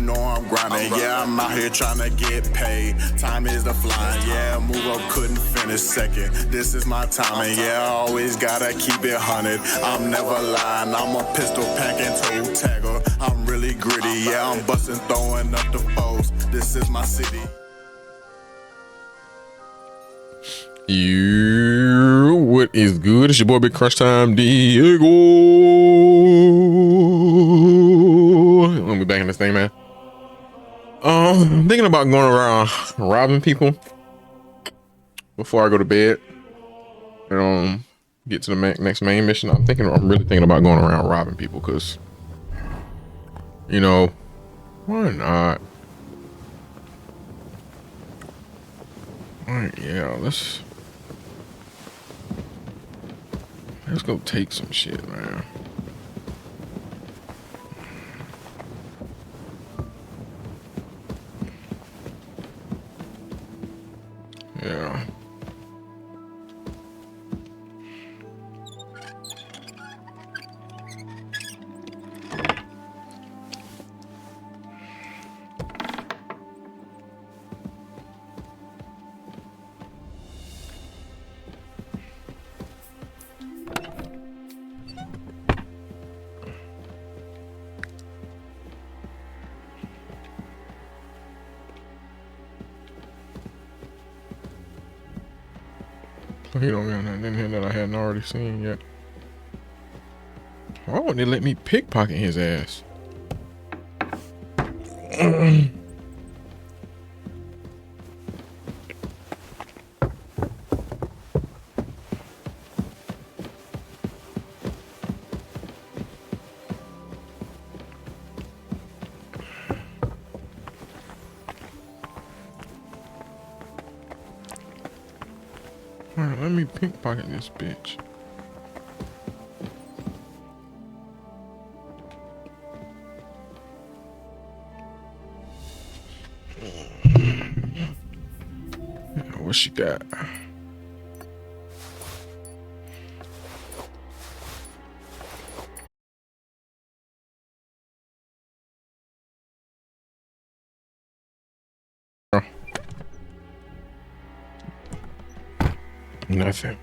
know I'm grinding. Yeah, I'm out here trying to get paid. Time is the flying. Yeah, move up, couldn't finish second. This is my timing. Yeah, I always gotta keep it 100. I'm never lying. I'm a pistol packing toe tagger. I'm really gritty. Yeah, I'm busting, throwing up the foes. This is my city. What is good? It's your boy Big CrunchtimeDiego. Let me back in this thing, man. I'm thinking about going around robbing people before I go to bed and get to the next main mission. I'm really thinking about going around robbing people because, you know, why not? All right, yeah, let's go take some shit, man. Yeah. So he don't got nothing in here that I hadn't already seen yet. Why wouldn't they let me pickpocket his ass? Alright, let me pickpocket this bitch. What she got? Oh. Nothing.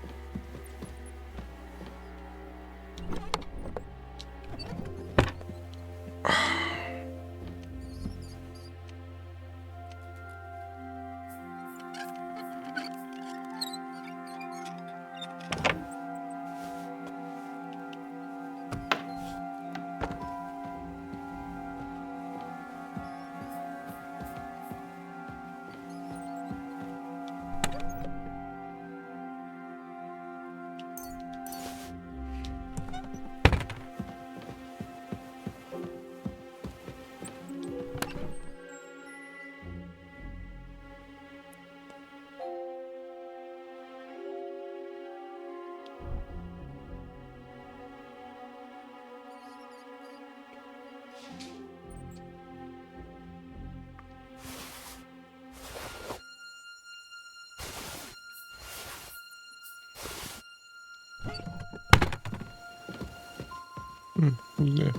Who's that?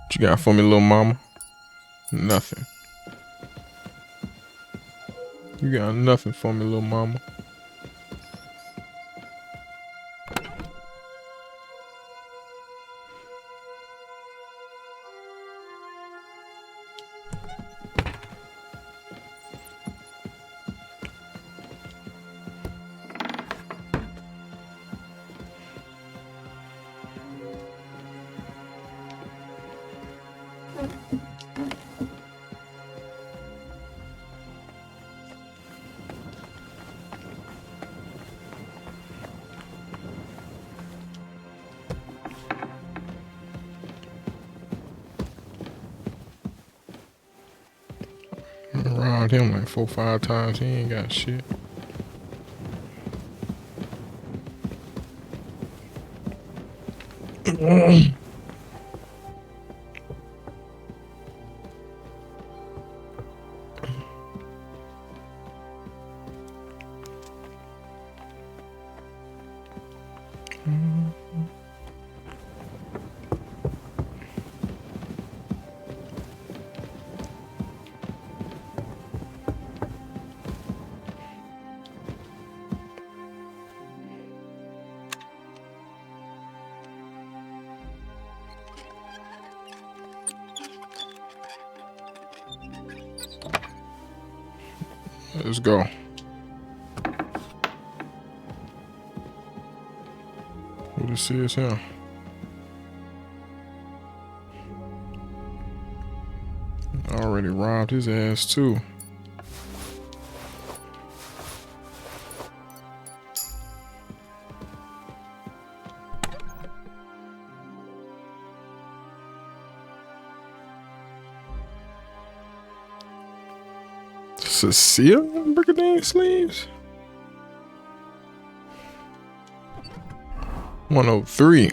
What you got for me, little mama? Nothing. You got nothing for me, little mama. Robbed him like 4 or 5 times. He ain't got shit. Let's go. Who this is here? I already robbed his ass too. Cecile Brigadier sleeves? 103.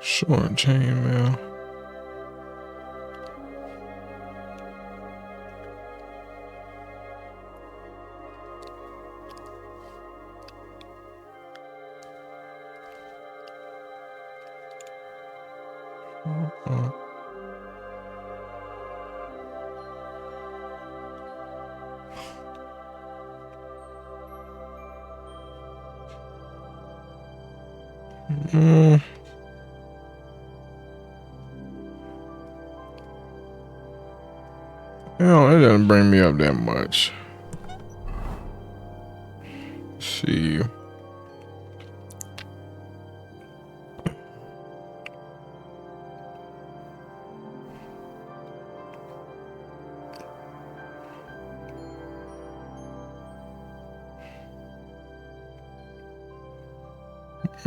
Short chain mail. No, it doesn't bring me up that much. Let's see.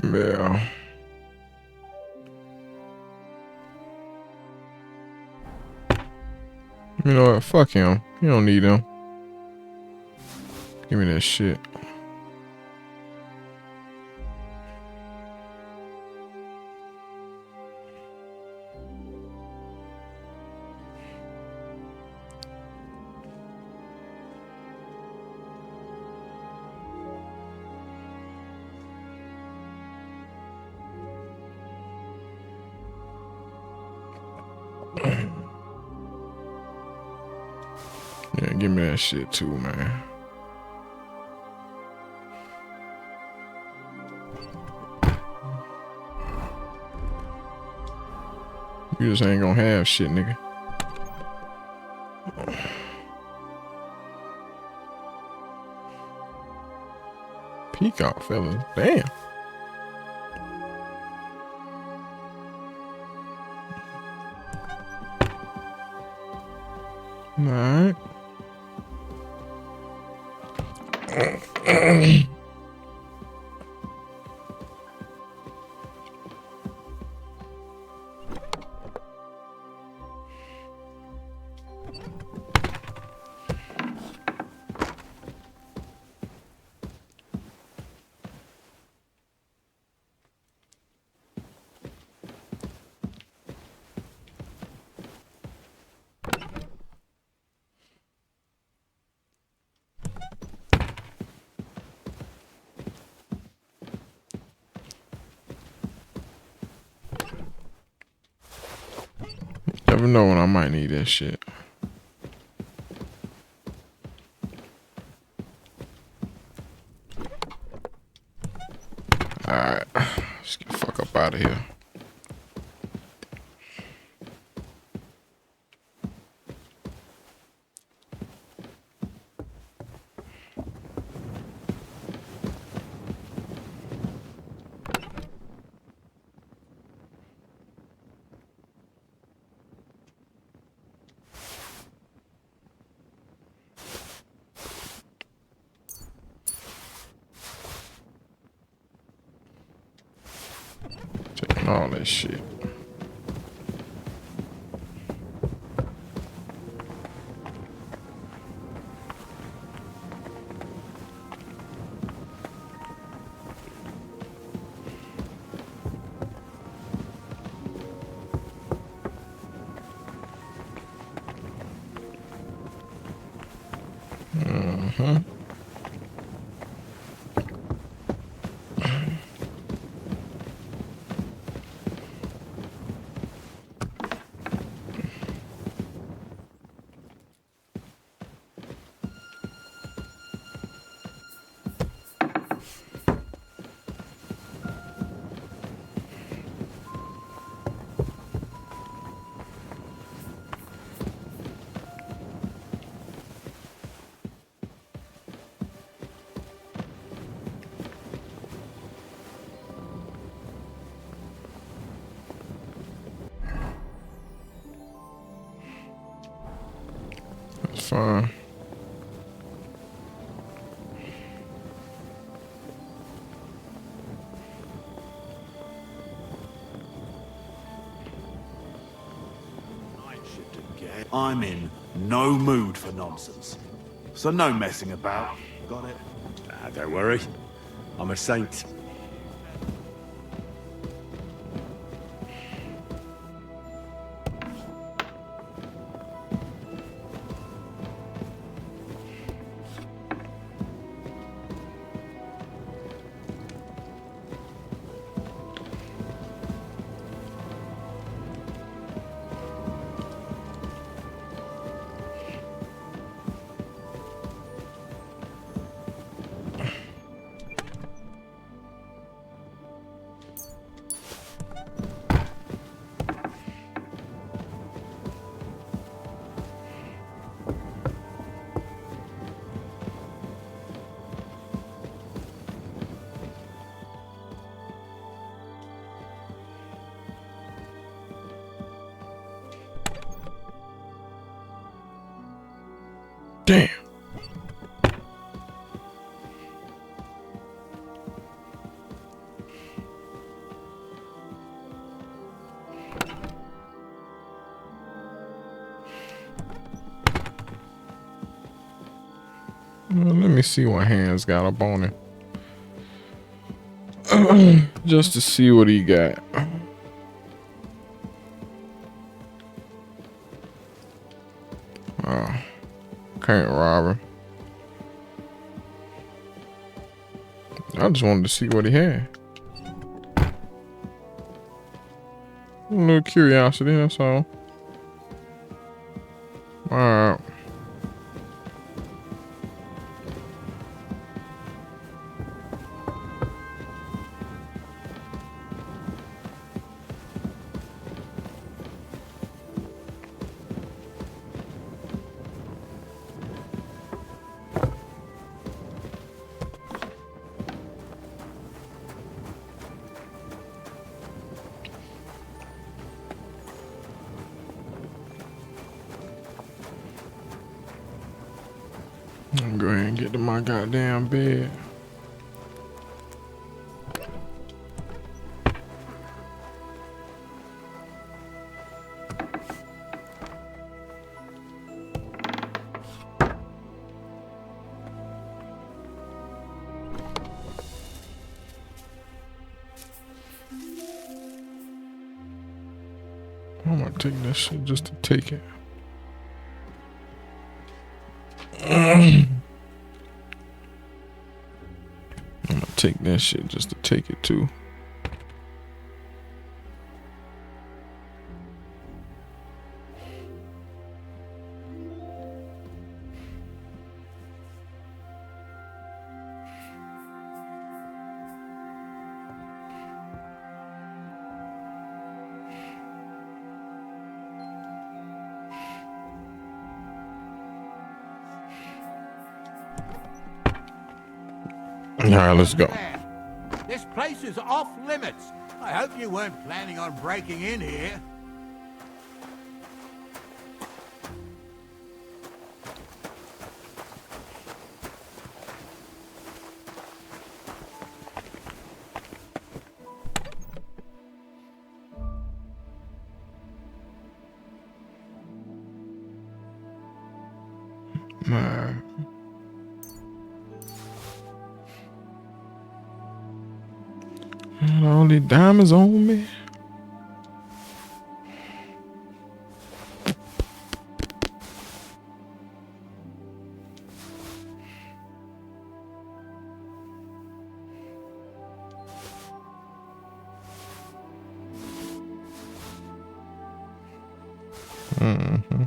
Yeah. You know what? Fuck him. You don't need him. Give me that shit. Yeah, give me that shit too, man. You just ain't gonna have shit, nigga. Peacock, fellas. Damn. All right. Never know when I might need that shit. Alright. Let's get the fuck up out of here. Checking all that shit. fine. I'm in no mood for nonsense. So no messing about. Got it? Ah, don't worry. I'm a saint. Damn. Well, let me see what Hands got up on him. Just to see what he got. Oh, can't rob him. I just wanted to see what he had. A little curiosity, that's all. Alright. I'm gonna go ahead and get to my goddamn bed. I'm gonna take this shit just to take it. I'm gonna take that shit just to take it too. All right, let's go. This place is off limits. I hope you weren't planning on breaking in here. Man. And all these diamonds on me. Mm-hmm.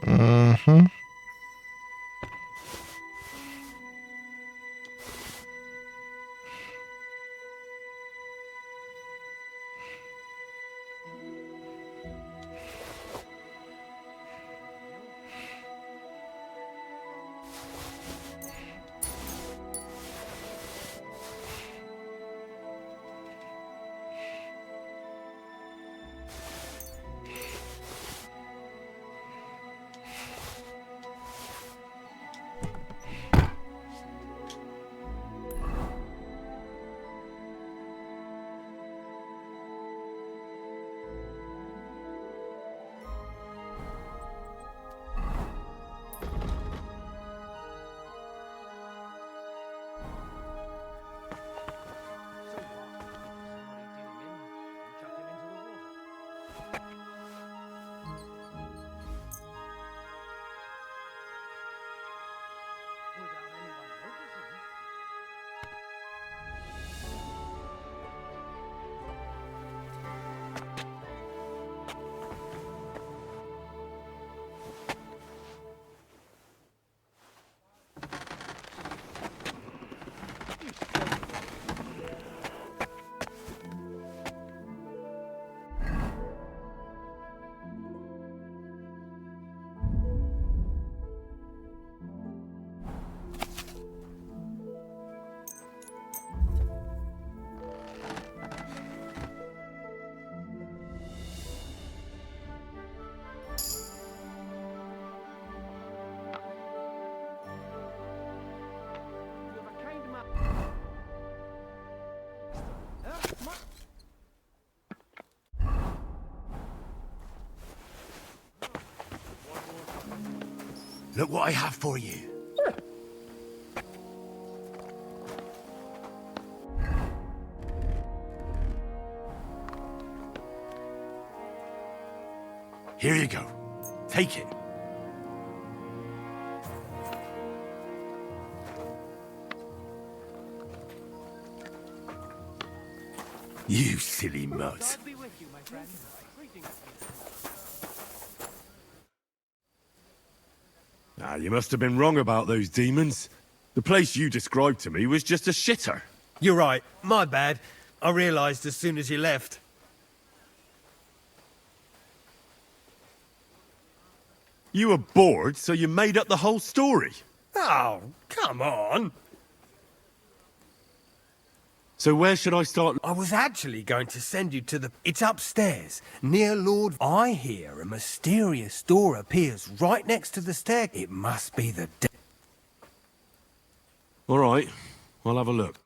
Mm-hmm. Look what I have for you. Here you go. Take it. You silly mutts. Ah, you must have been wrong about those demons. The place you described to me was just a shitter. You're right. My bad. I realised as soon as you left. You were bored, so you made up the whole story. Oh, come on. So where should I start? I was actually going to send you to the... It's upstairs, near Lord... I hear a mysterious door appears right next to the stair. It must be the... All right, I'll have a look.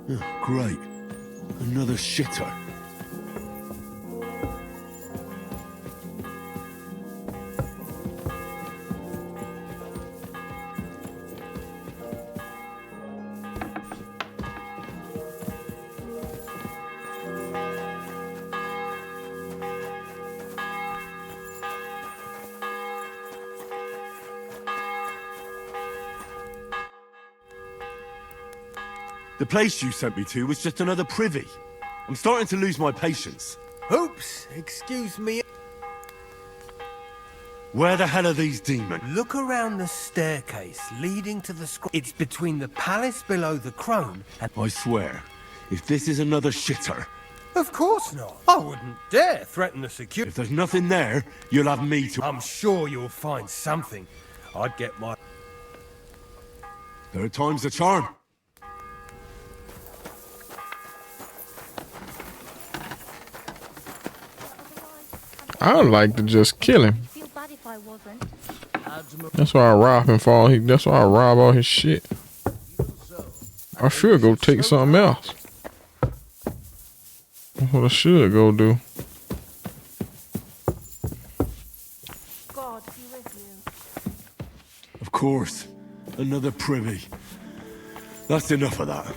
Oh, great. Another shitter. The place you sent me to was just another privy. I'm starting to lose my patience. Oops, excuse me. Where the hell are these demons? Look around the staircase leading to the... It's between the palace below the crone and... I swear, if this is another shitter, Of course not. I wouldn't dare threaten the security. if there's nothing there, you'll have me to... I'm sure you'll find something. I'd get my... Third time's the charm. I would like to just kill him. Feel bad if I wasn't. That's why I rob him for all he. That's why I rob all his shit. I should go take something else. That's what I should go do. God be with you. Of course. Another privy. That's enough of that.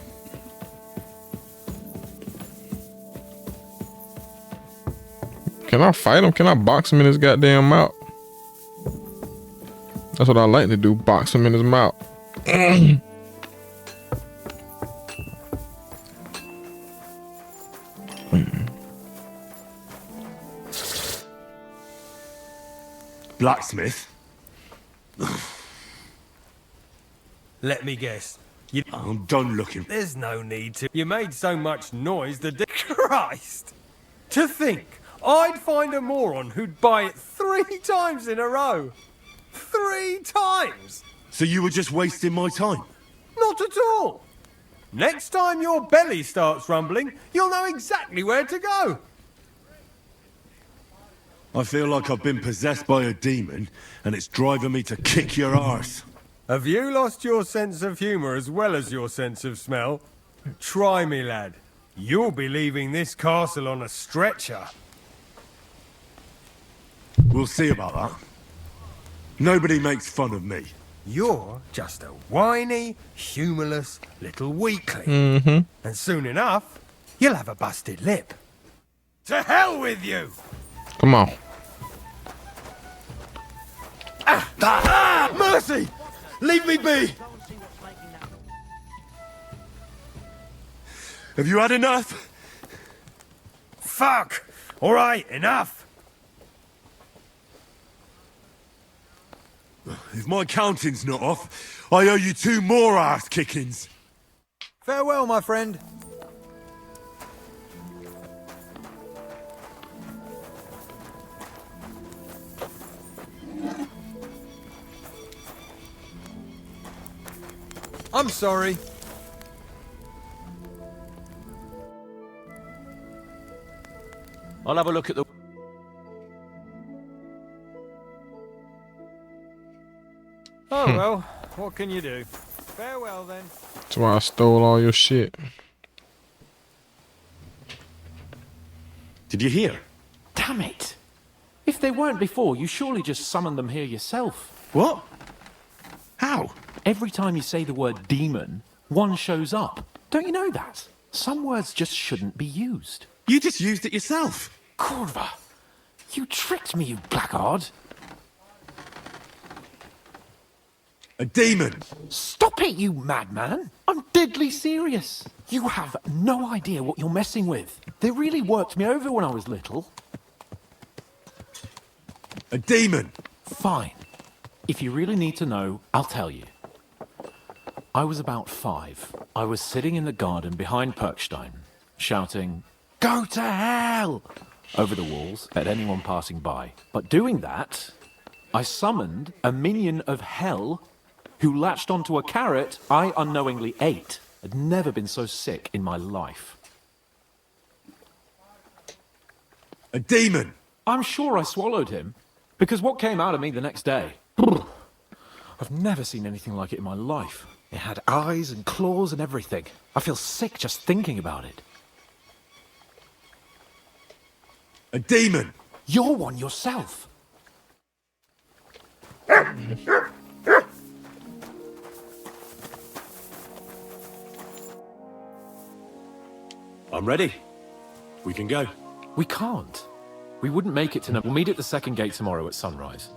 Can I fight him? Can I box him in his goddamn mouth? That's what I like to do. Box him in his mouth. Blacksmith? Let me guess. I'm done looking. There's no need to. You made so much noise that... Christ! To think, I'd find a moron who'd buy it 3 times in a row. 3 times! So you were just wasting my time? Not at all. Next time your belly starts rumbling, you'll know exactly where to go. I feel like I've been possessed by a demon, and it's driving me to kick your arse. Have you lost your sense of humour as well as your sense of smell? Try me, lad. You'll be leaving this castle on a stretcher. We'll see about that. Nobody makes fun of me. You're just a whiny, humourless little weakling. And soon enough, you'll have a busted lip. To hell with you! Come on. Mercy! Leave me be! Have you had enough? Fuck! All right, enough! If my counting's not off, I owe you 2 more ass kickings. Farewell, my friend. I'm sorry. I'll have a look at the... Oh well, what can you do? Farewell then. That's why I stole all your shit. Did you hear? Damn it! If they weren't before, you surely just summoned them here yourself. What? How? Every time you say the word demon, one shows up. Don't you know that? Some words just shouldn't be used. You just used it yourself. Kurva! You tricked me, you blackguard! A demon. Stop it, you madman! I'm deadly serious. You have no idea what you're messing with. They really worked me over when I was little. A demon. Fine. If you really need to know, I'll tell you. I was about 5. I was sitting in the garden behind Perkstein, shouting, "Go to hell!" over the walls at anyone passing by. But doing that, I summoned a minion of hell who latched onto a carrot I unknowingly ate. I'd never been so sick in my life. A demon. I'm sure I swallowed him, because what came out of me the next day? I've never seen anything like it in my life. It had eyes and claws and everything. I feel sick just thinking about it. A demon. You're one yourself. I'm ready. We can go. We can't. We wouldn't make it to... We'll meet at the second gate tomorrow at sunrise.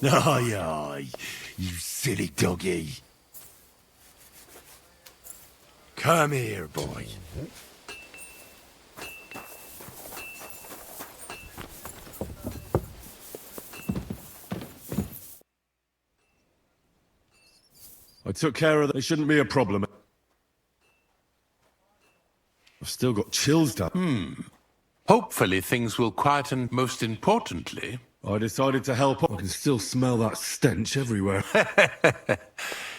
Aye, aye, you silly doggy. Come here, boy. I took care of that. It shouldn't be a problem. I've still got chills down. Hopefully things will quieten, most importantly. I decided to help. I can still smell that stench everywhere.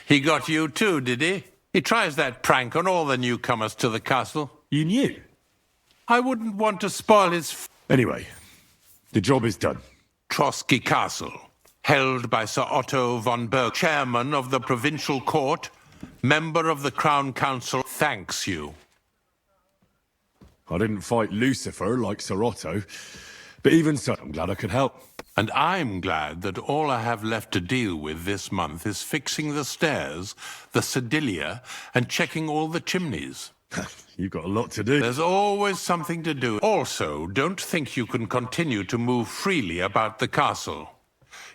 He got you too, did he? He tries that prank on all the newcomers to the castle. You knew? I wouldn't want to spoil his Anyway, the job is done. Trotsky Castle, held by Sir Otto von Berg, chairman of the provincial court, member of the Crown Council, thanks you. I didn't fight Lucifer like Sir Otto, but even so, I'm glad I could help. And I'm glad that all I have left to deal with this month is fixing the stairs, the sedilia, and checking all the chimneys. You've got a lot to do. There's always something to do. Also, don't think you can continue to move freely about the castle.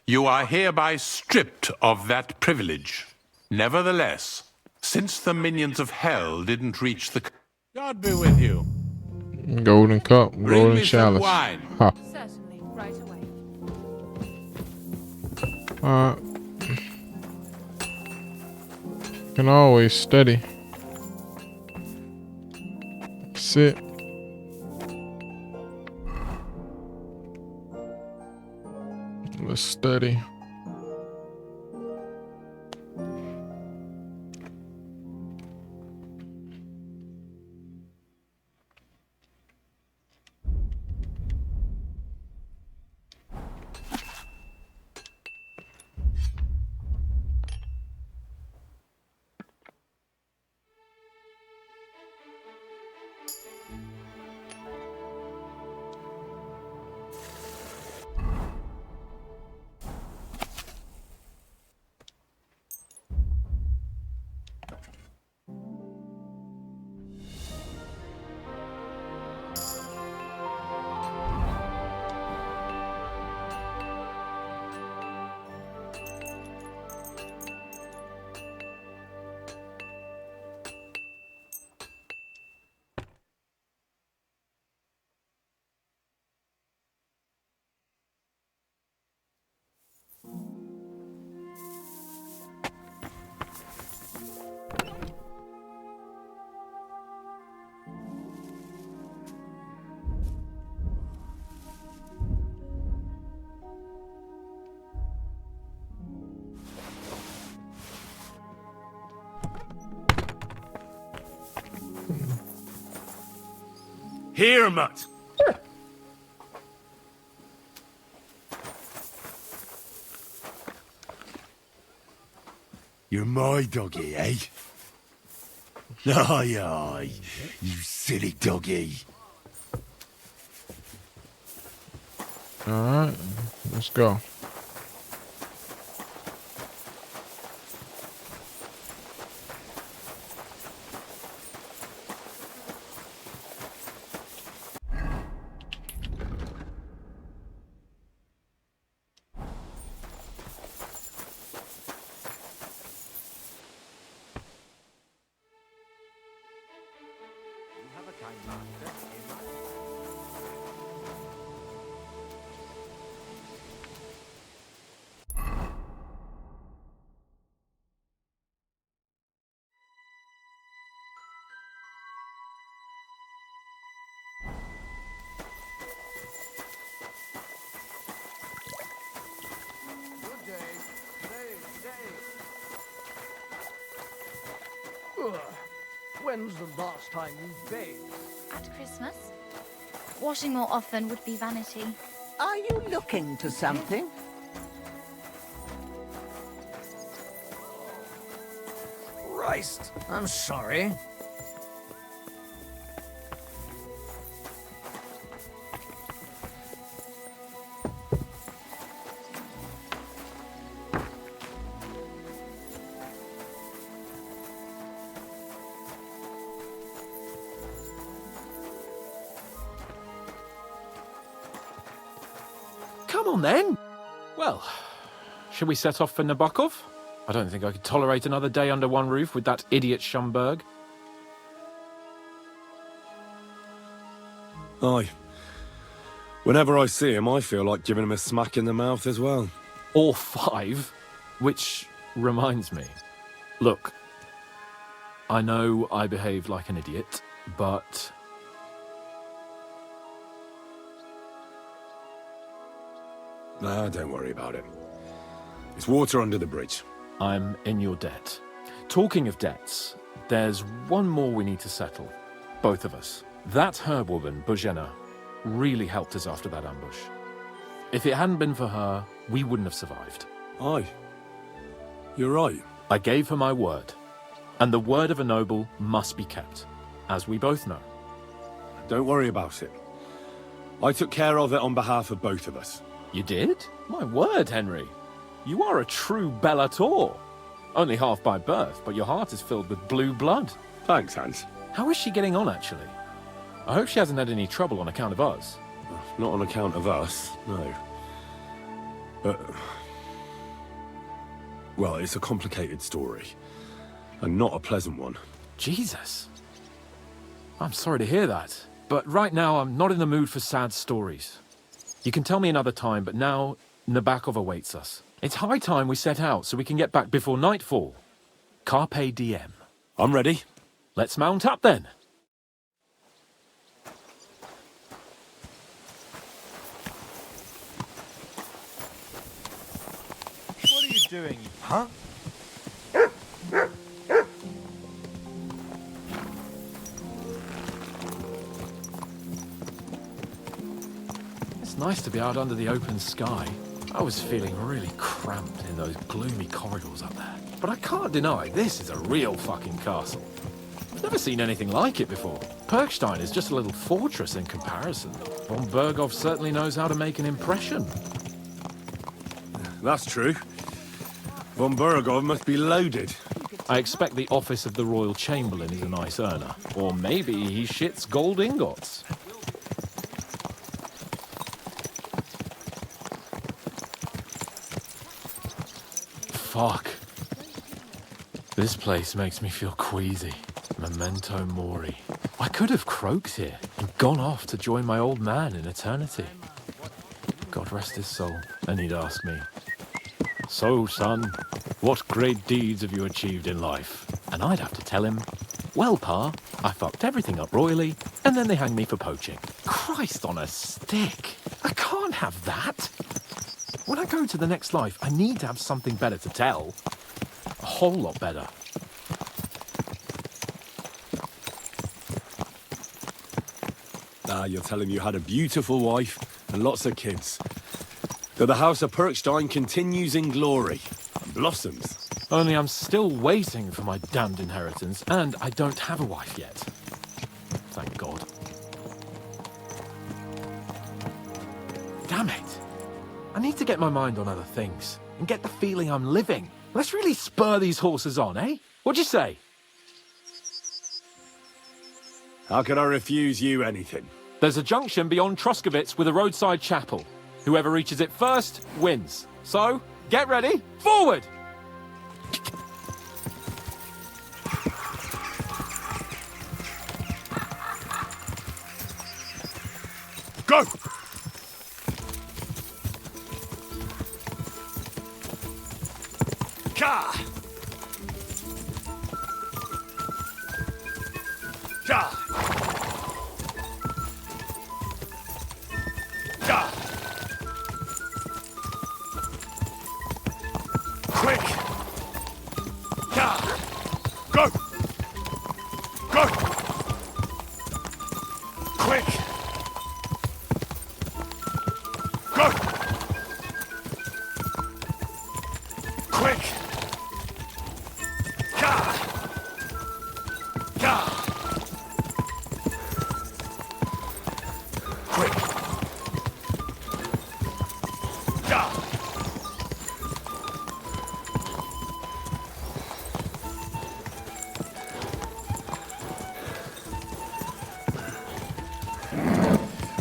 You are hereby stripped of that privilege. Nevertheless, since the minions of hell didn't reach the... God be with you. Golden cup, Bring golden me some chalice. wine. Ha. Certainly, right away. Can always study. Sit. Let's study. Here, mutt! You're my doggy, eh? Aye, aye, you silly doggy. Alright, let's go. When's the last time you bathed? At Christmas? Washing more often would be vanity. Are you looking to something? Christ, I'm sorry. Come on, then. Well, shall we set off for Nabokov? I don't think I could tolerate another day under one roof with that idiot Schomburg. Aye. Whenever I see him, I feel like giving him a smack in the mouth as well. Or 5, which reminds me. Look, I know I behaved like an idiot, but... Nah, don't worry about it. It's water under the bridge. I'm in your debt. Talking of debts, there's one more we need to settle. Both of us. That herb-woman, Bozhena, really helped us after that ambush. If it hadn't been for her, we wouldn't have survived. Aye. You're right. I gave her my word. And the word of a noble must be kept, as we both know. Don't worry about it. I took care of it on behalf of both of us. You did? My word, Henry. You are a true Bellator. Only half by birth, but your heart is filled with blue blood. Thanks, Hans. How is she getting on, actually? I hope she hasn't had any trouble on account of us. Not on account of us, no. But... well, it's a complicated story. And not a pleasant one. Jesus. I'm sorry to hear that. But right now, I'm not in the mood for sad stories. You can tell me another time, but now Nabokov awaits us. It's high time we set out so we can get back before nightfall. Carpe diem. I'm ready. Let's mount up then. What are you doing? Huh? It's nice to be out under the open sky. I was feeling really cramped in those gloomy corridors up there. But I can't deny, this is a real fucking castle. I've never seen anything like it before. Perkstein is just a little fortress in comparison. Von Berghoff certainly knows how to make an impression. That's true. Von Berghoff must be loaded. I expect the office of the Royal Chamberlain is a nice earner. Or maybe he shits gold ingots. Fuck. This place makes me feel queasy. Memento mori. I could have croaked here and gone off to join my old man in eternity. God rest his soul. And he'd ask me, "So, son, what great deeds have you achieved in life?" And I'd have to tell him, "Well, Pa, I fucked everything up royally, and then they hanged me for poaching." Christ on a stick. I can't have that. When I go to the next life, I need to have something better to tell. A whole lot better. Ah, you'll tell him you had a beautiful wife and lots of kids. That the House of Perkstein continues in glory and blossoms. Only I'm still waiting for my damned inheritance, and I don't have a wife yet. Thank God. Damn it. I need to get my mind on other things, and get the feeling I'm living. Let's really spur these horses on, eh? What'd you say? How could I refuse you anything? There's a junction beyond Troskovitz with a roadside chapel. Whoever reaches it first wins. So, get ready, forward! Go! Ka! Ka! Ka! Quick! Ka! Go! Go! Quick! Go! Quick! Ka! Ka! Quick! Ka!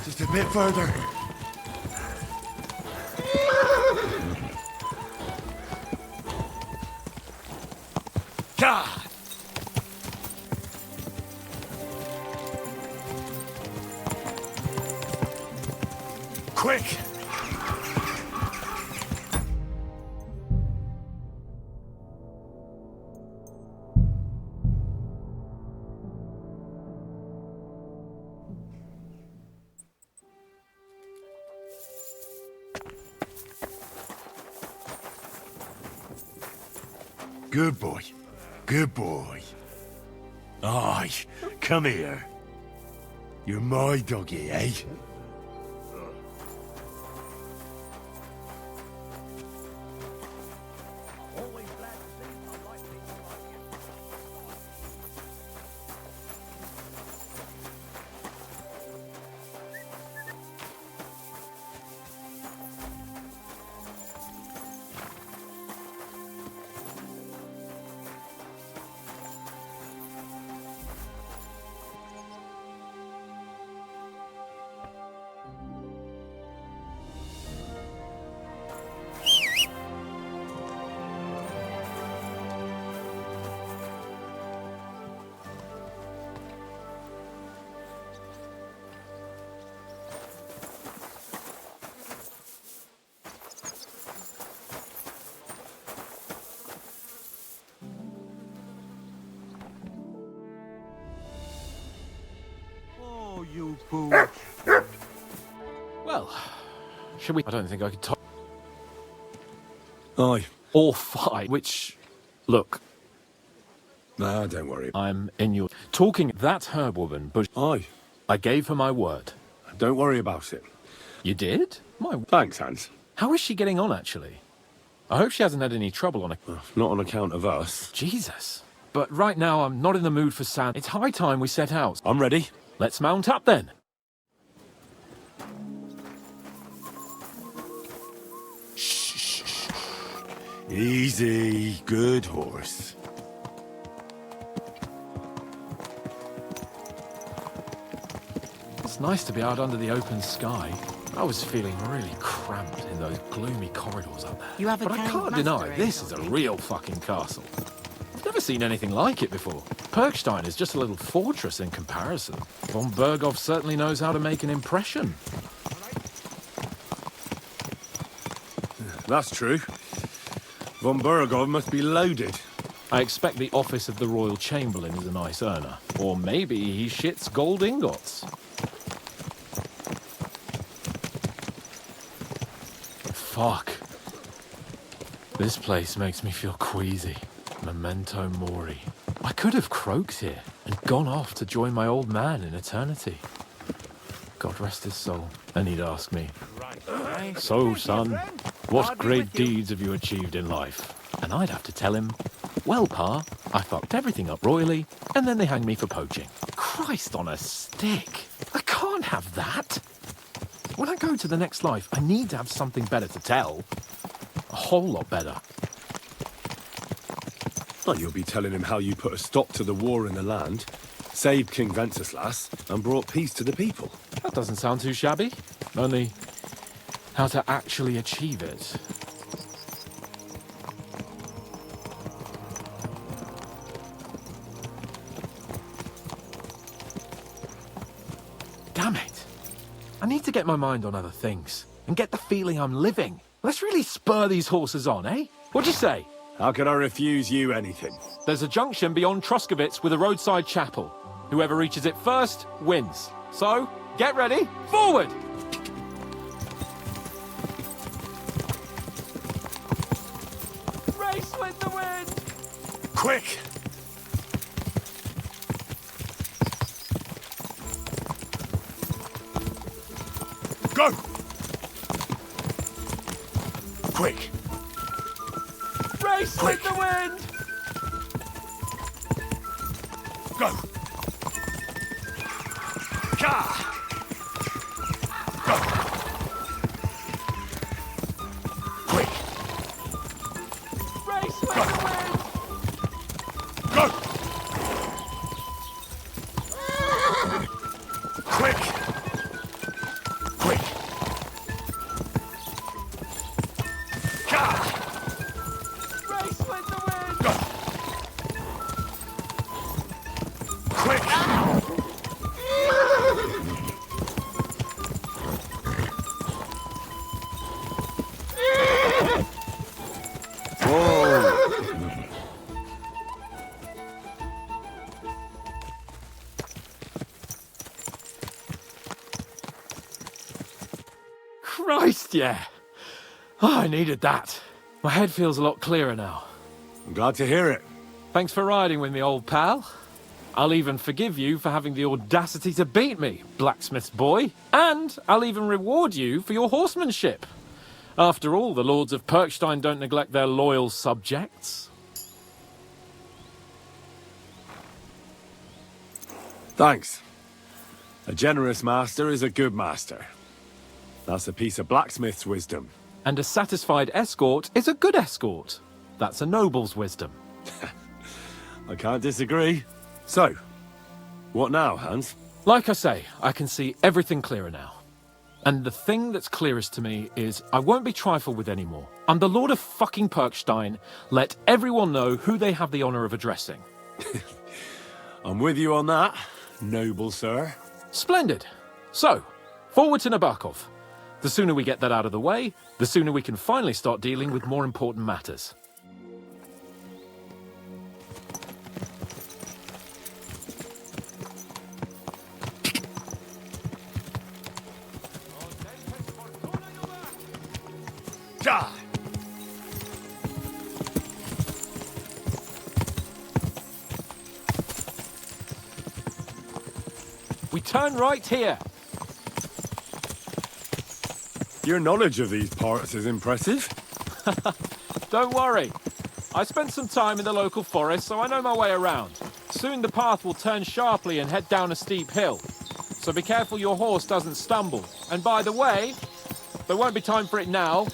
Just a bit further. God! Quick! Good boy. Good boy. Aye, come here. You're my doggy, eh? Oh, you fool. Well, should we? I don't think I could talk. Aye. Or fight, which, look, Nah, don't worry. I'm in your... Talking that herb woman, but Aye. I gave her my word. Don't worry about it. You did? My... Thanks, Hans. How is she getting on, actually? I hope she hasn't had any trouble on a... Not on account of us. Jesus. But right now, I'm not in the mood for sand. It's high time we set out. I'm ready. Let's mount up, then. Shh. Easy. Good horse. It's nice to be out under the open sky. I was feeling really cramped in those gloomy corridors up there. You have a but I kind can't master, deny, eh, this is a real fucking castle. I've never seen anything like it before. Perkstein is just a little fortress in comparison. Von Berghoff certainly knows how to make an impression. That's true. Von Berghoff must be loaded. I expect the office of the Royal Chamberlain is a nice earner. Or maybe he shits gold ingots. Fuck. This place makes me feel queasy. Memento mori. I could have croaked here and gone off to join my old man in eternity. God rest his soul. And he'd ask me, "So, son, what great deeds have you achieved in life?" And I'd have to tell him, "Well, Pa, I fucked everything up royally, and then they hanged me for poaching." Christ on a stick. I can't have that. When I go to the next life, I need to have something better to tell. A whole lot better. Well, you'll be telling him how you put a stop to the war in the land, saved King Venceslas, and brought peace to the people. That doesn't sound too shabby. Only, how to actually achieve it. Damn it. I need to get my mind on other things and get the feeling I'm living. Let's really spur these horses on, eh? What'd you say? How can I refuse you anything? There's a junction beyond Troskovitz with a roadside chapel. Whoever reaches it first wins. So, get ready, forward! Race with the wind! Quick! Go! Quick! Race Quick. with the wind! Go! Ka! Go! Quick! Race with the wind! Go! Quick! Quick! Ka! Race with the wind! Go! Quick! Christ, yeah. Oh, I needed that. My head feels a lot clearer now. I'm glad to hear it. Thanks for riding with me, old pal. I'll even forgive you for having the audacity to beat me, blacksmith's boy. And I'll even reward you for your horsemanship. After all, the lords of Perkstein don't neglect their loyal subjects. Thanks. A generous master is a good master. That's a piece of blacksmith's wisdom. And a satisfied escort is a good escort. That's a noble's wisdom. I can't disagree. So, what now, Hans? Like I say, I can see everything clearer now. And the thing that's clearest to me is I won't be trifled with anymore. I'm the Lord of fucking Perkstein. Let everyone know who they have the honor of addressing. I'm with you on that, noble sir. Splendid. So, forward to Nabokov. The sooner we get that out of the way, the sooner we can finally start dealing with more important matters. Ja! We turn right here. Your knowledge of these parts is impressive. Don't worry. I spent some time in the local forest, so I know my way around. Soon the path will turn sharply and head down a steep hill. So be careful your horse doesn't stumble. And by the way, there won't be time for it now,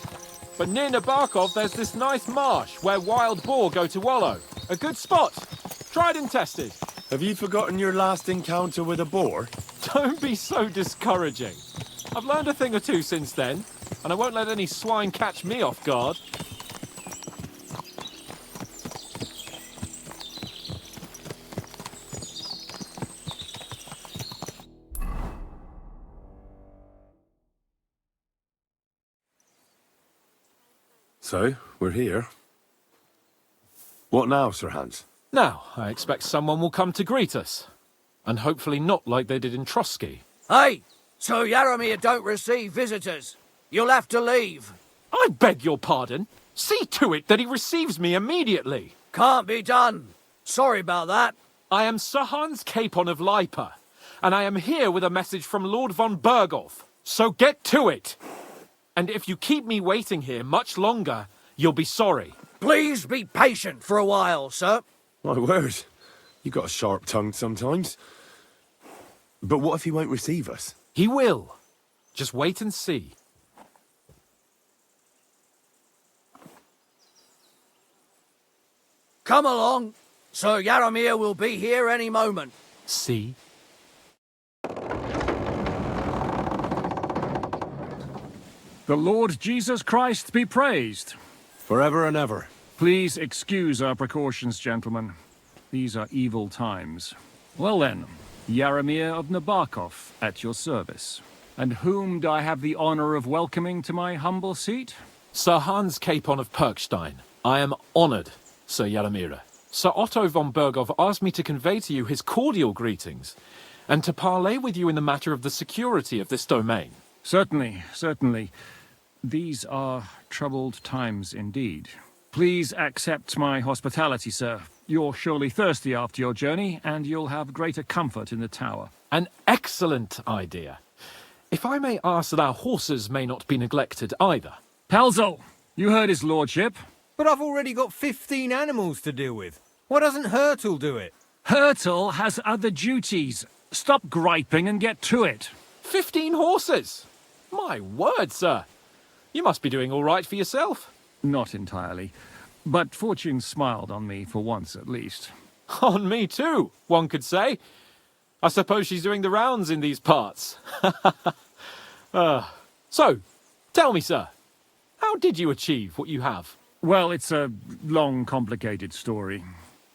but near Nabokov there's this nice marsh where wild boar go to wallow. A good spot. Tried and tested. Have you forgotten your last encounter with a boar? Don't be so discouraging. I've learned a thing or two since then, and I won't let any swine catch me off guard. So, we're here. What now, Sir Hans? Now, I expect someone will come to greet us. And hopefully not like they did in Trotsky. Hey! So Yaromir don't receive visitors. You'll have to leave. I beg your pardon. See to it that he receives me immediately. Can't be done. Sorry about that. I am Sir Hans Capon of Lipa, and I am here with a message from Lord von Berghoff. So get to it! And if you keep me waiting here much longer, you'll be sorry. Please be patient for a while, sir. My word. You got a sharp tongue sometimes. But what if he won't receive us? He will. Just wait and see. Come along. Sir Yaromir will be here any moment. See? The Lord Jesus Christ be praised. Forever and ever. Please excuse our precautions, gentlemen. These are evil times. Well then, Yaromir of Nabokov, at your service. And whom do I have the honor of welcoming to my humble seat? Sir Hans Capon of Perkstein. I am honored, Sir Yaromir. Sir Otto von Berghoff asked me to convey to you his cordial greetings, and to parley with you in the matter of the security of this domain. Certainly, certainly. These are troubled times indeed. Please accept my hospitality, sir. You're surely thirsty after your journey, and you'll have greater comfort in the tower. An excellent idea. If I may ask that our horses may not be neglected either. Pelzel, you heard his lordship. But I've already got 15 animals to deal with. Why doesn't Hurtle do it? Hurtle has other duties. Stop griping and get to it. 15 horses? My word, sir. You must be doing all right for yourself. Not entirely. But fortune smiled on me for once at least. On me too, one could say. I suppose she's doing the rounds in these parts. So, tell me, sir, how did you achieve what you have? Well, it's a long, complicated story.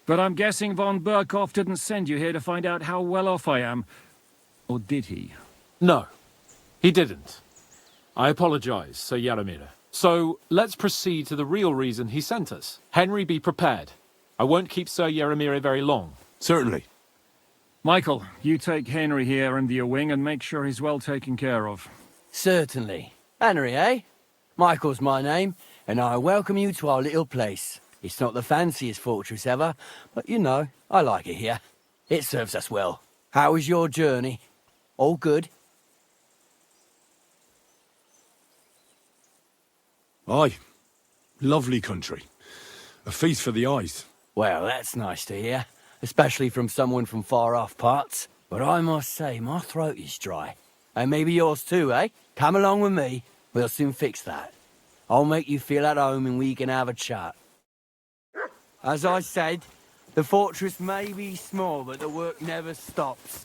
But I'm guessing von Berghoff didn't send you here to find out how well off I am. Or did he? No, he didn't. I apologize, Sir Yaromir. So, let's proceed to the real reason he sent us. Henry, be prepared. I won't keep Sir Yaromir very long. Certainly. Michael, you take Henry here under your wing and make sure he's well taken care of. Certainly. Henry, eh? Michael's my name, and I welcome you to our little place. It's not the fanciest fortress ever, but you know, I like it here. It serves us well. How was your journey? All good? Aye. Lovely country. A feast for the eyes. Well, that's nice to hear, especially from someone from far-off parts. But I must say, my throat is dry. And maybe yours too, eh? Come along with me. We'll soon fix that. I'll make you feel at home and we can have a chat. As I said, the fortress may be small, but the work never stops.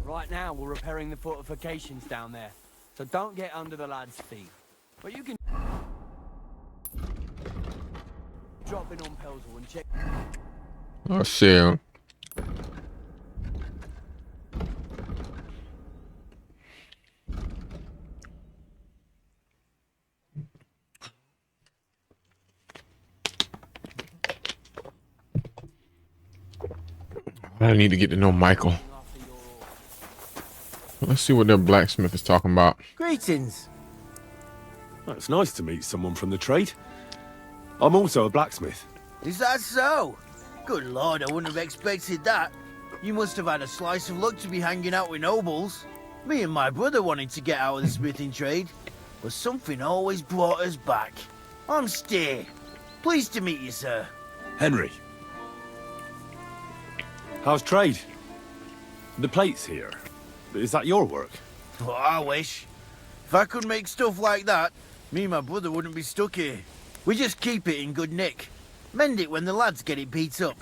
Right now, we're repairing the fortifications down there, so don't get under the lad's feet. But you can drop in on Pelsel and check. Oh shit. I need to get to know Michael. Let's see what that blacksmith is talking about. Greetings. Well, it's nice to meet someone from the trade. I'm also a blacksmith. Is that so? Good lord, I wouldn't have expected that. You must have had a slice of luck to be hanging out with nobles. Me and my brother wanted to get out of the smithing trade, but something always brought us back. I'm Steer. Pleased to meet you, sir. Henry. How's trade? The plates here. Is that your work? Well, I wish. If I could make stuff like that, me and my brother wouldn't be stuck here. We just keep it in good nick. Mend it when the lads get it beat up,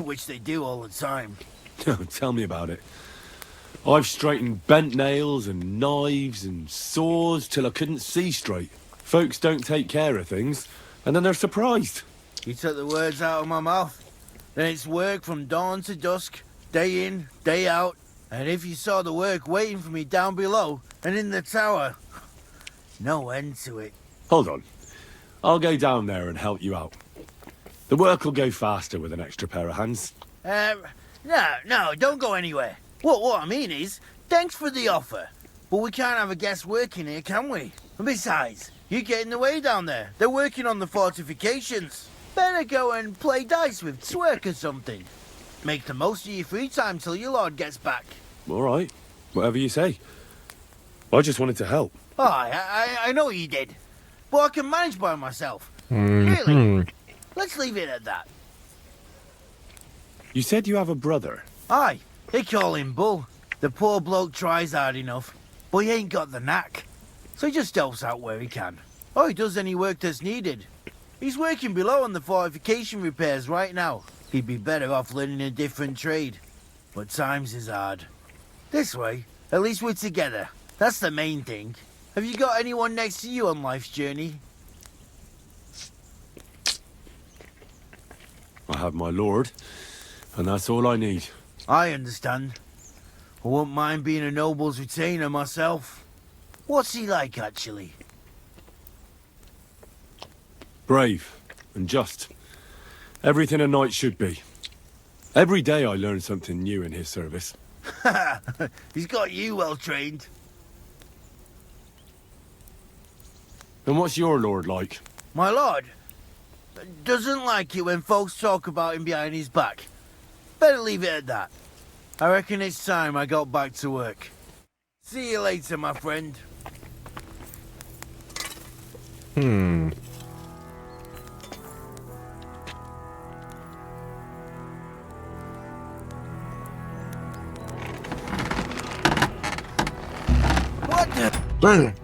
which they do all the time. Tell me about it. I've straightened bent nails and knives and saws till I couldn't see straight. Folks don't take care of things, and then they're surprised. You took the words out of my mouth. Then it's work from dawn to dusk, day in, day out. And if you saw the work waiting for me down below and in the tower, no end to it. Hold on. I'll go down there and help you out. The work will go faster with an extra pair of hands. No, don't go anywhere. What I mean is, thanks for the offer. But we can't have a guest working here, can we? And besides, you get in the way down there. They're working on the fortifications. Better go and play dice with Twerk or something. Make the most of your free time till your lord gets back. All right. Whatever you say. I just wanted to help. Oh, I know you did. But I can manage by myself. Really? Let's leave it at that. You said you have a brother. Aye, they call him Bull. The poor bloke tries hard enough, but he ain't got the knack. So he just helps out where he can. Or he does any work that's needed. He's working below on the fortification repairs right now. He'd be better off learning a different trade. But times is hard. This way, at least we're together. That's the main thing. Have you got anyone next to you on life's journey? I have my lord, and that's all I need. I understand. I won't mind being a noble's retainer myself. What's he like, actually? Brave and just. Everything a knight should be. Every day I learn something new in his service. He's got you well trained. And what's your lord like? My lord doesn't like it when folks talk about him behind his back. Better leave it at that. I reckon it's time I got back to work. See you later, my friend. What the? Damn.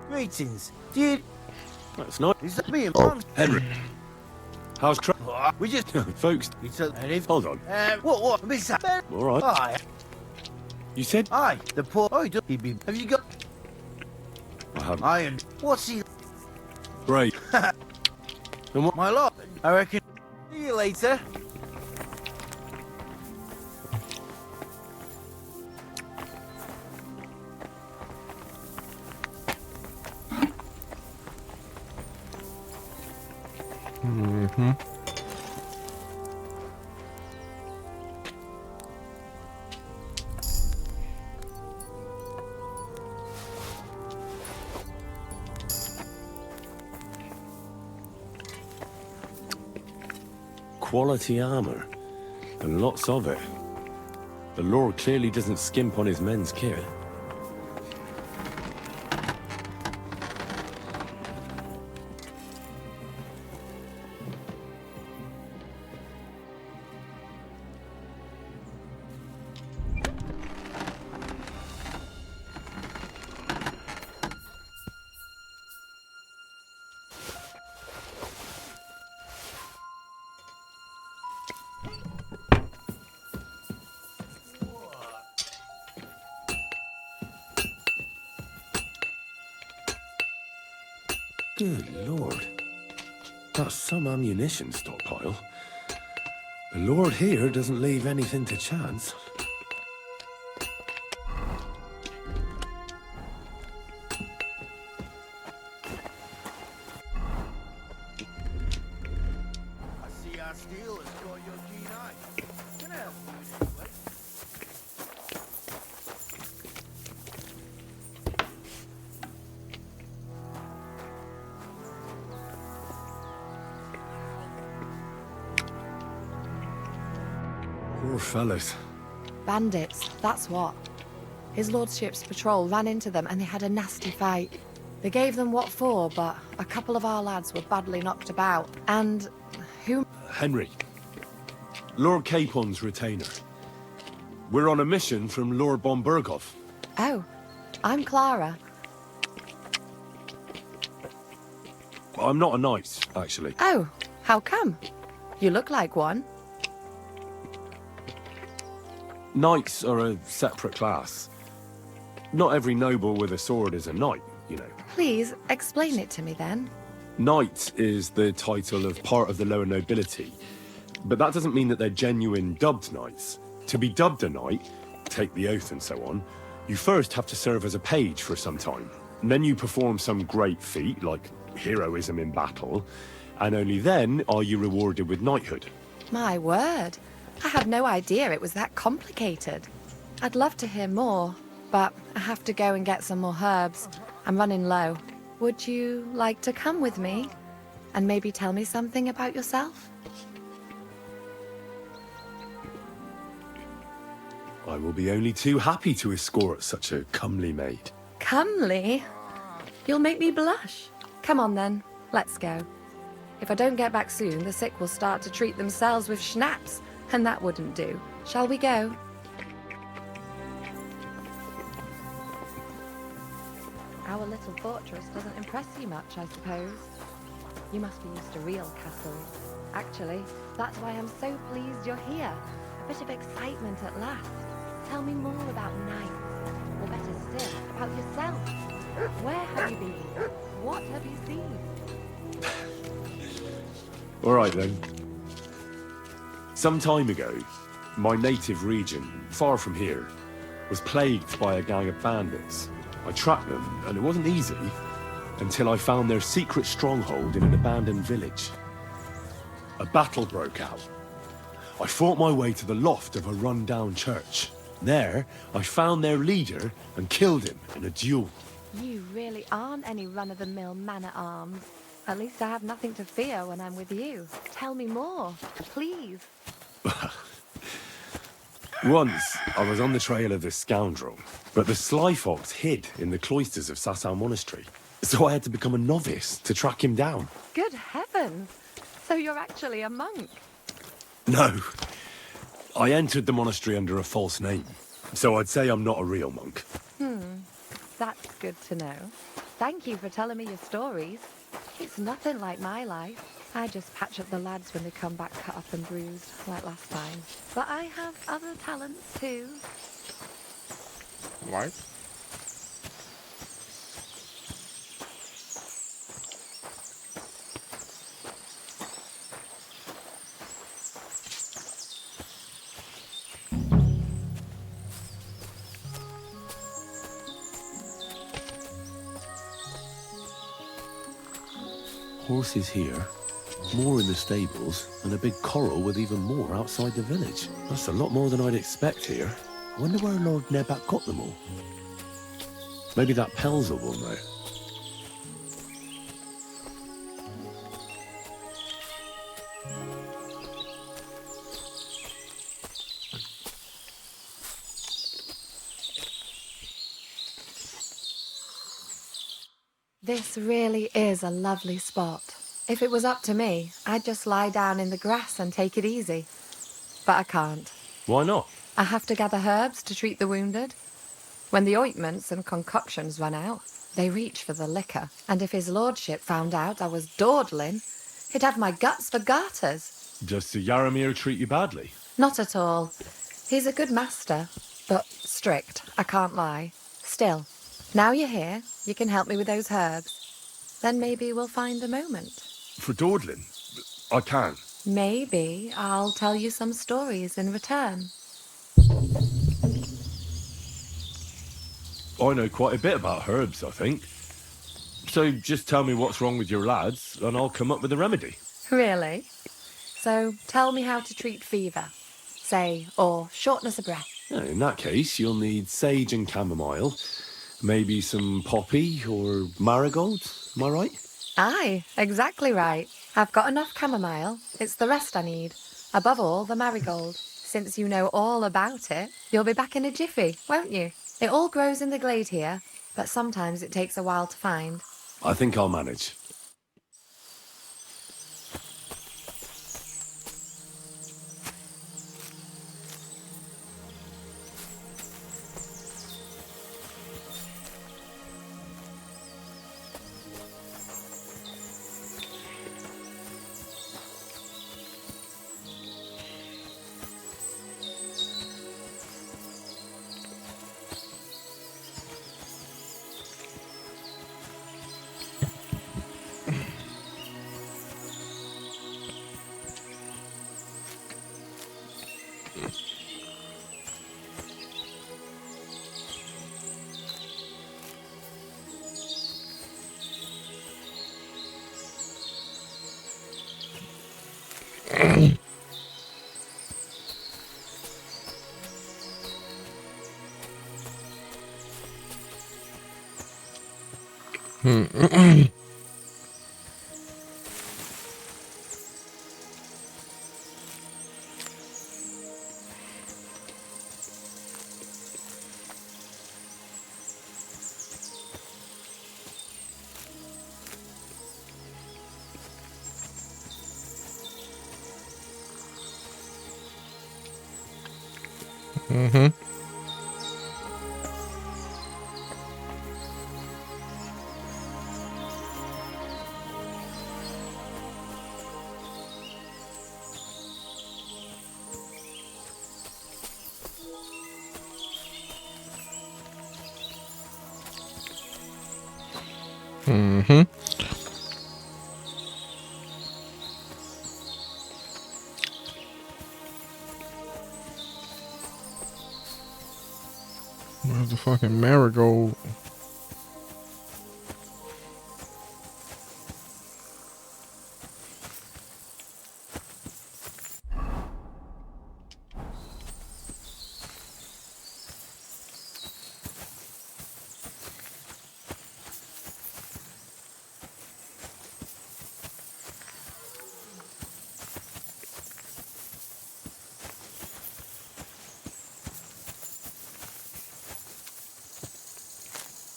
Greetings. Dude, That's not. is that me and Mom? Henry. How's We just... folks? And if... Hold on. What? Besides... All right. Aye. You said Aye. The poor... Oh, he be... Have you got... I haven't. Iron. What's he... Great. And what? My lord. I reckon... See you later. Quality armor, and lots of it. The Lord clearly doesn't skimp on his men's kit. Good lord. That's some ammunition stockpile. The lord here doesn't leave anything to chance. I see our steel has caught your keen eye. Can I help you in any way? Poor fellas. Bandits, that's what. His lordship's patrol ran into them and they had a nasty fight. They gave them what for, but a couple of our lads were badly knocked about. And who... Henry. Lord Capon's retainer. We're on a mission from Lord Bombergov. Oh, I'm Clara. I'm not a knight, actually. Oh, how come? You look like one. Knights are a separate class. Not every noble with a sword is a knight, you know. Please, explain it to me then. Knight is the title of part of the lower nobility, but that doesn't mean that they're genuine dubbed knights. To be dubbed a knight, take the oath and so on, you first have to serve as a page for some time. And then you perform some great feat, like heroism in battle, and only then are you rewarded with knighthood. My word. I had no idea it was that complicated. I'd love to hear more, but I have to go and get some more herbs. I'm running low. Would you like to come with me? And maybe tell me something about yourself? I will be only too happy to escort such a comely maid. Comely? You'll make me blush. Come on then, let's go. If I don't get back soon, the sick will start to treat themselves with schnapps, and that wouldn't do. Shall we go? Our little fortress doesn't impress you much, I suppose. You must be used to real castles. Actually, that's why I'm so pleased you're here. A bit of excitement at last. Tell me more about knights, or better still, about yourself. Where have you been? What have you seen? All right then. Some time ago, my native region, far from here, was plagued by a gang of bandits. I tracked them, and it wasn't easy, until I found their secret stronghold in an abandoned village. A battle broke out. I fought my way to the loft of a run-down church. There, I found their leader and killed him in a duel. You really aren't any run-of-the-mill man-at-arms. At least I have nothing to fear when I'm with you. Tell me more, please. Once, I was on the trail of this scoundrel, but the sly fox hid in the cloisters of Sasau Monastery. So I had to become a novice to track him down. Good heavens! So you're actually a monk? No. I entered the monastery under a false name, so I'd say I'm not a real monk. That's good to know. Thank you for telling me your stories. It's nothing like my life. I just patch up the lads when they come back cut up and bruised, like last time. But I have other talents too. What? Horses here, more in the stables, and a big corral with even more outside the village. That's a lot more than I'd expect here. I wonder where Lord Nebat got them all. Maybe that Pelzer will know. This really is a lovely spot. If it was up to me, I'd just lie down in the grass and take it easy. But I can't. Why not? I have to gather herbs to treat the wounded. When the ointments and concoctions run out, they reach for the liquor. And if his lordship found out I was dawdling, he'd have my guts for garters. Does Sir Yaramir treat you badly? Not at all. He's a good master, but strict, I can't lie. Still, now you're here, you can help me with those herbs. Then maybe we'll find a moment. For dawdling? I can. Maybe I'll tell you some stories in return. I know quite a bit about herbs, I think. So just tell me what's wrong with your lads, and I'll come up with a remedy. Really? So tell me how to treat fever, say, or shortness of breath. In that case, you'll need sage and chamomile, maybe some poppy or marigold, am I right? Aye, exactly right. I've got enough chamomile. It's the rest I need. Above all, the marigold. Since you know all about it, you'll be back in a jiffy, won't you? It all grows in the glade here, but sometimes it takes a while to find. I think I'll manage. Mm-hmm. Mm-hmm. Where's the fucking marigold?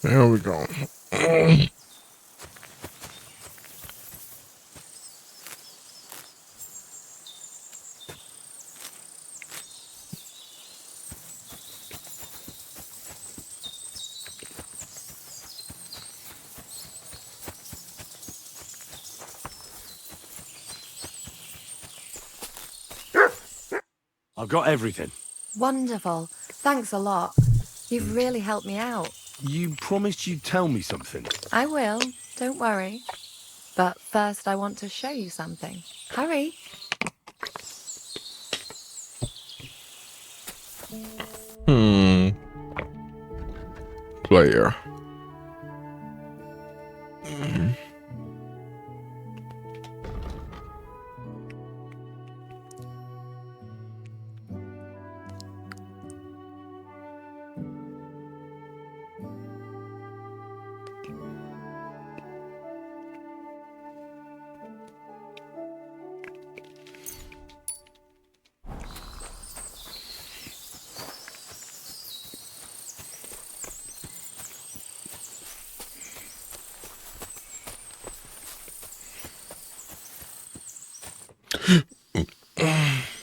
There we go. I've got everything. Wonderful. Thanks a lot. You've really helped me out. You promised you'd tell me something. I will. Don't worry. But first I want to show you something. Hurry. Player.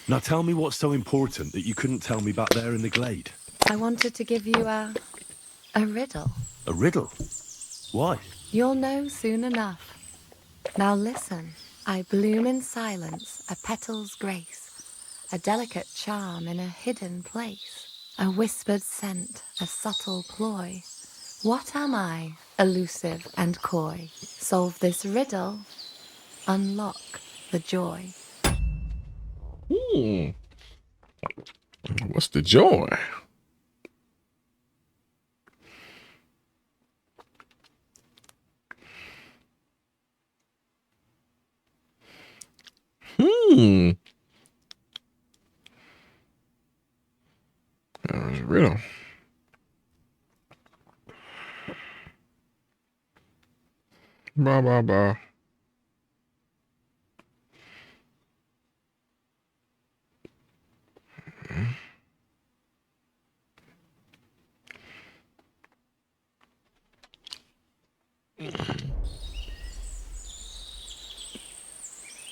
Now tell me what's so important that you couldn't tell me back there in the glade. I wanted to give you a riddle. A riddle? Why? You'll know soon enough. Now listen. I bloom in silence, a petal's grace, a delicate charm in a hidden place, a whispered scent, a subtle ploy. What am I? elusive and coy. Solve this riddle, unlock the joy. What's the joy? That was real. Blah, blah, blah.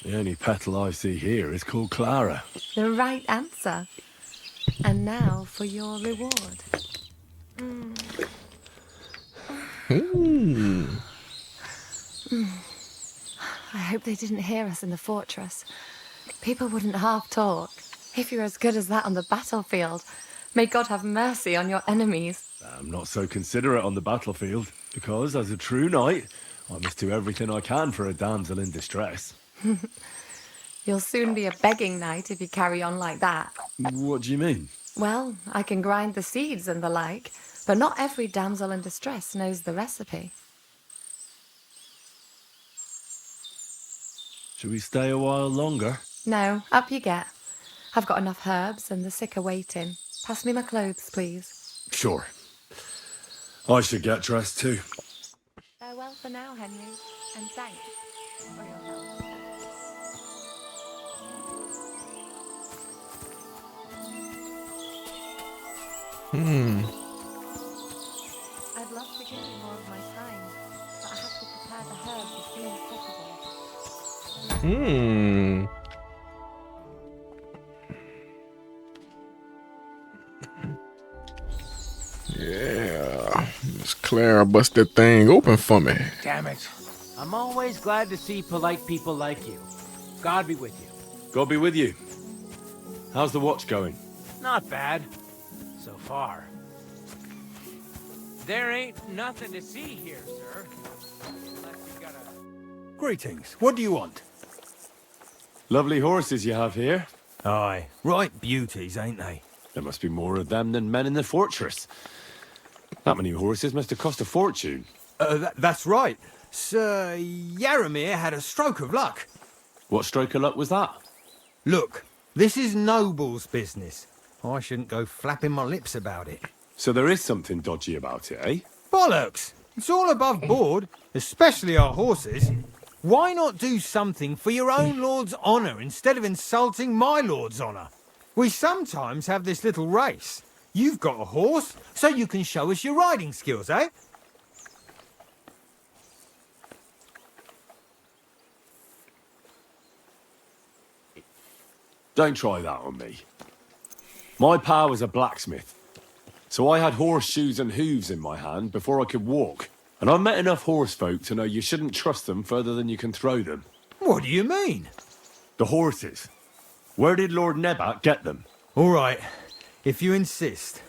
The only petal I see here is called Clara. The right answer. And now for your reward. I hope they didn't hear us in the fortress. People wouldn't half talk. If you're as good as that on the battlefield, may God have mercy on your enemies. I'm not so considerate on the battlefield, because as a true knight, I must do everything I can for a damsel in distress. You'll soon be a begging knight if you carry on like that. What do you mean? Well, I can grind the seeds and the like, but not every damsel in distress knows the recipe. Should we stay a while longer? No, up you get. I've got enough herbs and the sick are waiting. Pass me my clothes, please. Sure. I should get dressed too. Farewell for now, Henry, and thanks for your help. I'd love to give you more of my time, but I have to prepare the herbs as soon as possible. Yeah. Miss Clara, bust that thing open for me. Damn it. I'm always glad to see polite people like you. God be with you. God be with you. How's the watch going? Not bad. So far. There ain't nothing to see here, sir. Unless you got a... Greetings. What do you want? Lovely horses you have here. Aye. Right beauties, ain't they? There must be more of them than men in the fortress. That many horses must have cost a fortune. That's right. Sir Yaramir had a stroke of luck. What stroke of luck was that? Look, this is noble's business. I shouldn't go flapping my lips about it. So there is something dodgy about it, eh? Bollocks! It's all above board, especially our horses. Why not do something for your own lord's honour instead of insulting my lord's honour? We sometimes have this little race. You've got a horse, so you can show us your riding skills, eh? Don't try that on me. My pa was a blacksmith, so I had horseshoes and hooves in my hand before I could walk. And I've met enough horse folk to know you shouldn't trust them further than you can throw them. What do you mean? The horses. Where did Lord Nebat get them? All right, if you insist.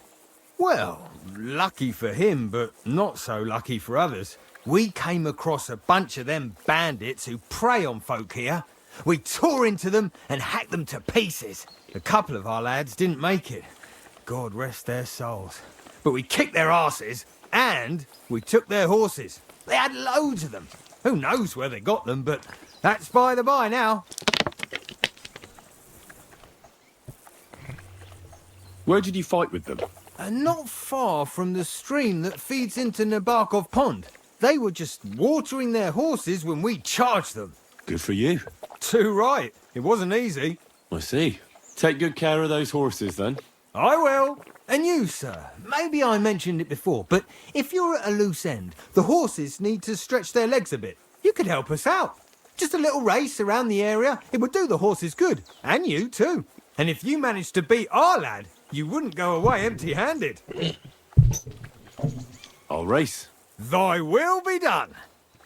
Well, lucky for him, but not so lucky for others. We came across a bunch of them bandits who prey on folk here. We tore into them and hacked them to pieces. A couple of our lads didn't make it. God rest their souls. But we kicked their asses, and we took their horses. They had loads of them. Who knows where they got them, but that's by the by now. Where did you fight with them? Not far from the stream that feeds into Nabokov Pond. They were just watering their horses when we charged them. Good for you. Too right. It wasn't easy. I see. Take good care of those horses, then. I will. And you, sir. Maybe I mentioned it before, but if you're at a loose end, the horses need to stretch their legs a bit. You could help us out. Just a little race around the area. It would do the horses good. And you, too. And if you managed to beat our lad, you wouldn't go away empty-handed. I'll race. Thy will be done.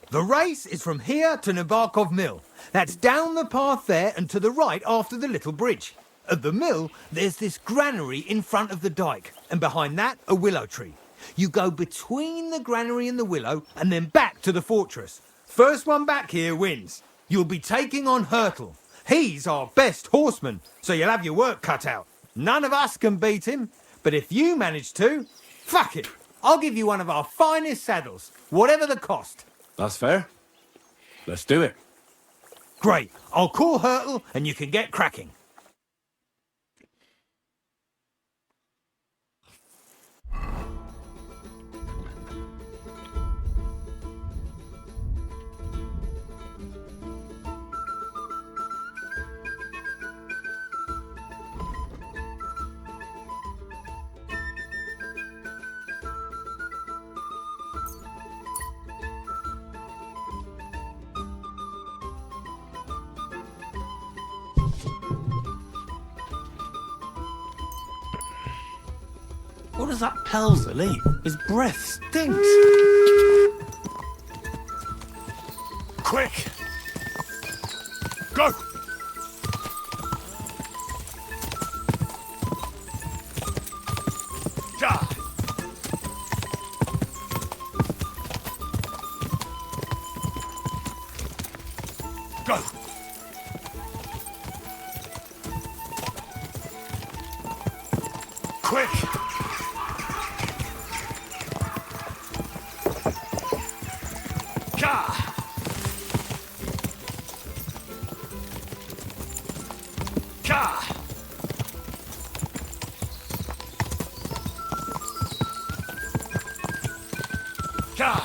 The race is from here to Nabokov Mill. That's down the path there and to the right after the little bridge. At the mill, there's this granary in front of the dike, and behind that, a willow tree. You go between the granary and the willow, and then back to the fortress. First one back here wins. You'll be taking on Hurtle. He's our best horseman, so you'll have your work cut out. None of us can beat him, but if you manage to, fuck it. I'll give you one of our finest saddles, whatever the cost. That's fair. Let's do it. Great. I'll call Hurtle and you can get cracking. What does that Pelzer eat? His breath stinks. Quick! Go! Ja! Go! Quick! Ja! Ja! Ja!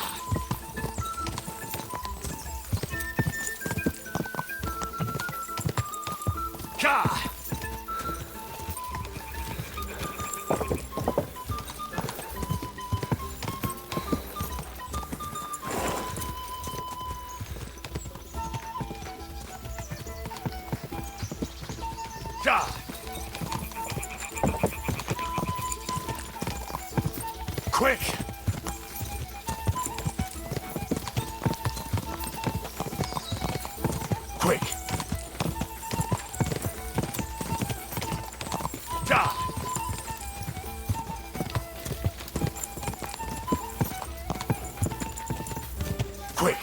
Ja! Ja! Quick! Quick! Ja! Quick!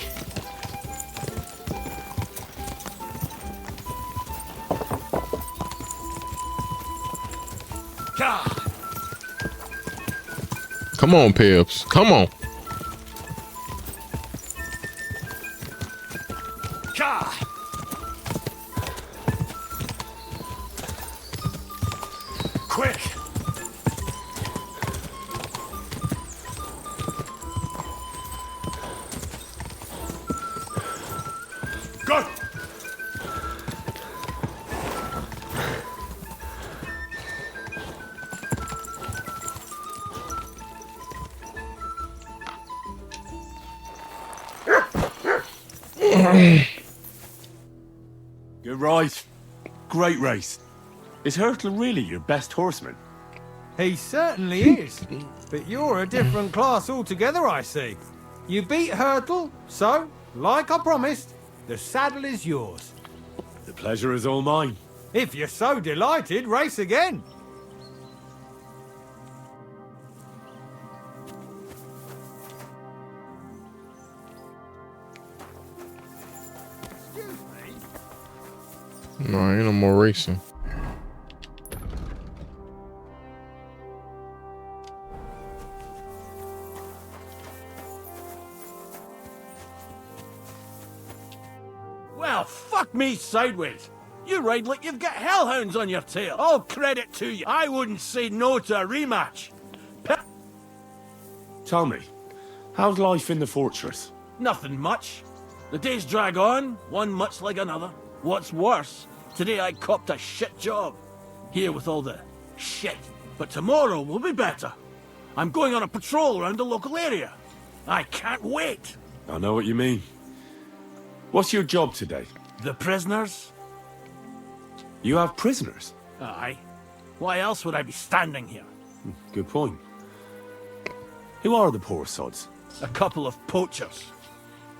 Ja! Come on, Pips. Come on. Ja! Quick! Go! Good ride. Great race. Is Hurtle really your best horseman? He certainly is. But you're a different class altogether, I see. You beat Hurtle, so, like I promised, the saddle is yours. The pleasure is all mine. If you're so delighted, race again. Excuse me. No, ain't no more racing. Well, fuck me sideways. You ride like you've got hellhounds on your tail. All credit to you. I wouldn't say no to a rematch. Tell me, how's life in the fortress? Nothing much. The days drag on, one much like another. What's worse, today I copped a shit job. Here with all the shit. But tomorrow will be better. I'm going on a patrol around the local area. I can't wait. I know what you mean. What's your job today? The prisoners? You have prisoners? Aye. Why else would I be standing here? Good point. Who are the poor sods? A couple of poachers.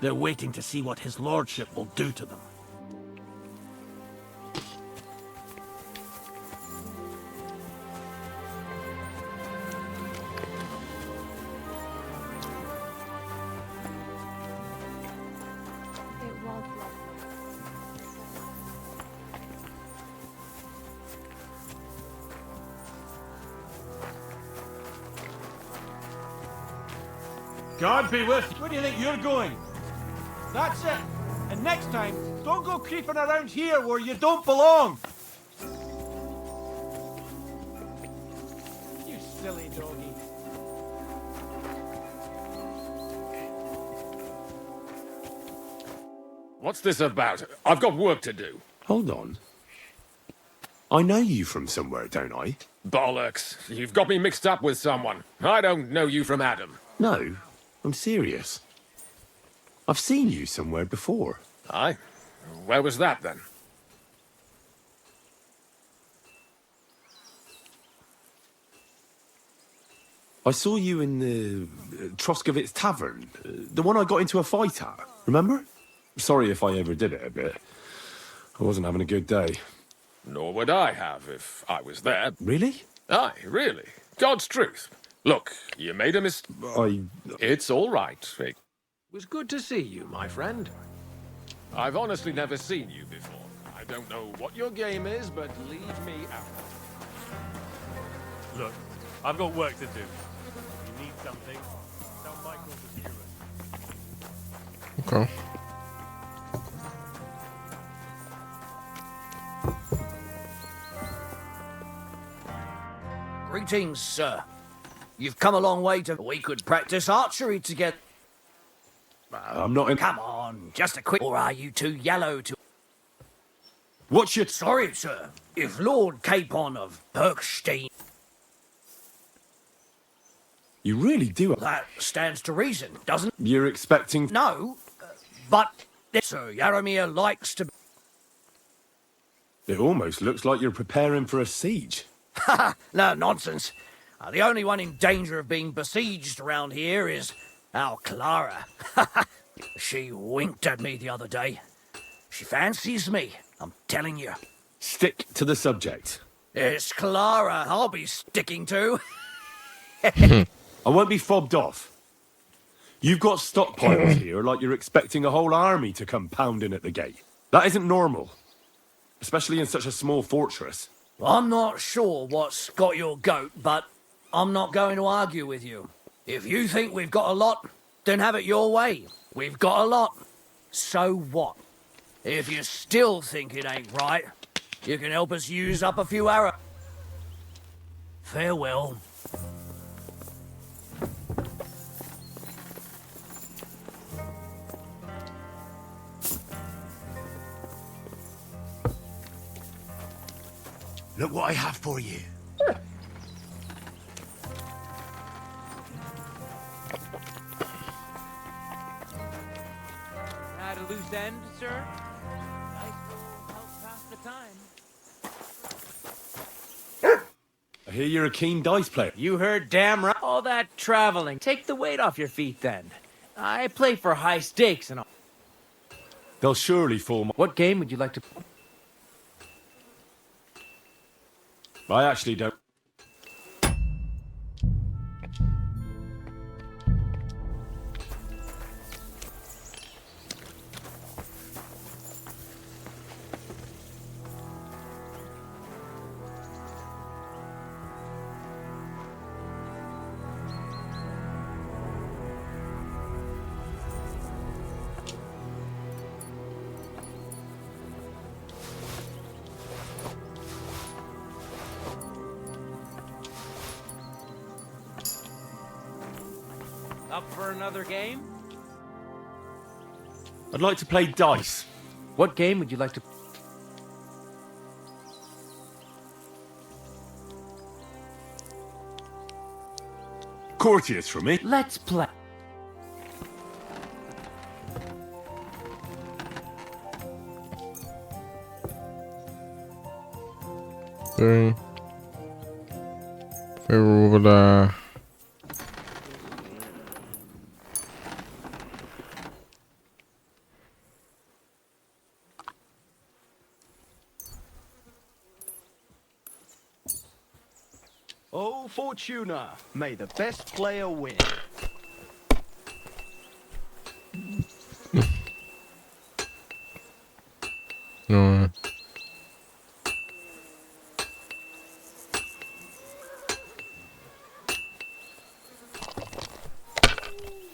They're waiting to see what his lordship will do to them. God be with you. Where do you think you're going? That's it. And next time, don't go creeping around here where you don't belong. You silly doggy. What's this about? I've got work to do. Hold on. I know you from somewhere, don't I? Bollocks. You've got me mixed up with someone. I don't know you from Adam. No, I'm serious. I've seen you somewhere before. Aye? Where was that, then? I saw you in the Troskovitz Tavern. The one I got into a fight at. Remember? Sorry if I overdid it a bit. I wasn't having a good day. Nor would I have if I was there. Really? Aye, really. God's truth. Look, you made a mistake. It's all right. It was good to see you, my friend. I've honestly never seen you before. I don't know what your game is, but leave me out. Look, I've got work to do. If you need something, tell Michael to do it. Okay. Greetings, sir. You've come a long way to... We could practice archery together. I'm not in... Come on, just a quick... Or are you too yellow to... What's your... Sorry, sir. If Lord Capon of Perkstein... You really do... That stands to reason, doesn't... You're expecting... No, but... Sir Yaramir likes to... It almost looks like you're preparing for a siege. Ha! No, nonsense. The only one in danger of being besieged around here is our Clara. She winked at me the other day. She fancies me, I'm telling you. Stick to the subject. It's Clara I'll be sticking to. I won't be fobbed off. You've got stockpiles here like you're expecting a whole army to come pounding at the gate. That isn't normal. Especially in such a small fortress. I'm not sure what's got your goat, but I'm not going to argue with you. If you think we've got a lot, then have it your way. We've got a lot. So what? If you still think it ain't right, you can help us use up a few arrows. Farewell. Look what I have for you. Had a loose end, sir? Nice little help pass the time. I hear you're a keen dice player. You heard damn right. All that traveling. Take the weight off your feet, then. I play for high stakes and all. They'll surely fall. What game would you like to... I actually don't. Up for another game? I'd like to play dice. What game would you like to... Courteous from me. Let's play. Very favorable die. Oh, Fortuna, may the best player win. No.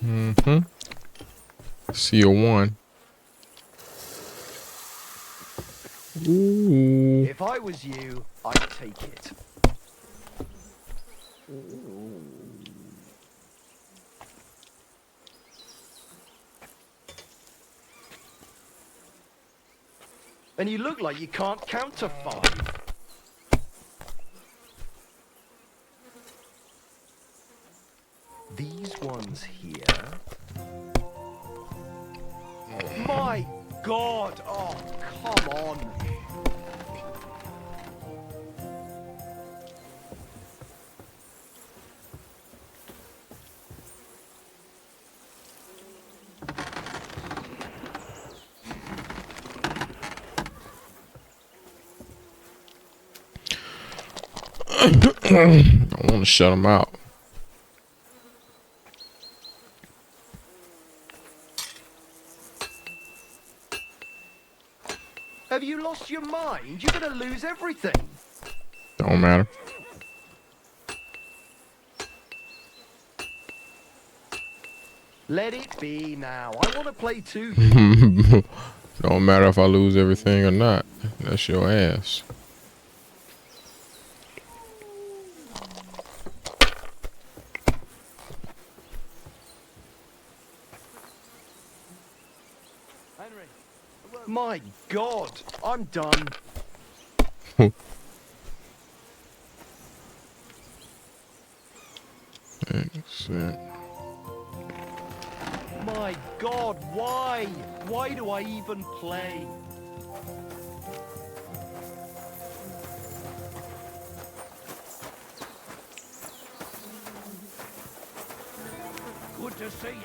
Mm-hmm. Seal 1. Ooh. If I was you, I'd take it. And you look like you can't count to 5. These ones here. My God! Oh, come on! I want to shut him out. Have you lost your mind? You're gonna lose everything. Don't matter. Let it be now. I want to play too. Don't matter if I lose everything or not. That's your ass. My God, I'm done. Excellent. My God, why? Why do I even play? Good to see you.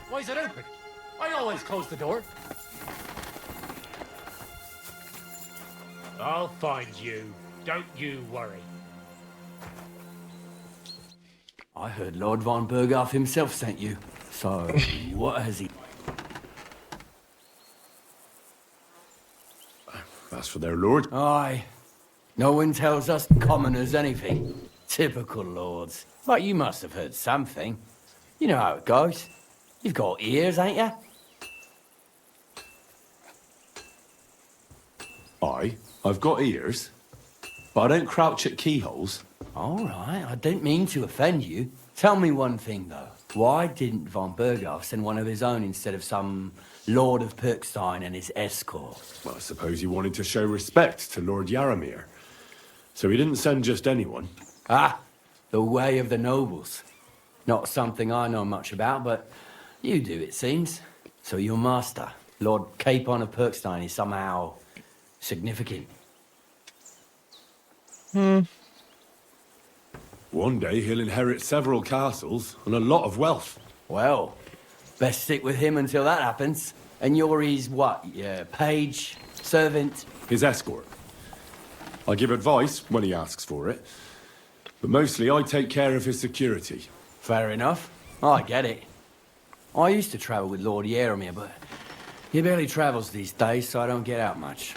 Why is it open? I always close the door. I'll find you. Don't you worry. I heard Lord von Berghoff himself sent you. So, what has he... That's for their lord. Aye. No one tells us commoners anything. Typical lords. But you must have heard something. You know how it goes. You've got ears, ain't you? I've got ears, but I don't crouch at keyholes. All right, I didn't mean to offend you. Tell me one thing, though. Why didn't von Berghoff send one of his own instead of some Lord of Pirkstein and his escort? Well, I suppose he wanted to show respect to Lord Yaramir. So he didn't send just anyone. Ah, the way of the nobles. Not something I know much about, but you do, it seems. So your master, Lord Capon of Pirkstein, is somehow significant. One day he'll inherit several castles and a lot of wealth. Well, best stick with him until that happens. And you're his what? Yeah, page, servant? His escort. I give advice when he asks for it, but mostly I take care of his security. Fair enough. I get it. I used to travel with Lord Yaramir, but he barely travels these days, so I don't get out much.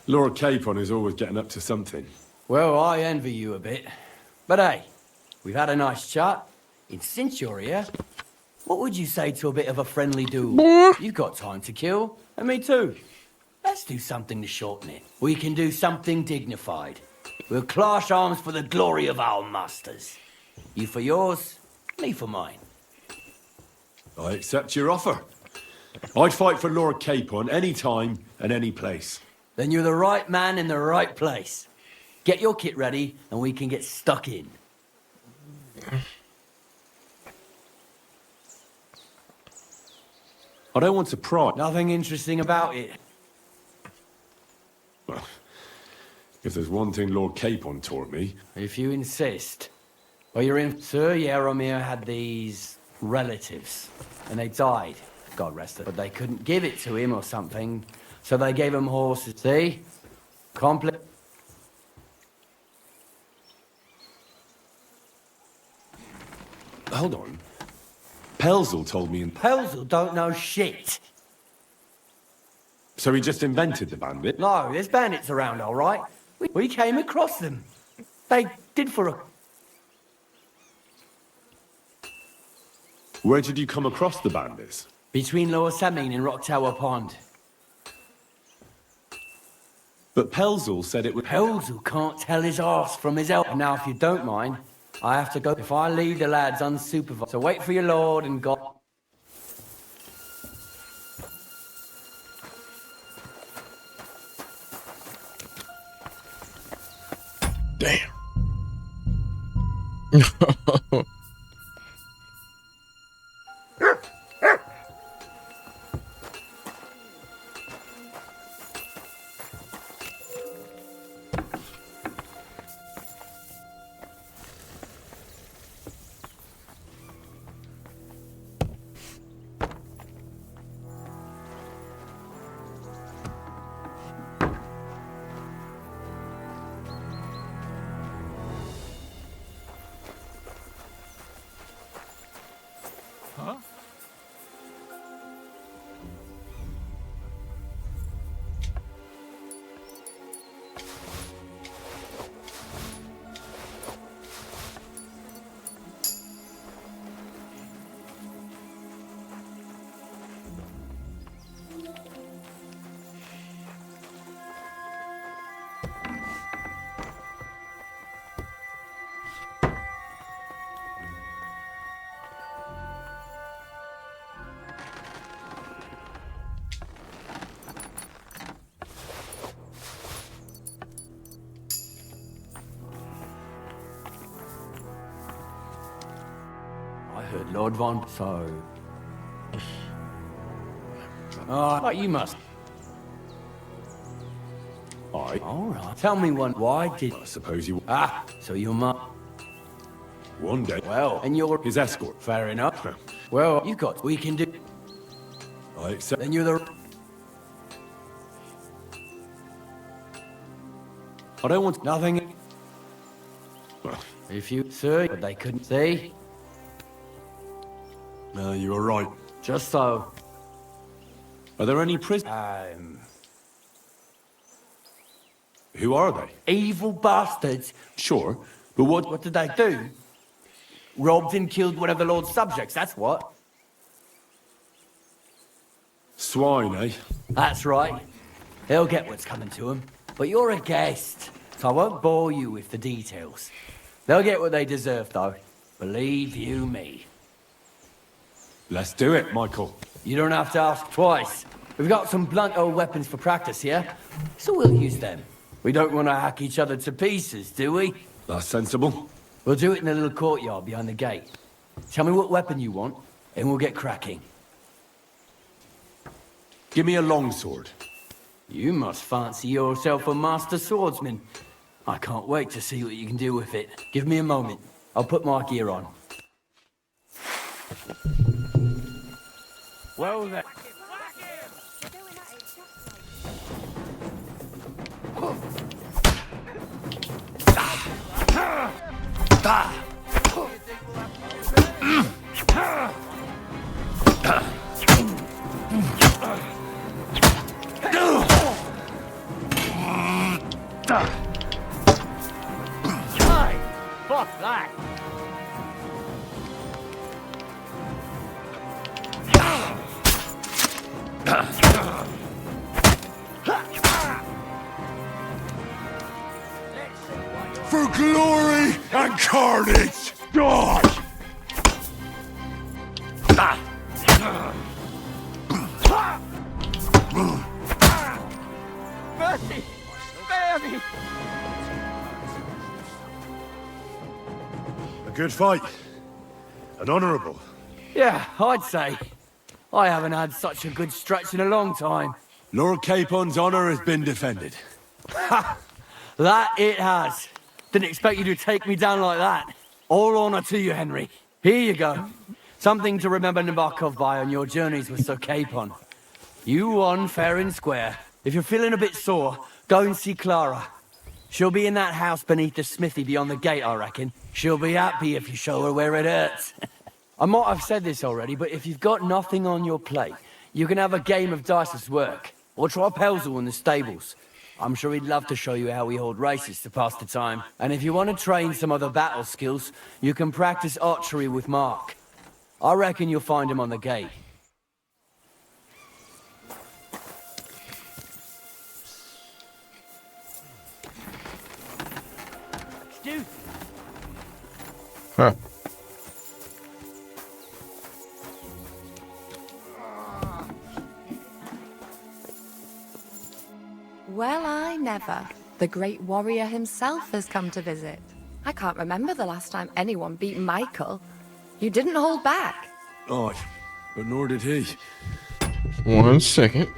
Lord Capon is always getting up to something. Well, I envy you a bit. But hey, we've had a nice chat. And since you're here, what would you say to a bit of a friendly duel? You've got time to kill, and me too. Let's do something to shorten it. We can do something dignified. We'll clash arms for the glory of our masters. You for yours, me for mine. I accept your offer. I'd fight for Lord Capon any time and any place. Then you're the right man in the right place. Get your kit ready and we can get stuck in. I don't want to pry. Nothing interesting about it. Well, if there's one thing Lord Capon taught me... If you insist. Well, you're in... Sir Yaromir had these relatives, and they died, God rest them. But they couldn't give it to him or something, so they gave him horses. See? Complete... Hold on. Pelzel told me... Pelzel don't know shit. So he just invented the bandit? No, there's bandits around, all right? We came across them. They did for a... Where did you come across the bandits? Between Lower Samin and Rock Tower Pond. But Pelzel said it was... Pelzel can't tell his arse from his elbow. Now, if you don't mind, I have to go. If I leave the lads unsupervised, so wait for your lord and God... Damn. Huh? I heard Lord Von... So... Oh, but you must... I... All right. Tell me one. Why did... I suppose you... Ah, so you're my... One day... Well, and you're... His escort. Fair enough. Well, you got... We can do... I accept... Then you're the... I don't want... Nothing... Well... If you... Sir, but they couldn't see. No, you were right. Just so. Are there any prisoners? Who are they? Evil bastards. Sure, but what... What did they do? Robbed and killed one of the Lord's subjects, that's what. Swine, eh? That's right. They'll get what's coming to them. But you're a guest, so I won't bore you with the details. They'll get what they deserve, though. Believe you me. Let's do it, Michael. You don't have to ask twice. We've got some blunt old weapons for practice here, so we'll use them. We don't want to hack each other to pieces, do we? That's sensible. We'll do it in the little courtyard behind the gate. Tell me what weapon you want, and we'll get cracking. Give me a longsword. You must fancy yourself a master swordsman. I can't wait to see what you can do with it. Give me a moment. I'll put my gear on. Well then. Fuck that! Glory and carnage! Die! Mercy! Spare me! A good fight. An honourable. Yeah, I'd say. I haven't had such a good stretch in a long time. Lord Capon's honour has been defended. Ha! That it has. Didn't expect you to take me down like that. All honour to you, Henry. Here you go. Something to remember Nabokov by on your journeys with Sir Capon. You won fair and square. If you're feeling a bit sore, go and see Clara. She'll be in that house beneath the smithy beyond the gate, I reckon. She'll be happy if you show her where it hurts. I might have said this already, but if you've got nothing on your plate, you can have a game of dice's work. Or try Pelzel in the stables. I'm sure he'd love to show you how we hold races to pass the time. And if you want to train some other battle skills, you can practice archery with Mark. I reckon you'll find him on the gate. Excuse. Huh. Well, I never. The great warrior himself has come to visit. I can't remember the last time anyone beat Michael. You didn't hold back. Oh, but nor did he. 1 second.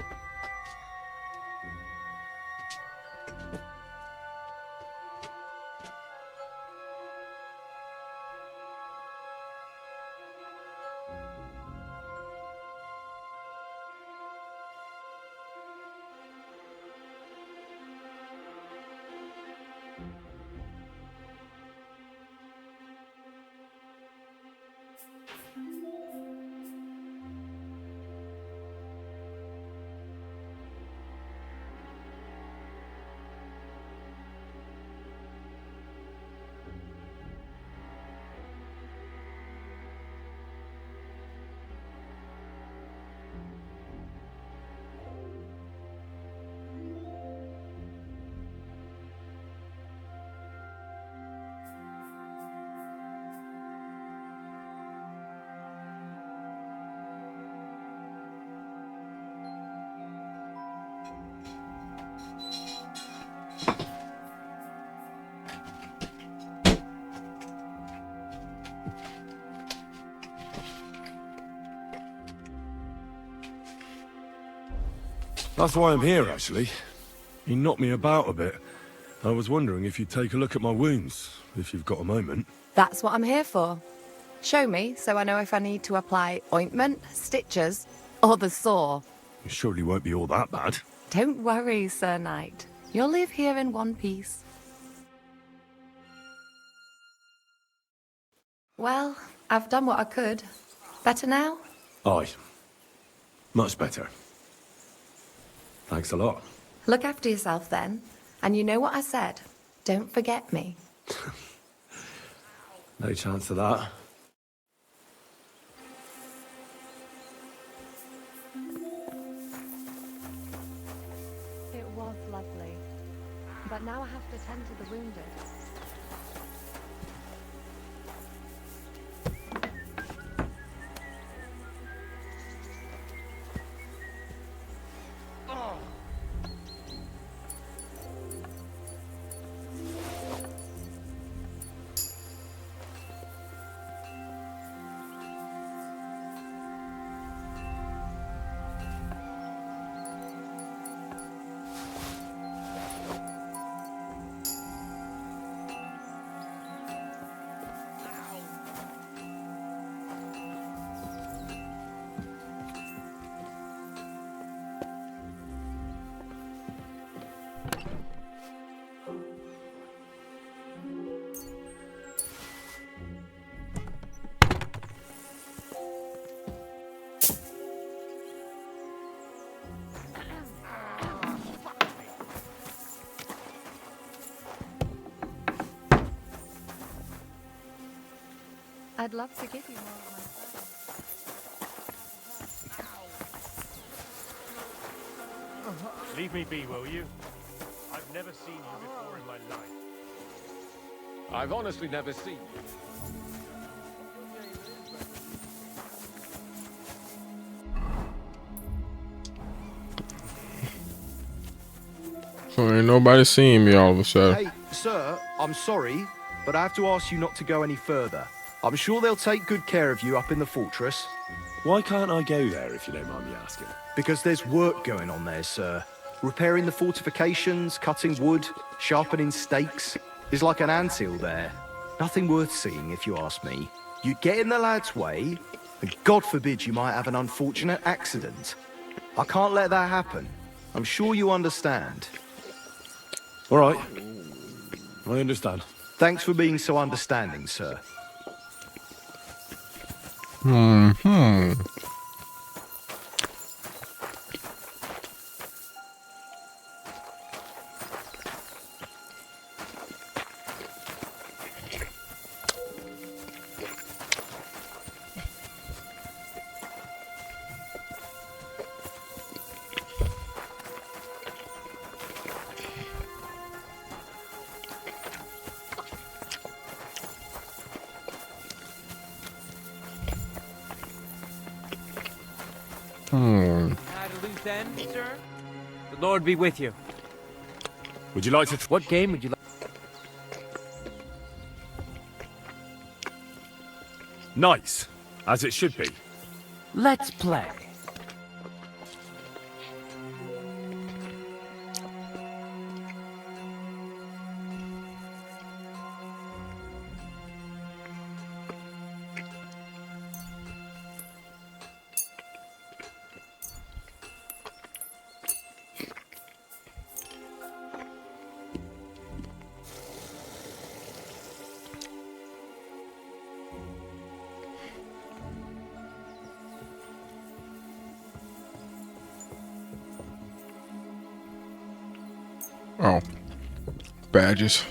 That's why I'm here, actually. You knocked me about a bit. I was wondering if you'd take a look at my wounds, if you've got a moment. That's what I'm here for. Show me so I know if I need to apply ointment, stitches, or the saw. It surely won't be all that bad. Don't worry, Sir Knight. You'll live here in one piece. Well, I've done what I could. Better now? Aye. Much better. Thanks a lot. Look after yourself then. And you know what I said. Don't forget me. No chance of that. It was lovely. But now I have to tend to the wounded. I'd love to give you more of my Leave me be, will you? I've never seen you before in my life. I've honestly never seen. So ain't nobody seeing me all of a sudden. Hey, sir, I'm sorry, but I have to ask you not to go any further. I'm sure they'll take good care of you up in the fortress. Why can't I go there, if you don't mind me asking? Because there's work going on there, sir. Repairing the fortifications, cutting wood, sharpening stakes. There's like an anthill there. Nothing worth seeing, if you ask me. You'd get in the lad's way, and God forbid you might have an unfortunate accident. I can't let that happen. I'm sure you understand. All right. I understand. Thanks for being so understanding, sir. Had a loose end, sir? The Lord be with you. Would you like to... What game would you like? Nice. As it should be. Let's play. Oh, badges.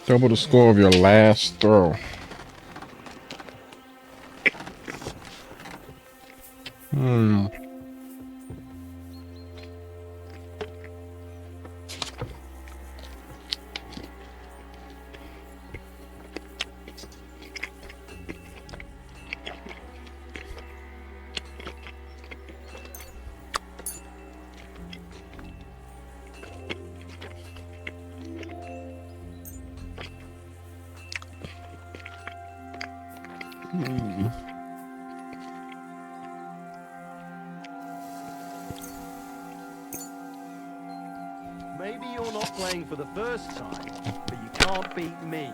Double the score of your last throw. Maybe you're not playing for the first time, but you can't beat me.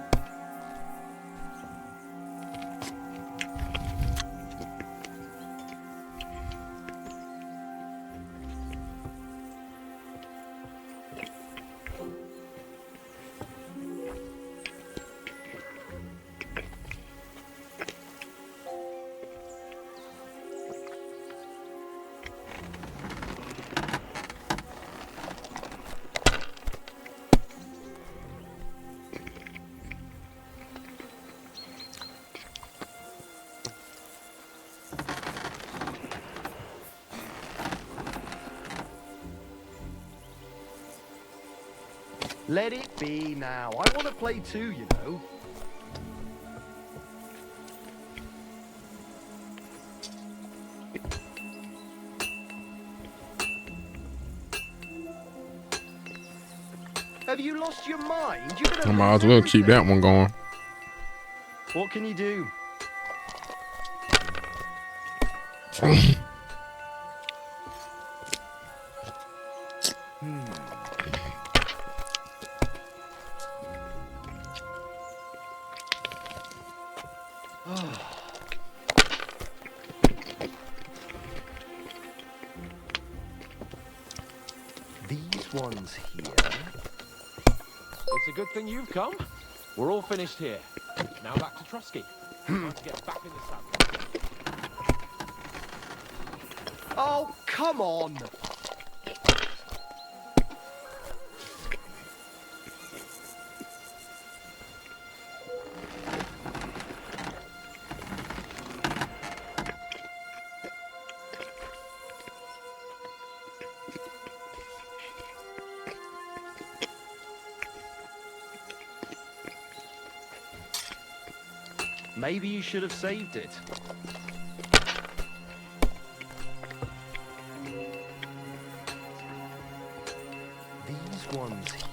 Let it be now. I want to play too, you know. Have you lost your mind? You're gonna I might as well keep that one going. What can you do? These ones here. It's a good thing you've come. We're all finished here. Now back to Trusky. Time to get back in the saddle. Oh, come on! Maybe you should have saved it. These ones here.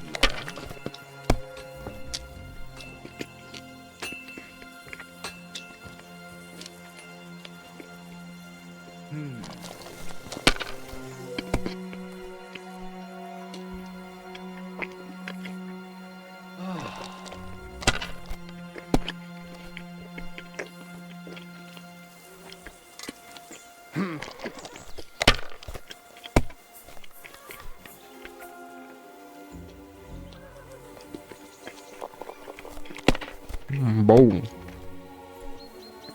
Boom.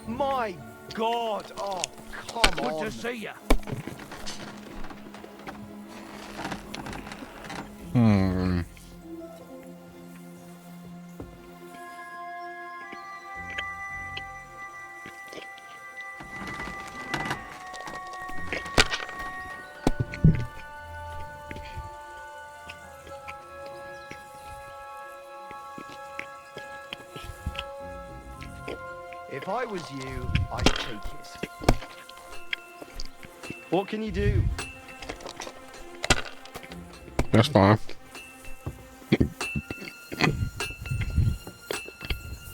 My God! Oh, come on! Good to see you. If I was you, I'd take it. What can you do? That's fine.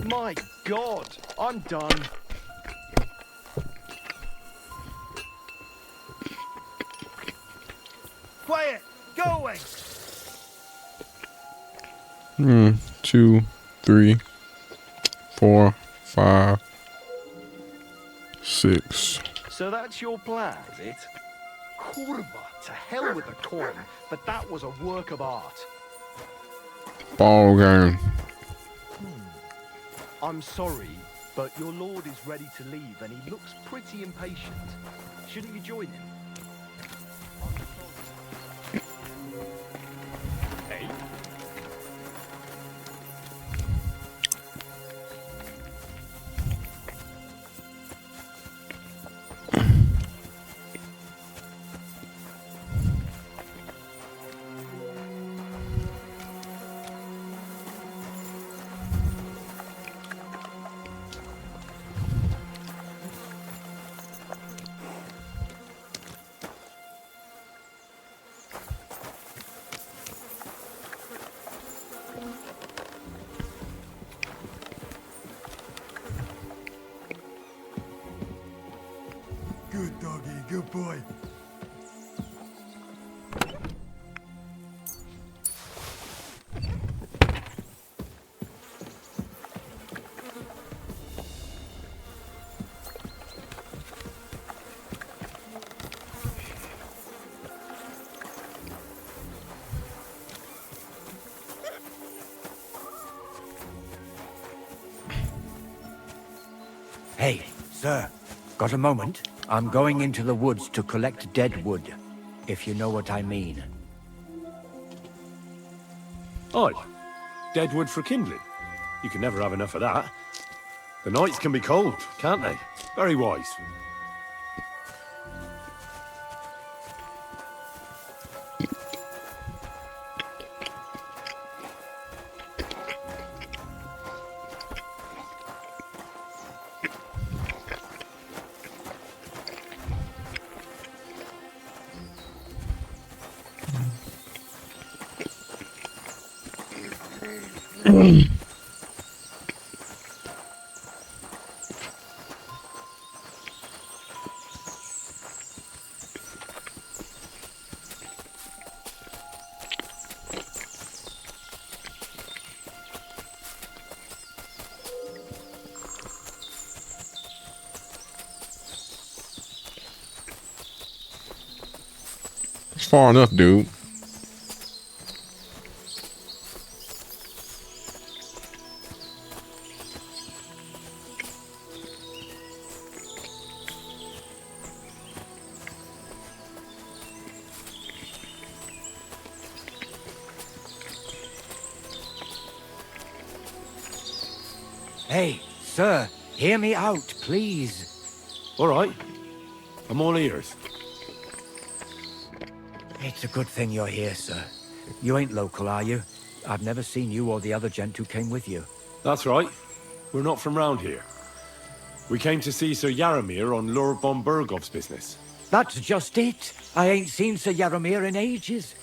My God, I'm done. Quiet! Go away! 2, 3, 4, 5, 6. So that's your plan, is it? Kurva, to hell with the coin, but that was a work of art. Ball game. I'm sorry, but your lord is ready to leave and he looks pretty impatient. Shouldn't you join him? Hey. Good doggy, good boy. Hey, sir, got a moment? I'm going into the woods to collect dead wood, if you know what I mean. Aye. Dead wood for kindling. You can never have enough of that. The nights can be cold, can't they? Very wise. It's far enough, dude. Hey, sir, hear me out, please. All right. I'm all ears. It's a good thing you're here, sir. You ain't local, are you? I've never seen you or the other gent who came with you. That's right. We're not from round here. We came to see Sir Yaramir on Lord von Bergov's business. That's just it. I ain't seen Sir Yaramir in ages.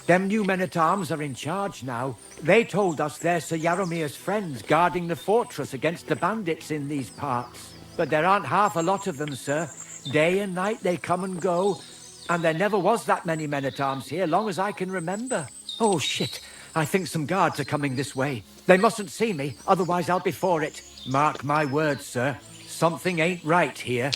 Them new men-at-arms are in charge now. They told us they're Sir Yaramir's friends guarding the fortress against the bandits in these parts. But there aren't half a lot of them, sir. Day and night they come and go. And there never was that many men-at-arms here, long as I can remember. Oh, shit. I think some guards are coming this way. They mustn't see me, otherwise I'll be for it. Mark my words, sir. Something ain't right here.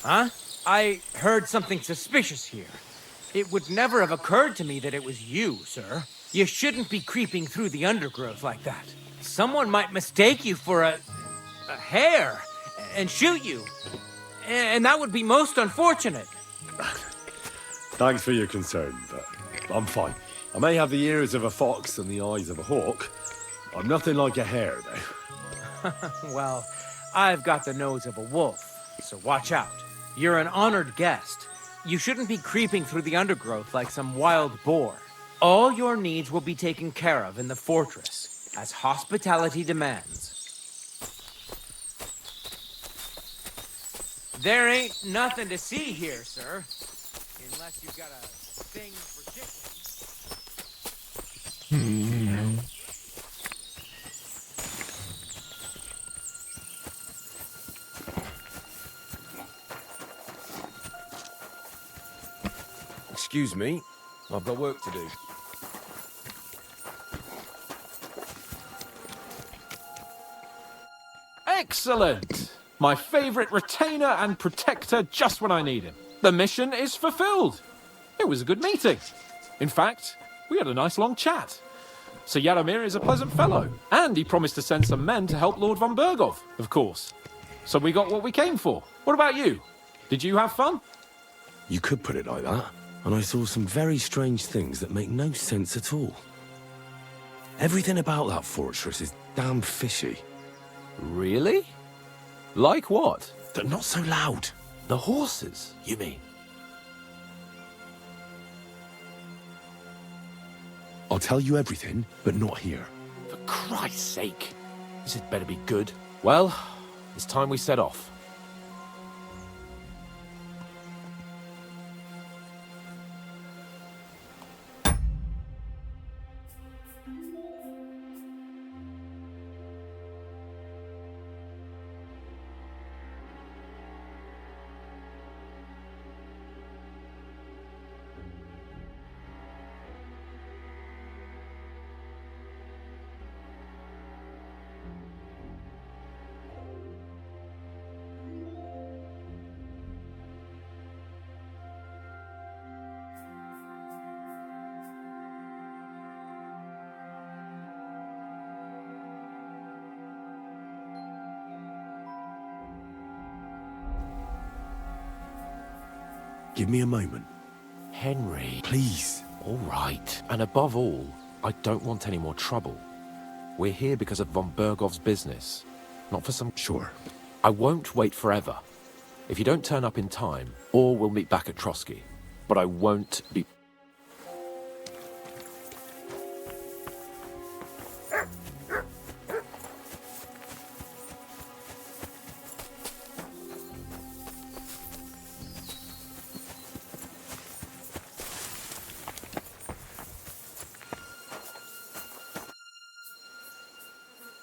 Huh? I heard something suspicious here. It would never have occurred to me that it was you, sir. You shouldn't be creeping through the undergrowth like that. Someone might mistake you for a hare and shoot you. And that would be most unfortunate. Thanks for your concern, but I'm fine. I may have the ears of a fox and the eyes of a hawk. I'm nothing like a hare, though. Well, I've got the nose of a wolf, so watch out. You're an honored guest. You shouldn't be creeping through the undergrowth like some wild boar. All your needs will be taken care of in the fortress, as hospitality demands. There ain't nothing to see here, sir. Unless you've got a thing for chickens. Excuse me. I've got work to do. Excellent! My favorite retainer and protector just when I need him. The mission is fulfilled. It was a good meeting. In fact, we had a nice long chat. Sir Yaramir is a pleasant fellow, and he promised to send some men to help Lord von Bergov, of course. So we got what we came for. What about you? Did you have fun? You could put it like that. And I saw some very strange things that make no sense at all. Everything about that fortress is damn fishy. Really? Like what? They're not so loud. The horses, you mean? I'll tell you everything, but not here. For Christ's sake. This had better be good. Well, it's time we set off. Give me a moment. Henry. Please. All right. And above all, I don't want any more trouble. We're here because of von Bergov's business, not for some... Sure. I won't wait forever. If you don't turn up in time, or we'll meet back at Trotsky. But I won't be...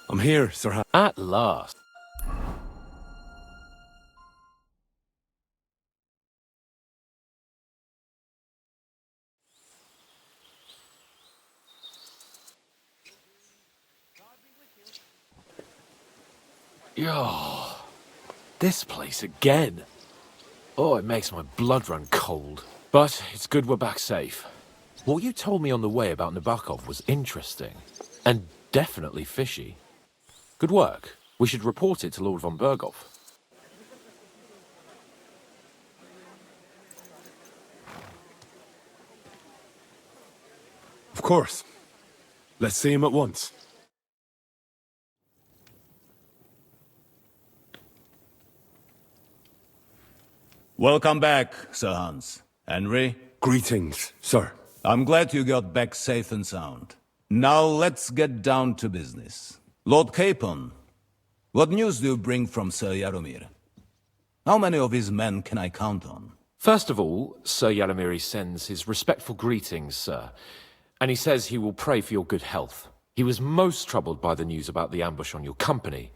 I'm here, Sir At last. Yo, this place again. Oh, it makes my blood run cold. But it's good we're back safe. What you told me on the way about Nabokov was interesting. And definitely fishy. Good work. We should report it to Lord von Bergov. course. Let's see him at once. Welcome back, Sir Hans. Henry? Greetings, sir. I'm glad you got back safe and sound. Now let's get down to business. Lord Capon, what news do you bring from Sir Yaromir? How many of his men can I count on? First of all, Sir Yaromir sends his respectful greetings, sir. And he says he will pray for your good health. He was most troubled by the news about the ambush on your company.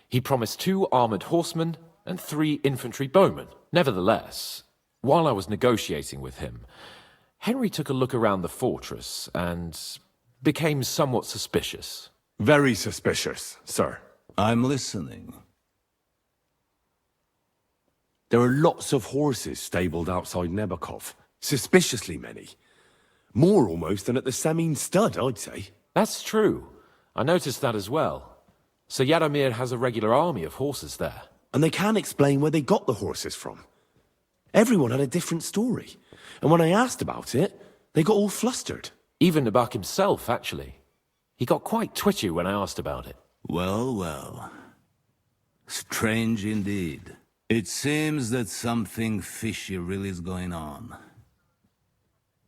He promised 2 armored horsemen and 3 infantry bowmen. Nevertheless, while I was negotiating with him, Henry took a look around the fortress and became somewhat suspicious. Very suspicious, sir. I'm listening. There are lots of horses stabled outside Nebakov. Suspiciously many. More almost than at the Samin stud, I'd say. That's true. I noticed that as well. Sir Yaromir has a regular army of horses there. And they can't explain where they got the horses from. Everyone had a different story. And when I asked about it, they got all flustered. Even Nabak himself, actually. He got quite twitchy when I asked about it. Well, well. Strange indeed. It seems that something fishy really is going on.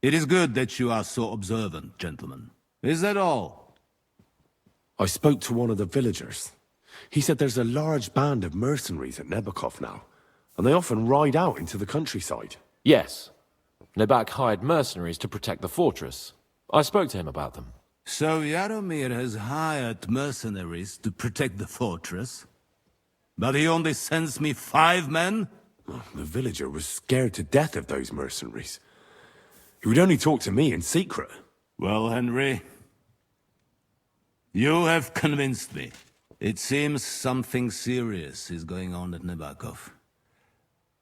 It is good that you are so observant, gentlemen. Is that all? I spoke to one of the villagers. He said there's a large band of mercenaries at Nebakov now, and they often ride out into the countryside. Yes. Nabak hired mercenaries to protect the fortress. I spoke to him about them. So Yaromir has hired mercenaries to protect the fortress? But he only sends me 5 men? The villager was scared to death of those mercenaries. He would only talk to me in secret. Well, Henry, you have convinced me. It seems something serious is going on at Nebakov.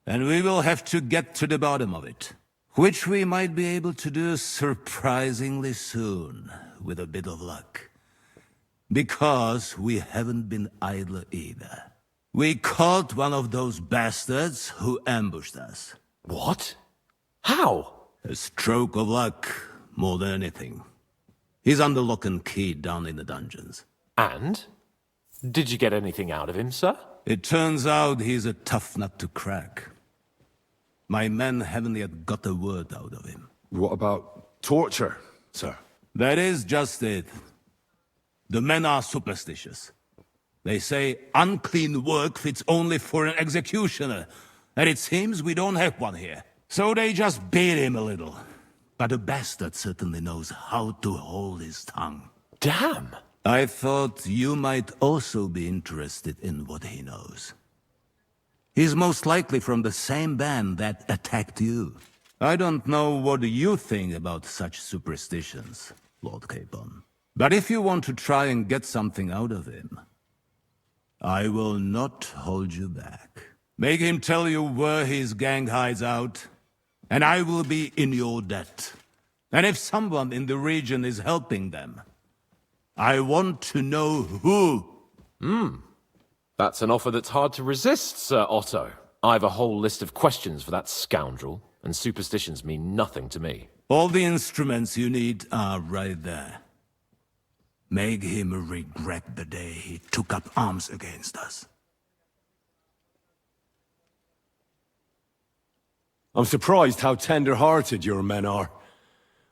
And we will have to get to the bottom of it. Which we might be able to do surprisingly soon, with a bit of luck. Because we haven't been idle either. We caught one of those bastards who ambushed us. What? How? A stroke of luck, more than anything. He's under lock and key down in the dungeons. And? Did you get anything out of him, sir? It turns out he's a tough nut to crack. My men haven't yet got a word out of him. What about torture, sir? That is just it. The men are superstitious. They say unclean work fits only for an executioner, and it seems we don't have one here. So they just beat him a little. But the bastard certainly knows how to hold his tongue. Damn! I thought you might also be interested in what he knows. He's most likely from the same band that attacked you. I don't know what you think about such superstitions, Lord Capon. But if you want to try and get something out of him, I will not hold you back. Make him tell you where his gang hides out, and I will be in your debt. And if someone in the region is helping them, I want to know who. That's an offer that's hard to resist, Sir Otto. I have a whole list of questions for that scoundrel, and superstitions mean nothing to me. All the instruments you need are right there. Make him regret the day he took up arms against us. I'm surprised how tender-hearted your men are.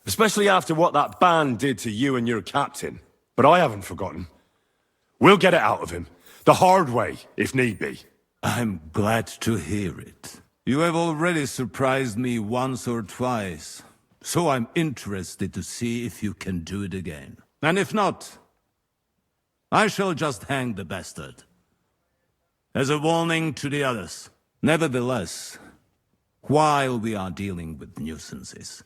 Especially after what that band did to you and your captain. But I haven't forgotten. We'll get it out of him. The hard way, if need be. I'm glad to hear it. You have already surprised me once or twice, so I'm interested to see if you can do it again. And if not, I shall just hang the bastard. As a warning to the others. Nevertheless, while we are dealing with nuisances,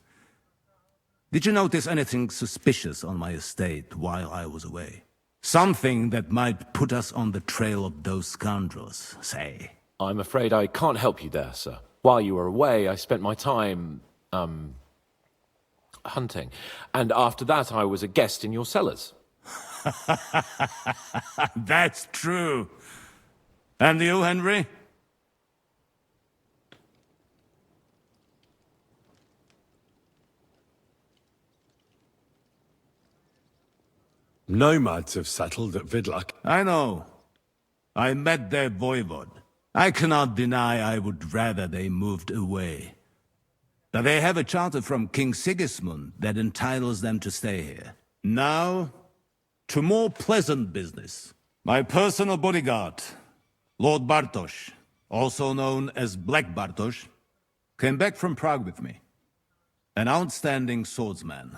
did you notice anything suspicious on my estate while I was away? Something that might put us on the trail of those scoundrels, say. I'm afraid I can't help you there, sir. While you were away, I spent my time, hunting. And after that, I was a guest in your cellars. That's true. And you, Henry? Nomads have settled at Vidlak. I know. I met their voivod. I cannot deny I would rather they moved away. But they have a charter from King Sigismund that entitles them to stay here. Now, to more pleasant business. My personal bodyguard, Lord Bartosz, also known as Black Bartosz, came back from Prague with me. An outstanding swordsman,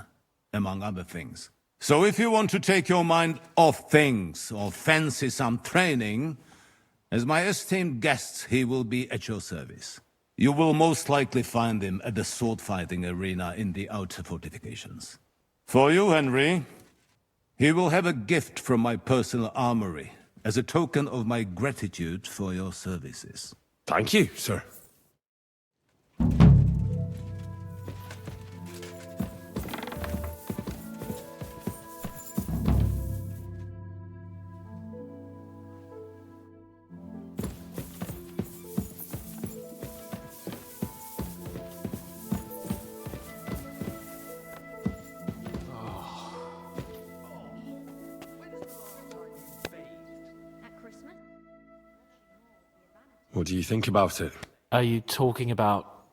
among other things. So if you want to take your mind off things or fancy some training, as my esteemed guest, he will be at your service. You will most likely find him at the sword-fighting arena in the outer fortifications. For you, Henry, he will have a gift from my personal armory as a token of my gratitude for your services. Thank you, sir. What do you think about it? Are you talking about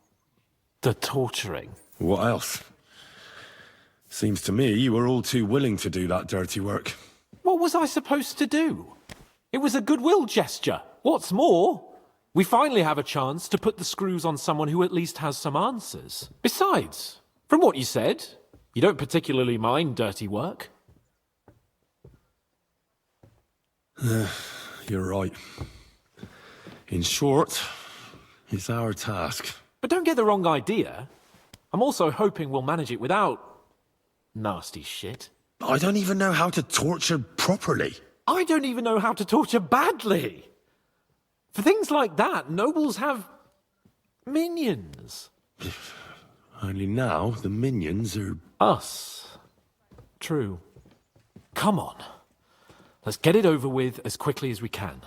the torturing? What else? Seems to me you were all too willing to do that dirty work. What was I supposed to do? It was a goodwill gesture. What's more, we finally have a chance to put the screws on someone who at least has some answers. Besides, from what you said, you don't particularly mind dirty work. You're right. In short, it's our task. But don't get the wrong idea. I'm also hoping we'll manage it without nasty shit. I don't even know how to torture properly. I don't even know how to torture badly. For things like that, nobles have minions. Only now the minions are... Us. True. Come on. Let's get it over with as quickly as we can.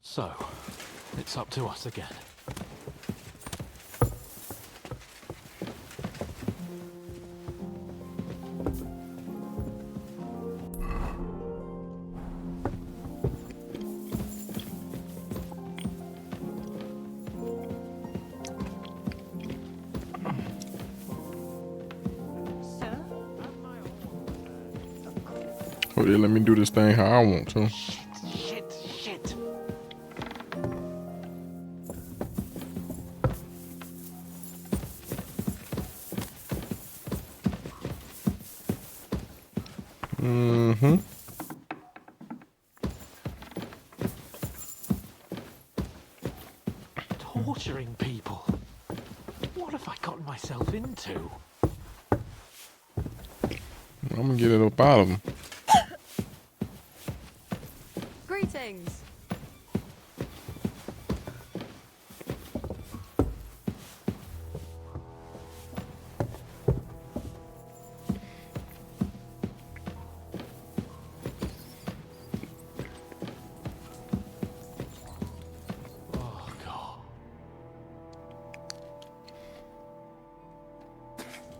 So, it's up to us again. Oh, yeah, let me do this thing how I want to. Shit. Mm-hmm. Torturing people. What have I gotten myself into? I'm gonna get it up out of them. Greetings. Oh, God.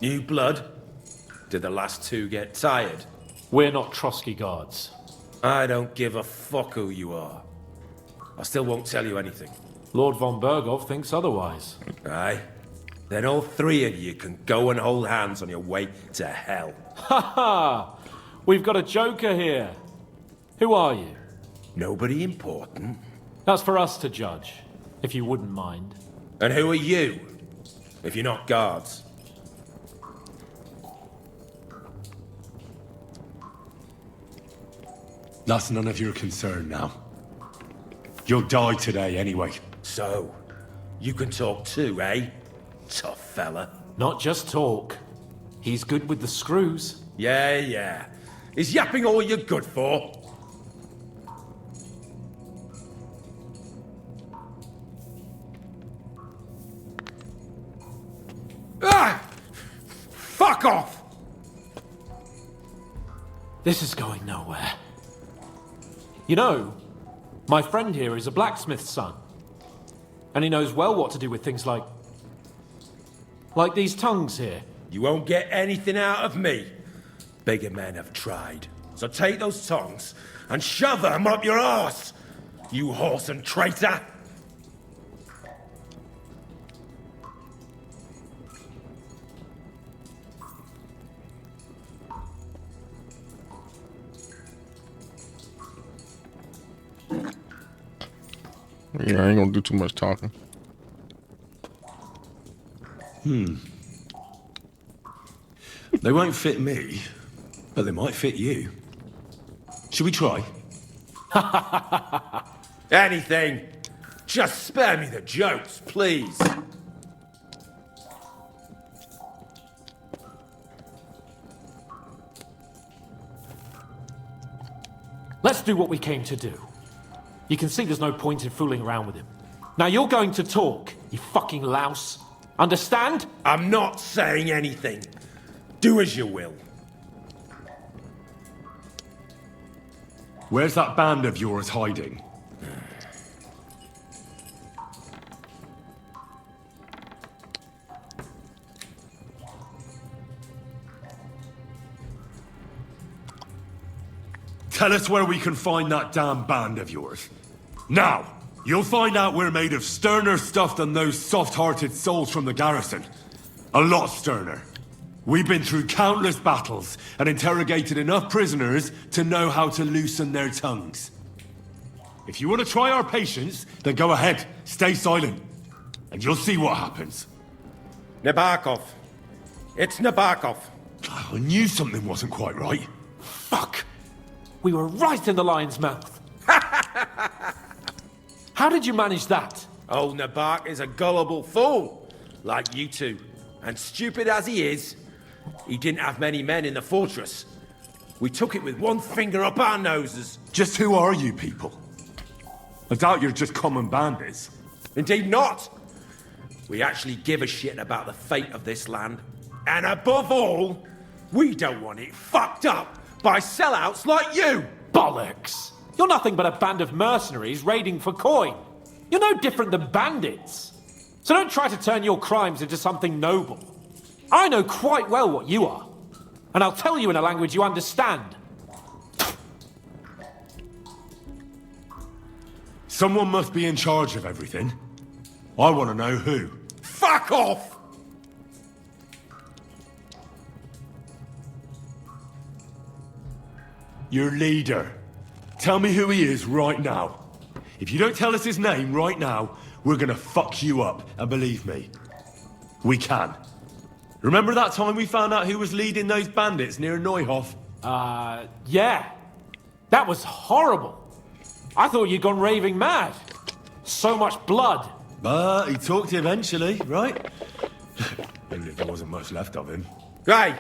New blood? Did the last two get tired? We're not Trotsky guards. I don't give a fuck who you are. I still won't tell you anything. Lord von Berghoff thinks otherwise. Aye? Then all three of you can go and hold hands on your way to hell. Ha ha! We've got a joker here. Who are you? Nobody important. That's for us to judge, if you wouldn't mind. And who are you? If you're not guards. That's none of your concern now. You'll die today anyway. So, you can talk too, eh? Tough fella. Not just talk. He's good with the screws. Yeah. Is yapping all you're good for? Ah! Fuck off! This is going nowhere. You know, my friend here is a blacksmith's son. And he knows well what to do with things like these tongues here. You won't get anything out of me. Bigger men have tried. So take those tongs and shove them up your arse, you horse and traitor! Yeah, I ain't gonna do too much talking. They won't fit me, but they might fit you. Should we try? Anything! Just spare me the jokes, please! Let's do what we came to do. You can see there's no point in fooling around with him. Now you're going to talk, you fucking louse. Understand? I'm not saying anything. Do as you will. Where's that band of yours hiding? Tell us where we can find that damn band of yours. Now! You'll find out we're made of sterner stuff than those soft-hearted souls from the garrison. A lot sterner. We've been through countless battles and interrogated enough prisoners to know how to loosen their tongues. If you want to try our patience, then go ahead, stay silent, and you'll see what happens. Nabokov. It's Nabokov. I knew something wasn't quite right. Fuck! We were right in the lion's mouth. How did you manage that? Old Nabok is a gullible fool, like you two. And stupid as he is, he didn't have many men in the fortress. We took it with one finger up our noses. Just who are you people? I doubt you're just common bandits. Indeed not. We actually give a shit about the fate of this land. And above all, we don't want it fucked up by sellouts like you. Bollocks! You're nothing but a band of mercenaries raiding for coin. You're no different than bandits. So don't try to turn your crimes into something noble. I know quite well what you are. And I'll tell you in a language you understand. Someone must be in charge of everything. I want to know who. Fuck off! Your leader. Tell me who he is right now. If you don't tell us his name right now, we're gonna fuck you up, and believe me, we can. Remember that time we found out who was leading those bandits near Neuhof? Yeah. That was horrible. I thought you'd gone raving mad. So much blood. But he talked eventually, right? Even if there wasn't much left of him. Hey,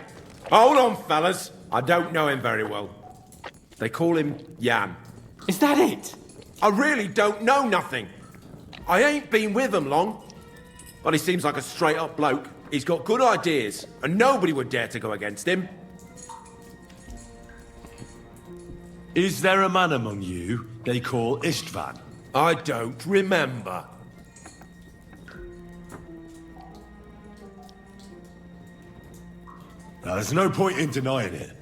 hold on, fellas. I don't know him very well. They call him Jan. Is that it? I really don't know nothing. I ain't been with him long. But he seems like a straight-up bloke. He's got good ideas, and nobody would dare to go against him. Is there a man among you they call Istvan? I don't remember. Now, there's no point in denying it.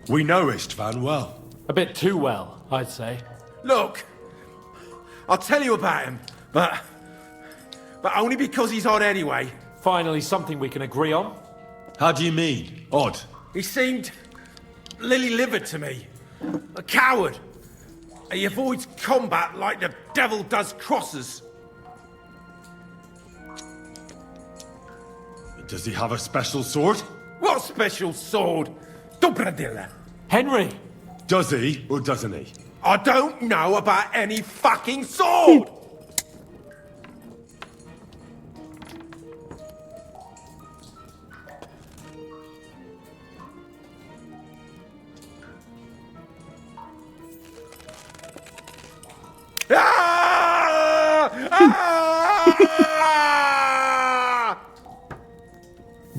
We know Istvan well. A bit too well, I'd say. Look, I'll tell you about him, but only because he's odd anyway. Finally, something we can agree on. How do you mean, odd? He seemed lily-livered to me. A coward. He avoids combat like the devil does crosses. Does he have a special sword? What special sword? Dobradilla. Henry! Does he, or doesn't he? I don't know about any fucking sword!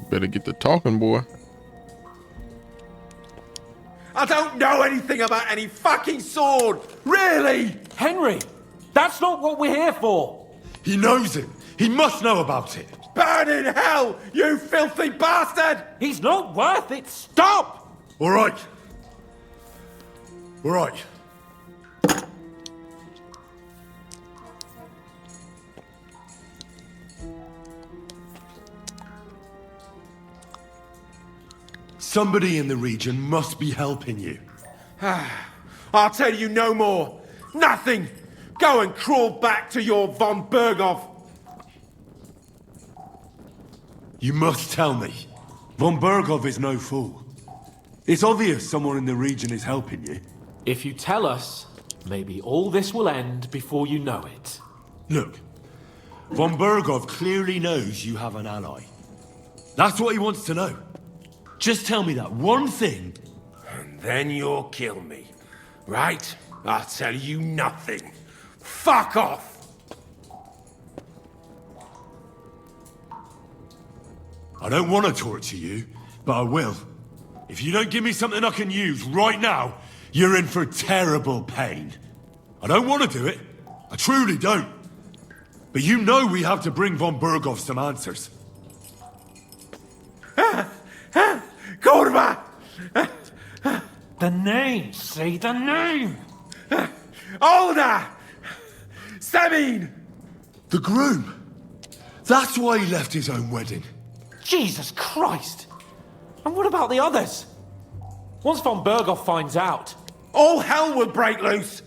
Better get to talking, boy. I don't know anything about any fucking sword! Really! Henry! That's not what we're here for! He knows it! He must know about it! Burn in hell, you filthy bastard! He's not worth it! Stop! All right. Right. Somebody in the region must be helping you. I'll tell you no more. Nothing. Go and crawl back to your von Berghoff. You must tell me. Von Berghoff is no fool. It's obvious someone in the region is helping you. If you tell us, maybe all this will end before you know it. Look, von Berghoff clearly knows you have an ally. That's what he wants to know. Just tell me that one thing. And then you'll kill me. Right? I'll tell you nothing. Fuck off! I don't want to torture you, but I will. If you don't give me something I can use right now, you're in for terrible pain. I don't want to do it. I truly don't. But you know we have to bring von Berghoff some answers. Kurva! The name! Say the name! Older! Sabine! The groom! That's why he left his own wedding. Jesus Christ! And what about the others? Once von Berghoff finds out... All hell will break loose!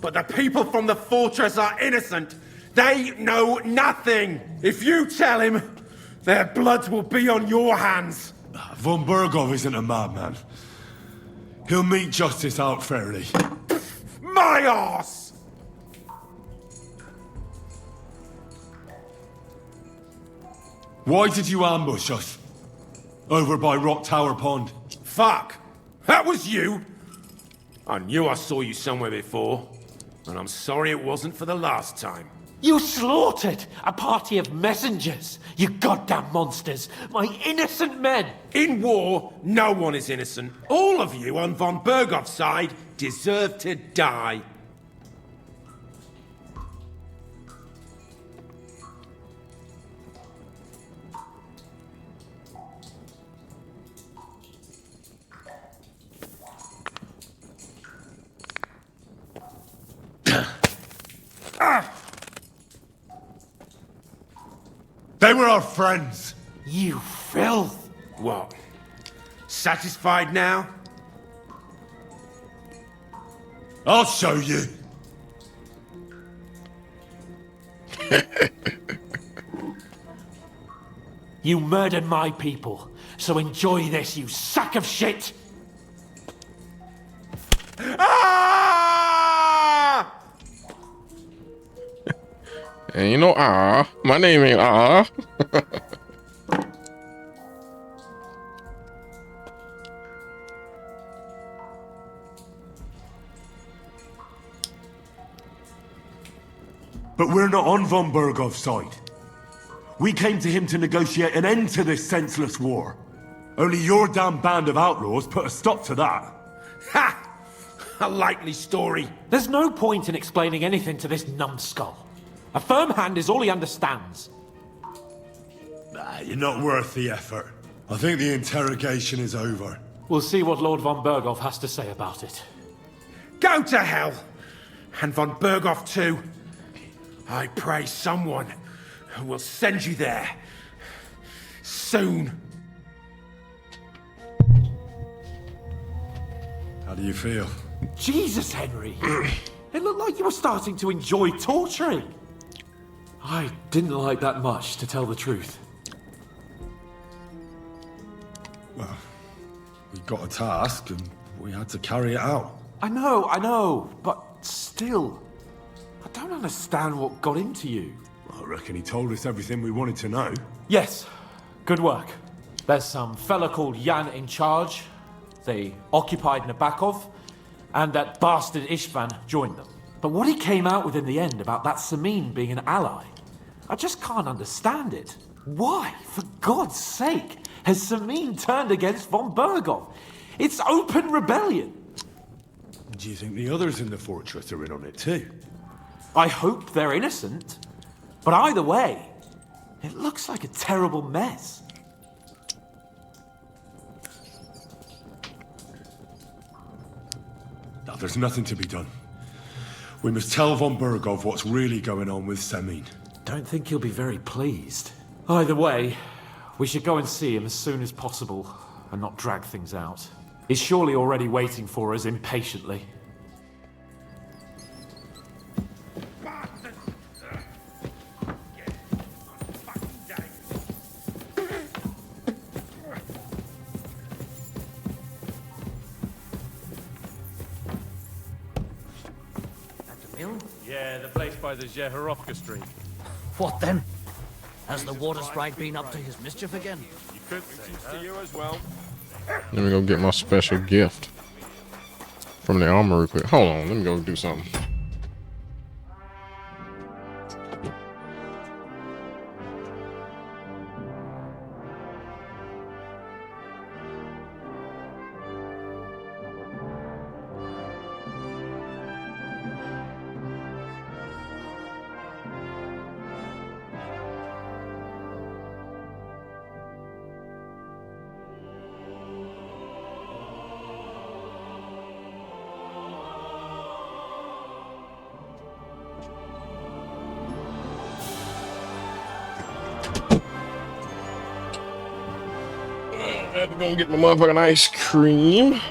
But the people from the fortress are innocent! They know nothing! If you tell him, their blood will be on your hands! Von Berghoff isn't a madman. He'll mete justice out fairly. My arse! Why did you ambush us? Over by Rock Tower Pond. Fuck! That was you! I knew I saw you somewhere before, and I'm sorry it wasn't for the last time. You slaughtered a party of messengers, you goddamn monsters! My innocent men! In war, no one is innocent. All of you on von Berghoff's side deserve to die. They were our friends. You filth! What? Satisfied now? I'll show you. You murdered my people, so enjoy this, you sack of shit! Ah! And you know, my name ain't But we're not on von Berghoff's side. We came to him to negotiate an end to this senseless war. Only your damn band of outlaws put a stop to that. Ha! A likely story. There's no point in explaining anything to this numbskull. A firm hand is all he understands. You're not worth the effort. I think the interrogation is over. We'll see what Lord von Berghoff has to say about it. Go to hell! And von Berghoff too. I pray someone will send you there. Soon. How do you feel? Jesus, Henry! It looked like you were starting to enjoy torturing. I didn't like that much, to tell the truth. Well, we got a task and we had to carry it out. I know, but still, I don't understand what got into you. I reckon he told us everything we wanted to know. Yes, good work. There's some fella called Jan in charge. They occupied Nabokov, and that bastard Istvan joined them. But what he came out with in the end about that Samin being an ally, I just can't understand it. Why, for God's sake, has Samin turned against von Berghoff? It's open rebellion. Do you think the others in the fortress are in on it too? I hope they're innocent. But either way, it looks like a terrible mess. there's nothing to be done. We must tell von Burgov what's really going on with Semin. Don't think he'll be very pleased. Either way, we should go and see him as soon as possible and not drag things out. He's surely already waiting for us impatiently. Yeah, the place by the Zeherovka Street. What then? Has the water sprite been up to his mischief again? You could say that. To you as well. Let me go get my special gift from the armory quick. Hold on, let me go do something. I have to go get my motherfucking ice cream.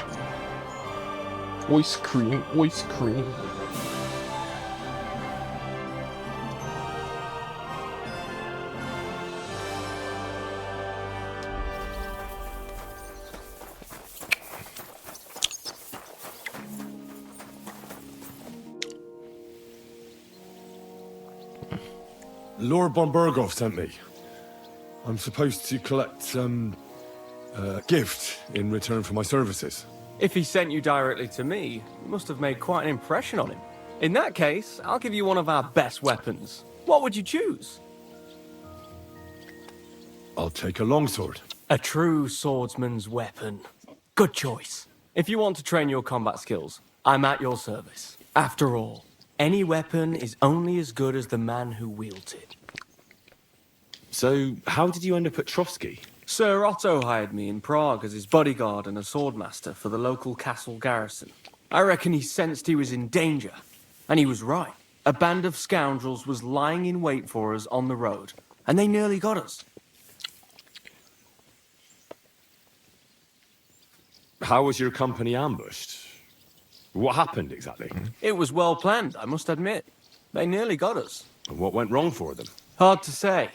Ice cream, ice cream. Lord von Burgov sent me. I'm supposed to collect, a gift in return for my services. If he sent you directly to me, you must have made quite an impression on him. In that case, I'll give you one of our best weapons. What would you choose? I'll take a longsword. A true swordsman's weapon. Good choice. If you want to train your combat skills, I'm at your service. After all, any weapon is only as good as the man who wields it. So, how did you end up at Trotsky? Sir Otto hired me in Prague as his bodyguard and a swordmaster for the local castle garrison. I reckon he sensed he was in danger. And he was right. A band of scoundrels was lying in wait for us on the road, and they nearly got us. How was your company ambushed? What happened exactly? It was well planned, I must admit. They nearly got us. And what went wrong for them? Hard to say.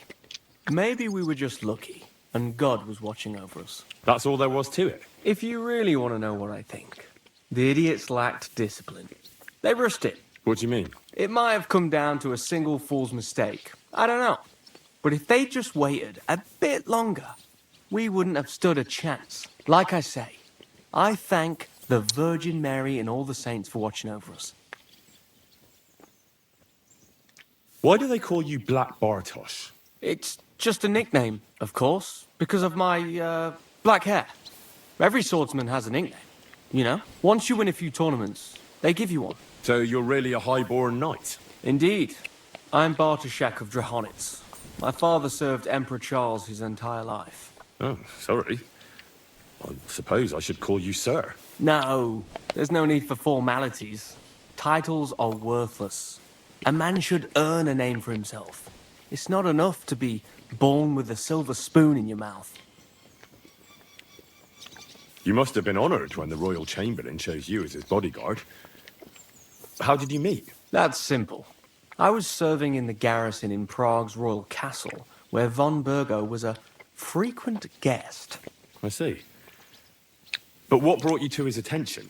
Maybe we were just lucky, and God was watching over us. That's all there was to it? If you really want to know what I think, the idiots lacked discipline. They rushed it. What do you mean? It might have come down to a single fool's mistake. I don't know. But if they just waited a bit longer, we wouldn't have stood a chance. Like I say, I thank the Virgin Mary and all the saints for watching over us. Why do they call you Black Bartosz? It's just a nickname, of course, because of my, black hair. Every swordsman has a nickname, you know? Once you win a few tournaments, they give you one. So you're really a high-born knight? Indeed. I'm Bartoszek of Drahonitz. My father served Emperor Charles his entire life. Oh, sorry. I suppose I should call you sir. No, there's no need for formalities. Titles are worthless. A man should earn a name for himself. It's not enough to be born with a silver spoon in your mouth. You must have been honored when the Royal Chamberlain chose you as his bodyguard. How did you meet? That's simple. I was serving in the garrison in Prague's royal castle, where von Burgo was a frequent guest. I see. But what brought you to his attention?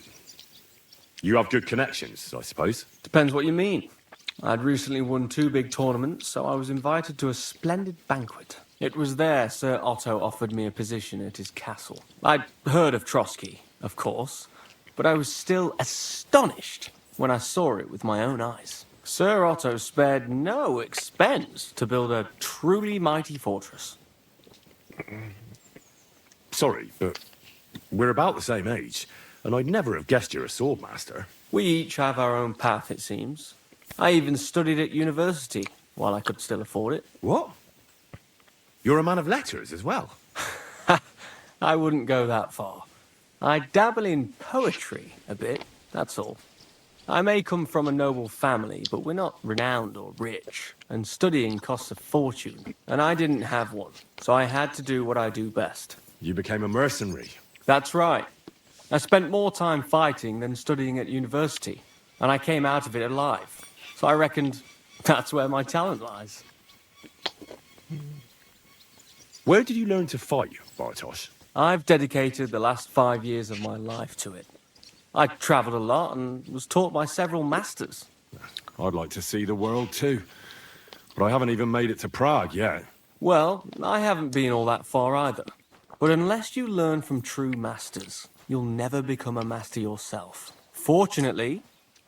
You have good connections, I suppose. Depends what you mean. I'd recently won 2 big tournaments, so I was invited to a splendid banquet. It was there Sir Otto offered me a position at his castle. I'd heard of Trotsky, of course, but I was still astonished when I saw it with my own eyes. Sir Otto spared no expense to build a truly mighty fortress. Sorry, but we're about the same age, and I'd never have guessed you're a swordmaster. We each have our own path, it seems. I even studied at university, while I could still afford it. What? You're a man of letters as well? I wouldn't go that far. I dabble in poetry a bit, that's all. I may come from a noble family, but we're not renowned or rich, and studying costs a fortune, and I didn't have one, so I had to do what I do best. You became a mercenary. That's right. I spent more time fighting than studying at university, and I came out of it alive, so I reckoned that's where my talent lies. Where did you learn to fight, Bartosz? I've dedicated the last 5 years of my life to it. I travelled a lot and was taught by several masters. I'd like to see the world too, but I haven't even made it to Prague yet. Well, I haven't been all that far either. But unless you learn from true masters, you'll never become a master yourself. Fortunately,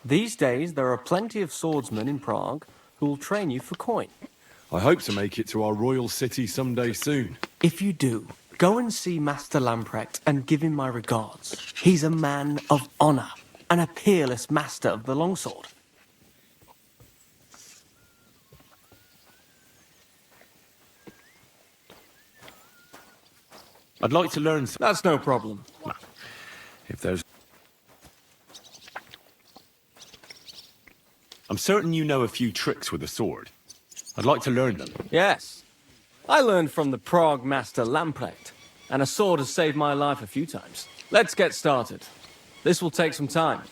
these days there are plenty of swordsmen in Prague who will train you for coin. I hope to make it to our royal city someday soon. If you do, go and see Master Lamprecht and give him my regards. He's a man of honour and a peerless master of the longsword. I'd like to learn... That's no problem. If there's... I'm certain you know a few tricks with a sword. I'd like to learn them. Yes. I learned from the Prague Master Lamprecht, and a sword has saved my life a few times. Let's get started. This will take some time.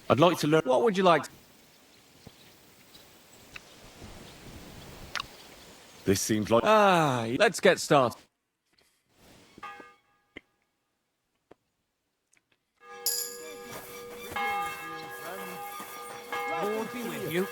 I'd like to learn... What would you like to... This seems like... let's get started. Lord be with you.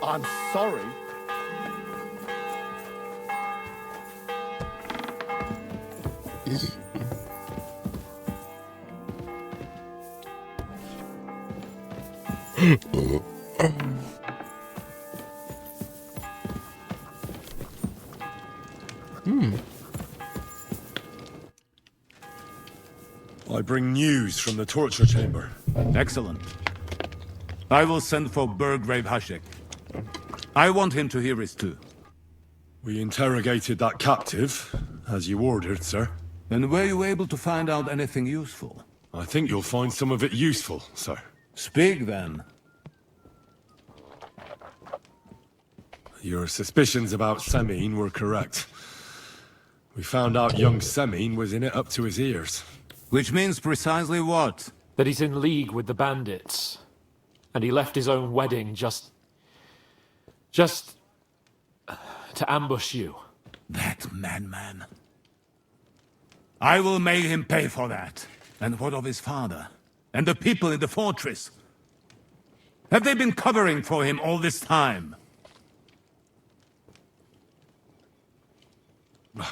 I'm sorry. I bring news from the torture chamber. Excellent. I will send for Burgrave Hashek. I want him to hear it too. We interrogated that captive, as you ordered, sir. And were you able to find out anything useful? I think you'll find some of it useful, sir. Speak then. Your suspicions about Semine were correct. We found out young Semine was in it up to his ears. Which means precisely what? That he's in league with the bandits. And he left his own wedding just to ambush you. That madman. I will make him pay for that. And what of his father? And the people in the fortress? Have they been covering for him all this time?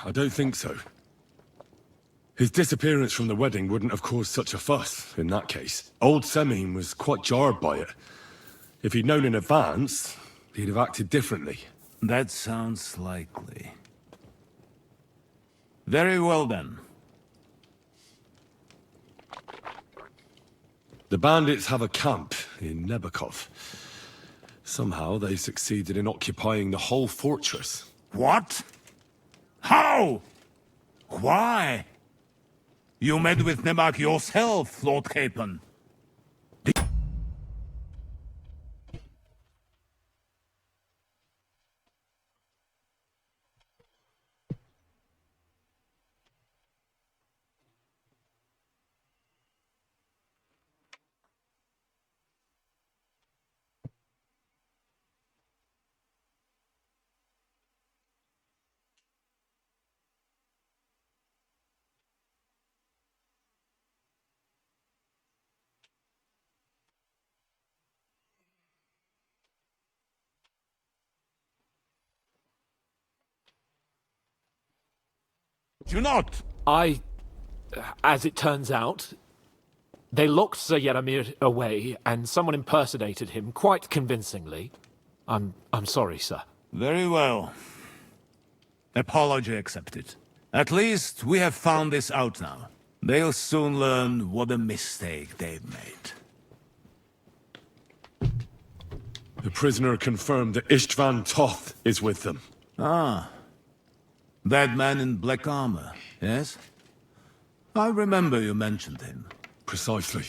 I don't think so. His disappearance from the wedding wouldn't have caused such a fuss, in that case. Old Semine was quite jarred by it. If he'd known in advance, he'd have acted differently. That sounds likely. Very well then. The bandits have a camp in Nebakov. Somehow they succeeded in occupying the whole fortress. What? How? Why? You met with Nebak yourself, Lord Capon. You not? As it turns out, They locked Sir Yaramir away, and someone impersonated him quite convincingly. I'm sorry, sir. Very well. Apology accepted. At least we have found this out now. They'll soon learn what a mistake they've made. The prisoner confirmed that Istvan Toth is with them. Ah. That man in black armor, yes? I remember you mentioned him. Precisely.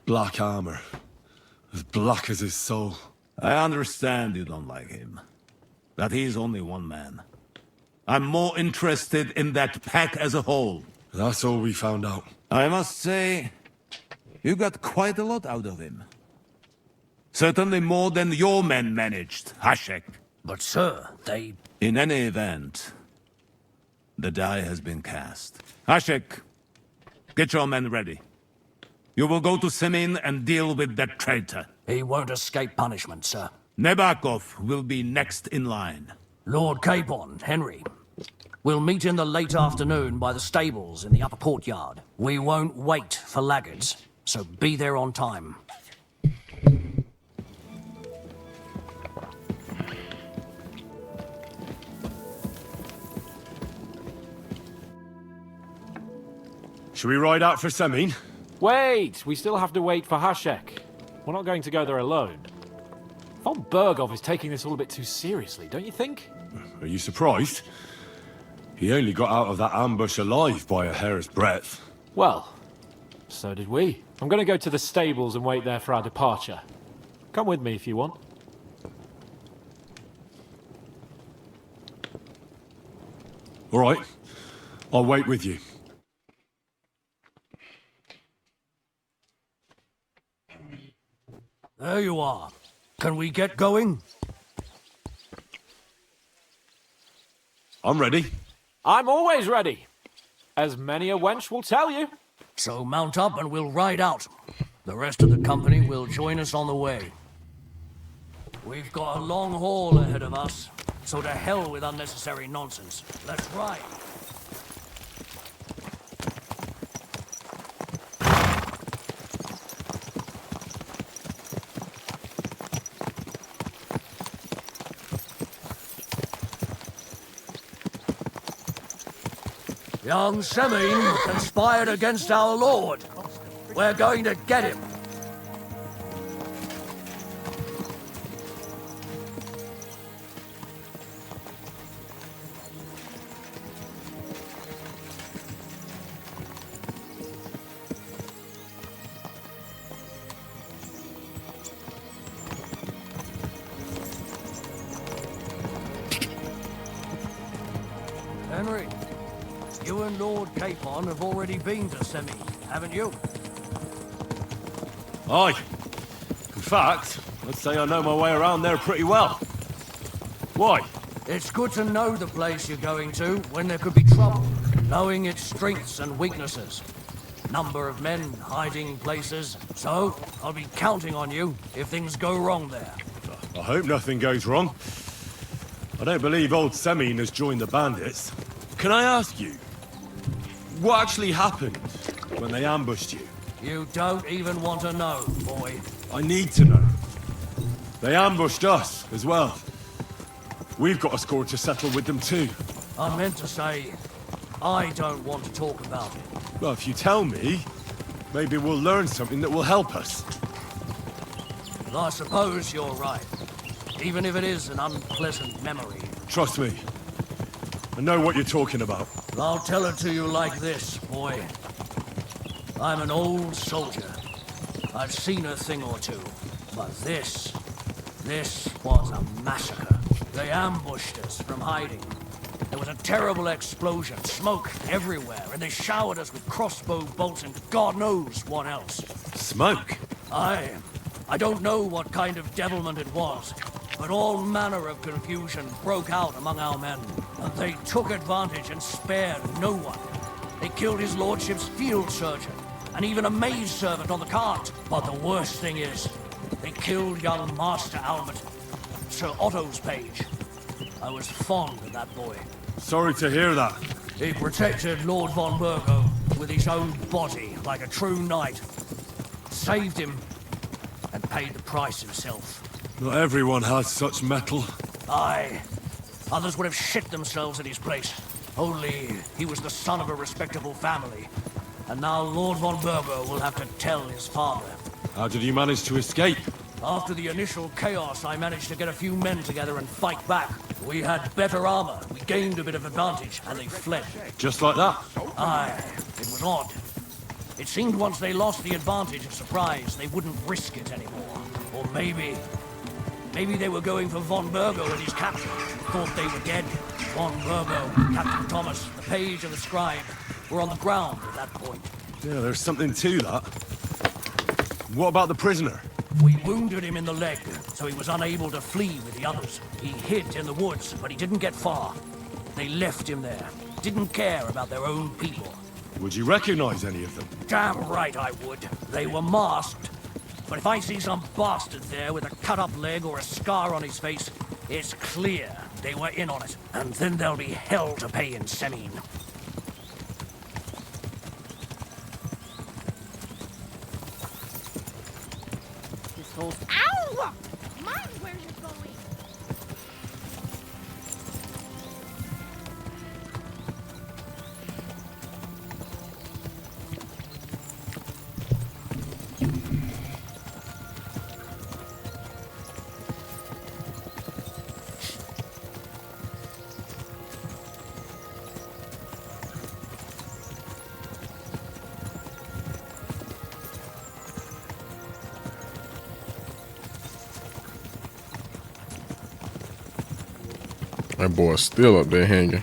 Black armor. As black as his soul. I understand you don't like him. But he's only one man. I'm more interested in that pack as a whole. That's all we found out. I must say, you got quite a lot out of him. Certainly more than your men managed, Hashek. But sir, they... In any event, the die has been cast. Hashek, get your men ready. You will go to Semin and deal with that traitor. He won't escape punishment, sir. Nebakov will be next in line. Lord Capon, Henry. We'll meet in the late afternoon by the stables in the upper courtyard. We won't wait for laggards, so be there on time. Should we ride out for Semin? Wait! We still have to wait for Hashek. We're not going to go there alone. Von Bergov is taking this all a bit too seriously, don't you think? Are you surprised? He only got out of that ambush alive by a hair's breadth. Well, so did we. I'm going to go to the stables and wait there for our departure. Come with me if you want. All right. I'll wait with you. There you are. Can we get going? I'm ready. I'm always ready. As many a wench will tell you. So mount up and we'll ride out. The rest of the company will join us on the way. We've got a long haul ahead of us, so to hell with unnecessary nonsense. Let's ride. Young Semin conspired against our lord. We're going to get him. Henry. You and Lord Capon have already been to Semin, haven't you? Aye. In fact, I'd say I know my way around there pretty well. Why? It's good to know the place you're going to when there could be trouble, knowing its strengths and weaknesses. Number of men, hiding places. So, I'll be counting on you if things go wrong there. I hope nothing goes wrong. I don't believe old Semin has joined the bandits. Can I ask you, what actually happened when they ambushed you? You don't even want to know, boy. I need to know. They ambushed us as well. We've got a score to settle with them too. I meant to say, I don't want to talk about it. Well, if you tell me, maybe we'll learn something that will help us. Well, I suppose you're right. Even if it is an unpleasant memory. Trust me. I know what you're talking about. I'll tell it to you like this, boy. I'm an old soldier. I've seen a thing or two. But this was a massacre. They ambushed us from hiding. There was a terrible explosion, smoke everywhere, and they showered us with crossbow bolts and God knows what else. Smoke? I don't know what kind of devilment it was, but all manner of confusion broke out among our men, and they took advantage and spared no one. They killed his lordship's field surgeon, and even a maid servant on the cart. But the worst thing is, they killed young Master Albert, Sir Otto's page. I was fond of that boy. Sorry to hear that. He protected Lord von Burgo with his own body like a true knight. saved him, and paid the price himself. Not everyone has such metal. Aye. Others would have shit themselves at his place. Only he was the son of a respectable family. And now Lord von Burgo will have to tell his father. How did you manage to escape? After the initial chaos, I managed to get a few men together and fight back. We had better armor, we gained a bit of advantage, and they fled. Just like that? Aye, it was odd. It seemed once they lost the advantage of surprise, they wouldn't risk it anymore. Or maybe they were going for von Burgo and his capture. Thought they were dead. Von Burgo, Captain Thomas, the page and the scribe were on the ground at that point. Yeah, there's something to that. What about the prisoner? We wounded him in the leg, so he was unable to flee with the others. He hid in the woods, but he didn't get far. They left him there. Didn't care about their own people. Would you recognize any of them? Damn right I would. They were masked. But if I see some bastard there with a cut-up leg or a scar on his face, it's clear they were in on it. And then there'll be hell to pay in Semine. Ow! Mind where you're going. That boy's still up there hanging.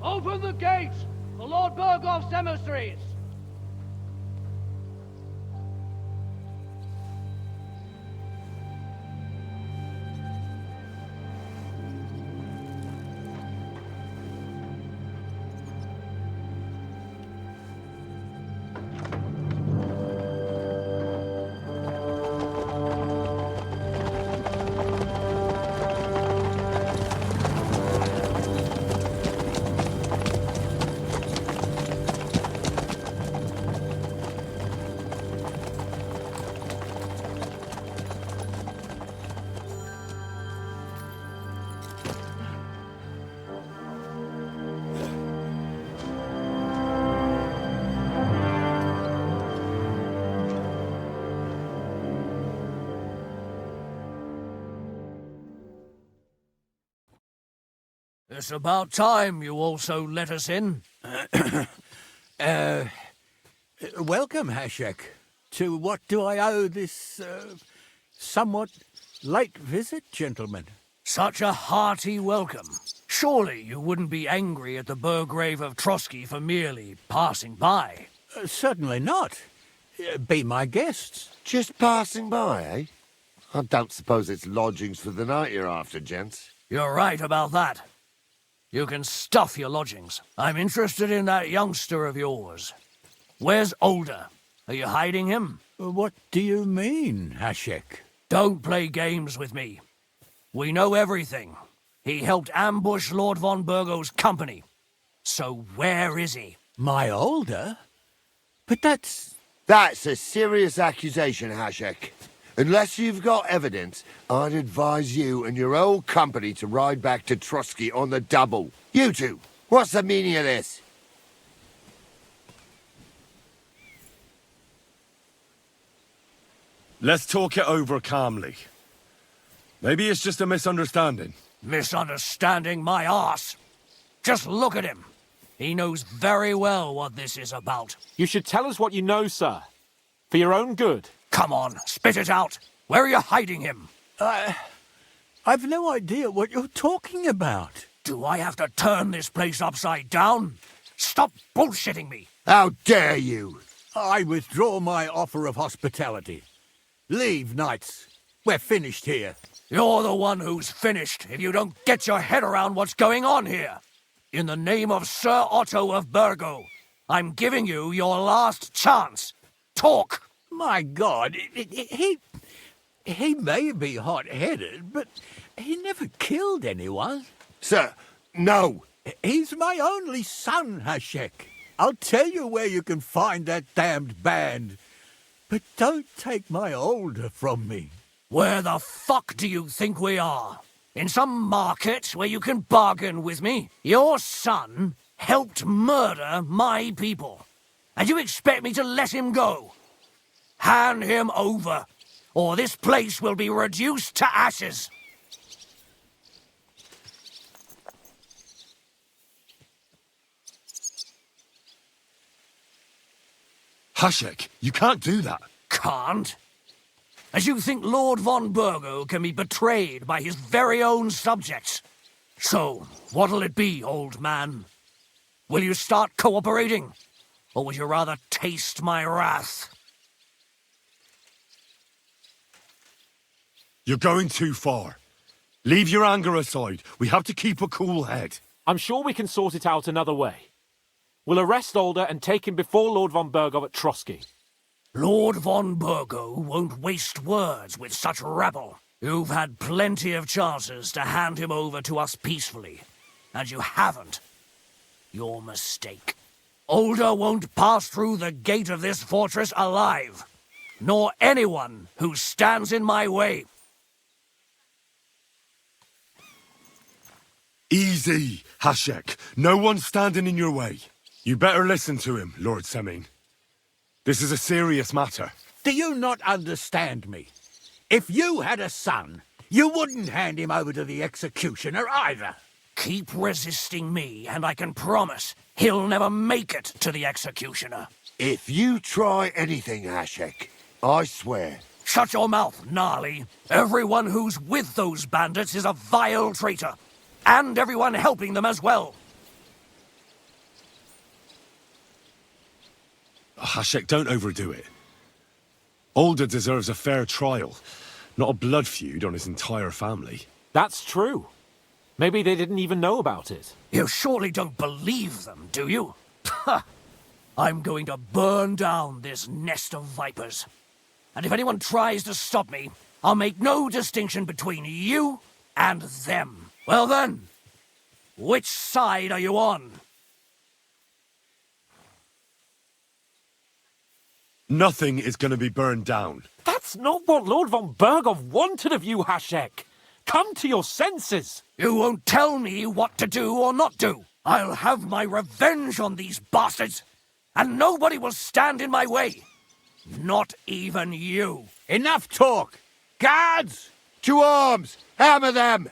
Open the gates! The Lord Burgoff's emissaries! It's about time you also let us in. Welcome, Hashek. To what do I owe this, somewhat late visit, gentlemen? Such a hearty welcome. Surely you wouldn't be angry at the Burgrave of Trotsky for merely passing by? Certainly not. Be my guests. Just passing by, eh? I don't suppose it's lodgings for the night you're after, gents. You're right about that. You can stuff your lodgings. I'm interested in that youngster of yours. Where's Older? Are you hiding him? What do you mean, Hashek? Don't play games with me. We know everything. He helped ambush Lord von Burgo's company. So where is he? My Older? But that's a serious accusation, Hashek. Unless you've got evidence, I'd advise you and your old company to ride back to Trotsky on the double. You two, what's the meaning of this? Let's talk it over calmly. Maybe it's just a misunderstanding. Misunderstanding my arse. Just look at him. He knows very well what this is about. You should tell us what you know, sir. For your own good. Come on, spit it out. Where are you hiding him? I've no idea what you're talking about. Do I have to turn this place upside down? Stop bullshitting me. How dare you? I withdraw my offer of hospitality. Leave, knights. We're finished here. You're the one who's finished if you don't get your head around what's going on here. In the name of Sir Otto of Burgo, I'm giving you your last chance. Talk! My God, he may be hot-headed, but he never killed anyone. Sir, no. He's my only son, Hashek. I'll tell you where you can find that damned band. But don't take my older from me. Where the fuck do you think we are? In some market where you can bargain with me? Your son helped murder my people. And you expect me to let him go? Hand him over, or this place will be reduced to ashes. Hashek, you can't do that. Can't? As you think Lord von Burgo can be betrayed by his very own subjects. So, what'll it be, old man? Will you start cooperating? Or would you rather taste my wrath? You're going too far. Leave your anger aside. We have to keep a cool head. I'm sure we can sort it out another way. We'll arrest Alder and take him before Lord von Burgo at Trotsky. Lord von Burgo won't waste words with such rabble. You've had plenty of chances to hand him over to us peacefully, and you haven't. Your mistake. Alder won't pass through the gate of this fortress alive, nor anyone who stands in my way. Easy, Hashek. No one's standing in your way. You better listen to him, Lord Semin. This is a serious matter. Do you not understand me? If you had a son, you wouldn't hand him over to the executioner either. Keep resisting me, and I can promise he'll never make it to the executioner. If you try anything, Hashek, I swear. Shut your mouth, Gnarly. Everyone who's with those bandits is a vile traitor. And everyone helping them as well. Hashek, don't overdo it. Alder deserves a fair trial, not a blood feud on his entire family. That's true. Maybe they didn't even know about it. You surely don't believe them, do you? I'm going to burn down this nest of vipers. And if anyone tries to stop me, I'll make no distinction between you and them. Well then, which side are you on? Nothing is going to be burned down. That's not what Lord von Burgov wanted of you, Hashek. Come to your senses. You won't tell me what to do or not do. I'll have my revenge on these bastards, and nobody will stand in my way. Not even you. Enough talk! Guards! To arms! Hammer them!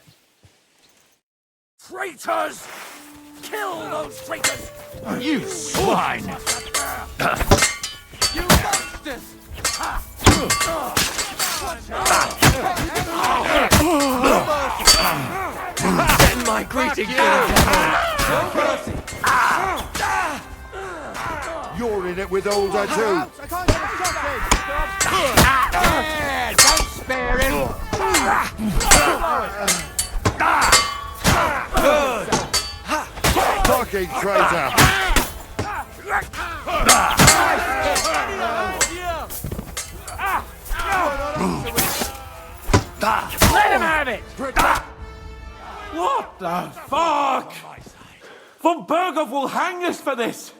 Traitors! Kill those traitors! You swine! You monsters! Send my greeting to the You're in it with Alder too. Don't spare him! Fucking traitor! Let him have it! What the fuck? Von Burgov will hang us for this!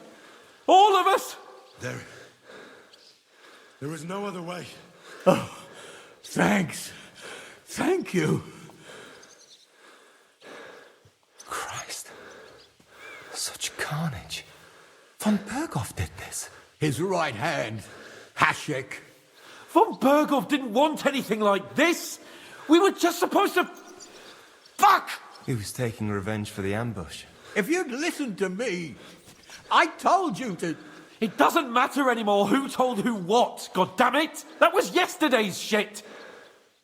All of us! There is no other way. Oh, thanks. Thank you. Christ. Such carnage. Von Burgov did this. His right hand, Hashek. Von Burgov didn't want anything like this! We were just supposed to... Fuck! He was taking revenge for the ambush. If you'd listened to me, I told you to... It doesn't matter anymore who told who what, goddammit! That was yesterday's shit!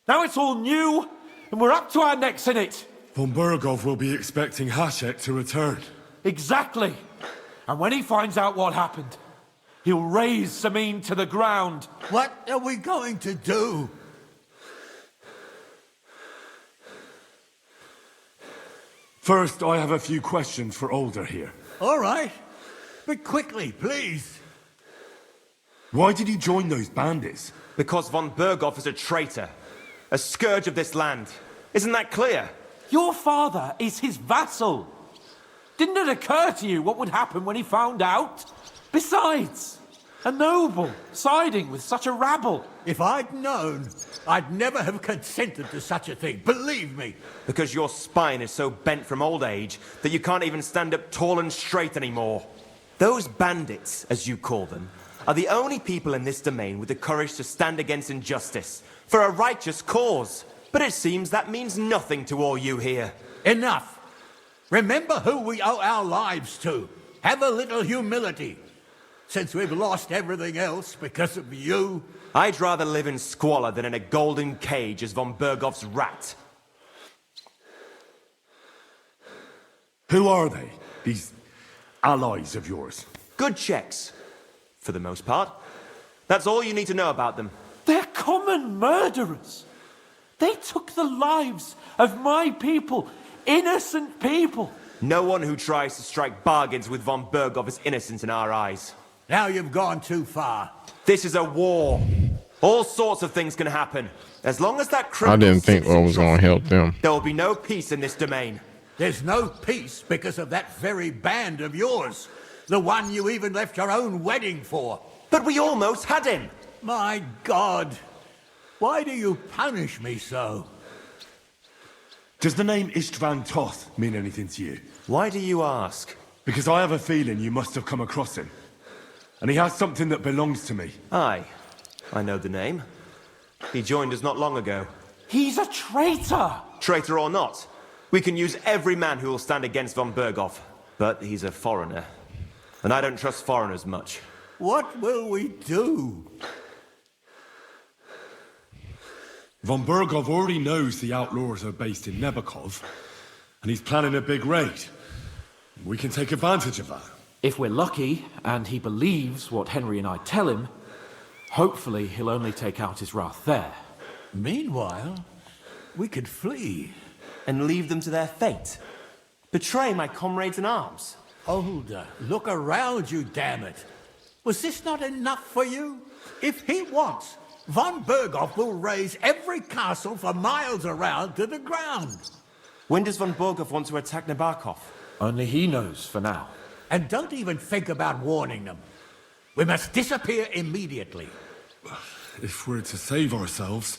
Now it's all new, and we're up to our necks in it! Von Burgov will be expecting Hashek to return. Exactly! And when he finds out what happened, he'll raise Samin to the ground. What are we going to do? First, I have a few questions for Older here. All right. But quickly, please. Why did you join those bandits? Because von Berghoff is a traitor. A scourge of this land. Isn't that clear? Your father is his vassal. Didn't it occur to you what would happen when he found out? Besides, a noble siding with such a rabble. If I'd known, I'd never have consented to such a thing, believe me. Because your spine is so bent from old age that you can't even stand up tall and straight anymore. Those bandits, as you call them, are the only people in this domain with the courage to stand against injustice for a righteous cause. But it seems that means nothing to all you here. Enough. Remember who we owe our lives to. Have a little humility. Since we've lost everything else because of you. I'd rather live in squalor than in a golden cage as von Berghoff's rat. Who are they, these allies of yours? Good checks, for the most part. That's all you need to know about them. They're common murderers. They took the lives of my people, innocent people. No one who tries to strike bargains with von Berghoff is innocent in our eyes. Now you've gone too far. This is a war. All sorts of things can happen. As long as that I criminal didn't think I was going to help them. there will be no peace in this domain. There's no peace because of that very band of yours. The one you even left your own wedding for. But we almost had him. My God. Why do you punish me so? Does the name Istvan Toth mean anything to you? Why do you ask? Because I have a feeling you must have come across him. And he has something that belongs to me. Aye, I know the name. He joined us not long ago. He's a traitor! Traitor or not, we can use every man who will stand against von Berghoff. But he's a foreigner. And I don't trust foreigners much. What will we do? Von Berghoff already knows the outlaws are based in Nebakov, and he's planning a big raid. We can take advantage of that. If we're lucky, and he believes what Henry and I tell him, hopefully he'll only take out his wrath there. Meanwhile, we could flee. And leave them to their fate. Betray my comrades in arms. Older, look around you, damn it. Was this not enough for you? If he wants, von Berghoff will raise every castle for miles around to the ground. When does von Berghoff want to attack Nabokov? Only he knows for now. And don't even think about warning them. We must disappear immediately. If we're to save ourselves,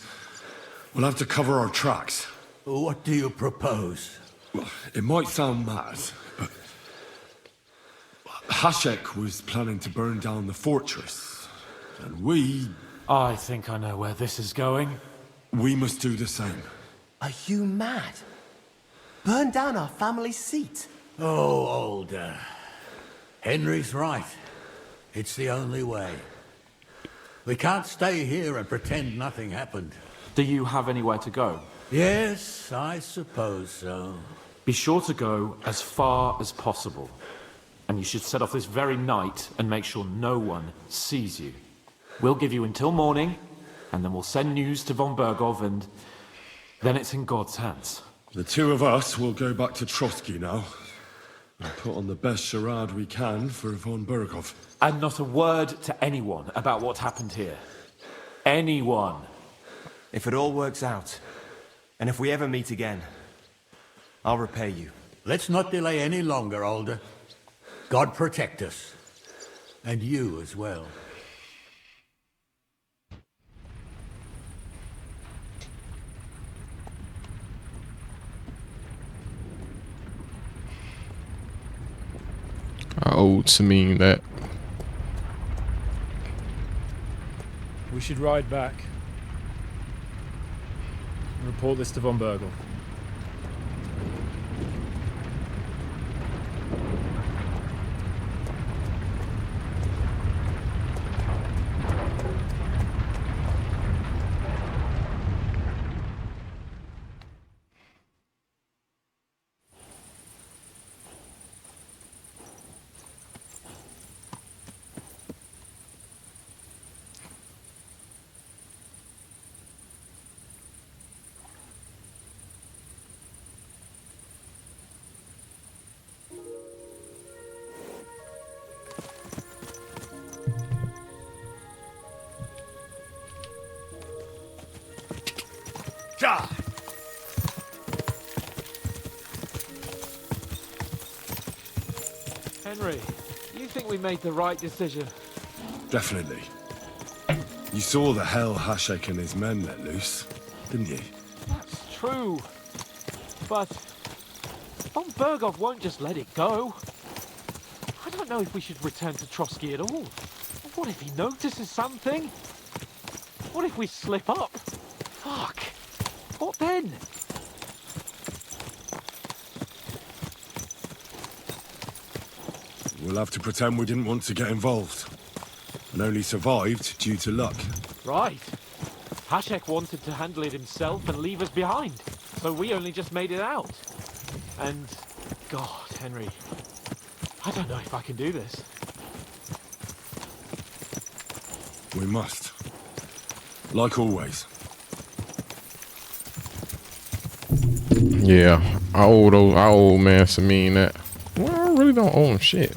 we'll have to cover our tracks. What do you propose? Well, it might sound mad, but Hashek was planning to burn down the fortress, and we... I think I know where this is going. We must do the same. Are you mad? Burn down our family seat? Oh, Older. Henry's right. It's the only way. We can't stay here and pretend nothing happened. Do you have anywhere to go? Yes, I suppose so. Be sure to go as far as possible. And you should set off this very night and make sure no one sees you. We'll give you until morning, and then we'll send news to von Berghoff, and then it's in God's hands. The two of us will go back to Trotsky now, and put on the best charade we can for von Berghoff. And not a word to anyone about what happened here. Anyone. If it all works out, and if we ever meet again, I'll repay you. Let's not delay any longer, Older. God protect us. And you as well. I owed to mean that. We should ride back and report this to von Berghoff. Die! Henry, you think we made the right decision? Definitely. You saw the hell Hashek and his men let loose, didn't you? That's true. But Von Bergov won't just let it go. I don't know if we should return to Trotsky at all. What if he notices something? What if we slip up? Fuck. What then? We'll have to pretend we didn't want to get involved. And only survived due to luck. Right. Hashek wanted to handle it himself and leave us behind. So we only just made it out. And, God, Henry, I don't know if I can do this. We must. Like always. Yeah, I owe man Samin that. Well, I really don't owe him shit.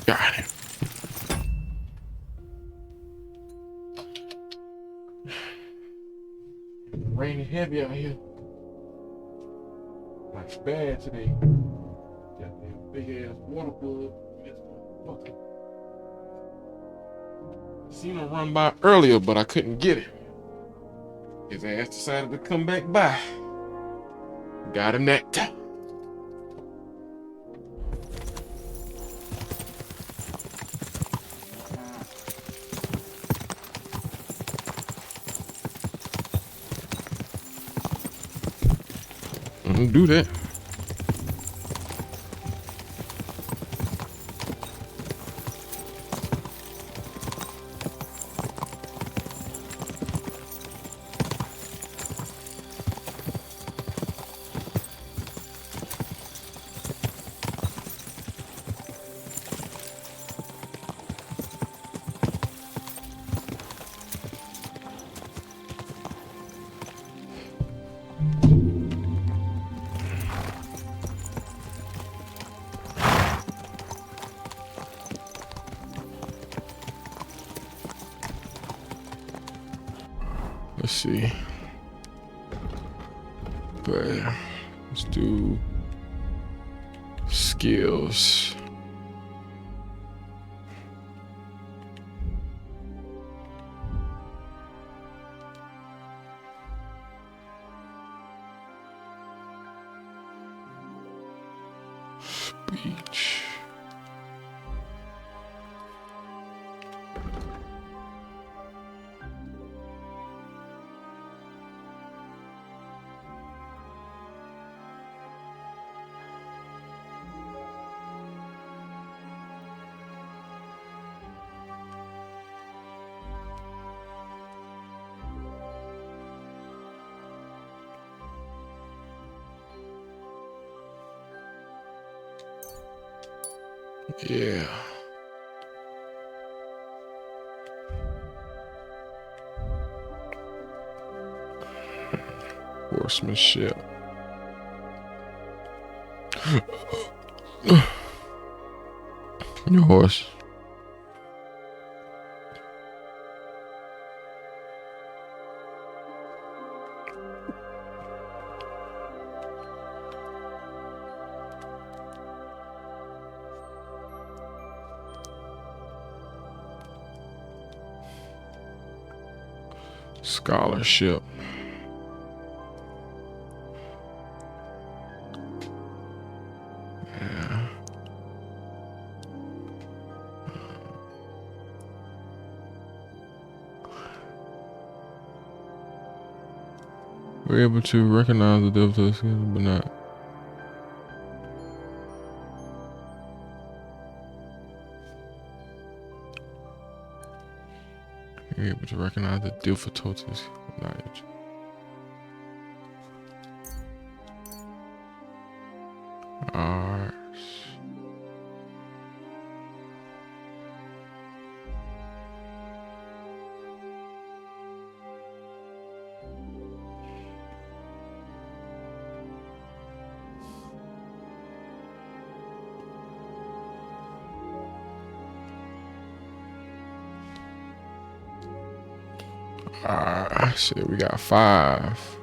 Got it. Raining heavy out here. Like bad today. Got that big ass water bug. Seen him run by earlier, but I couldn't get him. His ass decided to come back by. Got him that time. Do that. Let's see. But let's do skills. Speech. Yeah. Horsemanship. Your horse. Scholarship. Yeah. We're able to recognize the difficulties, but not. We're able to recognize the difficulties, but not. Alright. Alright, shit, we got 5.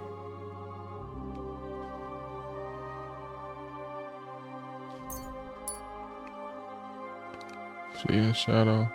See in shadow.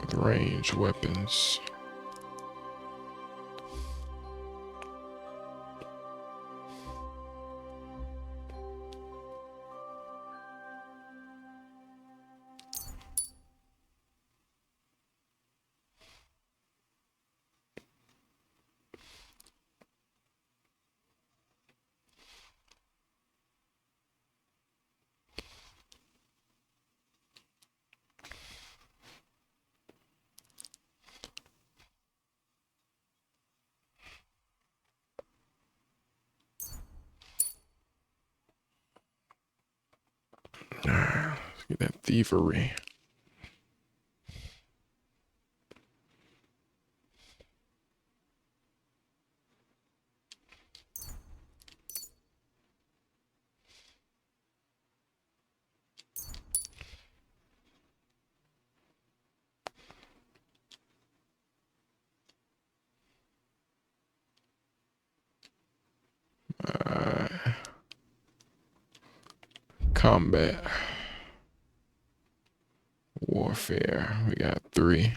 With range weapons. Let's get that thievery. Combat. Warfare. We got 3.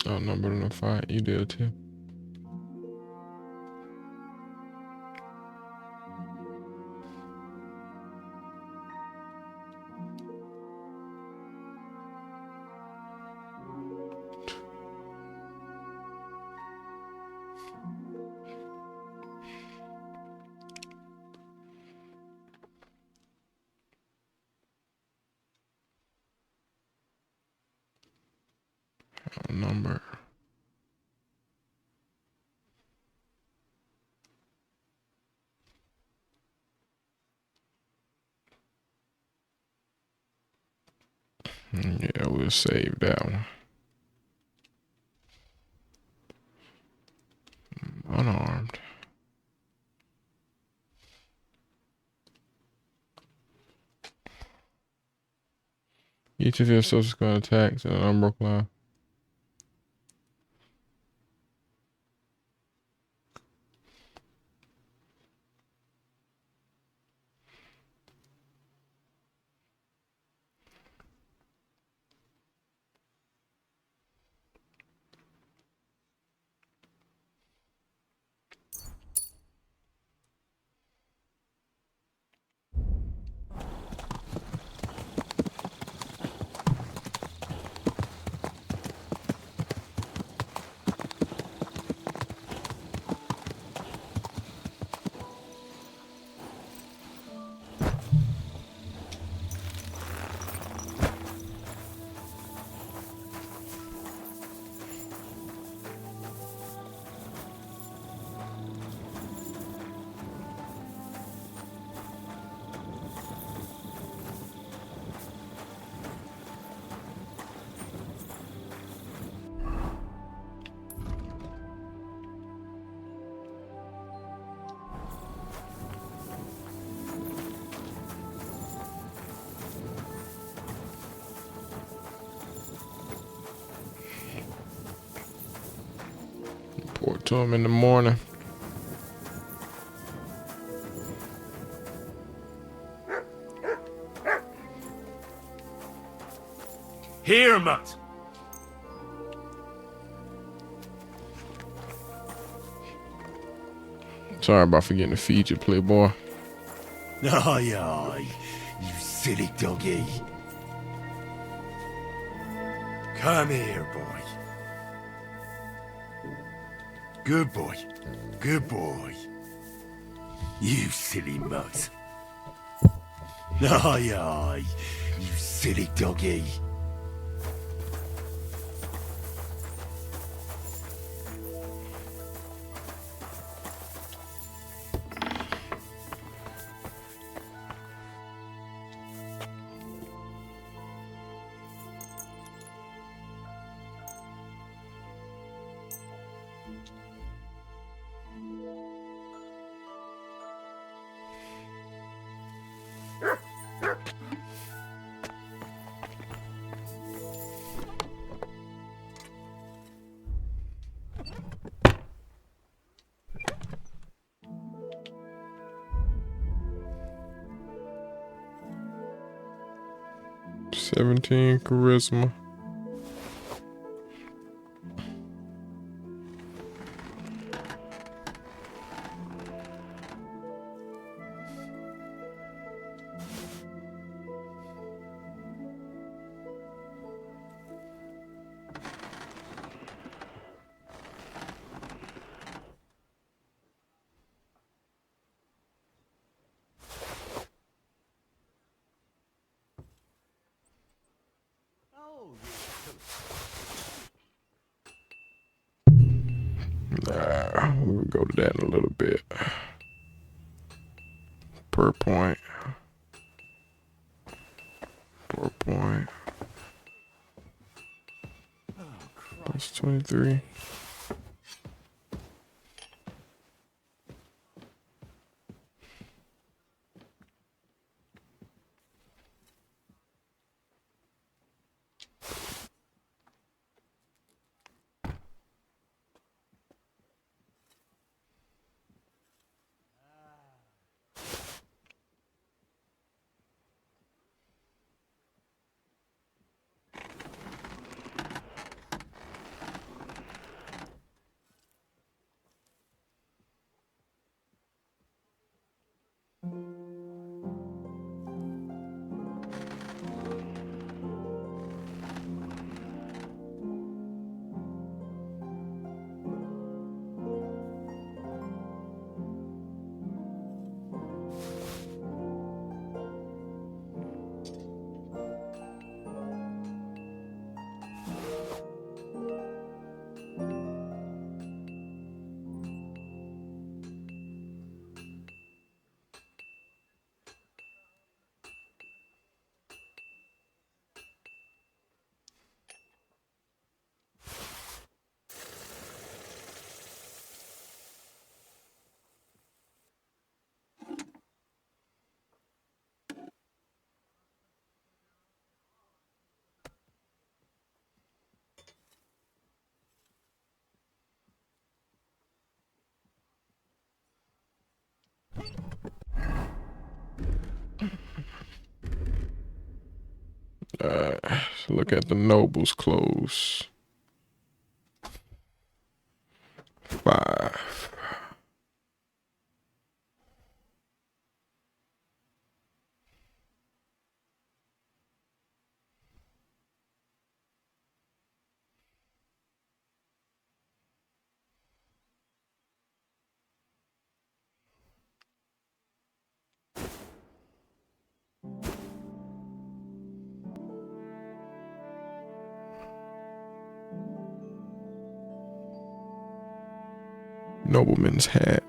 Outnumbered in a fight. You did too. Number. Yeah, we'll save that one. Unarmed. Each of your social squad attacks in an Umbral class. Report to him in the morning. Here, mutt. Sorry about forgetting to feed you, playboy. Aye, aye, you silly doggy. Come here, boy. Good boy. Good boy. You silly mutt. Aye, aye, you silly doggy. $17 charisma. We'll go to that in a little bit. Per point. Per point. That's 23. Look at the nobles' clothes. 5. Nobleman's hat.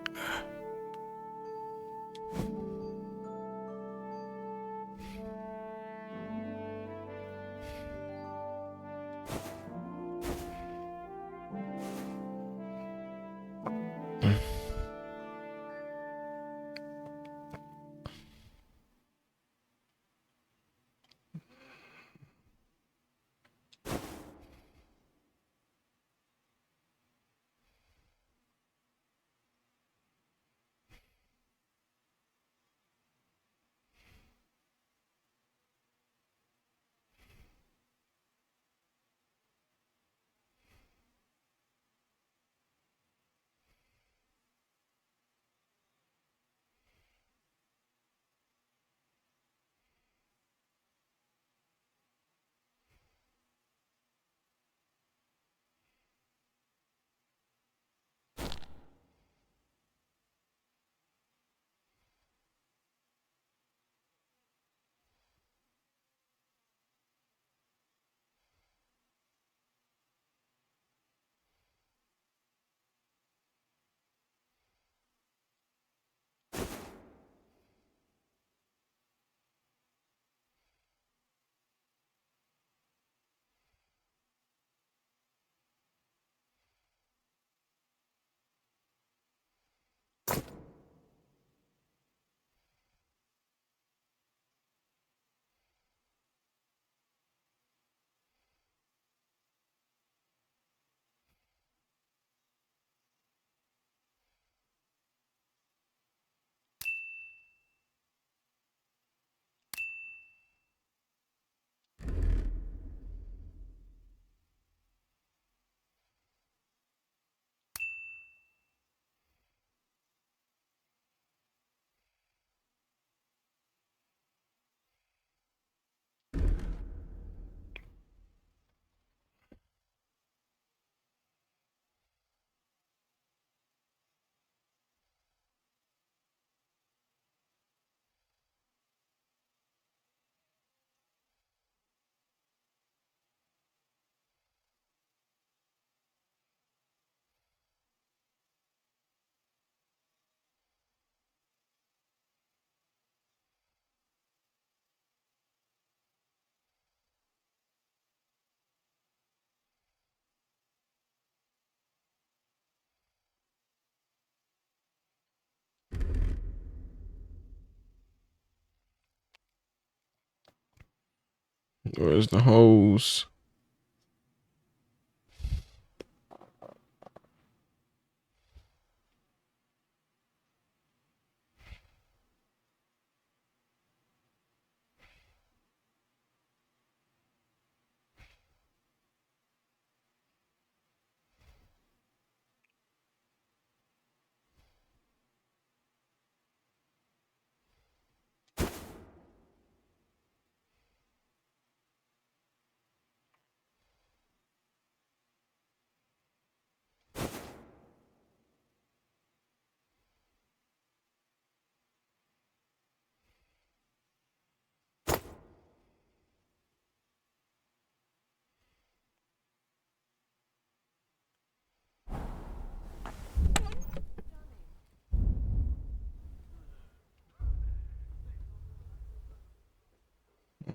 Where's the hose?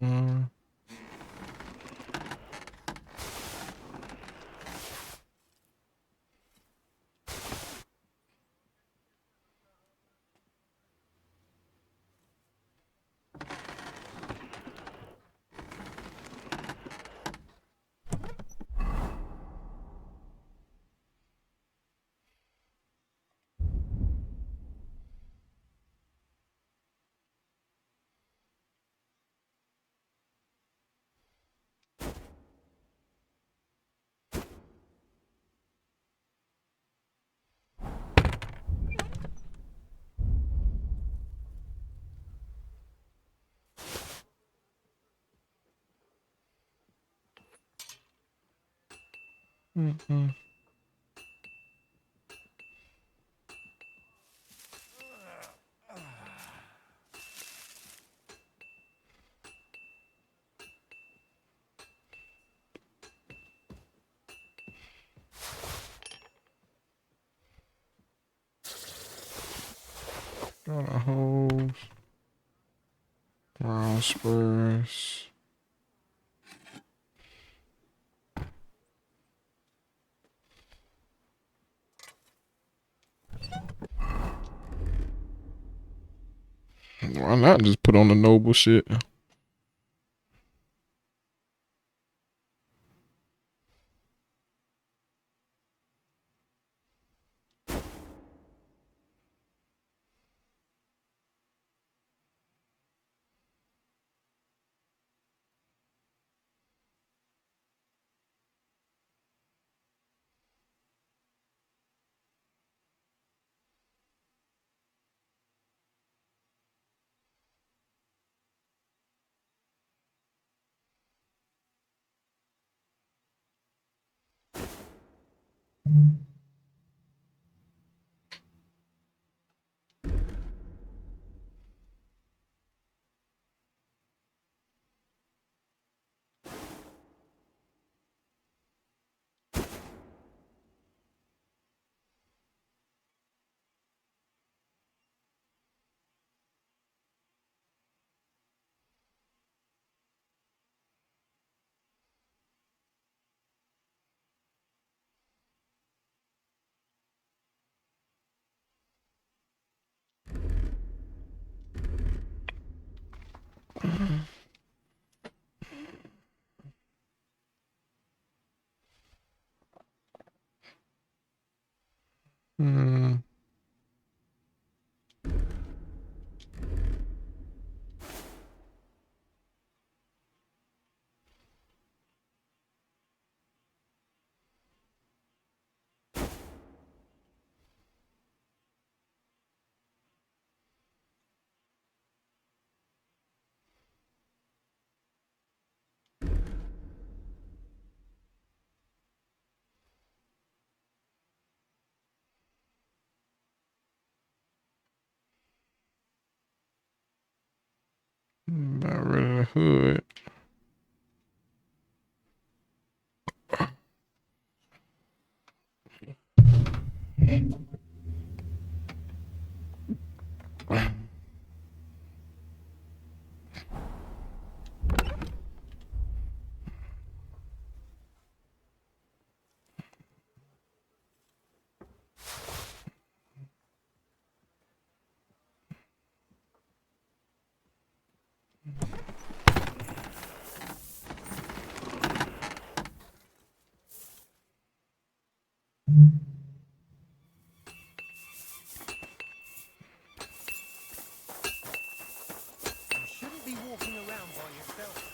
Mm. Mm-mm. Got a hose. Brown spurs. Why not just put on the noble shit? Hmm. Got rid of the hood. Shouldn't be walking around by yourself.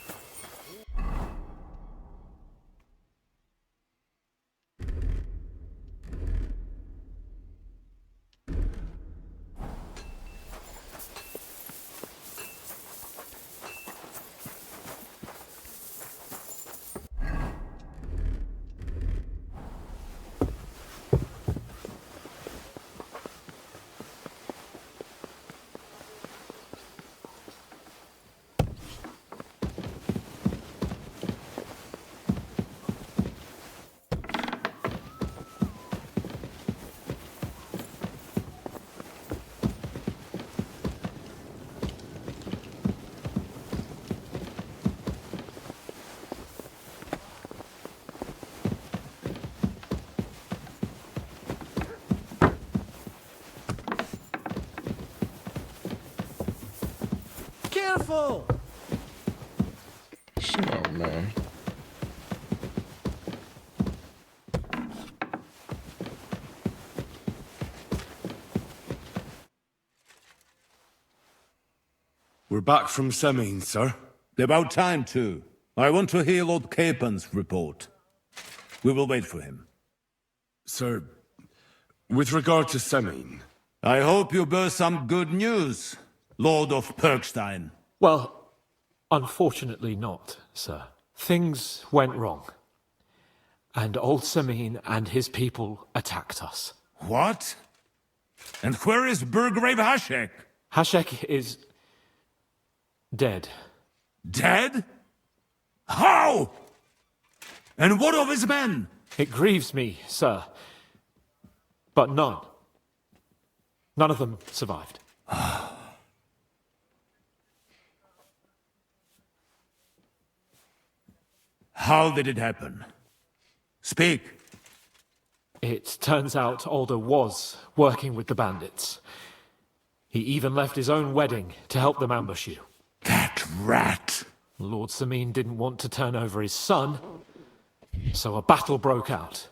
Careful! Shut up, man. We're back from Semine, sir. About time, too. I want to hear Lord Capen's report. We will wait for him. Sir, with regard to Semine... I hope you bear some good news, Lord of Perkstein. Well, unfortunately not, sir. Things went wrong. And old Samin and his people attacked us. What? And where is Burgrave Hashek? Hashek is dead. Dead? How? And what of his men? It grieves me, sir. But none of them survived. How did it happen? Speak. It turns out Alder was working with the bandits. He even left his own wedding to help them ambush you. That rat! Lord Samin didn't want to turn over his son, so a battle broke out.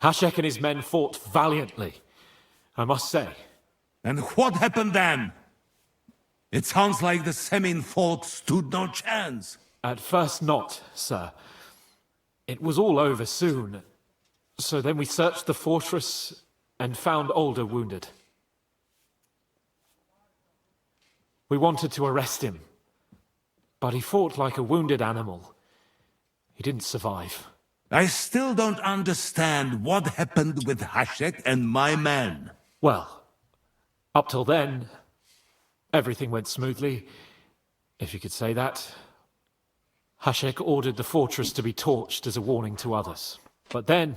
Hashek and his men fought valiantly, I must say. And what happened then? It sounds like the Semin folk stood no chance. At first not, sir. It was all over soon. So then we searched the fortress and found Alder wounded. We wanted to arrest him, but he fought like a wounded animal. He didn't survive. I still don't understand what happened with Hashek and my men. Well, up till then, everything went smoothly, if you could say that. Hashek ordered the fortress to be torched as a warning to others. But then,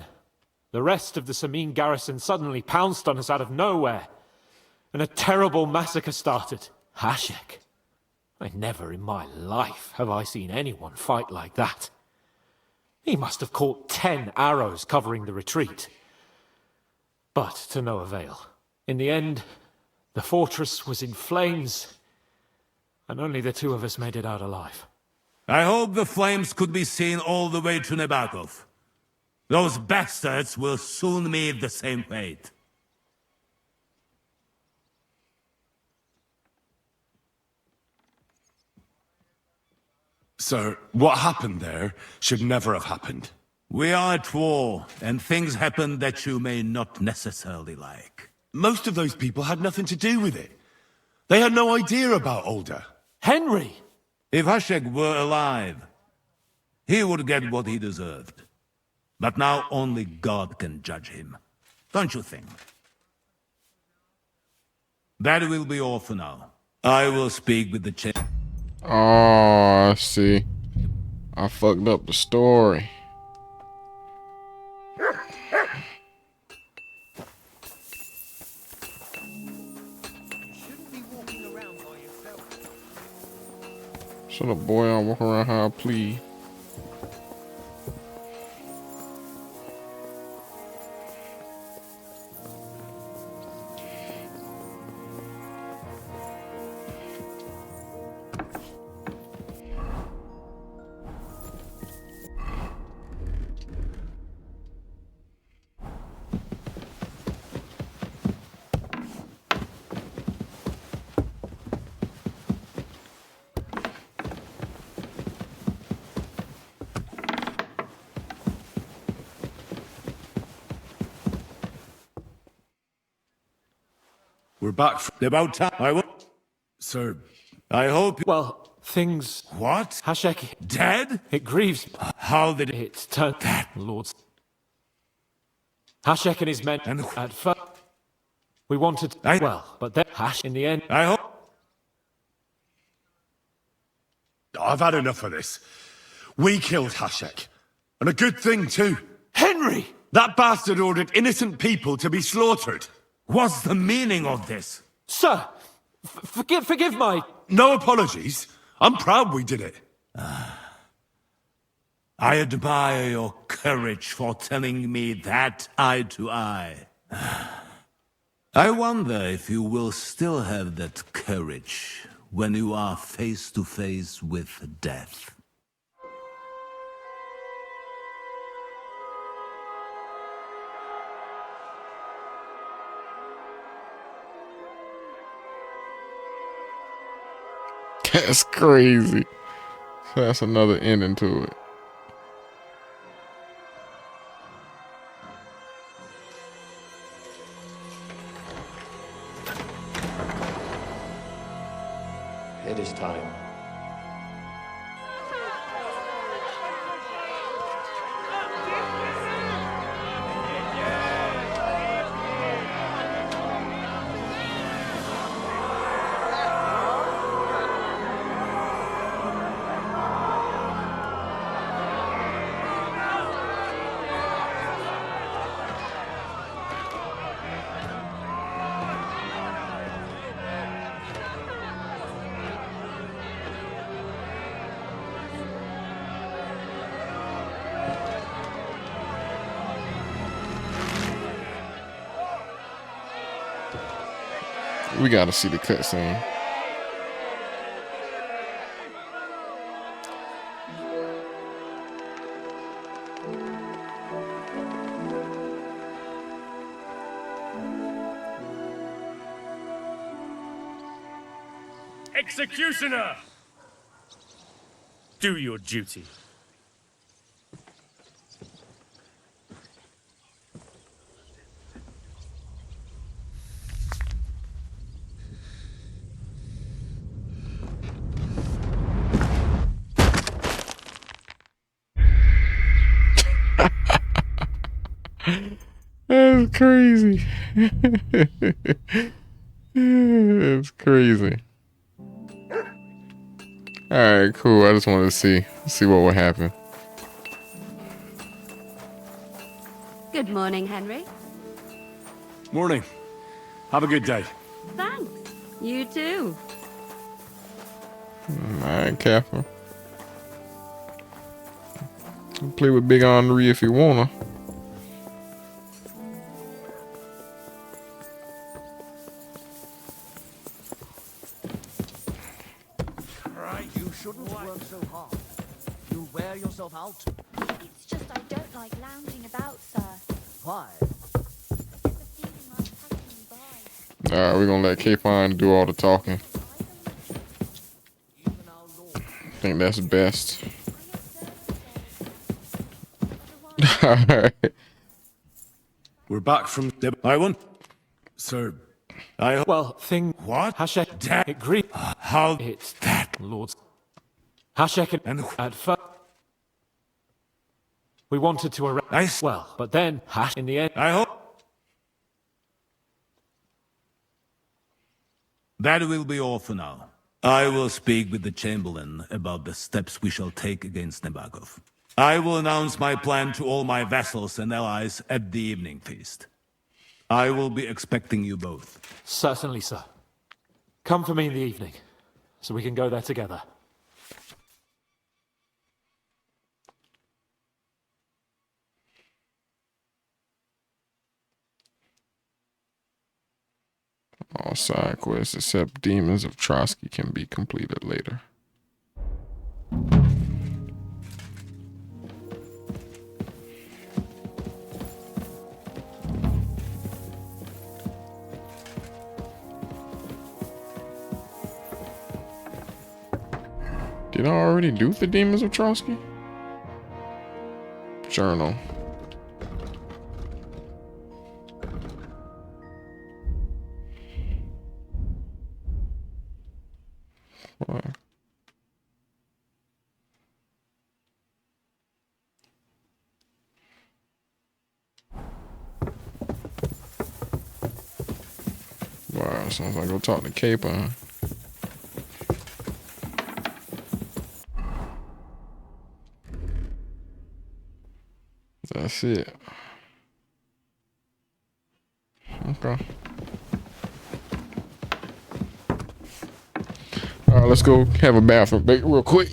the rest of the Samin garrison suddenly pounced on us out of nowhere, and a terrible massacre started. Hashek? Never in my life have I seen anyone fight like that. He must have caught 10 arrows covering the retreat. But to no avail. In the end, the fortress was in flames, and only the two of us made it out alive. I hope the flames could be seen all the way to Nebakov. Those bastards will soon meet the same fate. Sir, what happened there should never have happened. We are at war, and things happen that you may not necessarily like. Most of those people had nothing to do with it. They had no idea about Alder. Henry! If Hashek were alive, he would get what he deserved. But now only God can judge him. Don't you think? That will be all for now. I will speak with the chair. Oh, I see. I fucked up the story. Shut up, boy. I'll walk around how I please. We're back from about time. I will. Sir, I hope. Well, things. What? Hashek. Dead? It grieves me. How did it turn? That Lords. Hashek and his men. And at first, we wanted. Well, but then Hash in the end. I hope. I've had enough of this. We killed Hashek. And a good thing, too. Henry! That bastard ordered innocent people to be slaughtered. What's the meaning of this? Sir, forgive my... No apologies. I'm proud we did it. I admire your courage for telling me that eye to eye. I wonder if you will still have that courage when you are face to face with death. That's crazy. That's another ending to it. It is time. We gotta see the cutscene. Executioner! Do your duty. That's crazy. That's crazy. Alright, cool. I just wanted to see what would happen. Good morning, Henry. Morning. Have a good day. Thanks. You too. Alright, careful. Play with Big Henri if you wanna. You shouldn't work so hard. You'll wear yourself out. It's just I don't like lounging about, sir. Why? Alright, we're gonna let Capon do all the talking. I think that's best. Alright. We're back from the island. So, Well, thing. What? Hashek. That- Agree. How? It's that, Lord. Hashek and at first. We wanted to arrest. Nice. Well, but then Hash in the end. I hope That will be all for now. I will speak with the Chamberlain about the steps we shall take against Nabokov. I will announce my plan to all my vassals and allies at the evening feast. I will be expecting you both. Certainly, sir. Come for me in the evening, so we can go there together. All side quests except Demons of Trotsky can be completed later. Did I already do the Demons of Trotsky? Journal. What? Wow, sounds like go talk to Capon. That's it. Okay. All right, let's go have a bathroom break real quick.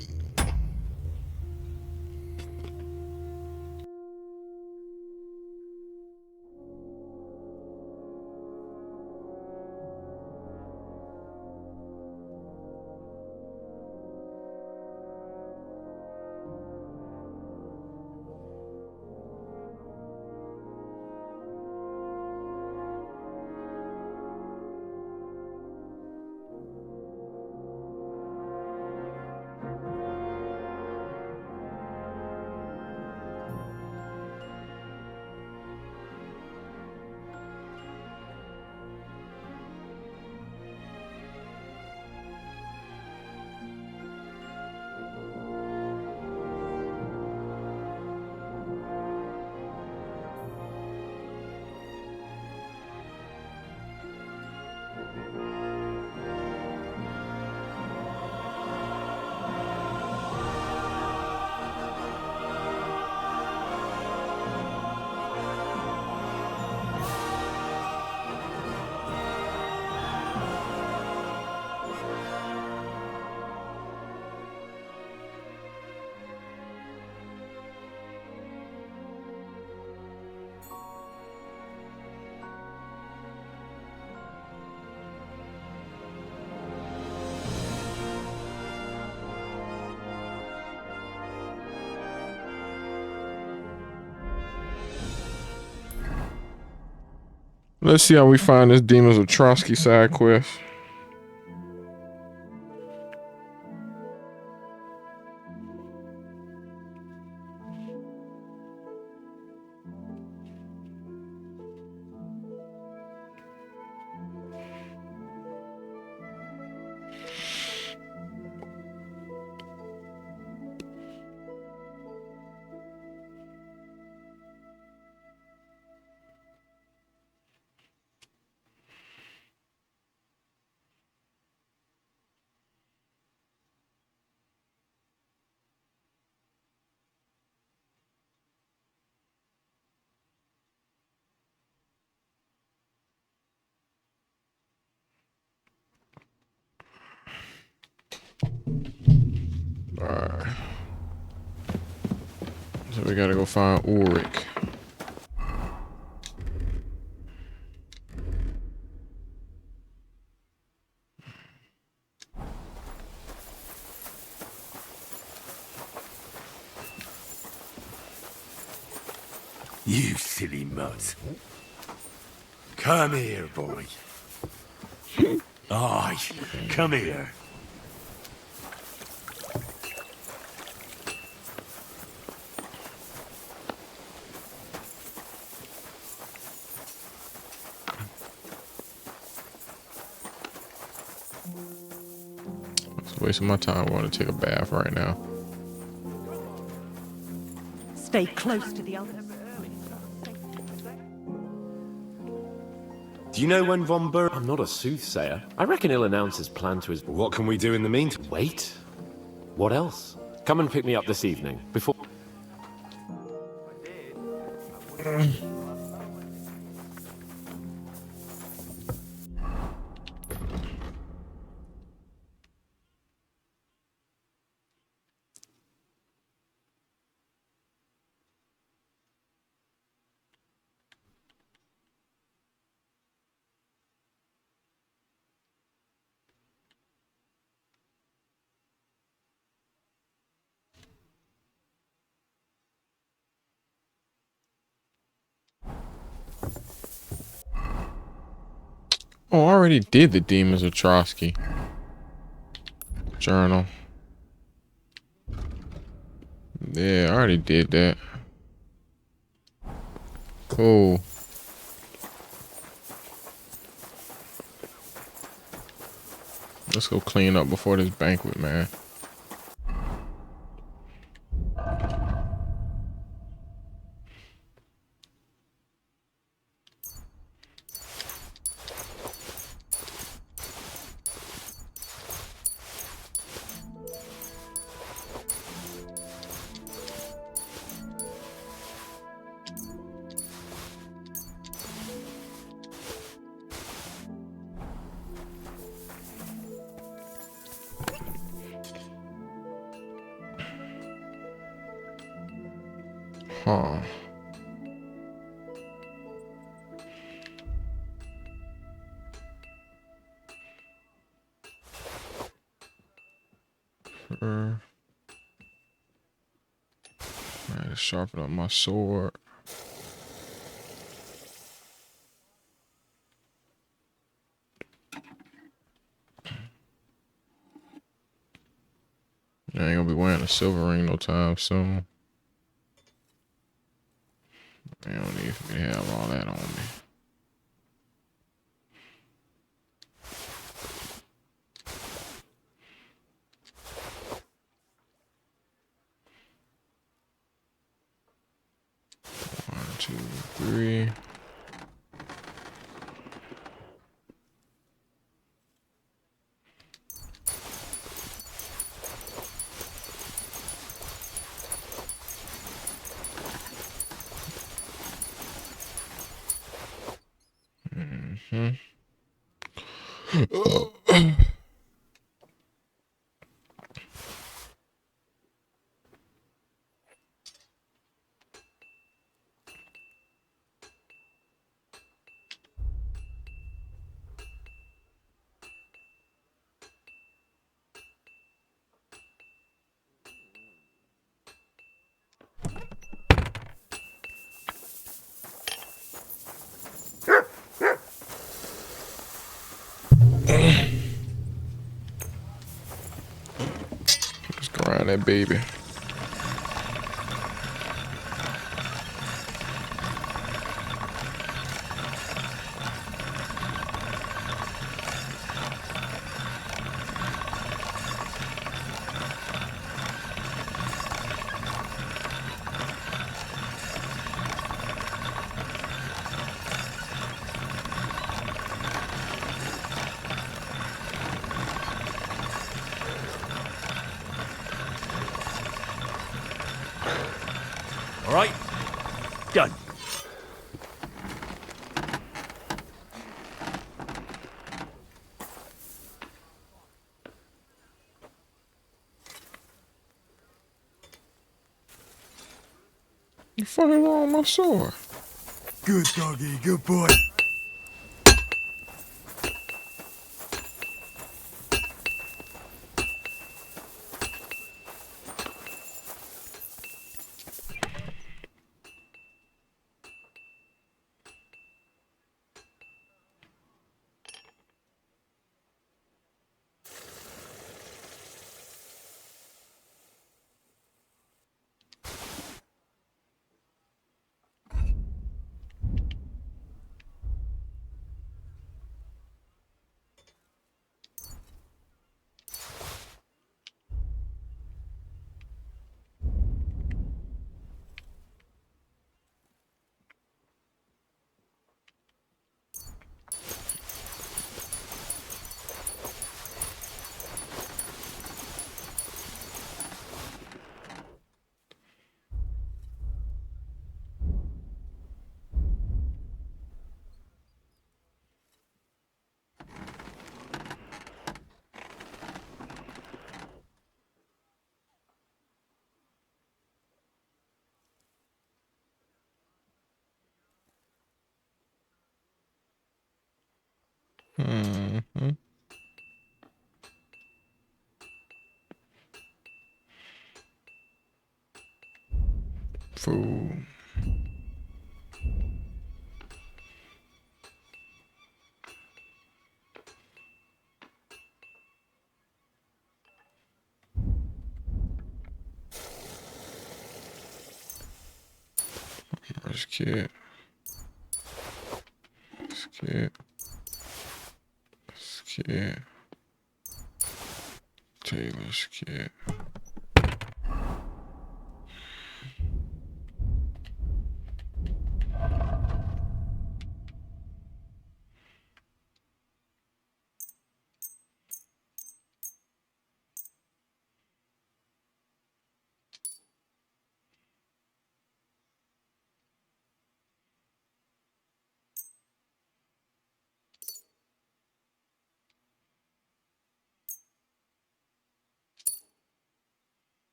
Let's see how we find this Demons of Trotsky side quest. Alright. So we gotta go find Ulrich. You silly mutt. Come here, boy. Aye, come here. It's wasting my time. I want to take a bath right now. Stay close to the others. Do you know when Von Berg... I'm not a soothsayer. I reckon he'll announce his plan to his... What can we do in the meantime? Wait. What else? Come and pick me up this evening, before... Oh, I already did the Demons of Trotsky journal. Yeah, I already did that. Cool. Let's go clean up before this banquet, man. Huh. I had to sharpen up my sword. I ain't gonna be wearing a silver ring no time soon. I don't need for me to have all that on me. One, two, three. Around that baby. All right, done. You fucking wrong with my sword. Good doggy, good boy. Mm-hmm. Food. This kid. This kid. This kid. Taylor's kid.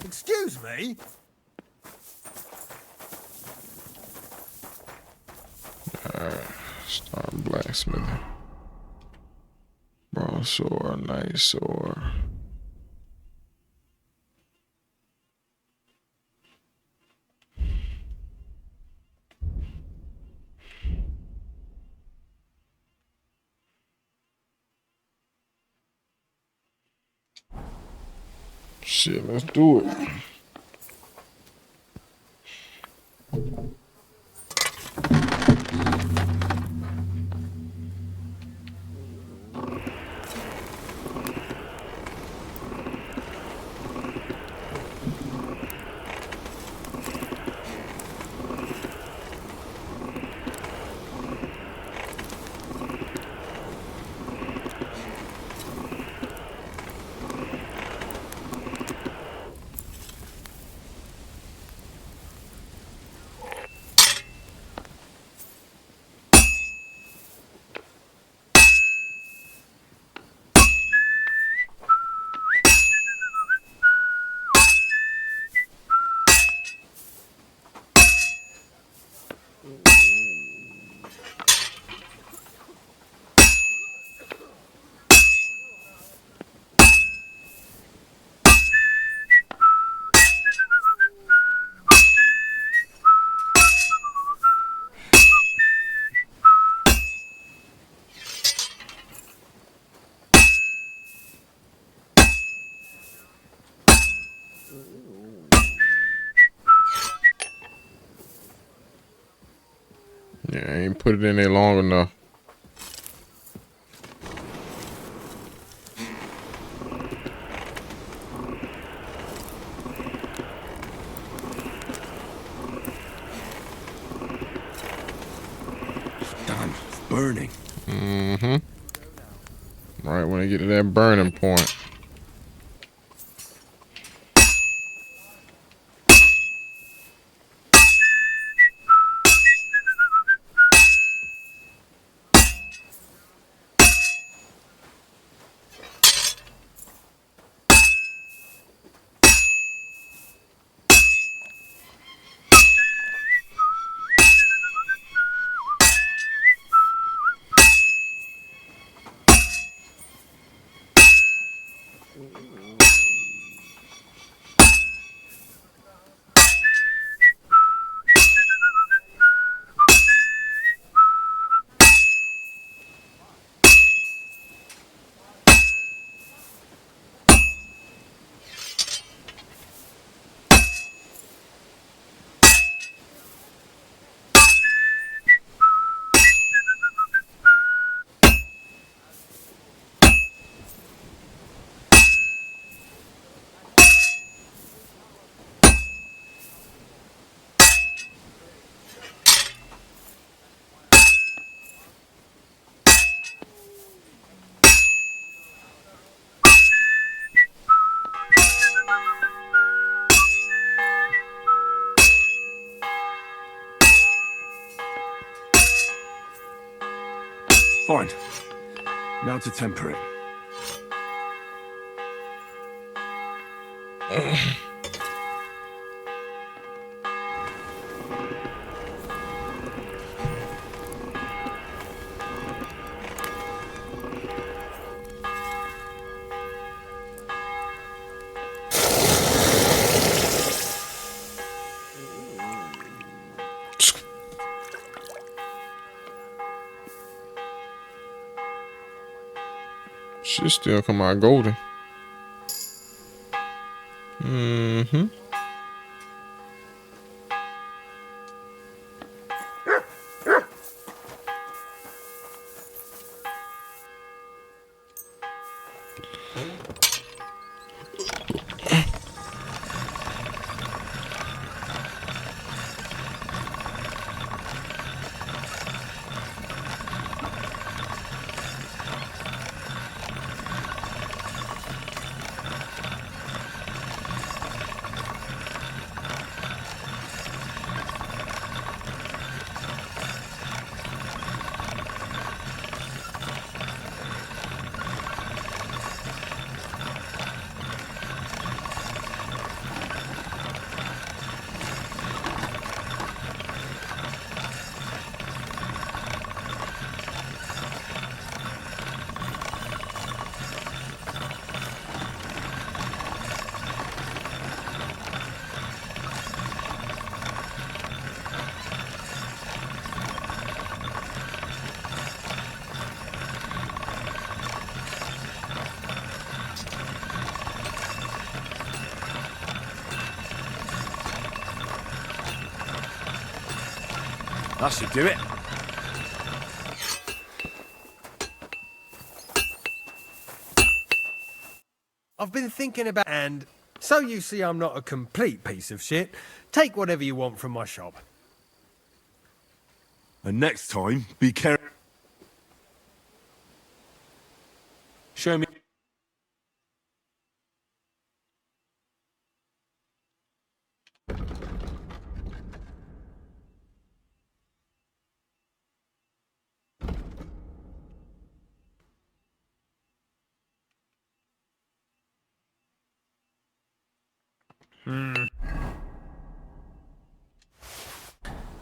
Excuse me? Alright, start blacksmithing. Broadsword, nice sword. Shit, let's do it. Yeah, I ain't put it in there long enough. Damn, it's burning. Mm-hmm. Right when I get to that burning point. Fine. Now to temper it. Should still come out golden. Mm-hmm. That should do it. I've been thinking about, and so you see I'm not a complete piece of shit, take whatever you want from my shop. And next time, be careful. Show me.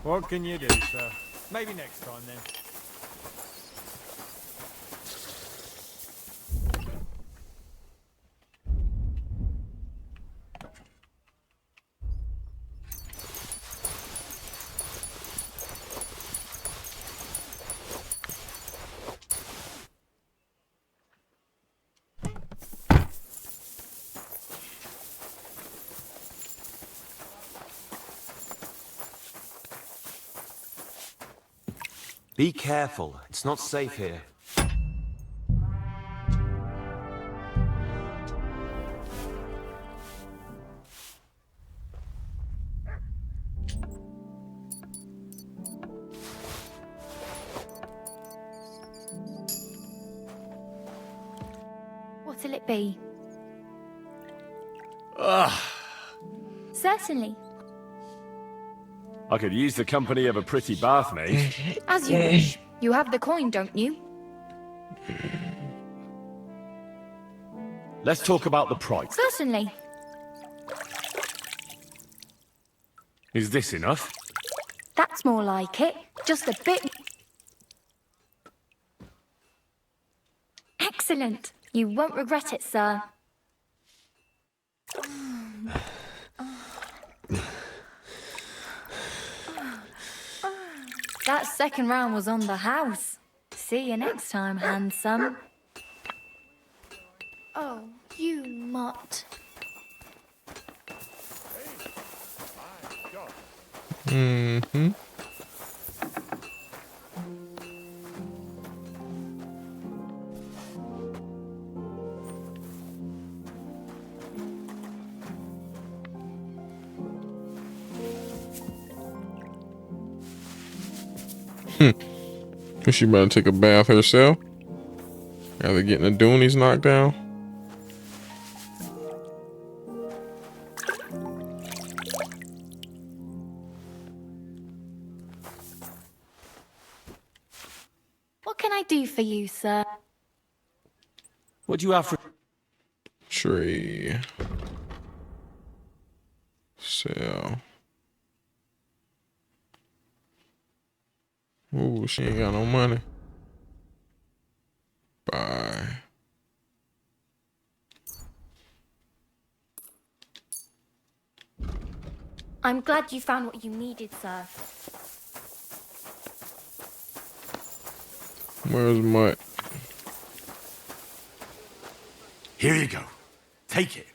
What can you do, sir? Maybe next time, then. Be careful. It's not safe here. What'll it be? Ugh. Certainly. I could use the company of a pretty bath, mate. As you wish. You have the coin, don't you? Let's talk about the price. Certainly. Is this enough? That's more like it. Just a bit. Excellent. You won't regret it, sir. That second round was on the house. See you next time, handsome. Oh, you mutt. Mm-hmm. She better take a bath herself after getting the Doonies knocked down. What can I do for you, sir? What do you have for... Tree. Sell. Ooh, she ain't got no money. Buy. I'm glad you found what you needed, sir. Where's Mutt? Here you go. Take it.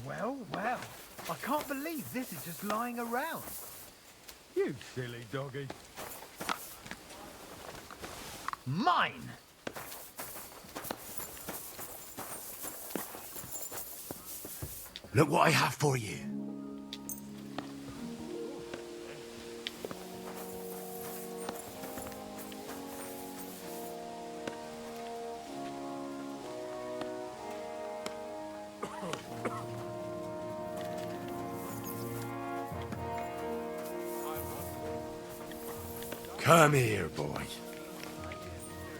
Well, well. I can't believe this is just lying around. You silly doggy. Mine! Look what I have for you. Come here, boy.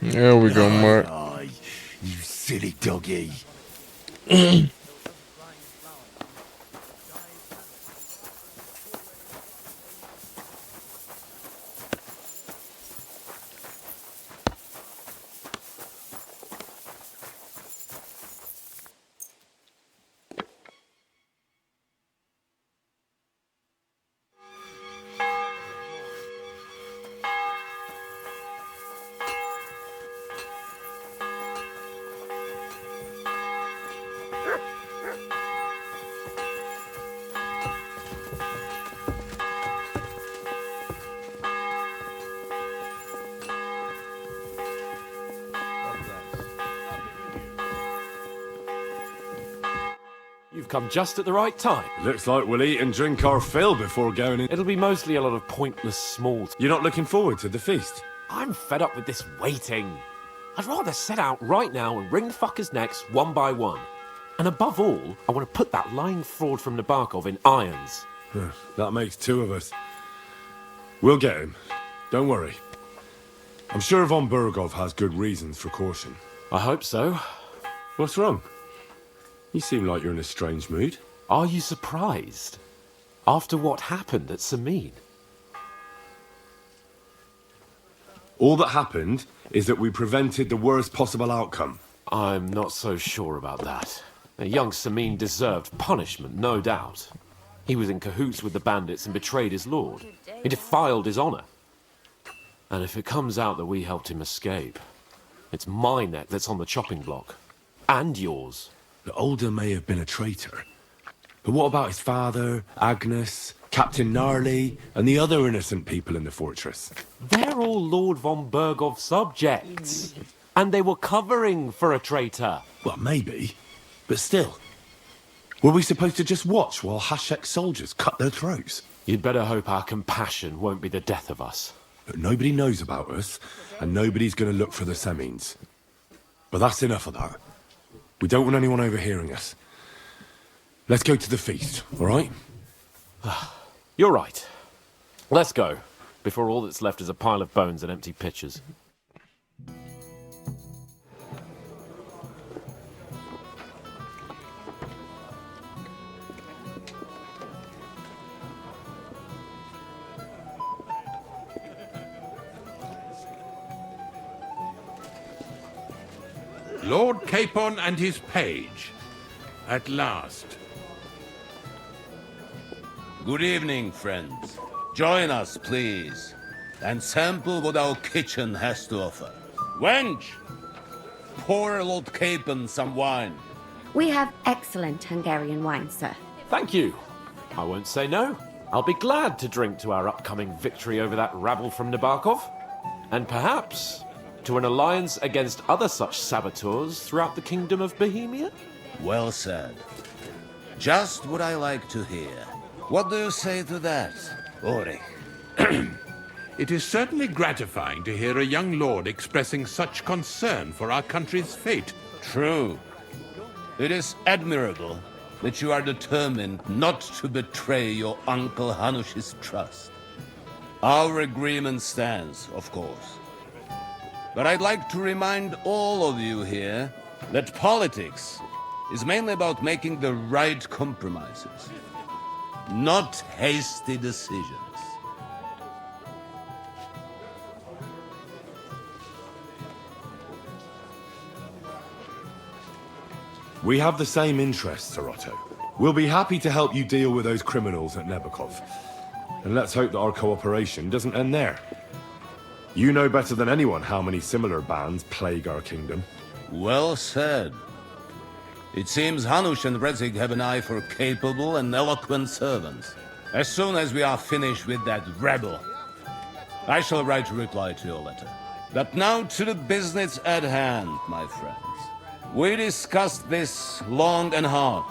There we go, Mutt. Aye, you silly doggy. You've come just at the right time. Looks like we'll eat and drink our fill before going in. It'll be mostly a lot of pointless small... You're not looking forward to the feast? I'm fed up with this waiting. I'd rather set out right now and wring fuckers' necks one by one. And above all, I want to put that lying fraud from Nabokov in irons. That makes two of us. We'll get him. Don't worry. I'm sure von Burgov has good reasons for caution. I hope so. What's wrong? You seem like you're in a strange mood. Are you surprised? After what happened at Samin? All that happened is that we prevented the worst possible outcome. I'm not so sure about that. Young Samin deserved punishment, no doubt. He was in cahoots with the bandits and betrayed his lord. He defiled his honor. And if it comes out that we helped him escape, it's my neck that's on the chopping block. And yours. The Older may have been a traitor. But what about his father, Agnes, Captain Gnarly, and the other innocent people in the fortress? They're all Lord von Bergov's subjects. And they were covering for a traitor. Well, maybe. But still. Were we supposed to just watch while Hashek's soldiers cut their throats? You'd better hope our compassion won't be the death of us. But nobody knows about us, and nobody's going to look for the Semines. But that's enough of that. We don't want anyone overhearing us. Let's go to the feast, all right? You're right. Let's go, before all that's left is a pile of bones and empty pitchers. Lord Capon and his page. At last. Good evening, friends. Join us, please, and sample what our kitchen has to offer. Wench, pour Lord Capon some wine. We have excellent Hungarian wine, sir. Thank you. I won't say no. I'll be glad to drink to our upcoming victory over that rabble from Nabokov. And perhaps to an alliance against other such saboteurs throughout the kingdom of Bohemia? Well said. Just what I like to hear. What do you say to that, Ulrich? It is certainly gratifying to hear a young lord expressing such concern for our country's fate. True. It is admirable that you are determined not to betray your Uncle Hanush's trust. Our agreement stands, of course. But I'd like to remind all of you here that politics is mainly about making the right compromises, not hasty decisions. We have the same interests, Sir Otto. We'll be happy to help you deal with those criminals at Nebokov. And let's hope that our cooperation doesn't end there. You know better than anyone how many similar bands plague our kingdom. Well said. It seems Hanush and Rezig have an eye for capable and eloquent servants. As soon as we are finished with that rebel, I shall write a reply to your letter. But now to the business at hand, my friends. We discussed this long and hard,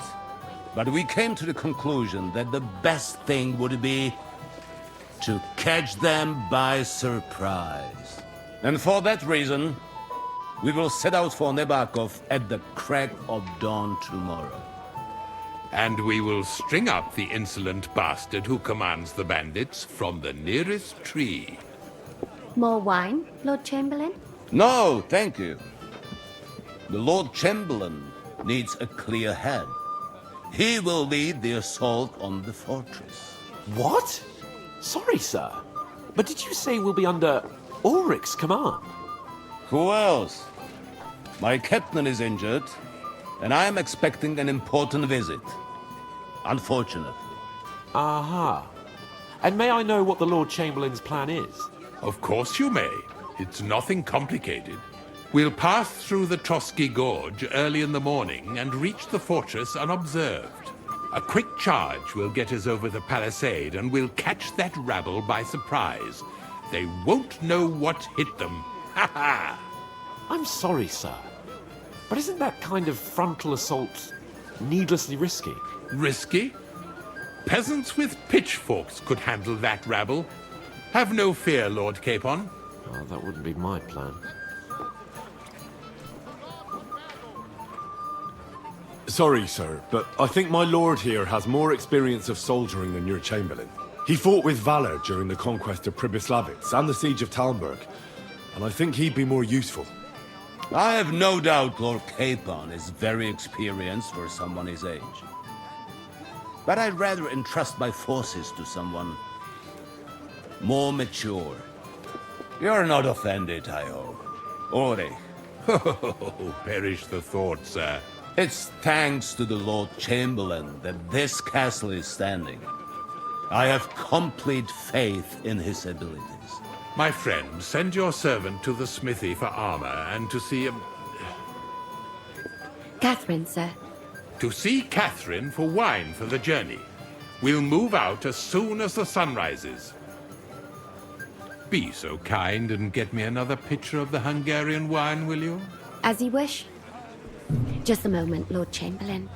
but we came to the conclusion that the best thing would be to catch them by surprise. And for that reason, we will set out for Nebokov at the crack of dawn tomorrow. And we will string up the insolent bastard who commands the bandits from the nearest tree. More wine, Lord Chamberlain? No, thank you. The Lord Chamberlain needs a clear head. He will lead the assault on the fortress. What? Sorry, sir. But did you say we'll be under Ulrich's command? Who else? My captain is injured, and I am expecting an important visit. Unfortunately. Aha. And may I know what the Lord Chamberlain's plan is? Of course you may. It's nothing complicated. We'll pass through the Trotsky Gorge early in the morning and reach the fortress unobserved. A quick charge will get us over the palisade and we'll catch that rabble by surprise. They won't know what hit them. Ha ha! I'm sorry, sir. But isn't that kind of frontal assault needlessly risky? Risky? Peasants with pitchforks could handle that rabble. Have no fear, Lord Capon. Well, that wouldn't be my plan. Sorry, sir, but I think my lord here has more experience of soldiering than your Chamberlain. He fought with valor during the conquest of Pribyslavitz and the siege of Talmberg, and I think he'd be more useful. I have no doubt Lord Capon is very experienced for someone his age. But I'd rather entrust my forces to someone more mature. You're not offended, I hope. Ulrich. Oh, perish the thought, sir. It's thanks to the Lord Chamberlain that this castle is standing. I have complete faith in his abilities. My friend, send your servant to the smithy for armor and to see him. Catherine, sir. To see Catherine for wine for the journey. We'll move out as soon as the sun rises. Be so kind and get me another pitcher of the Hungarian wine, will you? As you wish. Just a moment, Lord Chamberlain.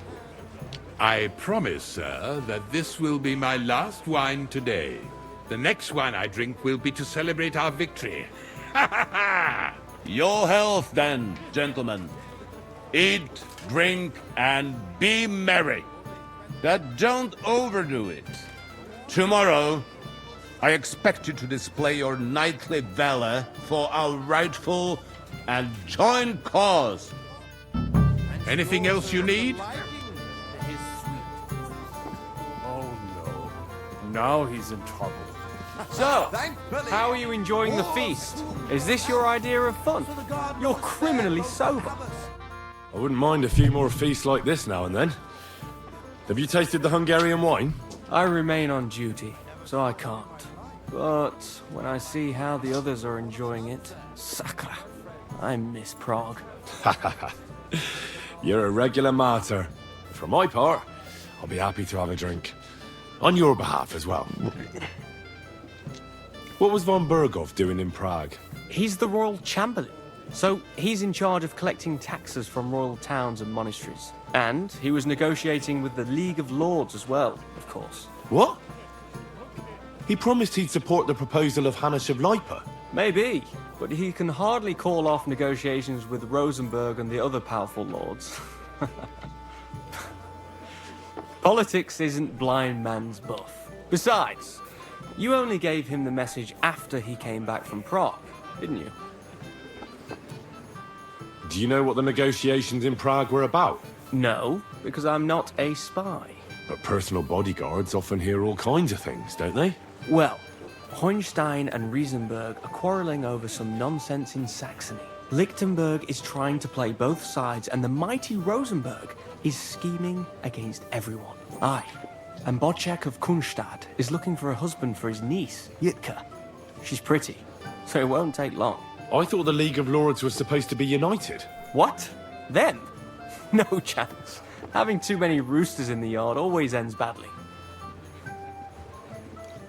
I promise, sir, that this will be my last wine today. The next wine I drink will be to celebrate our victory. Ha ha ha! Your health, then, gentlemen. Eat, drink, and be merry. But don't overdo it. Tomorrow, I expect you to display your knightly valor for our rightful and joint cause. Anything else you need? Oh no. Now he's in trouble. So, how are you enjoying the feast? Is this your idea of fun? You're criminally sober. I wouldn't mind a few more feasts like this now and then. Have you tasted the Hungarian wine? I remain on duty, so I can't. But when I see how the others are enjoying it, sacre, I miss Prague. You're a regular martyr. For my part, I'll be happy to have a drink. On your behalf as well. What was von Berghoff doing in Prague? He's the royal chamberlain, so he's in charge of collecting taxes from royal towns and monasteries. And he was negotiating with the League of Lords as well, of course. What? He promised he'd support the proposal of Hannes of Lipa. Maybe, but he can hardly call off negotiations with Rosenberg and the other powerful lords. Politics isn't blind man's buff. Besides, you only gave him the message after he came back from Prague, didn't you? Do you know what the negotiations in Prague were about? No, because I'm not a spy. But personal bodyguards often hear all kinds of things, don't they? Well, Hohenstein and Riesenberg are quarreling over some nonsense in Saxony. Lichtenberg is trying to play both sides, and the mighty Rosenberg is scheming against everyone. Aye, and Bocek of Kunstadt is looking for a husband for his niece, Yitka. She's pretty, so it won't take long. I thought the League of Lords was supposed to be united. What? Them? No chance. Having too many roosters in the yard always ends badly.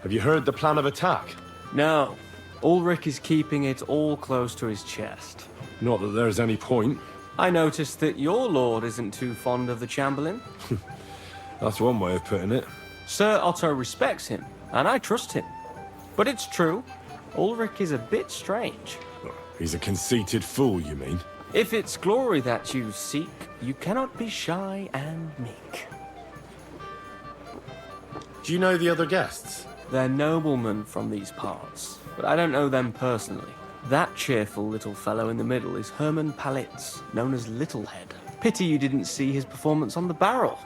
Have you heard the plan of attack? No. Ulrich is keeping it all close to his chest. Not that there's any point. I noticed that your lord isn't too fond of the Chamberlain. That's one way of putting it. Sir Otto respects him, and I trust him. But it's true, Ulrich is a bit strange. He's a conceited fool, you mean? If it's glory that you seek, you cannot be shy and meek. Do you know the other guests? They're noblemen from these parts, but I don't know them personally. That cheerful little fellow in the middle is Hermann Palitz, known as Littlehead. Pity you didn't see his performance on the barrel.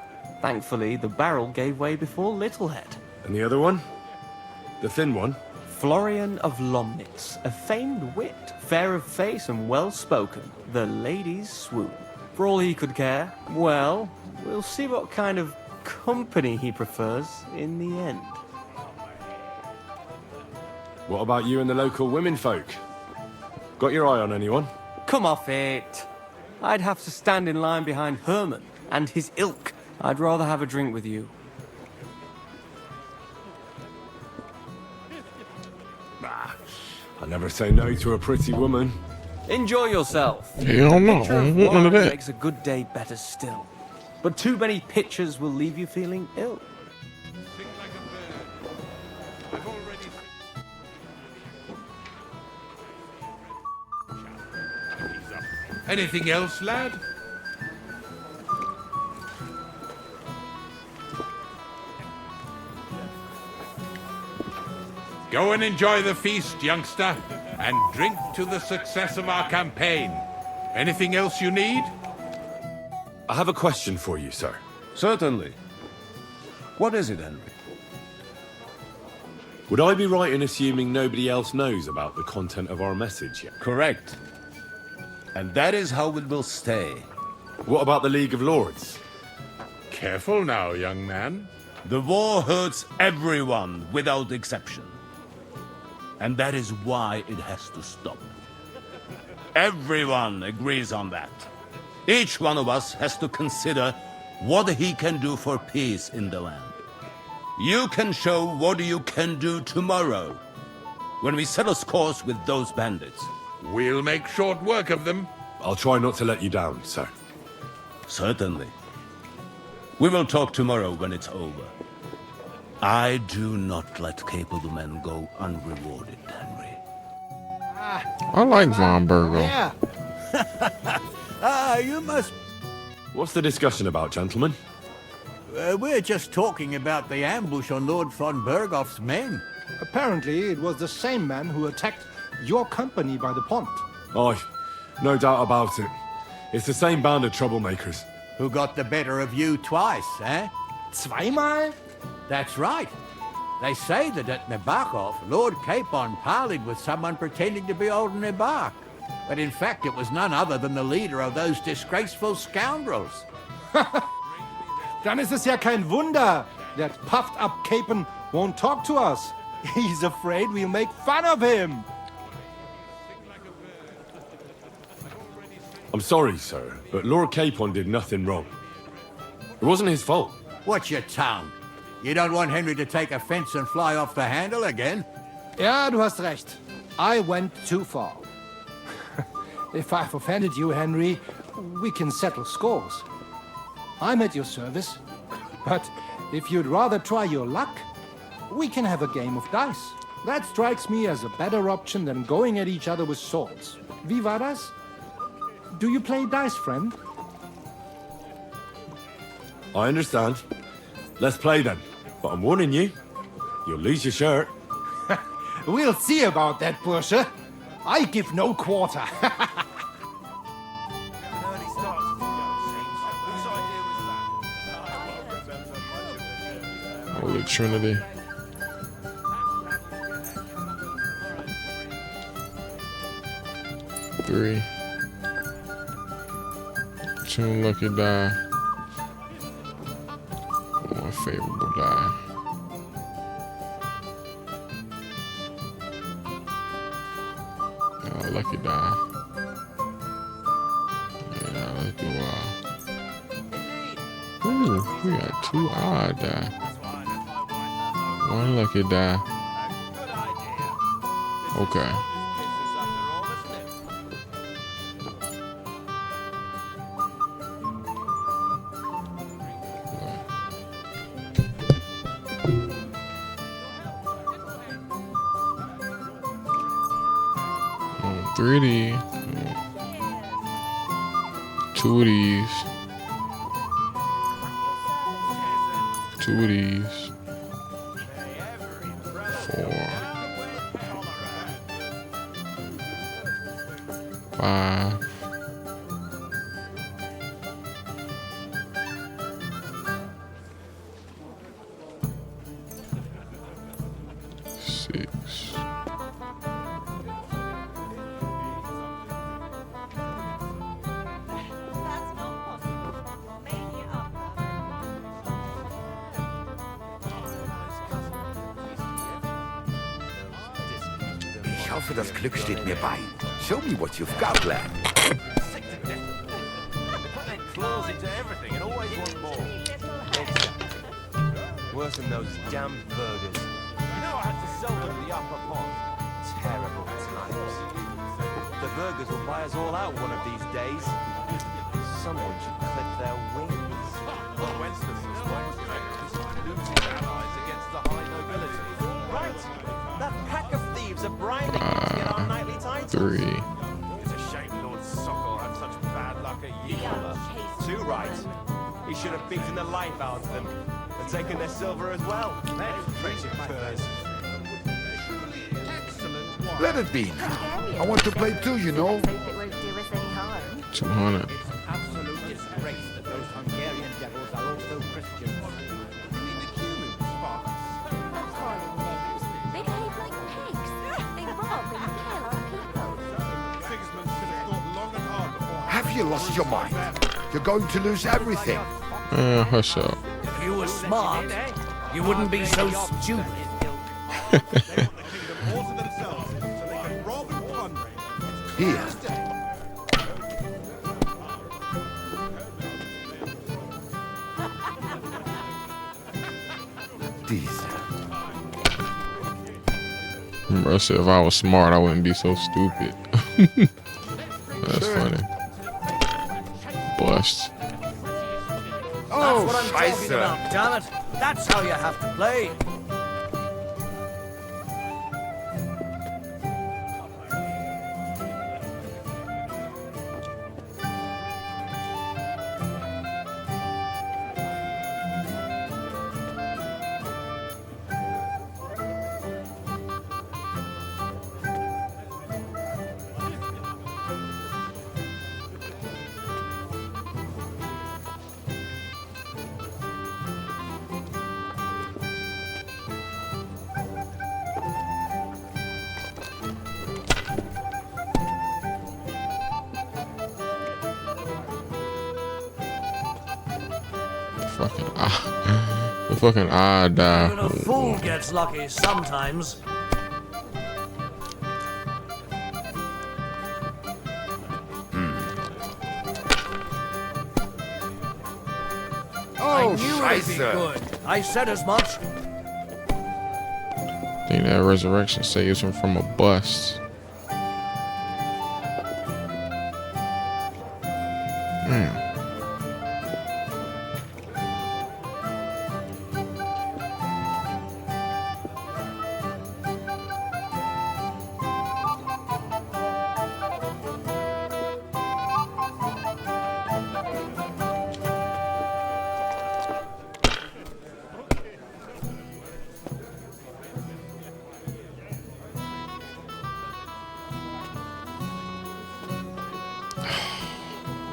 Thankfully, the barrel gave way before Littlehead. And the other one? The thin one? Florian of Lomnitz, a famed wit, fair of face and well-spoken. The ladies swoon. For all he could care, well, we'll see what kind of company he prefers in the end. What about you and the local women folk? Got your eye on anyone? Come off it. I'd have to stand in line behind Herman and his ilk. I'd rather have a drink with you. I never say no to a pretty woman. Enjoy yourself. Hell no, Picture of none of wine that. makes a good day better still. But too many pictures will leave you feeling ill. Anything else, lad? Go and enjoy the feast, youngster, and drink to the success of our campaign. Anything else you need? I have a question for you, sir. Certainly. What is it, Henry? Would I be right in assuming nobody else knows about the content of our message yet? Correct. And that is how it will stay. What about the League of Lords? Careful now, young man. The war hurts everyone without exception. And that is why it has to stop. Everyone agrees on that. Each one of us has to consider what he can do for peace in the land. You can show what you can do tomorrow, when we settle scores with those bandits. We'll make short work of them. I'll try not to let you down, sir. Certainly. We will talk tomorrow when it's over. I do not let capable men go unrewarded, Henry. I like Von Burgo. Yeah. You must... What's the discussion about, gentlemen? We're just talking about the ambush on Lord von Bergoff's men. Apparently, it was the same man who attacked your company by the pond. Aye, no doubt about it. It's the same band of troublemakers. Who got the better of you twice, eh? Zweimal? That's right. They say that at Nabokov, Lord Capon parleyed with someone pretending to be old Nabok. But in fact, it was none other than the leader of those disgraceful scoundrels. Dann ist es ja kein Wunder that puffed-up Capon won't talk to us. He's afraid we'll make fun of him. I'm sorry, sir, but Lord Capon did nothing wrong. It wasn't his fault. Watch your tongue. You don't want Henry to take offense and fly off the handle again? Ja, du hast recht. I went too far. If I've offended you, Henry, we can settle scores. I'm at your service. But if you'd rather try your luck, we can have a game of dice. That strikes me as a better option than going at each other with swords. Wie war das? Do you play dice, friend? I understand. Let's play then. But I'm warning you, you'll lose your shirt. We'll see about that, Bursche. I give no quarter. Holy Trinity. Three. Two lucky die. One favorable die. Lucky die. Yeah, let's do ooh, we got two odd die. One lucky die. Okay. Three of these. Two of these. Two of these. Four. 5. 6. Ich hoffe, das Glück steht mir bei. Show me what you've got, lad. Claws into everything and always want more. Worse than those damn burgers. You know I had to sell them the upper pot. Terrible times. The burgers will buy us all out one of these days. Someone should clip their wings. Wenceslas won't looting allies against the high nobility. Right. That pack of thieves are bribing us to get our nightly titles. 3. It's a shame Lord Sokol had such bad luck at Yuma. Too right. He should have beaten the life out of them and taken their silver as well. Pretty curs. Let it be. I want to play too, you know. 200. Absolute disgrace that those Hungarian devils are also Christians. They behave like pigs. They rob and kill our people. Have you lost your mind? You're going to lose everything. Hush up. If you were smart, you wouldn't be so stupid. Here. Bro said if I was smart, I wouldn't be so stupid. That's funny. Bust. That's what I'm talking about, damn it. That's how you have to play. The fucking eye die. Even a fool gets lucky sometimes. I knew it'd be good. I said as much. I think that resurrection saves him from a bust.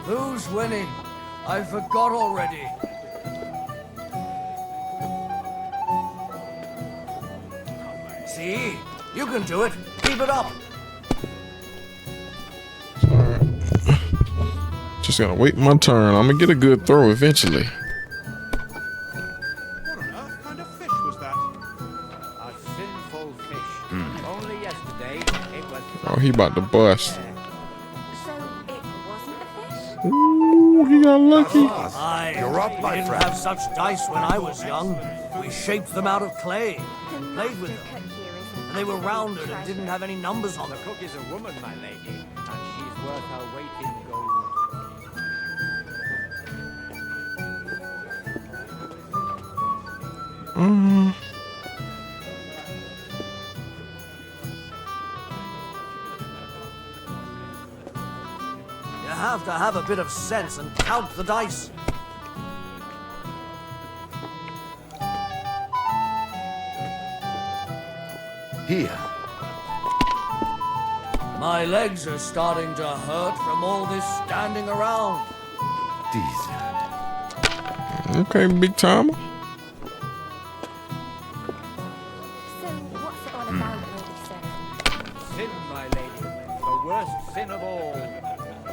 Who's winning? I forgot already. See? You can do it. Keep it up. Just gotta wait my turn. I'm gonna get a good throw eventually. Oh, he about to bust. Ooh, he got lucky. You're up, my friend. We didn't have such dice when I was young. We shaped them out of clay and played with them. And they were rounded and didn't have any numbers on them. The cook is a woman, my lady, and she's worth her weight in gold. You have to have a bit of sense and count the dice. Here. My legs are starting to hurt from all this standing around. Okay, big timer. What's it all about, Lady Sarah? Sin, my lady, the worst sin of all.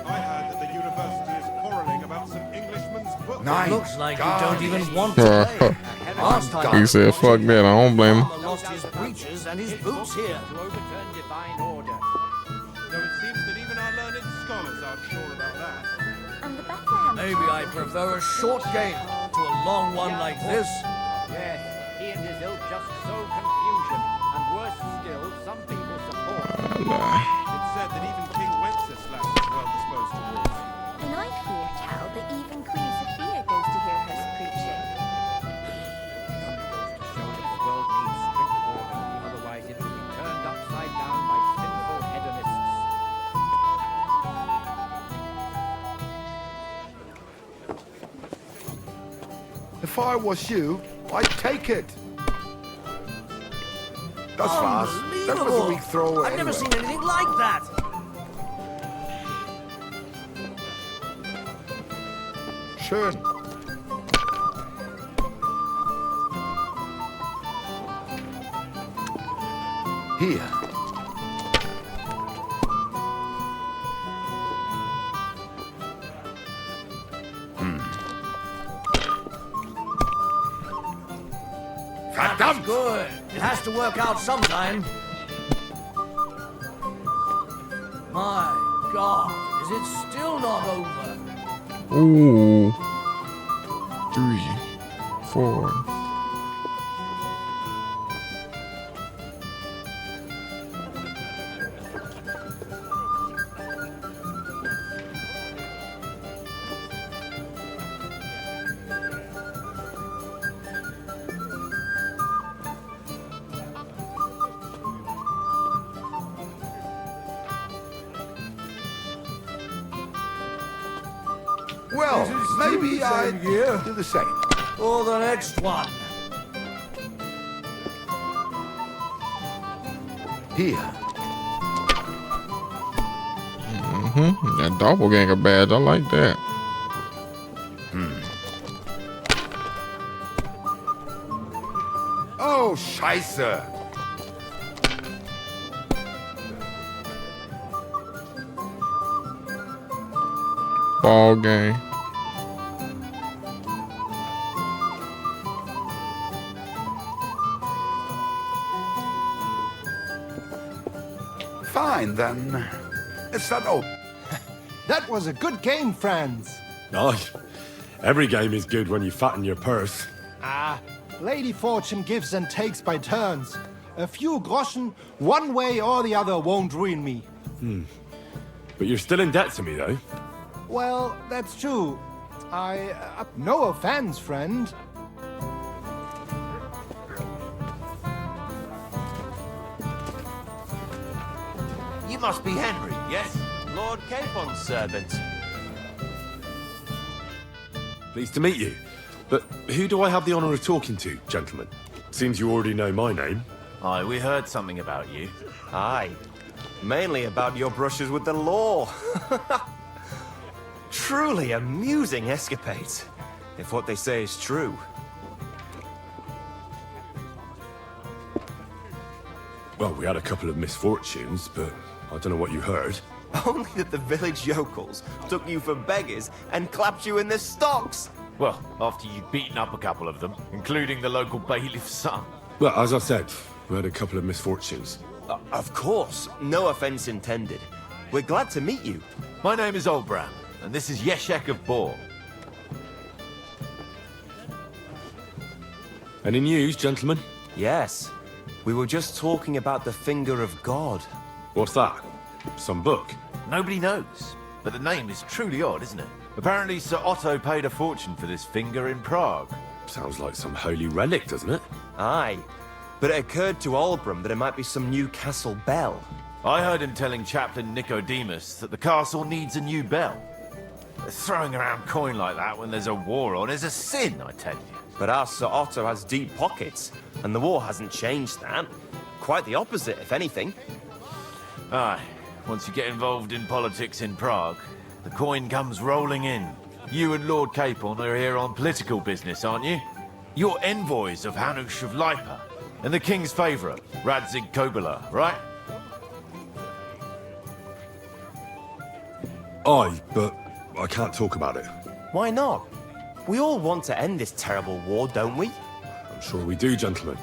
I heard that the university is quarreling about some Englishman's book. Looks like you don't even want to play. Last time He said, fuck that, I don't blame him. Farmer lost his breeches and his boots here. To overturn divine order. Though it seems that even our learned scholars aren't sure about that. And the Bethlehem. Maybe I prefer a short game to a long one like this. Yes, he and his ilk just sow confusion, and worse still, some people support him. It's said that even King Wenceslas is well disposed towards. And I hear tell that even Queen Sophia goes to hear her preaching. Show that the world needs strict order, otherwise it will be turned upside down by sinful hedonists. If I was you, I'd take it. That's fast. That was a weak throw I've never anyway. seen anything like that. schön. Hier. That's good. It has to work out sometime. My God, is it still not over? Ooh. 3, 4. Well, maybe I do the same. Or the next one. Here. That doppelganger badge, I like that. Oh, Scheiße. Ball game. Fine, then. It's not open. That was a good game, friends. Aye. Every game is good when you fatten your purse. Ah, Lady Fortune gives and takes by turns. A few groschen, one way or the other, won't ruin me. But you're still in debt to me, though. Well, that's true. No offense, friend. You must be Henry, yes? Lord Capon's servant. Pleased to meet you. But who do I have the honor of talking to, gentlemen? Seems you already know my name. Aye, we heard something about you. Aye. Mainly about your brushes with the law. Truly amusing escapades, if what they say is true. Well, we had a couple of misfortunes, but I don't know what you heard. Only that the village yokels took you for beggars and clapped you in the stocks. Well, after you'd beaten up a couple of them, including the local bailiff's son. Well, as I said, we had a couple of misfortunes. Of course, no offense intended. We're glad to meet you. My name is Olbram, and this is Yeshek of Bor. Any news, gentlemen? Yes. We were just talking about the Finger of God. What's that? Some book? Nobody knows, but the name is truly odd, isn't it? Apparently Sir Otto paid a fortune for this finger in Prague. Sounds like some holy relic, doesn't it? Aye. But it occurred to Olbram that it might be some new castle bell. I heard him telling Chaplain Nicodemus that the castle needs a new bell. Throwing around coin like that when there's a war on is a sin, I tell you. But our Sir Otto has deep pockets, and the war hasn't changed that. Quite the opposite, if anything. Aye. Once you get involved in politics in Prague, the coin comes rolling in. You and Lord Capon are here on political business, aren't you? You're envoys of Hanush of Lipa, and the king's favourite, Radzig Kobyla, right? Aye, but I can't talk about it. Why not? We all want to end this terrible war, don't we? I'm sure we do, gentlemen.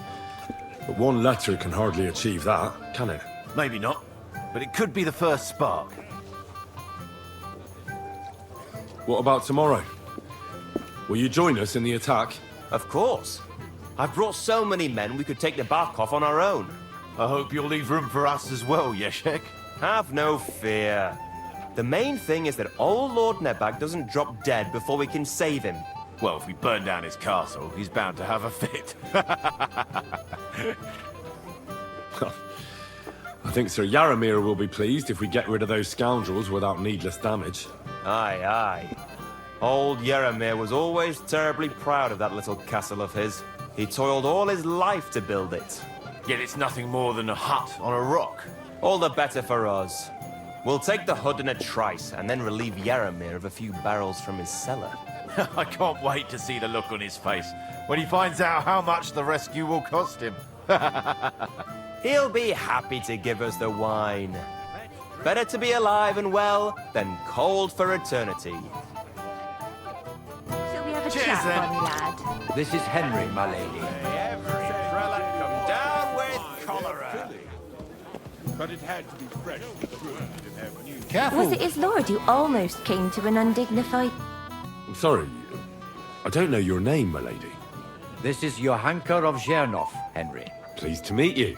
But one letter can hardly achieve that, can it? Maybe not, but it could be the first spark. What about tomorrow? Will you join us in the attack? Of course. I've brought so many men we could take the bark off on our own. I hope you'll leave room for us as well, Yeshek. Have no fear. The main thing is that old Lord Nebag doesn't drop dead before we can save him. Well, if we burn down his castle, he's bound to have a fit. I think Sir Yaramir will be pleased if we get rid of those scoundrels without needless damage. Aye, aye. Old Yaramir was always terribly proud of that little castle of his. He toiled all his life to build it. Yet it's nothing more than a hut on a rock. All the better for us. We'll take the hut in a trice and then relieve Yaramir of a few barrels from his cellar. I can't wait to see the look on his face when he finds out how much the rescue will cost him. He'll be happy to give us the wine. Better to be alive and well than cold for eternity. Shall we have a Cheers, chat, then. bonny lad? This is Henry, my lady. Every prelate come down with cholera. But it had to be fresh and good and have new. Careful. Was it his lord who almost came to an undignified... I'm sorry. I don't know your name, my lady. This is Johanka of Zhernov, Henry. Pleased to meet you.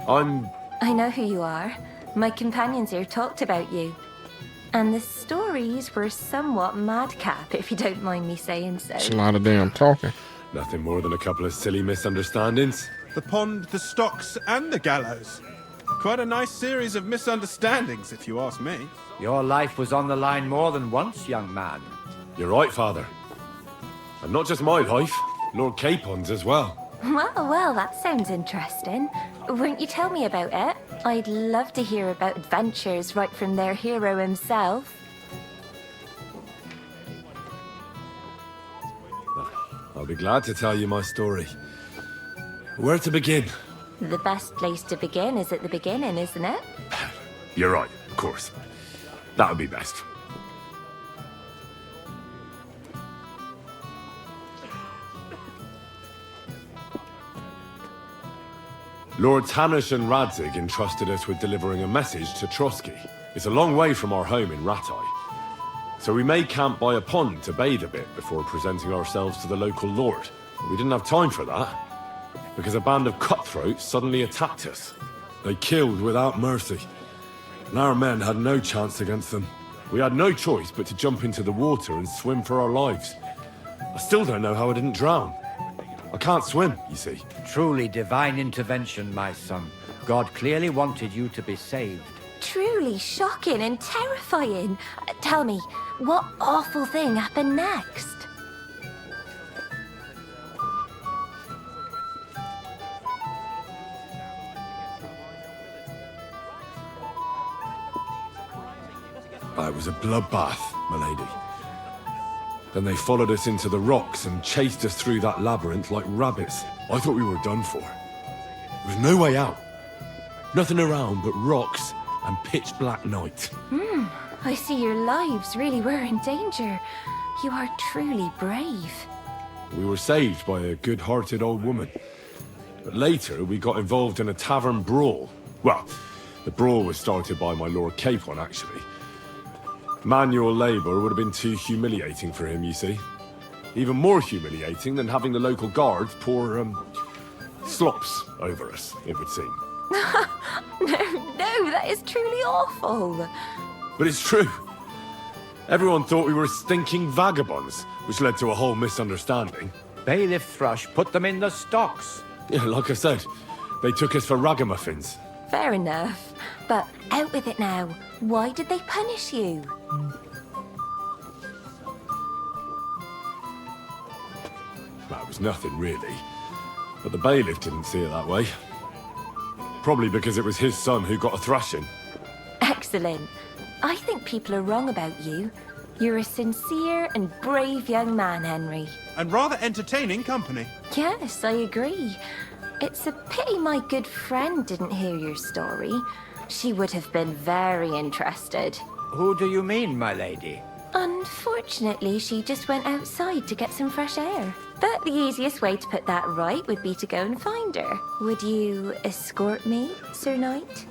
I know who you are. My companions here talked about you. And the stories were somewhat madcap, if you don't mind me saying so. It's a lot of damn talking. Nothing more than a couple of silly misunderstandings. The pond, the stocks, and the gallows. Quite a nice series of misunderstandings, if you ask me. Your life was on the line more than once, young man. You're right, Father. And not just my life, Lord Capon's as well. Well, that sounds interesting. Won't you tell me about it? I'd love to hear about adventures right from their hero himself. I'll be glad to tell you my story. Where to begin? The best place to begin is at the beginning, isn't it? You're right, of course. That would be best. Lord Tanish and Radzig entrusted us with delivering a message to Trotsky. It's a long way from our home in Ratai. So we made camp by a pond to bathe a bit before presenting ourselves to the local lord. We didn't have time for that, because a band of cutthroats suddenly attacked us. They killed without mercy, and our men had no chance against them. We had no choice but to jump into the water and swim for our lives. I still don't know how I didn't drown. I can't swim, you see. Truly divine intervention, my son. God clearly wanted you to be saved. Truly shocking and terrifying. Tell me, what awful thing happened next? It was a bloodbath, my lady. Then they followed us into the rocks and chased us through that labyrinth like rabbits. I thought we were done for. There was no way out. Nothing around but rocks and pitch black night. I see your lives really were in danger. You are truly brave. We were saved by a good-hearted old woman. But later, we got involved in a tavern brawl. Well, the brawl was started by my Lord Capon, actually. Manual labor would have been too humiliating for him, you see. Even more humiliating than having the local guards pour, slops over us, it would seem. No, that is truly awful. But it's true. Everyone thought we were stinking vagabonds, which led to a whole misunderstanding. Bailiff Thrush put them in the stocks. Yeah, like I said, they took us for ragamuffins. Fair enough. But out with it now. Why did they punish you? That was nothing, really. But the bailiff didn't see it that way. Probably because it was his son who got a thrashing. Excellent. I think people are wrong about you. You're a sincere and brave young man, Henry. And rather entertaining company. Yes, I agree. It's a pity my good friend didn't hear your story. She would have been very interested. Who do you mean, my lady? Unfortunately, she just went outside to get some fresh air. But the easiest way to put that right would be to go and find her. Would you escort me, Sir Knight?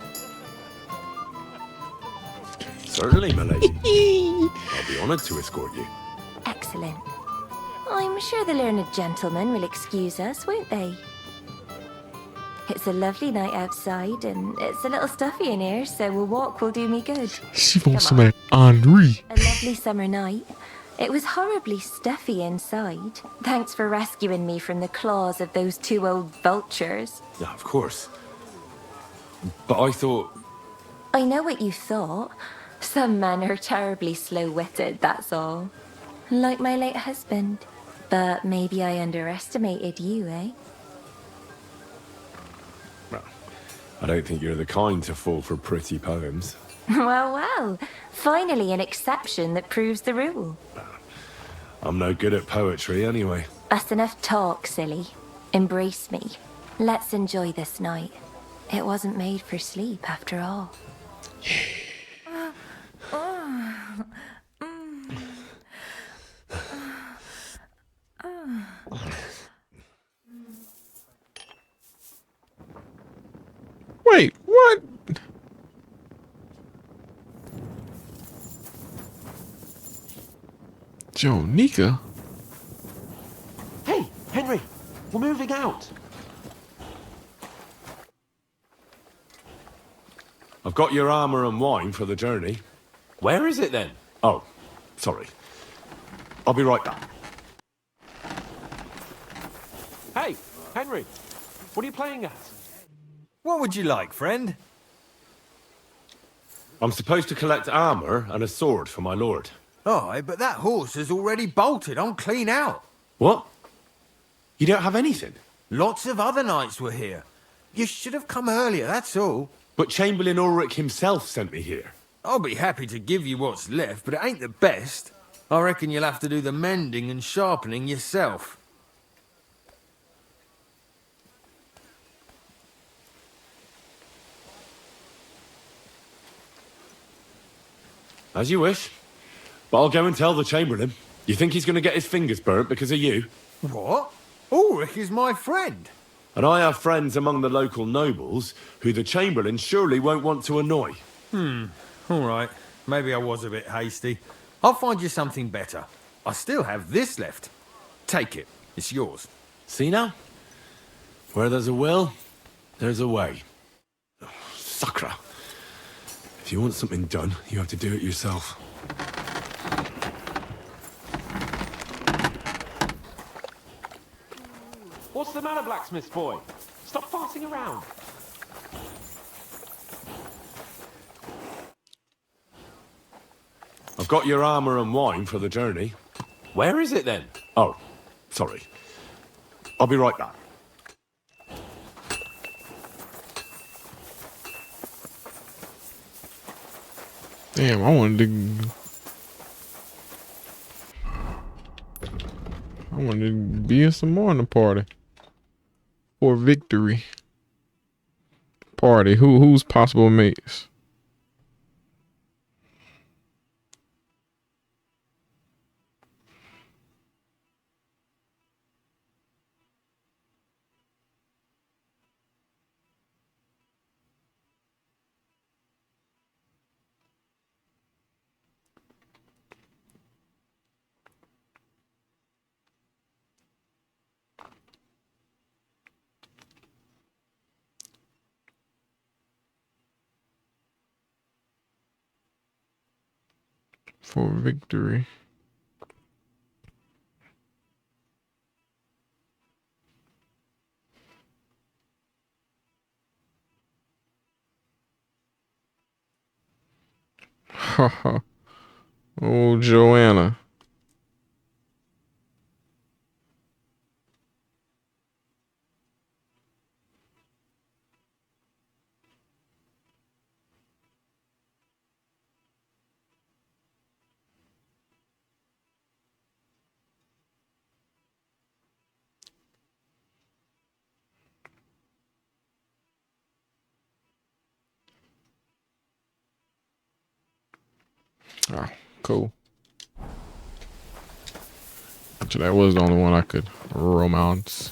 Certainly, my lady. I'll be honored to escort you. Excellent. I'm sure the learned gentlemen will excuse us, won't they? It's a lovely night outside, and it's a little stuffy in here, so a walk will do me good. She wants some Henri. A lovely summer night. It was horribly stuffy inside. Thanks for rescuing me from the claws of those two old vultures. Yeah, of course. But I thought... I know what you thought. Some men are terribly slow-witted, that's all. Like my late husband. But maybe I underestimated you, eh? Well, I don't think you're the kind to fall for pretty poems. Well, finally an exception that proves the rule. I'm no good at poetry anyway. That's enough talk, silly. Embrace me. Let's enjoy this night. It wasn't made for sleep, after all. Wait, what? Jonica? Hey, Henry, we're moving out. I've got your armor and wine for the journey. Where is it then? Oh, sorry. I'll be right back. Hey, Henry, what are you playing at? What would you like, friend? I'm supposed to collect armor and a sword for my lord. Aye, but that horse has already bolted. I'm clean out. What? You don't have anything? Lots of other knights were here. You should have come earlier, that's all. But Chamberlain Ulrich himself sent me here. I'll be happy to give you what's left, but it ain't the best. I reckon you'll have to do the mending and sharpening yourself. As you wish. But I'll go and tell the Chamberlain. You think he's going to get his fingers burnt because of you? What? Ulrich is my friend. And I have friends among the local nobles who the Chamberlain surely won't want to annoy. All right. Maybe I was a bit hasty. I'll find you something better. I still have this left. Take it. It's yours. See now? Where there's a will, there's a way. Oh, Sakra. If you want something done, you have to do it yourself. What's the matter, blacksmith boy? Stop farting around. I've got your armor and wine for the journey. Where is it then? Oh, sorry. I'll be right back. Damn, I wanted to be in some more in the party. For victory. Party. Who's possible mates? For victory. Haha. Oh, Joanna. Oh, cool. So that was the only one I could romance.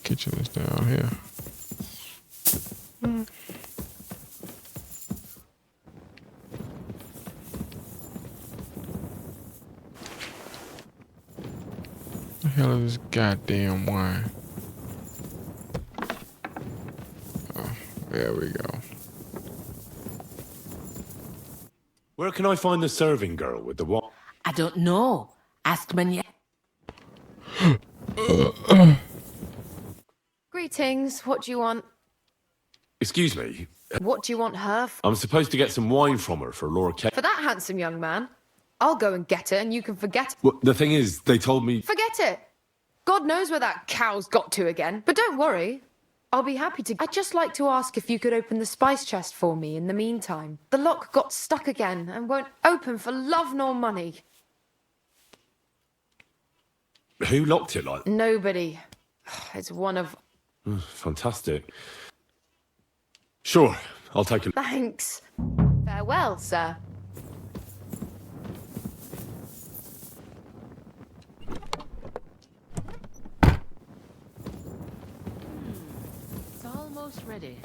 Kitchen is down here. The hell is this goddamn wine? Oh, there we go. Where can I find the serving girl with the wine? I don't know. Ask Manya. Greetings. What do you want? Excuse me. What do you want her for? I'm supposed to get some wine from her for Laura Kay. For that handsome young man? I'll go and get it and you can forget it. Well, the thing is, they told me... Forget it! God knows where that cow's got to again. But don't worry. I'll be happy to. I'd just like to ask if you could open the spice chest for me in the meantime. The lock got stuck again and won't open for love nor money. Who locked it like... Nobody. It's one of... Fantastic. Sure, I'll take it. Thanks. Farewell, sir. It's almost ready.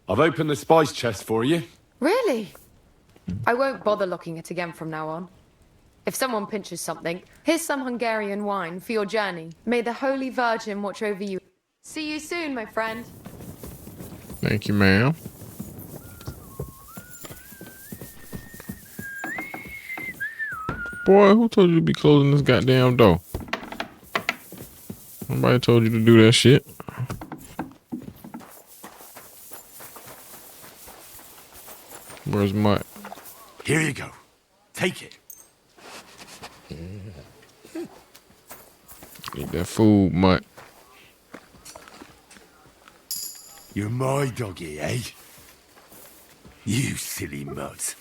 I've opened the spice chest for you. Really? I won't bother looking it again from now on. If someone pinches something, here's some Hungarian wine for your journey. May the Holy Virgin watch over you. See you soon, my friend. Thank you, ma'am. Boy, who told you to be closing this goddamn door? Nobody told you to do that shit. Where's Mutt? Here you go. Take it. Eat that food, Mutt. You're my doggy, eh? You silly mutt.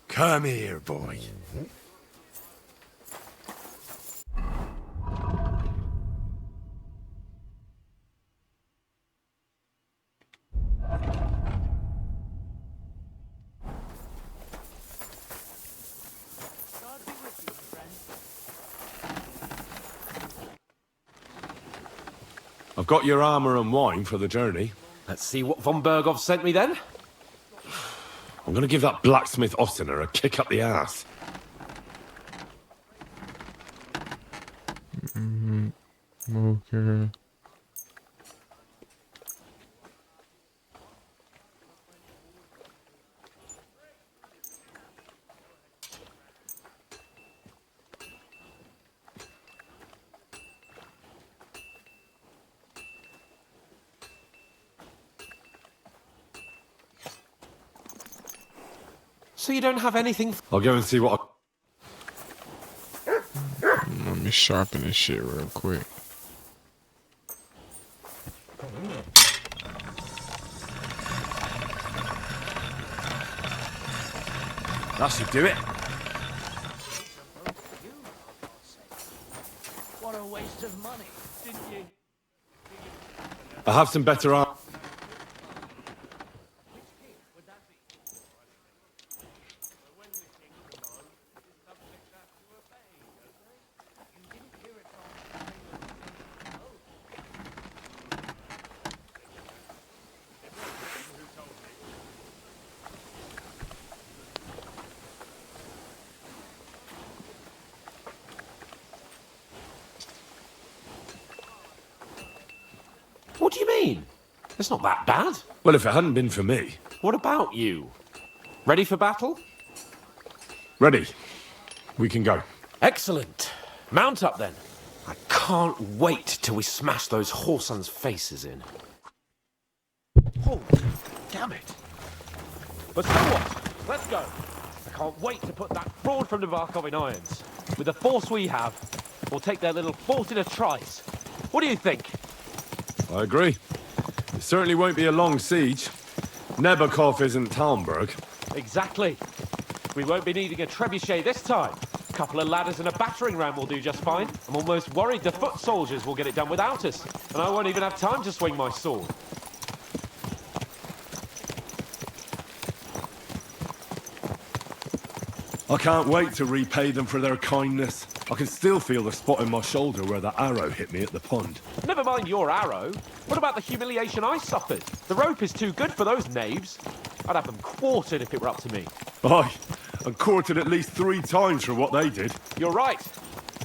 Come here, boy. I've got your armor and wine for the journey. Let's see what von Berghoff sent me then. I'm gonna give that blacksmith Ostener a kick up the ass. Okay. So you don't have anything... I'll go and see what Let me sharpen this shit real quick. That should do it. What a waste of money, didn't you? I have some better armor. What do you mean? It's not that bad. Well, if it hadn't been for me. What about you? Ready for battle? Ready. We can go. Excellent. Mount up then. I can't wait till we smash those whoresons' faces in. Oh, damn it. But so what? Let's go. I can't wait to put that fraud from the Barkov in irons. With the force we have, we'll take their little fort in a trice. What do you think? I agree. It certainly won't be a long siege. Nebakov isn't Talmberg. Exactly. We won't be needing a trebuchet this time. A couple of ladders and a battering ram will do just fine. I'm almost worried the foot soldiers will get it done without us. And I won't even have time to swing my sword. I can't wait to repay them for their kindness. I can still feel the spot in my shoulder where that arrow hit me at the pond. Never mind your arrow. What about the humiliation I suffered? The rope is too good for those knaves. I'd have them quartered if it were up to me. Aye, and quartered at least 3 times for what they did. You're right.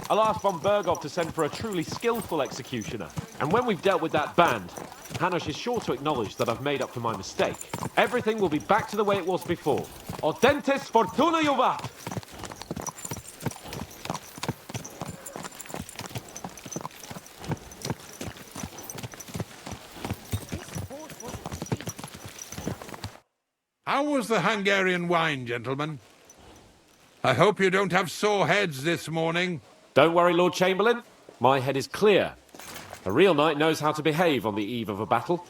I'll ask von Berghoff to send for a truly skillful executioner. And when we've dealt with that band, Hanush is sure to acknowledge that I've made up for my mistake. Everything will be back to the way it was before. Audentes fortuna juvat! How was the Hungarian wine, gentlemen? I hope you don't have sore heads this morning. Don't worry, Lord Chamberlain. My head is clear. A real knight knows how to behave on the eve of a battle.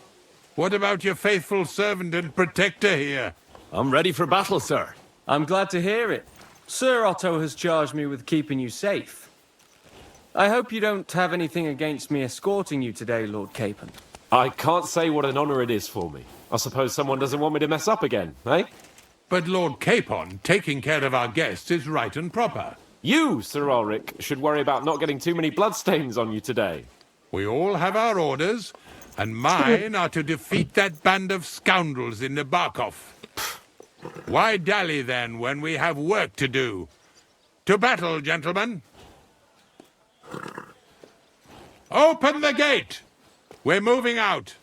What about your faithful servant and protector here? I'm ready for battle, sir. I'm glad to hear it. Sir Otto has charged me with keeping you safe. I hope you don't have anything against me escorting you today, Lord Capon. I can't say what an honor it is for me. I suppose someone doesn't want me to mess up again, eh? But Lord Capon, taking care of our guests is right and proper. You, Sir Ulrich, should worry about not getting too many bloodstains on you today. We all have our orders, and mine are to defeat that band of scoundrels in the Barkov. Why dally then when we have work to do? To battle, gentlemen! Open the gate! We're moving out.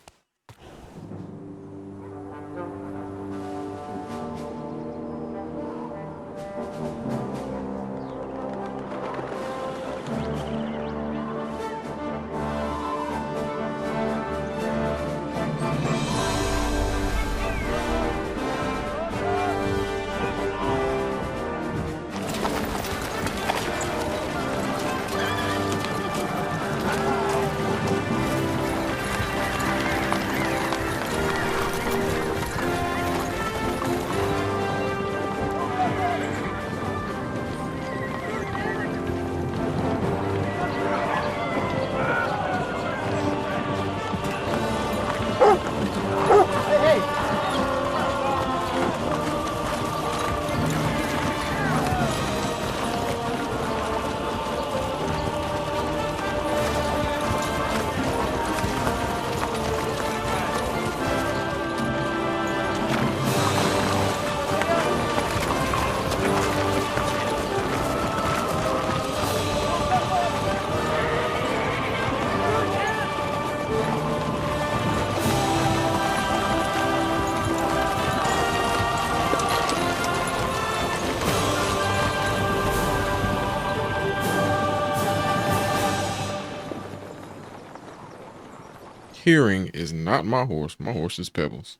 Hearing is not my horse. My horse is Pebbles.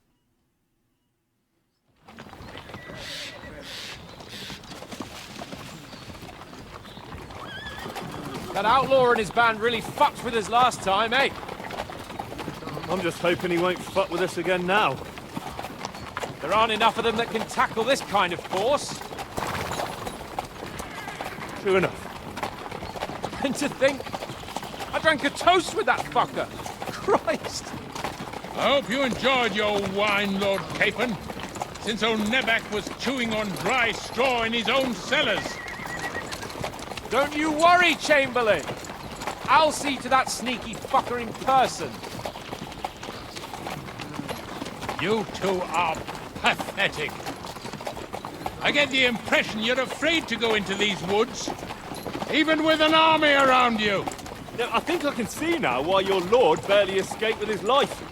That outlaw and his band really fucked with us last time, eh? I'm just hoping he won't fuck with us again now. There aren't enough of them that can tackle this kind of force. True enough. And to think, I drank a toast with that fucker. Christ! I hope you enjoyed your wine, Lord Capon, since old Neback was chewing on dry straw in his own cellars. Don't you worry, Chamberlain. I'll see to that sneaky fucker in person. You two are pathetic. I get the impression you're afraid to go into these woods, even with an army around you. I think I can see now why your lord barely escaped with his life.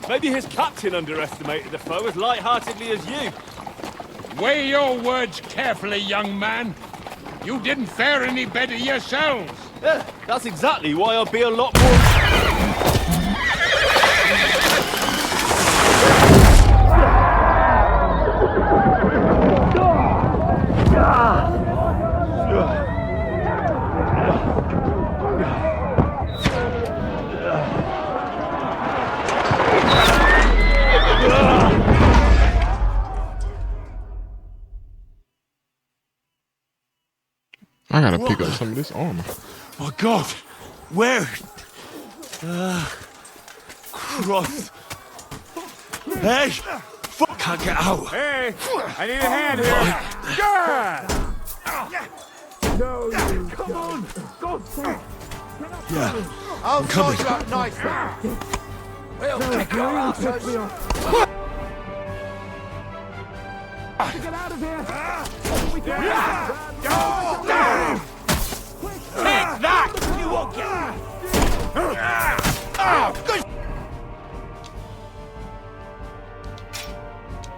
Maybe his captain underestimated the foe as light-heartedly as you. Weigh your words carefully, young man. You didn't fare any better yourselves. Yeah, that's exactly why I'll be a lot more... I gotta pick up some of this armor. My God! Where? Christ! Hey! Fuck! Can't get out! Hey! I need a hand here! God! No, you come on! God's sake! Yeah. I'll coming. sort you out nicely. We'll kick your asses. Get out of here! Take that! You won't get it!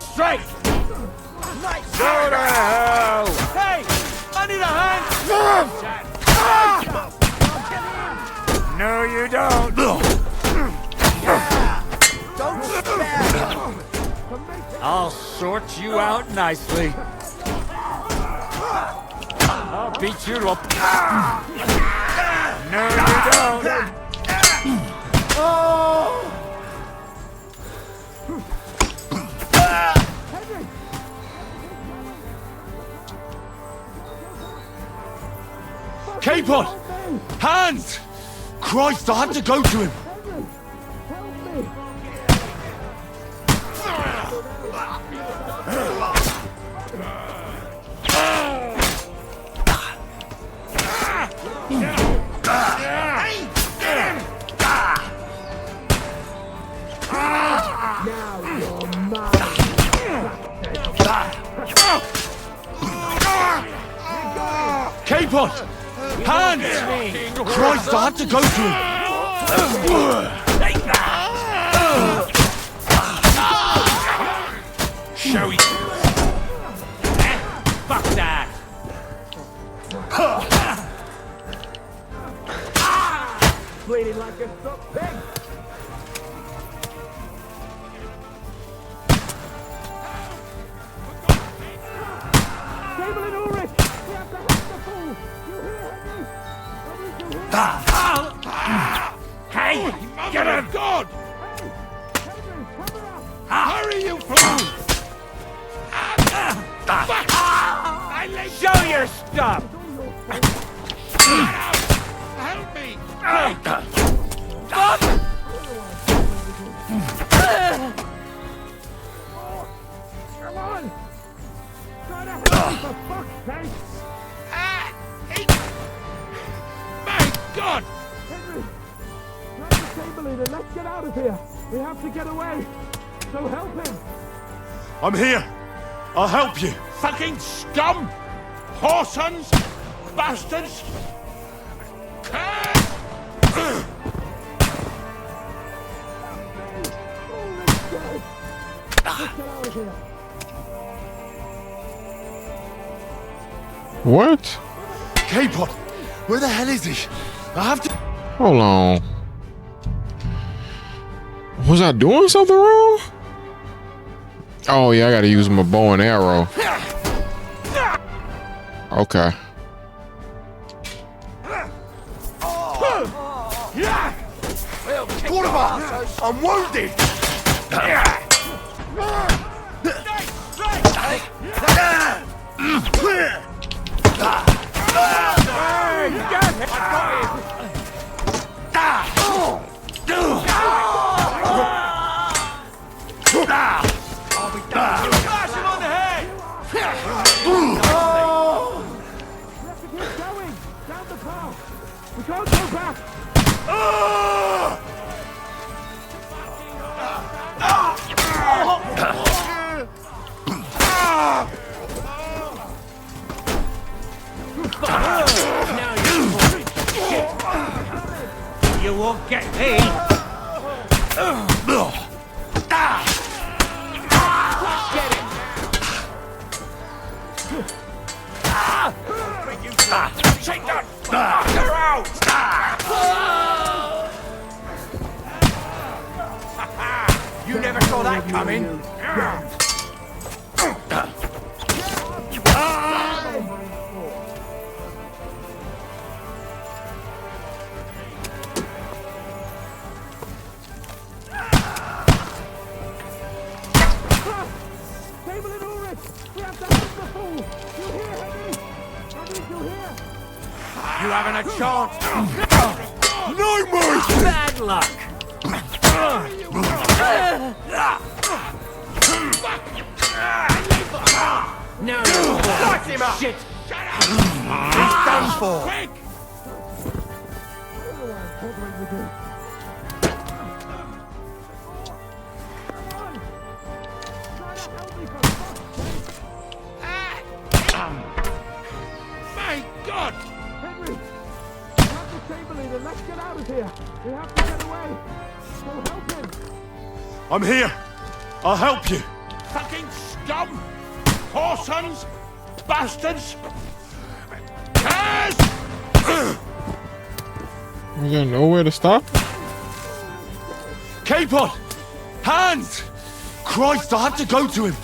Straight! Nice! Go to hell! Hey! I need a hand! No, you don't! Don't spare! I'll sort you out nicely. I'll beat you up. No, you don't. Capon! Hands! Christ, I had to go to him! Capon! Hands! Christ, I had to go to him! Shall we? Fuck that! Bleeding like a stuck pig. Chamberlain Ulrich! We have to help the fool! You hear, Henry? Hey! Get him! God! Hurry, you fool! Show your stuff! Help me! Fuck! Come on! Try to help me, for fuck's sake! My God! Henry! Grab the Chamberlain and let's get out of here! We have to get away! So help him! I'm here! I'll help you! Fucking scum! Whoresons! Bastards! What? Capon! Where the hell is he? I have to... Hold on. Was I doing something wrong? Oh yeah, I gotta use my bow and arrow. Okay. Quartermaster, I'm wounded! Smash him on the head! We have to keep going! Down the path! We can't go back! Now you're horrid shit! You won't get me! Get him! Take that fucker out! You never saw that coming! Chamberlain Ulrich! We have to help the fool! You hear, Henry? Henry, you hear? You haven't a chance! No, mate! Bad luck! Now you're Knock him out! shit! He's done for! My God! Henry! Grab the Chamberlain and let's get out of here! We have to get away! So help him! I'm here! I'll help you! Fucking scum! Whoresons! Bastards! We got nowhere to stop. Capon! Hands! Christ, I have to go to him!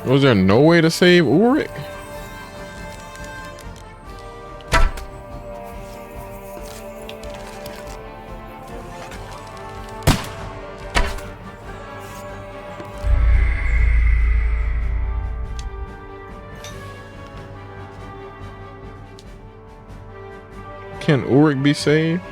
Was there no way to save Ulrich? Can Ulrich be saved?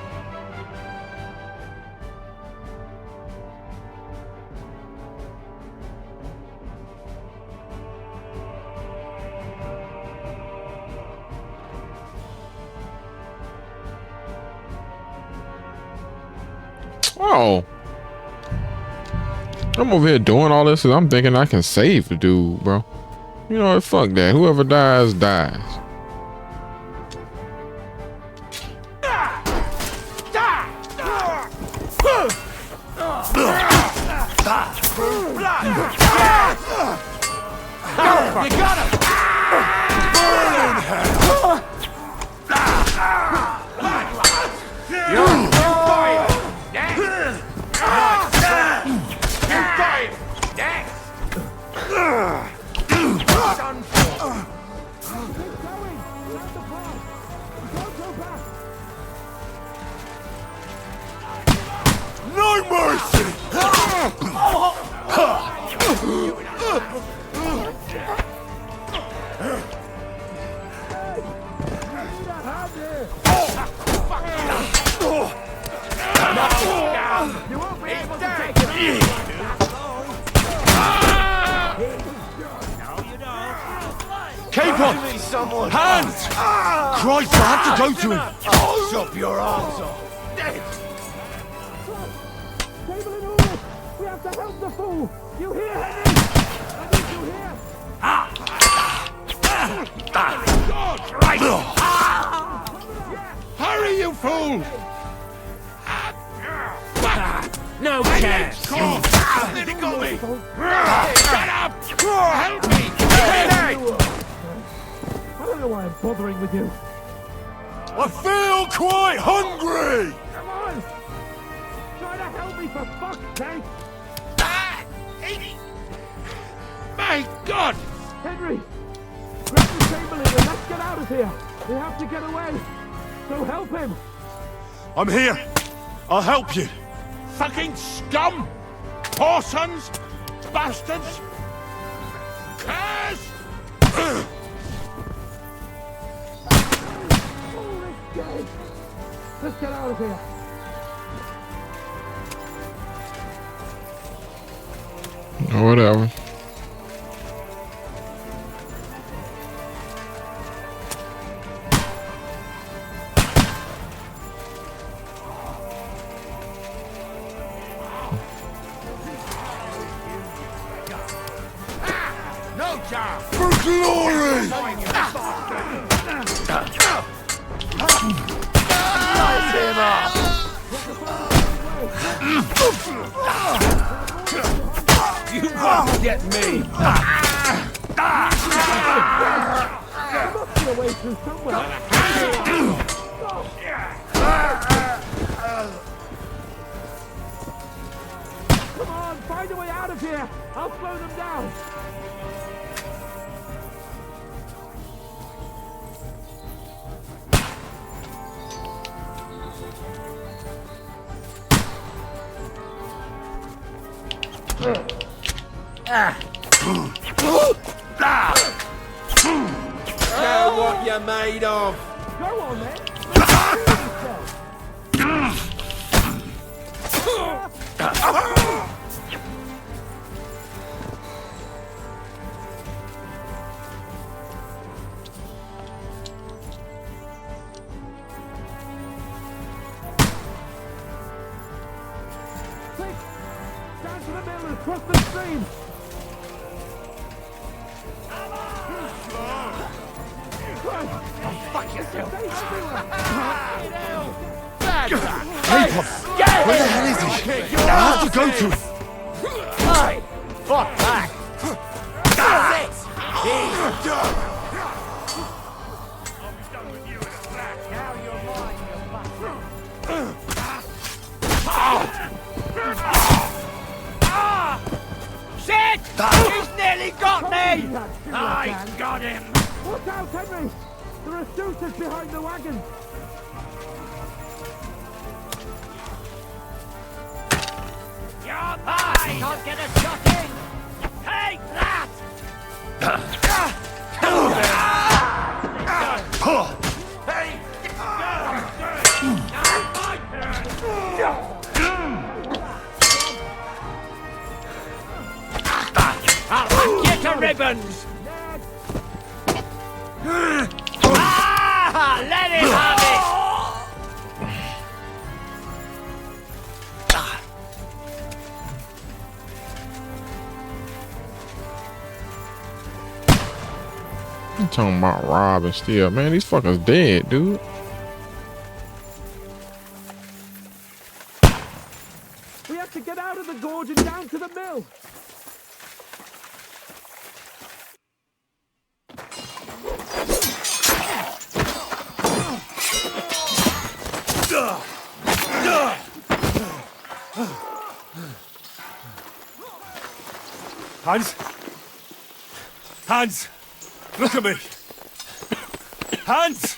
Oh, I'm over here doing all this and I'm thinking I can save the dude, bro. You know what? Fuck that. Whoever dies, dies. You got him! Burn in hell! You're fired! You're fired! Done for. No mercy! You won't be able to take it. Keep on! Hands! Christ, I have to go to him! Chop your arms off. We have to help the fool! You hear, Henry? I need you here! Hurry, you fool! No chance! Let it go, me! Shut up! Help me! I don't know why I'm bothering with you. I feel quite hungry! Come on! Try to help me for fuck's sake! My God! Henry! Grab the Chamberlain and let's get out of here! We have to get away! So help him! I'm here! I'll help you! Fucking scum! Poor sons! Bastards! Curse! Let's get out of here! Or whatever. No job! For glory! Light him up! You won't get me! There must be a way through somewhere! Come on, find a way out of here! I'll slow them down! Know what you're made of! Go on then! Quick! Down to the mill and across the stream! Fuck yourself! Where the hell is he? I have to go to him! Hey! Fuck back! That's it! it! He's nearly got me! I got him! Look out, Henry! There are shooters behind the wagon! You're mine! Can't get a shot in! Take that! I'll get to ribbons! Let him have it! I'm talking about rob and steal. Man, these fuckers dead, dude. We have to get out of the gorge and down to the mill! Hans? Hans! Look at me! Hans!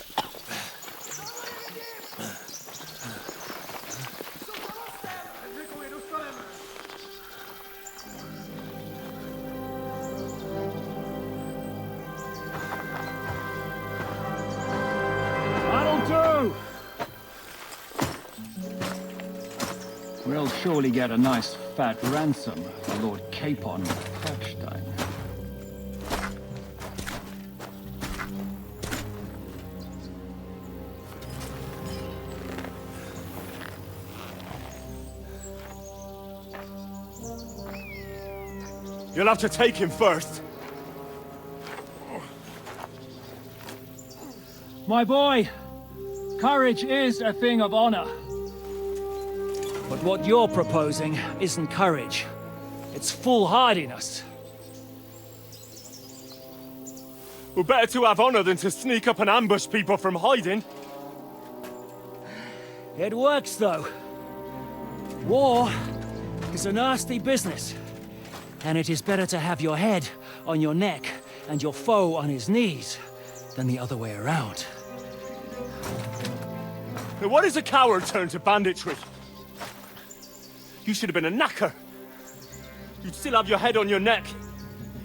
That'll do! We'll surely get a nice fat ransom for Lord Capon of Krugstein. You'll have to take him first. My boy, courage is a thing of honor. But what you're proposing isn't courage. It's foolhardiness. Well, better to have honor than to sneak up and ambush people from hiding. It works, though. War is a nasty business. And it is better to have your head on your neck and your foe on his knees than the other way around. Now, what is a coward turn to banditry? You should have been a knacker. You'd still have your head on your neck.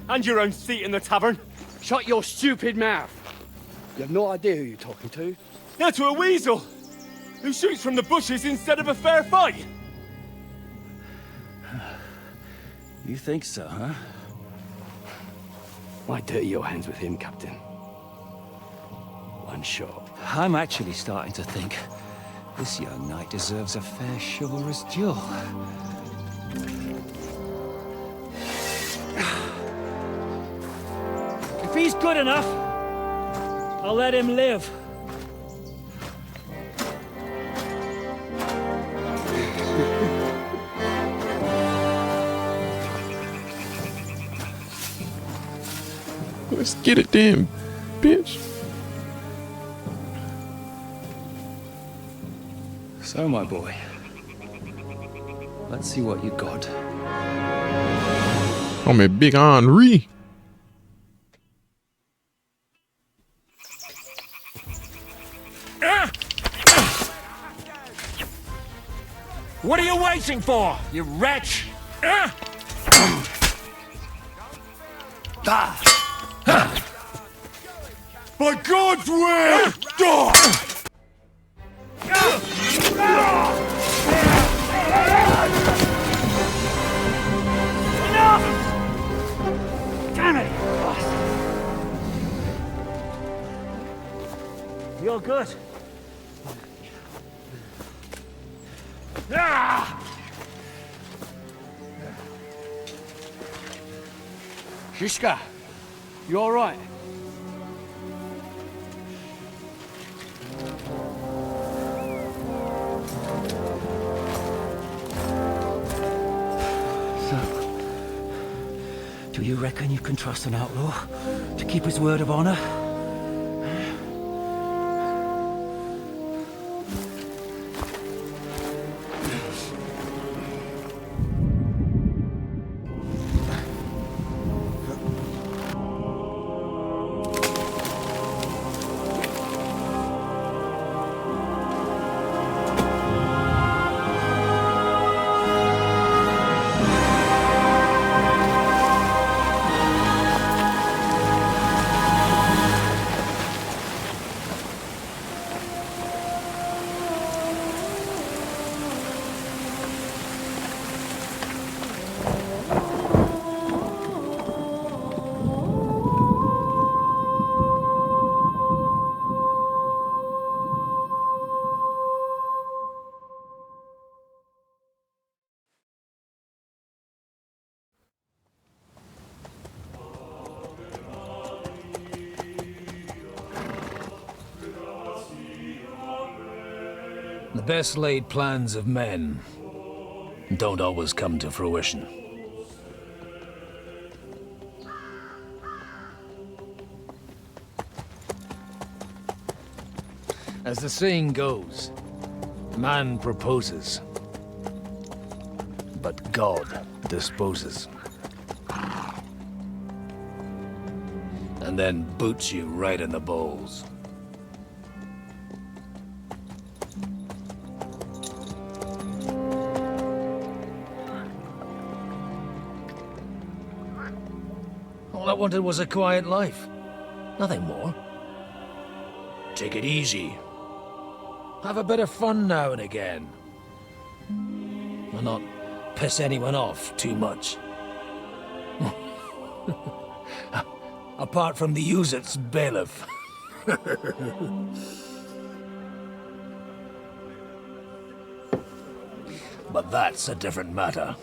And your own seat in the tavern. Shut your stupid mouth. You have no idea who you're talking to. Yeah, to a weasel. Who shoots from the bushes instead of a fair fight. You think so, huh? Why dirty your hands with him, Captain? One shot. I'm actually starting to think this young knight deserves a fair chivalrous duel. If he's good enough, I'll let him live. Let's get it then, bitch. So, my boy, let's see what you got. I'm a big Henri. What are you waiting for, you wretch? By God's will! Damn it! You're good. Shishka, you all right? Do you reckon you can trust an outlaw to keep his word of honor? best laid plans of men don't always come to fruition. As the saying goes, man proposes, but God disposes. And then boots you right in the balls. All I wanted was a quiet life. Nothing more. Take it easy. Have a bit of fun now and again. And not piss anyone off too much. Apart from the Uzit's bailiff. But that's a different matter.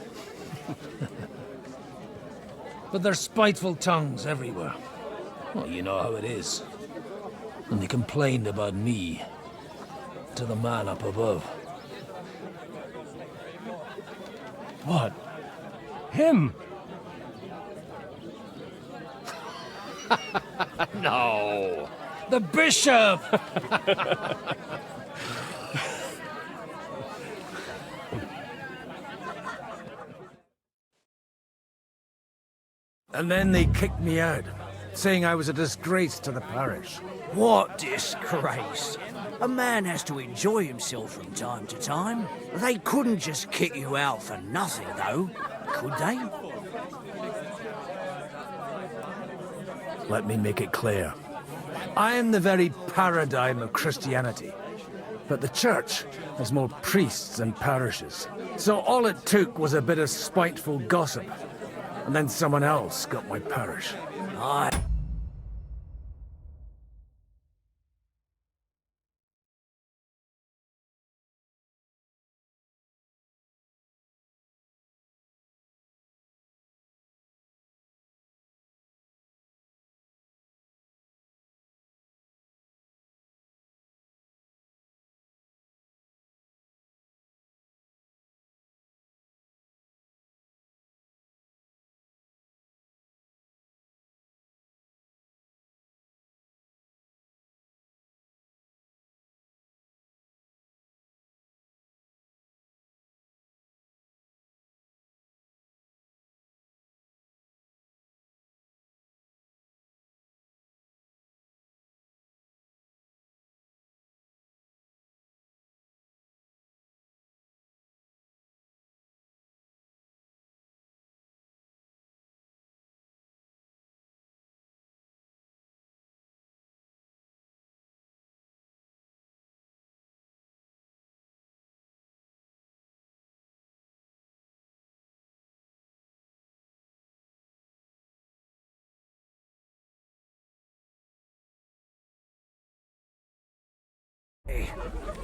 But there's spiteful tongues everywhere. Well, you know how it is. And they complained about me to the man up above. What? Him? No! The bishop! And then they kicked me out, saying I was a disgrace to the parish. What disgrace? A man has to enjoy himself from time to time. They couldn't just kick you out for nothing, though, could they? Let me make it clear. I am the very paradigm of Christianity. But the church has more priests than parishes. So all it took was a bit of spiteful gossip. And then someone else got my parish.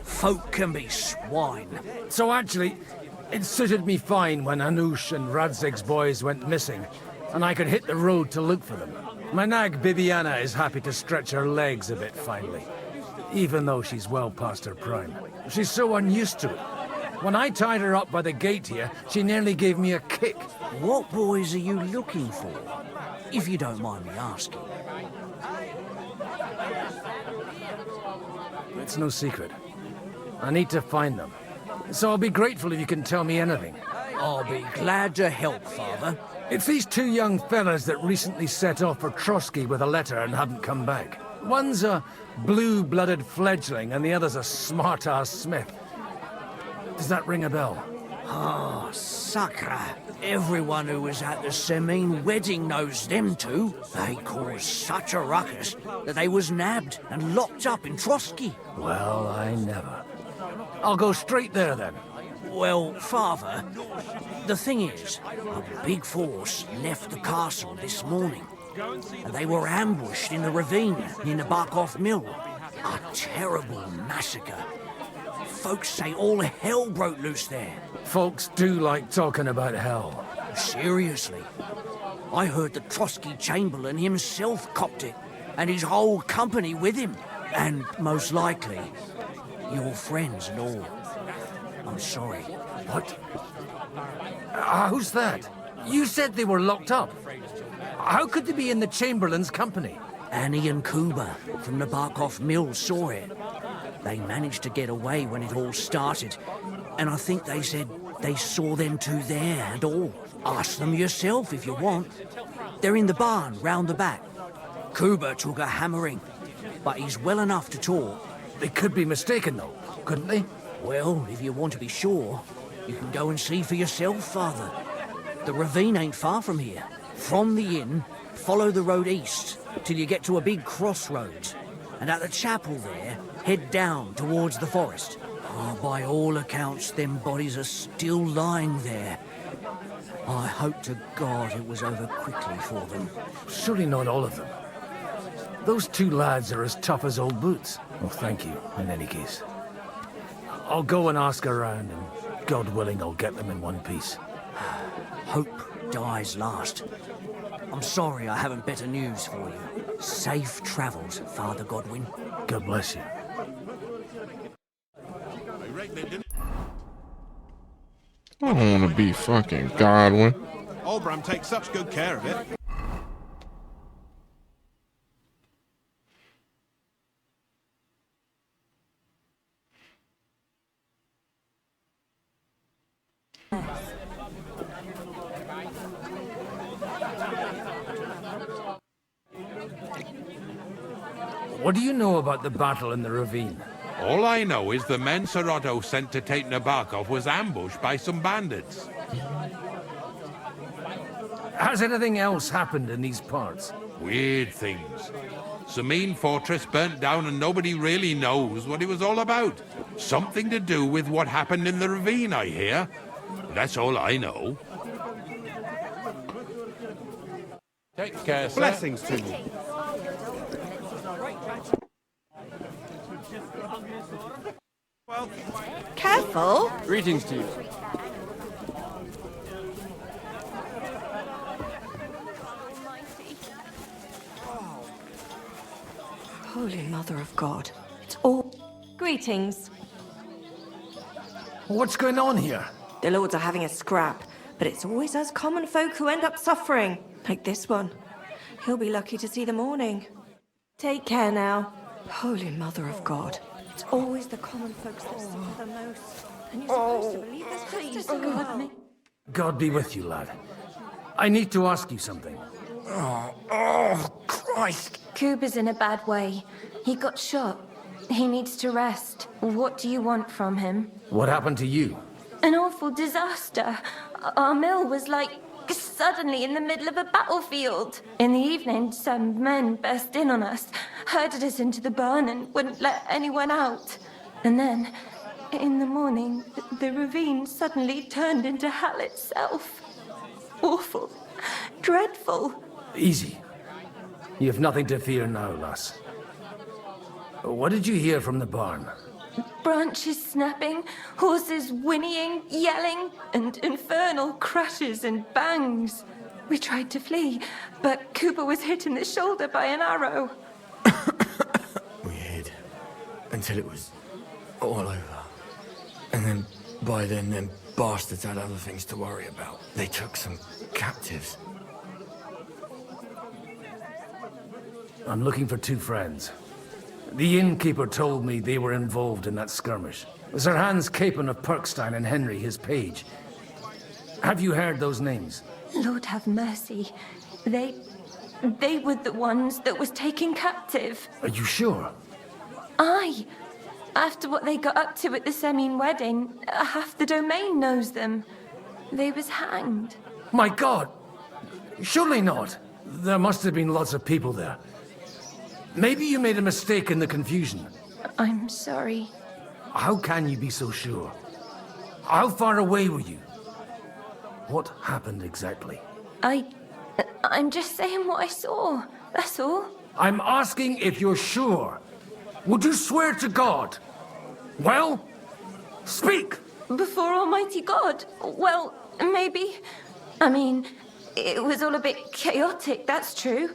Folk can be swine. So actually, it suited me fine when Anush and Radzig's boys went missing, and I could hit the road to look for them. My nag Bibiana is happy to stretch her legs a bit finally, even though she's well past her prime. She's so unused to it. When I tied her up by the gate here, she nearly gave me a kick. What boys are you looking for, if you don't mind me asking? It's no secret. I need to find them. So I'll be grateful if you can tell me anything. I'll be glad to help, Father. It's these two young fellas that recently set off for Trotsky with a letter and haven't come back. One's a blue-blooded fledgling and the other's a smart-ass smith. Does that ring a bell? Ah, sucker. Everyone who was at the Semine wedding knows them two. They caused such a ruckus that they was nabbed and locked up in Trotsky. Well, I never. I'll go straight there, then. Well, Father, the thing is, a big force left the castle this morning, and they were ambushed in the ravine near the Barkoff Mill. A terrible massacre. Folks say all hell broke loose there. Folks do like talking about hell. Seriously. I heard the Trotsky Chamberlain himself copped it, and his whole company with him. And most likely, your friends and all. I'm sorry. What? Who's that? You said they were locked up. How could they be in the Chamberlain's company? Annie and Kuba from the Barkoff Mill saw it. They managed to get away when it all started, and I think they said they saw them two there and all. Ask them yourself if you want. They're in the barn round the back. Kuba took a hammering, but he's well enough to talk. They could be mistaken, though, couldn't they? Well, if you want to be sure, you can go and see for yourself, Father. The ravine ain't far from here. From the inn, follow the road east till you get to a big crossroads. And at the chapel there, head down towards the forest. Oh, by all accounts, them bodies are still lying there. I hope to God it was over quickly for them. Surely not all of them. Those two lads are as tough as old boots. Well, thank you, in any case. I'll go and ask around, and God willing, I'll get them in one piece. Hope dies last. I'm sorry I haven't better news for you. Safe travels, Father Godwin. God bless you. I don't want to be fucking Godwin. Olbram takes such good care of it. What do you know about the battle in the ravine? All I know is the men Sir Otto sent to take Nabokov was ambushed by some bandits. Has anything else happened in these parts? Weird things. Sameen Fortress burnt down and nobody really knows what it was all about. Something to do with what happened in the ravine, I hear. That's all I know. Take care, sir. Blessings to you. Well, careful. Greetings to you. Holy Mother of God. It's all... Greetings. What's going on here? The lords are having a scrap, but it's always us common folk who end up suffering. Like this one. He'll be lucky to see the morning. Take care now. Holy Mother of God. It's always the common folks that suffer the most. And you're supposed to believe there's justice in the world. God be with you, lad. I need to ask you something. Oh, Christ. Kuba's in a bad way. He got shot. He needs to rest. What do you want from him? What happened to you? An awful disaster. Our mill was like suddenly in the middle of a battlefield. In the evening, some men burst in on us, herded us into the barn and wouldn't let anyone out. And then, in the morning, the ravine suddenly turned into hell itself. Awful. Dreadful. Easy. You have nothing to fear now, lass. What did you hear from the barn? Branches snapping, horses whinnying, yelling, and infernal crashes and bangs. We tried to flee, but Cooper was hit in the shoulder by an arrow. We hid until it was all over. And then, by then, them bastards had other things to worry about. They took some captives. I'm looking for two friends. The innkeeper told me they were involved in that skirmish. Sir Hans Capon of Perkstein and Henry, his page. Have you heard those names? Lord have mercy. They were the ones that was taken captive. Are you sure? Aye. After what they got up to at the Semine wedding, half the domain knows them. They was hanged. My God! Surely not. There must have been lots of people there. Maybe you made a mistake in the confusion. I'm sorry. How can you be so sure? How far away were you? What happened exactly? I'm just saying what I saw. That's all. I'm asking if you're sure. Would you swear to God? Well, speak! Before Almighty God? Well, maybe. I mean, it was all a bit chaotic, that's true.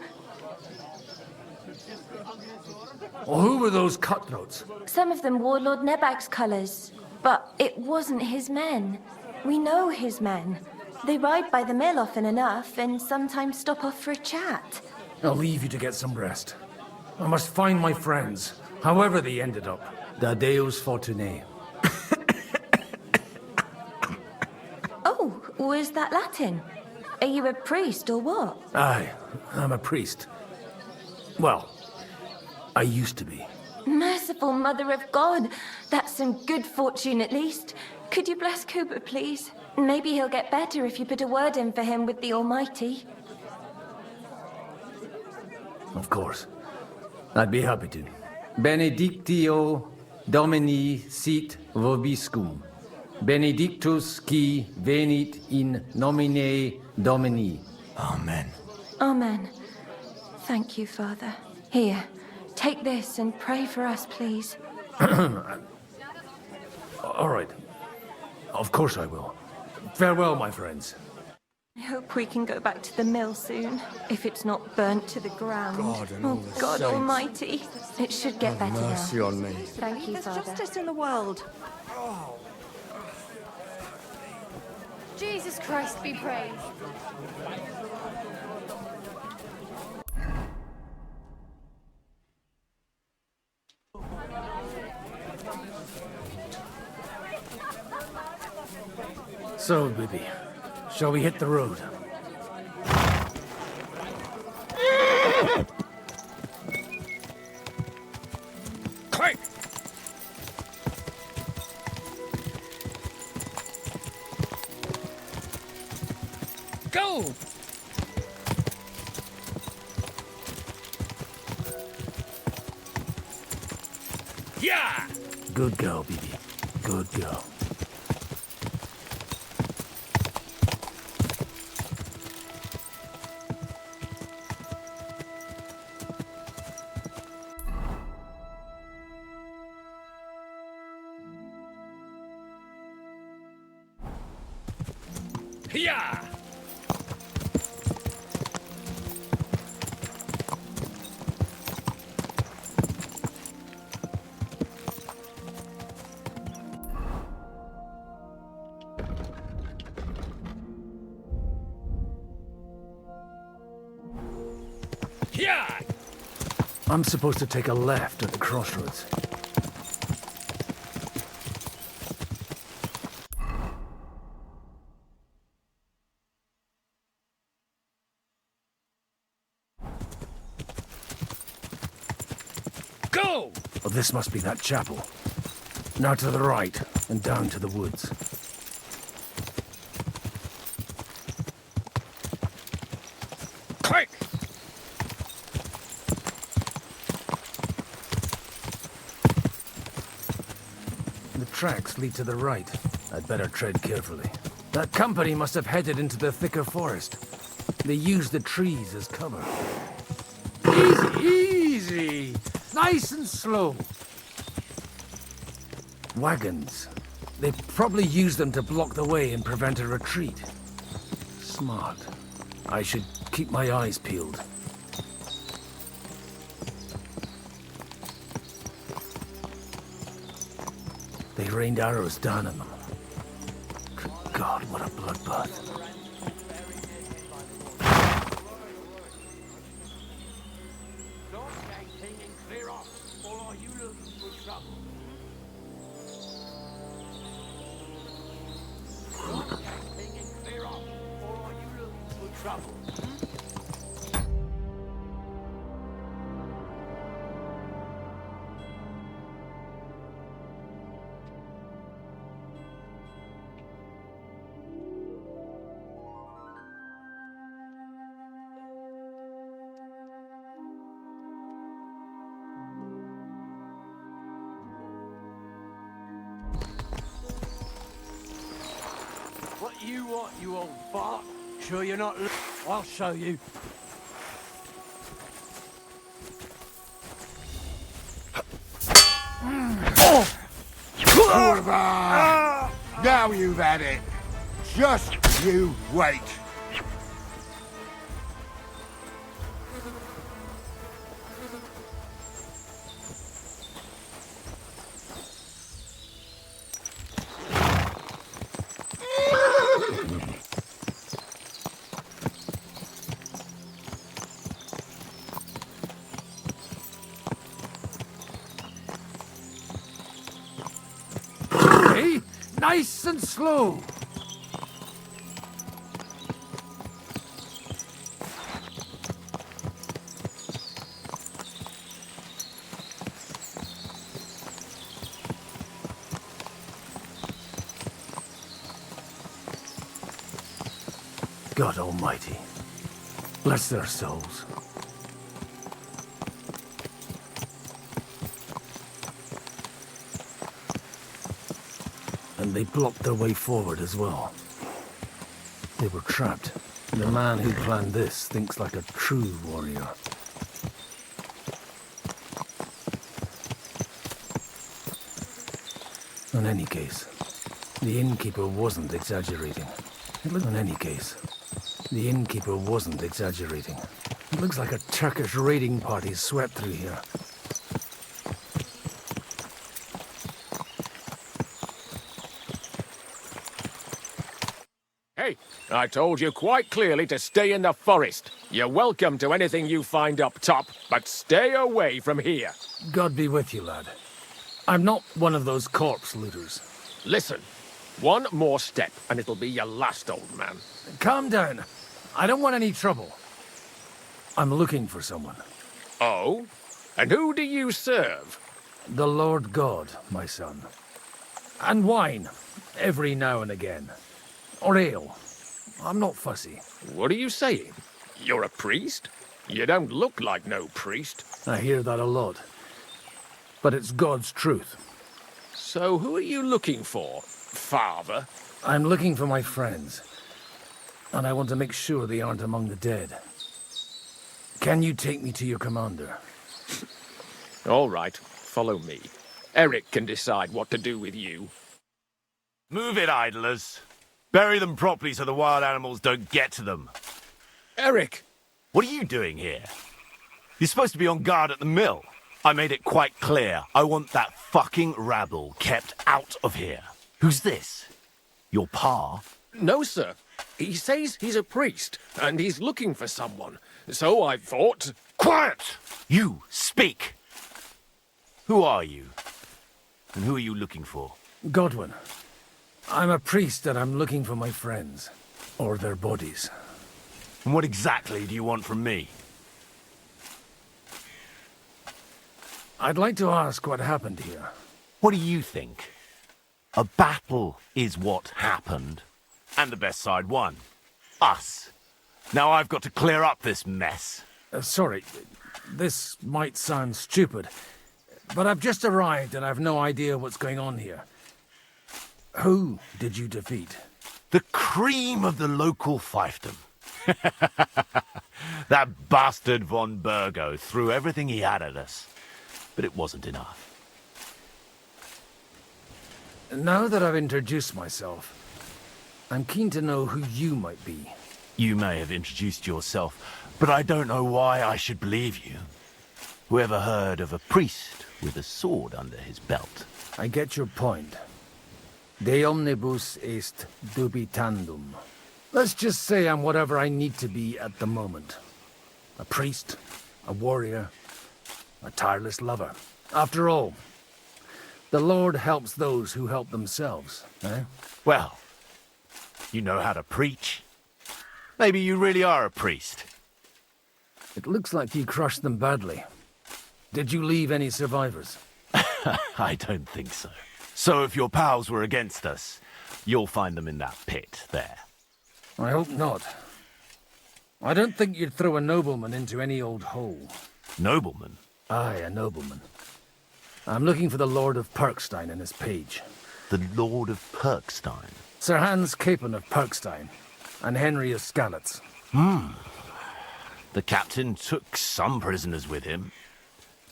Well, who were those cutthroats? Some of them wore Lord Nebag's colours. But it wasn't his men. We know his men. They ride by the mill often enough and sometimes stop off for a chat. I'll leave you to get some rest. I must find my friends, however they ended up. Da Deus Fortunae. Oh, was that Latin? Are you a priest or what? Aye, I'm a priest. Well, I used to be. Merciful Mother of God. That's some good fortune at least. Could you bless Cooper, please? Maybe he'll get better if you put a word in for him with the Almighty. Of course. I'd be happy to. Benedictio Domini sit vobiscum. Benedictus qui venit in nomine Domini. Amen. Amen. Thank you, Father. Here, take this and pray for us, please. All right. Of course I will. Farewell, my friends. I hope we can go back to the mill soon, if it's not burnt to the ground. God and all the God saints. Almighty. It should get Have better mercy now. on me. Thank you, There's Father. justice in the world. Jesus Christ be praised. So, Bibby, shall we hit the road? Quick! Go! Yeah! Good girl, Bibby. Good girl. Yeah! Yeah! I'm supposed to take a left at the crossroads. Go! Oh, this must be that chapel. Now to the right, and down to the woods. Quick! The tracks lead to the right. I'd better tread carefully. That company must have headed into the thicker forest. They used the trees as cover. Easy! Nice and slow. Wagons. They probably used them to block the way and prevent a retreat. Smart. I should keep my eyes peeled. They rained arrows down on them. Good God, what a bloodbath. What you want, you old fart? Sure you're not... I'll show you. Orva! Now you've had it. Just you wait. Nice and slow. God Almighty, bless their souls. And they blocked their way forward as well. They were trapped. The man who planned this thinks like a true warrior. In any case, the innkeeper wasn't exaggerating. In any case, the innkeeper wasn't exaggerating. It looks like a Turkish raiding party swept through here. Hey, I told you quite clearly to stay in the forest. You're welcome to anything you find up top, but stay away from here. God be with you, lad. I'm not one of those corpse looters. Listen, one more step and it'll be your last, old man. Calm down. I don't want any trouble. I'm looking for someone. Oh? And who do you serve? The Lord God, my son. And wine, every now and again. Or ale. I'm not fussy. What are you saying? You're a priest? You don't look like no priest. I hear that a lot. But it's God's truth. So who are you looking for, Father? I'm looking for my friends. And I want to make sure they aren't among the dead. Can you take me to your commander? All right, follow me. Eric can decide what to do with you. Move it, idlers. Bury them properly so the wild animals don't get to them. Eric! What are you doing here? You're supposed to be on guard at the mill. I made it quite clear. I want that fucking rabble kept out of here. Who's this? Your pa? No, sir. He says he's a priest, and he's looking for someone. So I thought... Quiet! You, speak! Who are you? And who are you looking for? Godwin. I'm a priest and I'm looking for my friends. Or their bodies. And what exactly do you want from me? I'd like to ask what happened here. What do you think? A battle is what happened. And the best side won. Us. Now I've got to clear up this mess. Sorry, this might sound stupid, but I've just arrived and I've no idea what's going on here. Who did you defeat? The cream of the local fiefdom. That bastard von Burgo threw everything he had at us, but it wasn't enough. Now that I've introduced myself, I'm keen to know who you might be. You may have introduced yourself, but I don't know why I should believe you. Whoever heard of a priest with a sword under his belt? I get your point. De omnibus est dubitandum. Let's just say I'm whatever I need to be at the moment. A priest, a warrior, a tireless lover. After all, the Lord helps those who help themselves, eh? Well, you know how to preach. Maybe you really are a priest. It looks like you crushed them badly. Did you leave any survivors? I don't think so. So if your pals were against us, you'll find them in that pit there. I hope not. I don't think you'd throw a nobleman into any old hole. Nobleman? Aye, a nobleman. I'm looking for the Lord of Perkstein and his page. The Lord of Perkstein? Sir Hans Capon of Perkstein, and Henry of Skalitz. The captain took some prisoners with him,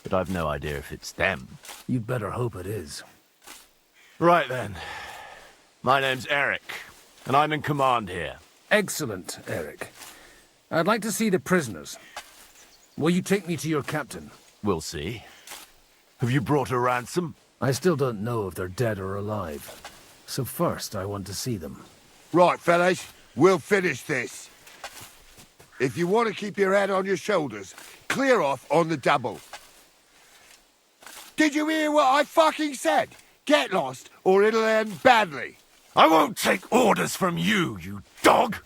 but I've no idea if it's them. You'd better hope it is. Right then. My name's Eric, and I'm in command here. Excellent, Eric. I'd like to see the prisoners. Will you take me to your captain? We'll see. Have you brought a ransom? I still don't know if they're dead or alive. So first, I want to see them. Right, fellas. We'll finish this. If you want to keep your head on your shoulders, clear off on the double. Did you hear what I fucking said? Get lost, or it'll end badly. I won't take orders from you, you dog!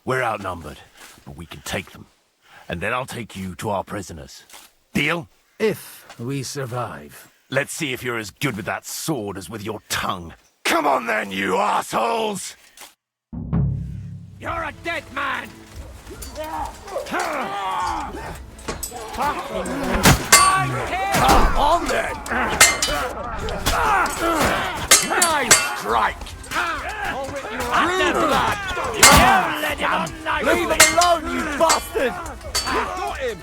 We're outnumbered, but we can take them. And then I'll take you to our prisoners. Deal? If we survive. Let's see if you're as good with that sword as with your tongue. Come on then, you assholes! You're a dead man! On then! Nice strike! Rude lad! You let him on nice. Leave him alone, you bastard! Got him!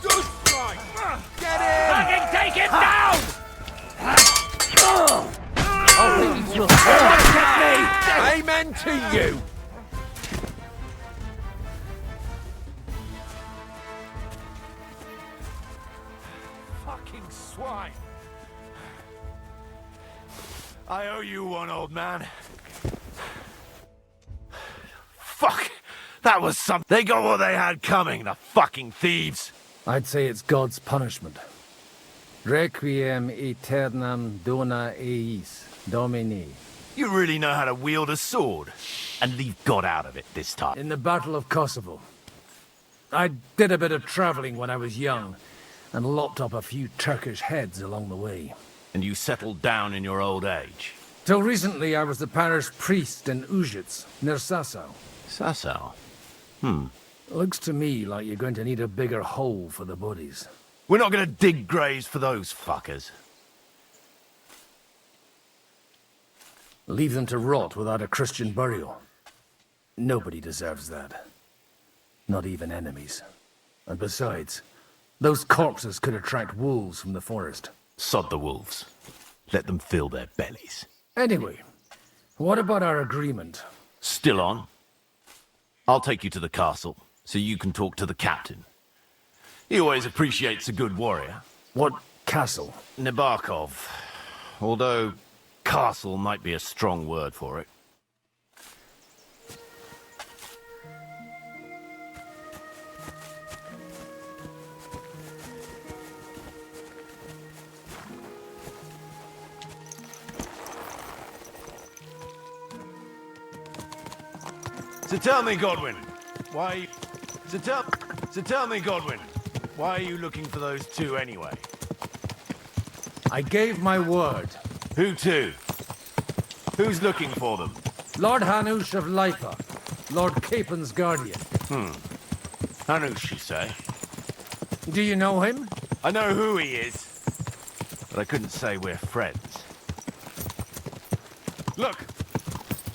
Good strike! Get Fucking take him down! Amen to you! Fucking swine! I owe you one, old man. Fuck! That was some... They got what they had coming, the fucking thieves! I'd say it's God's punishment. Requiem aeternam dona eis, Domini. You really know how to wield a sword, and leave God out of it this time. In the Battle of Kosovo. I did a bit of traveling when I was young, and lopped up a few Turkish heads along the way. And you settled down in your old age? Till recently I was the parish priest in Užice, near Sasau. Sasau? Looks to me like you're going to need a bigger hole for the bodies. We're not gonna dig graves for those fuckers. Leave them to rot without a Christian burial. Nobody deserves that. Not even enemies. And besides, those corpses could attract wolves from the forest. Sod the wolves. Let them fill their bellies. Anyway, what about our agreement? Still on? I'll take you to the castle, so you can talk to the captain. He always appreciates a good warrior. What castle? Nabokov. Although, castle might be a strong word for it. So tell me, Godwin, why... So tell me, Godwin, why are you looking for those two anyway? I gave my word. Who to? Who's looking for them? Lord Hanush of Lipa, Lord Capen's guardian. Hanush, you say? Do you know him? I know who he is, but I couldn't say we're friends. Look,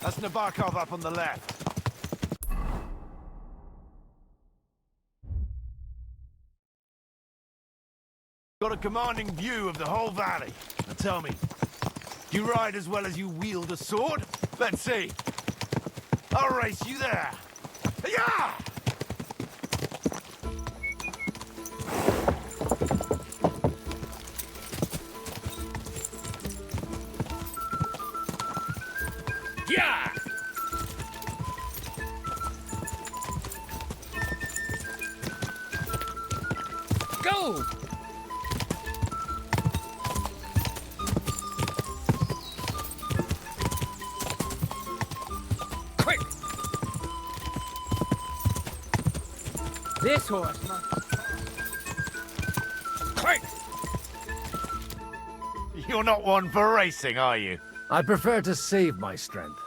that's Nabokov up on the left. Got a commanding view of the whole valley. Now tell me, do you ride as well as you wield a sword? Let's see. I'll race you there. Yeah! Yeah! Go! Quick! This horse, man. Quick! You're not one for racing, are you? I prefer to save my strength.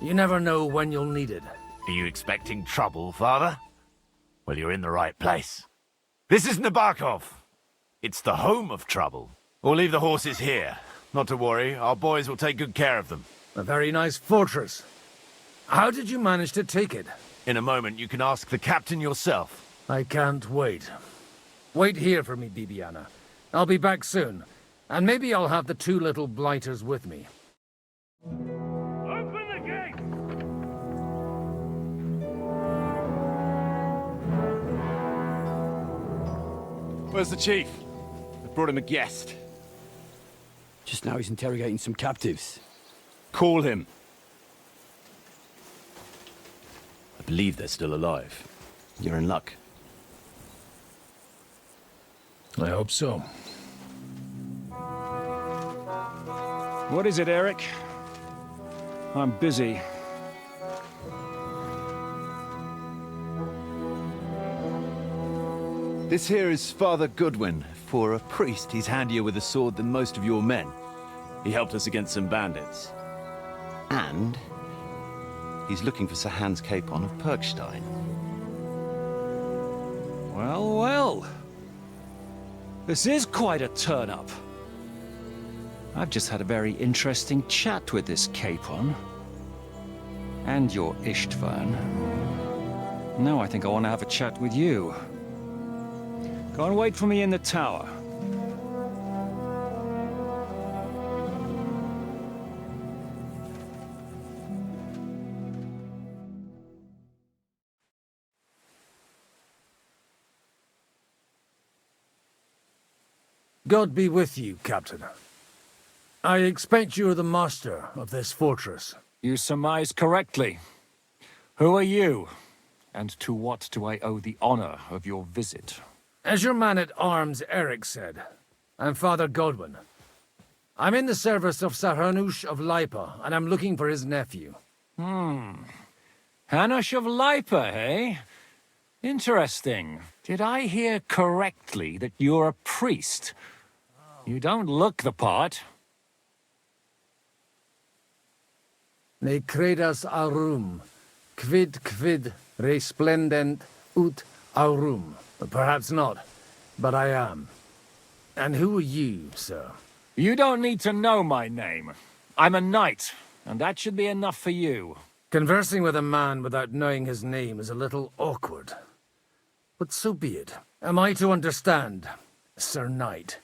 You never know when you'll need it. Are you expecting trouble, Father? Well, you're in the right place. This is Nabokov. It's the home of trouble. We'll leave the horses here. Not to worry, our boys will take good care of them. A very nice fortress. How did you manage to take it? In a moment, you can ask the captain yourself. I can't wait. Wait here for me, Bibiana. I'll be back soon. And maybe I'll have the two little blighters with me. Open the gate! Where's the chief? I brought him a guest. Just now he's interrogating some captives. Call him. I believe they're still alive. You're in luck. I hope so. What is it, Eric? I'm busy. This here is Father Godwin. For a priest, he's handier with a sword than most of your men. He helped us against some bandits. And he's looking for Sir Hans Capon of Perkstein. Well, well. This is quite a turn-up. I've just had a very interesting chat with this Capon. And your Ishtvan. Now I think I want to have a chat with you. Go and wait for me in the tower. God be with you, Captain. I expect you're the master of this fortress. You surmise correctly. Who are you? And to what do I owe the honor of your visit? As your man-at-arms Eric said, I'm Father Godwin. I'm in the service of Sir Hanush of Lipa, and I'm looking for his nephew. Hanush of Lipa, eh? Interesting. Did I hear correctly that you're a priest? You don't look the part. Ne credas aurum, quid resplendent ut aurum. Perhaps not, but I am. And who are you, sir? You don't need to know my name. I'm a knight, and that should be enough for you. Conversing with a man without knowing his name is a little awkward. But so be it. Am I to understand, Sir Knight,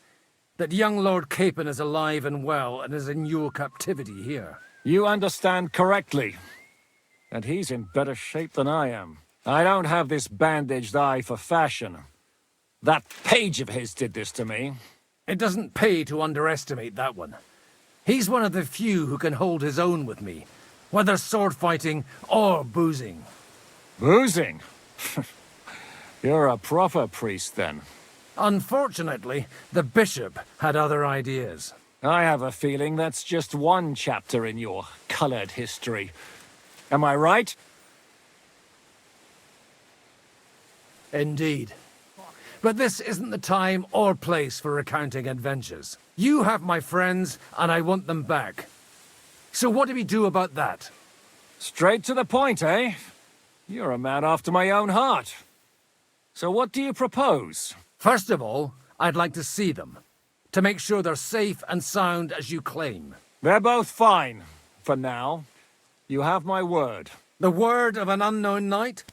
that young Lord Capon is alive and well and is in your captivity here? You understand correctly. And he's in better shape than I am. I don't have this bandaged eye for fashion. That page of his did this to me. It doesn't pay to underestimate that one. He's one of the few who can hold his own with me, whether sword fighting or boozing. Boozing? You're a proper priest, then. Unfortunately, the bishop had other ideas. I have a feeling that's just one chapter in your colored history. Am I right? Indeed. But this isn't the time or place for recounting adventures. You have my friends, and I want them back. So what do we do about that? Straight to the point, eh? You're a man after my own heart. So what do you propose? First of all, I'd like to see them, to make sure they're safe and sound as you claim. They're both fine, for now. You have my word. The word of an unknown knight?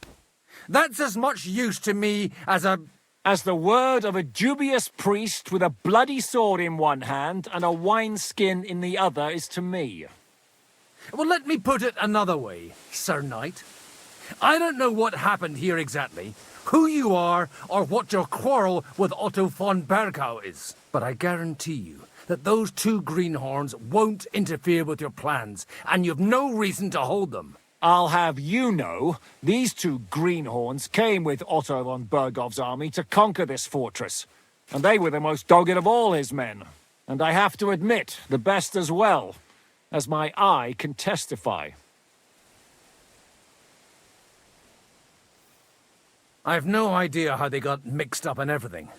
That's as much use to me as the word of a dubious priest with a bloody sword in one hand and a wineskin in the other is to me. Well, let me put it another way, Sir Knight. I don't know what happened here exactly, who you are, or what your quarrel with Otto von Bergau is. But I guarantee you that those two greenhorns won't interfere with your plans, and you've no reason to hold them. I'll have you know, these two greenhorns came with Otto von Bergov's army to conquer this fortress. And they were the most dogged of all his men. And I have to admit, the best as well, as my eye can testify. I've no idea how they got mixed up in everything.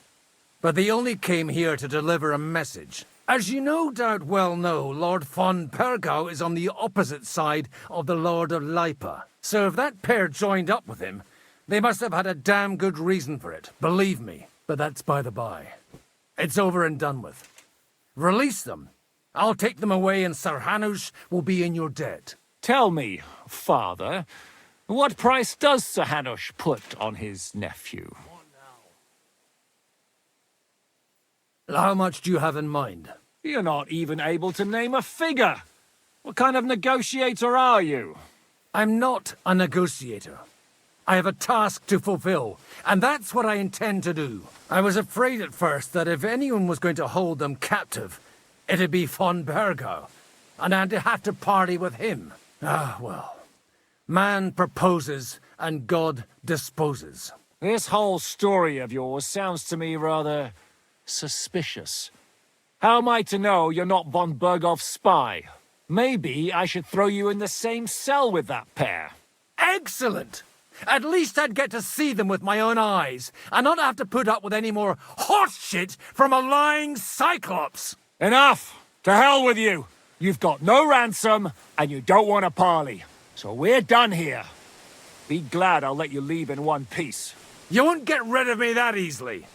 But they only came here to deliver a message. As you no doubt well know, Lord von Bergau is on the opposite side of the Lord of Lipa. So if that pair joined up with him, they must have had a damn good reason for it, believe me. But that's by the by. It's over and done with. Release them. I'll take them away and Sir Hanush will be in your debt. Tell me, Father, what price does Sir Hanush put on his nephew? How much do you have in mind? You're not even able to name a figure. What kind of negotiator are you? I'm not a negotiator. I have a task to fulfill, and that's what I intend to do. I was afraid at first that if anyone was going to hold them captive, it'd be von Bergau, and I'd have to party with him. Ah, well. Man proposes, and God disposes. This whole story of yours sounds to me rather suspicious. How am I to know you're not von Bergov's spy? Maybe I should throw you in the same cell with that pair. Excellent! At least I'd get to see them with my own eyes, and not have to put up with any more horse shit from a lying cyclops! Enough! To hell with you! You've got no ransom, and you don't want a parley. So we're done here. Be glad I'll let you leave in one piece. You won't get rid of me that easily.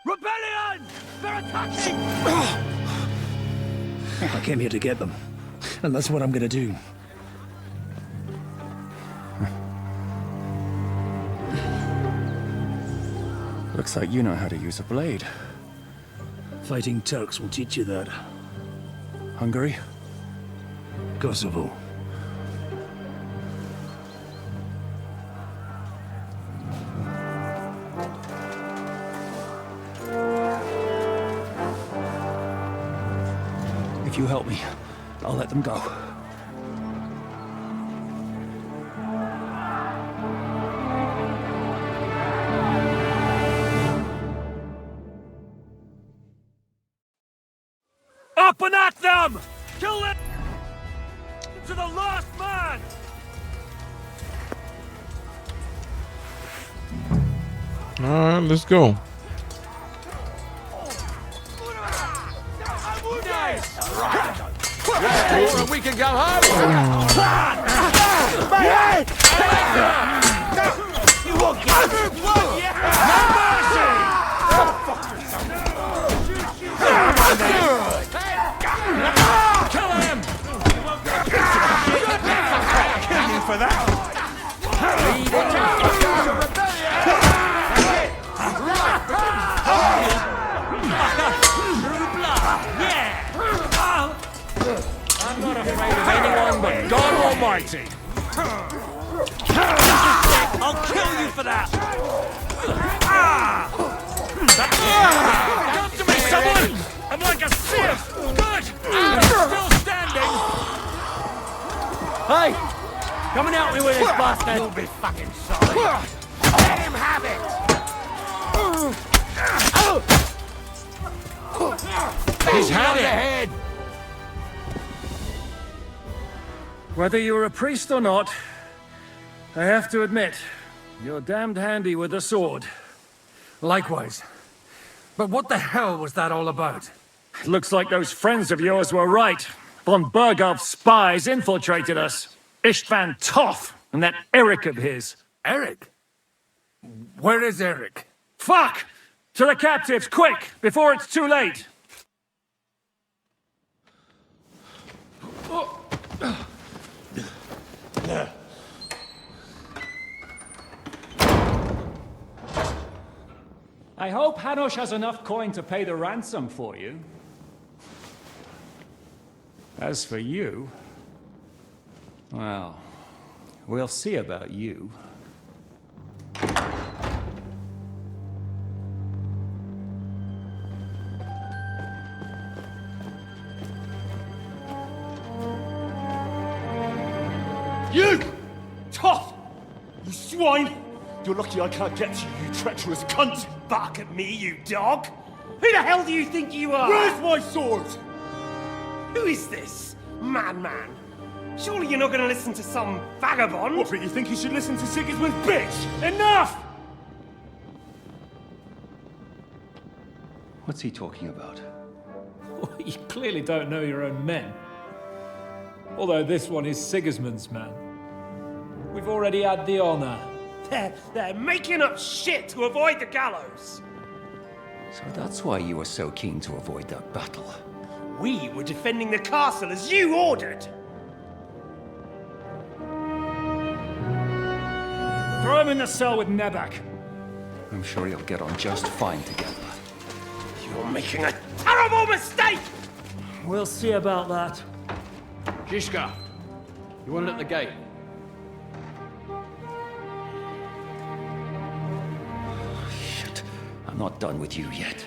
Rebellion! They're attacking! I came here to get them, and that's what I'm gonna do. Looks like you know how to use a blade. Fighting Turks will teach you that. Hungary? Kosovo. If you help me, I'll let them go. Up and at them! Kill them to the last man! Alright, let's go. Or we can go home! You won't get no mercy! Kill him! Kill you for that! I'm not afraid of anyone but God Almighty. I'll kill you for that. Come to me, someone! I'm like a sieve. Good. I'm still standing. Hey! Come and help me with this bastard! You'll be fucking sorry. Let him have it! He's had it. Whether you're a priest or not, I have to admit, you're damned handy with a sword. Likewise. But what the hell was that all about? It looks like those friends of yours were right. Von Bergov's spies infiltrated us. Istvan Toth and that Eric of his. Eric? Where is Eric? Fuck! To the captives, quick, before it's too late! I hope Hanush has enough coin to pay the ransom for you. As for you, well, we'll see about you. You! Tough! You swine! You're lucky I can't get to you, you treacherous cunt! Bark at me, you dog! Who the hell do you think you are? Where's my sword? Who is this? Madman? Surely you're not going to listen to some vagabond? What, but you think you should listen to Sigismund's bitch? Enough! What's he talking about? You clearly don't know your own men. Although this one is Sigismund's man. We've already had the honor. They're making up shit to avoid the gallows. So that's why you were so keen to avoid that battle. We were defending the castle as you ordered. Throw him in the cell with Nebak. I'm sure you'll get on just fine together. You're making a terrible mistake! We'll see about that. Shishka, you want it at the gate? Shit, I'm not done with you yet.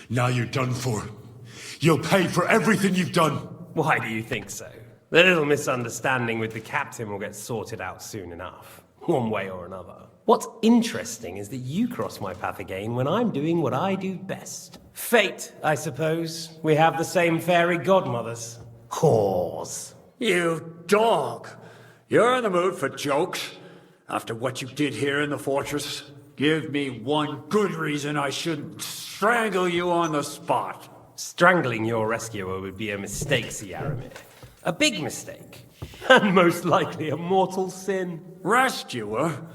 Now you're done for. You'll pay for everything you've done. Why do you think so? The little misunderstanding with the captain will get sorted out soon enough, one way or another. What's interesting is that you cross my path again when I'm doing what I do best. Fate, I suppose. We have the same fairy godmothers. Whores. You dog! You're in the mood for jokes? After what you did here in the fortress? Give me one good reason I shouldn't strangle you on the spot. Strangling your rescuer would be a mistake, Yaramir. A big mistake. And most likely a mortal sin. Rescuer?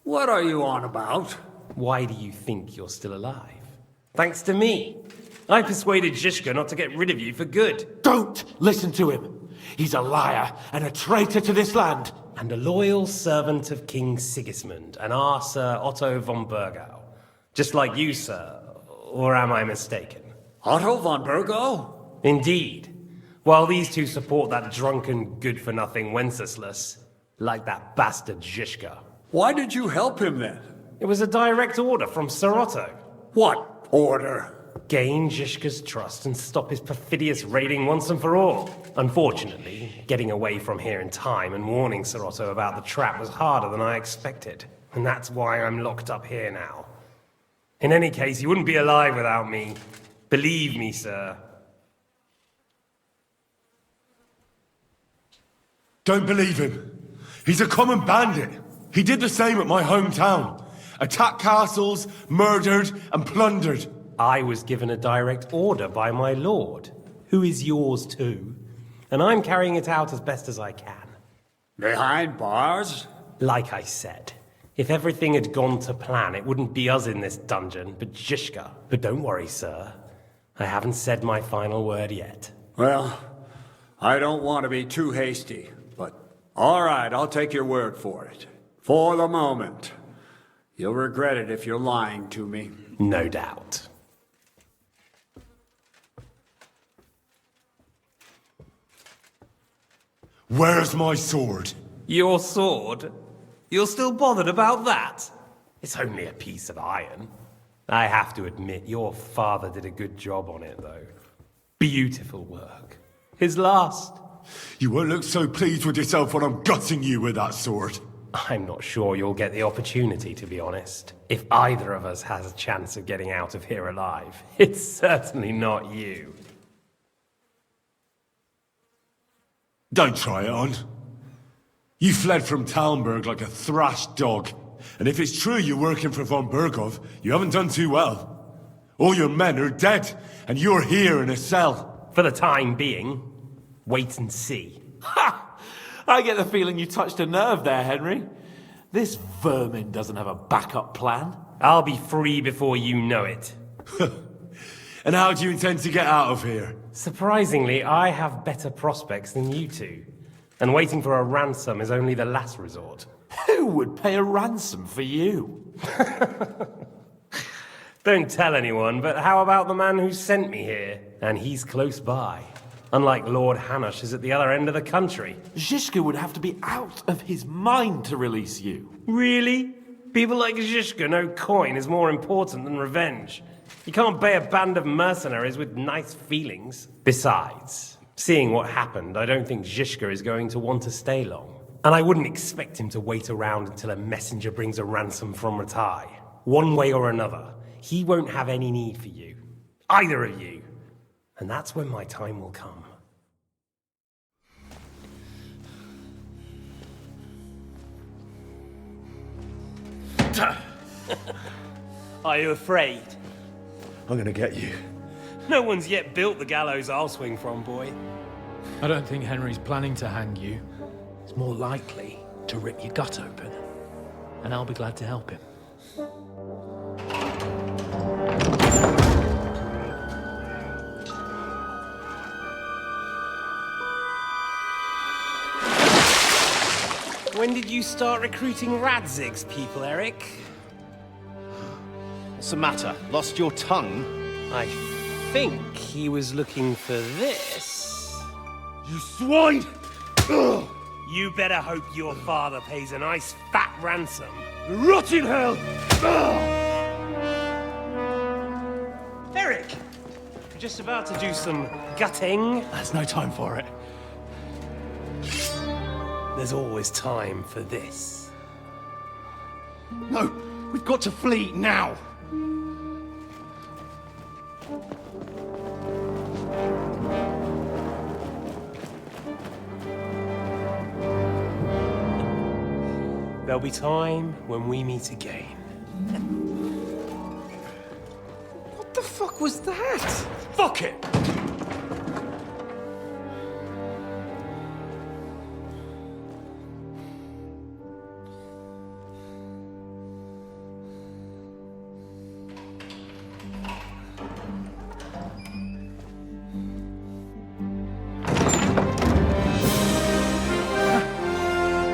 What are you on about? Why do you think you're still alive? Thanks to me. I persuaded Zhishka not to get rid of you for good. Don't listen to him. He's a liar and a traitor to this land. And a loyal servant of King Sigismund and our Sir Otto von Burgau. Just like you, sir. Or am I mistaken? Otto von Burgau? Indeed. While these two support that drunken, good-for-nothing Wenceslas, like that bastard Zhishka. Why did you help him then? It was a direct order from Sir Otto. What order? Gain Zhishka's trust and stop his perfidious raiding once and for all. Unfortunately, getting away from here in time and warning Sir Otto about the trap was harder than I expected. And that's why I'm locked up here now. In any case, you wouldn't be alive without me. Believe me, sir. Don't believe him. He's a common bandit. He did the same at my hometown. Attacked castles, murdered, and plundered. I was given a direct order by my lord, who is yours too, and I'm carrying it out as best as I can. Behind bars? Like I said, if everything had gone to plan, it wouldn't be us in this dungeon, but Zhishka. But don't worry, sir. I haven't said my final word yet. Well, I don't want to be too hasty, but all right, I'll take your word for it. For the moment. You'll regret it if you're lying to me. No doubt. Where's my sword? Your sword? You're still bothered about that? It's only a piece of iron. I have to admit, your father did a good job on it, though. Beautiful work. His last. You won't look so pleased with yourself when I'm gutting you with that sword. I'm not sure you'll get the opportunity, to be honest. If either of us has a chance of getting out of here alive, it's certainly not you. Don't try it on. You fled from Talmberg like a thrashed dog. And if it's true you're working for von Burgov, you haven't done too well. All your men are dead, and you're here in a cell. For the time being, wait and see. Ha! I get the feeling you touched a nerve there, Henry. This vermin doesn't have a backup plan. I'll be free before you know it. And how do you intend to get out of here? Surprisingly, I have better prospects than you two. And waiting for a ransom is only the last resort. Who would pay a ransom for you? Don't tell anyone, but how about the man who sent me here? And he's close by. Unlike Lord Hanush is at the other end of the country. Zhishka would have to be out of his mind to release you. Really? People like Zhishka know coin is more important than revenge. You can't pay a band of mercenaries with nice feelings. Besides, seeing what happened, I don't think Zhishka is going to want to stay long. And I wouldn't expect him to wait around until a messenger brings a ransom from Ratai. One way or another, he won't have any need for you. Either of you. And that's when my time will come. Are you afraid? I'm gonna get you. No one's yet built the gallows I'll swing from, boy. I don't think Henry's planning to hang you. He's more likely to rip your gut open. And I'll be glad to help him. When did you start recruiting Radzig's people, Eric? What's the matter? Lost your tongue? I think he was looking for this. You swine! Ugh. You better hope your father pays a nice fat ransom. Rot in hell! Eric! Just about to do some gutting. There's no time for it. There's always time for this. No, we've got to flee now. There'll be time when we meet again. What the fuck was that? Fuck it!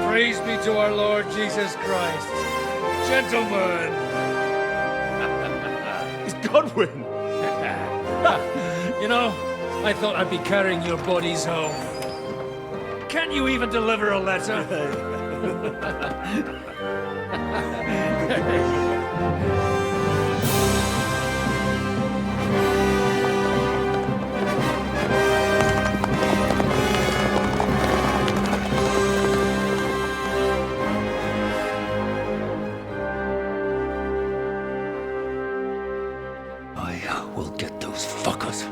Praise be to our Lord Jesus Christ. Gentlemen! It's Godwin! You know, I thought I'd be carrying your bodies home. Can't you even deliver a letter? I will get those fuckers.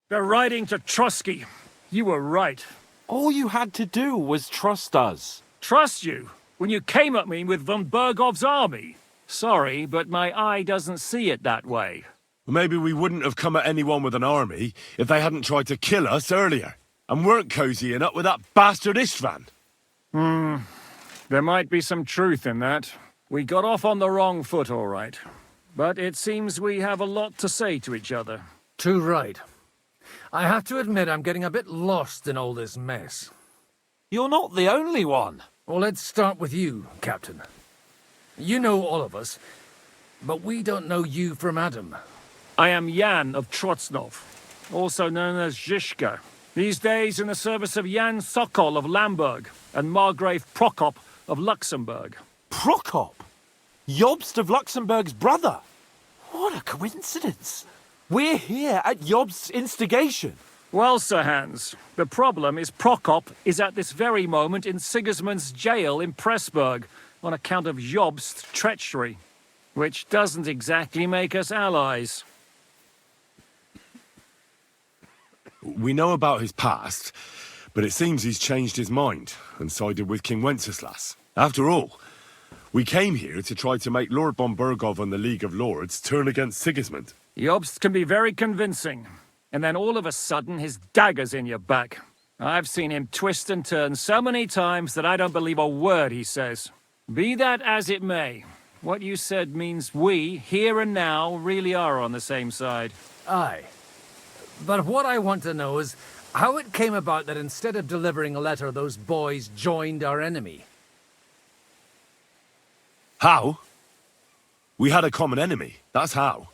They're riding to Trusky. You were right. All you had to do was trust us. Trust you? When you came at me with von Bergov's army? Sorry, but my eye doesn't see it that way. Maybe we wouldn't have come at anyone with an army if they hadn't tried to kill us earlier, and weren't cozying up with that bastard Istvan. There might be some truth in that. We got off on the wrong foot, all right. But it seems we have a lot to say to each other. Too right. I have to admit I'm getting a bit lost in all this mess. You're not the only one. Well, let's start with you, Captain. You know all of us, but we don't know you from Adam. I am Jan of Trotsnov, also known as Zhishka. These days in the service of Jan Sokol of Lamberg and Margrave Prokop of Luxembourg. Prokop? Jobst of Luxembourg's brother? What a coincidence. We're here at Jobst's instigation. Well, Sir Hans, the problem is Prokop is at this very moment in Sigismund's jail in Pressburg on account of Jobst's treachery, which doesn't exactly make us allies. We know about his past, but it seems he's changed his mind and sided with King Wenceslas. After all, we came here to try to make Lord von Bergov and the League of Lords turn against Sigismund. Jobst can be very convincing, and then all of a sudden his dagger's in your back. I've seen him twist and turn so many times that I don't believe a word he says. Be that as it may, what you said means we, here and now, really are on the same side. Aye. But what I want to know is how it came about that instead of delivering a letter, those boys joined our enemy. How? We had a common enemy, that's how.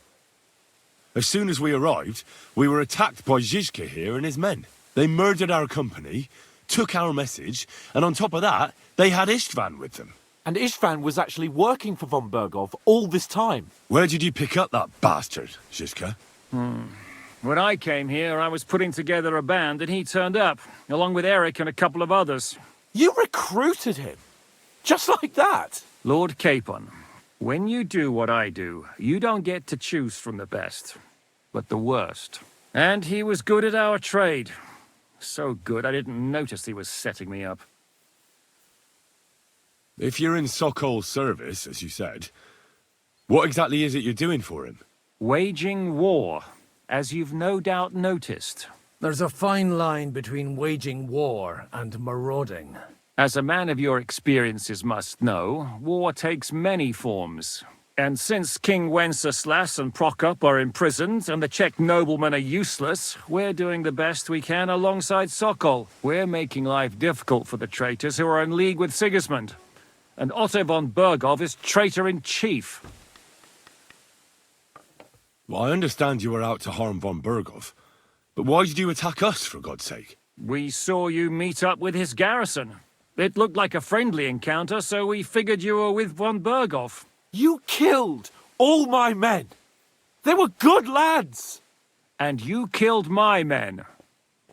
As soon as we arrived, we were attacked by Zhizka here and his men. They murdered our company, took our message, and on top of that, they had Istvan with them. And Istvan was actually working for von Bergov all this time. Where did you pick up that bastard, Zhizka? When I came here, I was putting together a band and he turned up, along with Eric and a couple of others. You recruited him? Just like that? Lord Capon, when you do what I do, you don't get to choose from the best, but the worst. And he was good at our trade. So good I didn't notice he was setting me up. If you're in Sokol's service, as you said, what exactly is it you're doing for him? Waging war, as you've no doubt noticed. There's a fine line between waging war and marauding. As a man of your experiences must know, war takes many forms. And since King Wenceslas and Prokop are imprisoned and the Czech noblemen are useless, we're doing the best we can alongside Sokol. We're making life difficult for the traitors who are in league with Sigismund. And Otto von Bergov is traitor-in-chief. Well, I understand you were out to harm von Bergov, but why did you attack us, for God's sake? We saw you meet up with his garrison. It looked like a friendly encounter, so we figured you were with von Berghoff. You killed all my men. They were good lads. And you killed my men.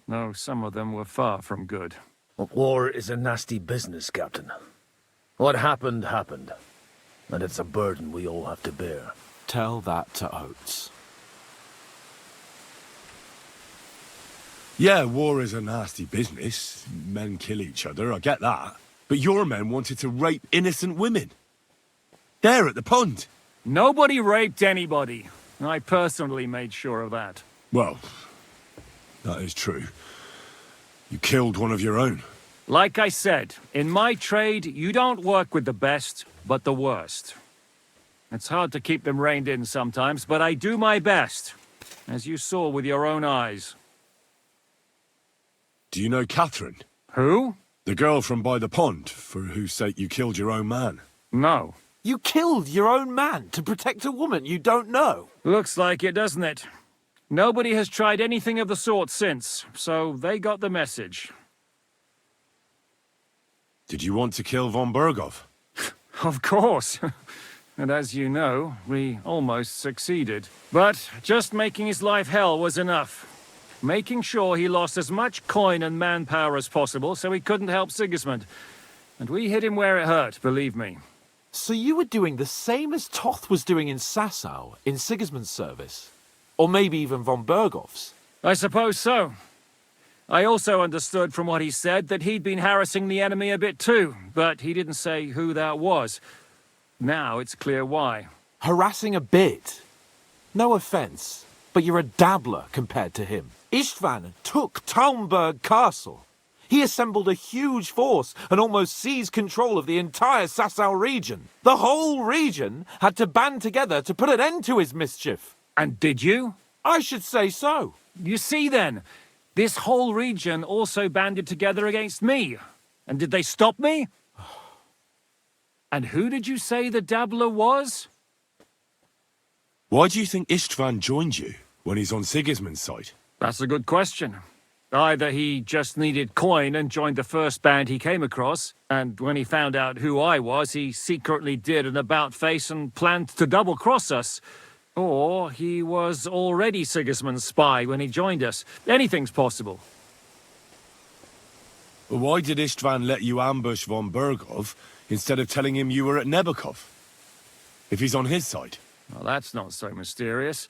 No, some of them were far from good. War is a nasty business, Captain. What happened, happened. And it's a burden we all have to bear. Tell that to Oates. Yeah, war is a nasty business. Men kill each other, I get that. But your men wanted to rape innocent women. There at the pond. Nobody raped anybody. I personally made sure of that. Well, that is true. You killed one of your own. Like I said, in my trade, you don't work with the best, but the worst. It's hard to keep them reined in sometimes, but I do my best, as you saw with your own eyes. Do you know Catherine? Who? The girl from by the pond, for whose sake you killed your own man. No. You killed your own man to protect a woman you don't know. Looks like it, doesn't it? Nobody has tried anything of the sort since, so they got the message. Did you want to kill von Berghoff? Of course. And as you know, we almost succeeded. But just making his life hell was enough. Making sure he lost as much coin and manpower as possible so he couldn't help Sigismund. And we hit him where it hurt, believe me. So you were doing the same as Toth was doing in Sasau, in Sigismund's service? Or maybe even von Berghoff's? I suppose so. I also understood from what he said that he'd been harassing the enemy a bit too, but he didn't say who that was. Now it's clear why. Harassing a bit? No offense, but you're a dabbler compared to him. Istvan took Talmberg Castle. He assembled a huge force and almost seized control of the entire Sasau region. The whole region had to band together to put an end to his mischief. And did you? I should say so. You see then, this whole region also banded together against me. And did they stop me? And who did you say the dabbler was? Why do you think Istvan joined you when he's on Sigismund's side? That's a good question. Either he just needed coin and joined the first band he came across, and when he found out who I was, he secretly did an about-face and planned to double-cross us. Or he was already Sigismund's spy when he joined us. Anything's possible. But why did Istvan let you ambush von Berghoff instead of telling him you were at Nebakov? If he's on his side. Well, that's not so mysterious.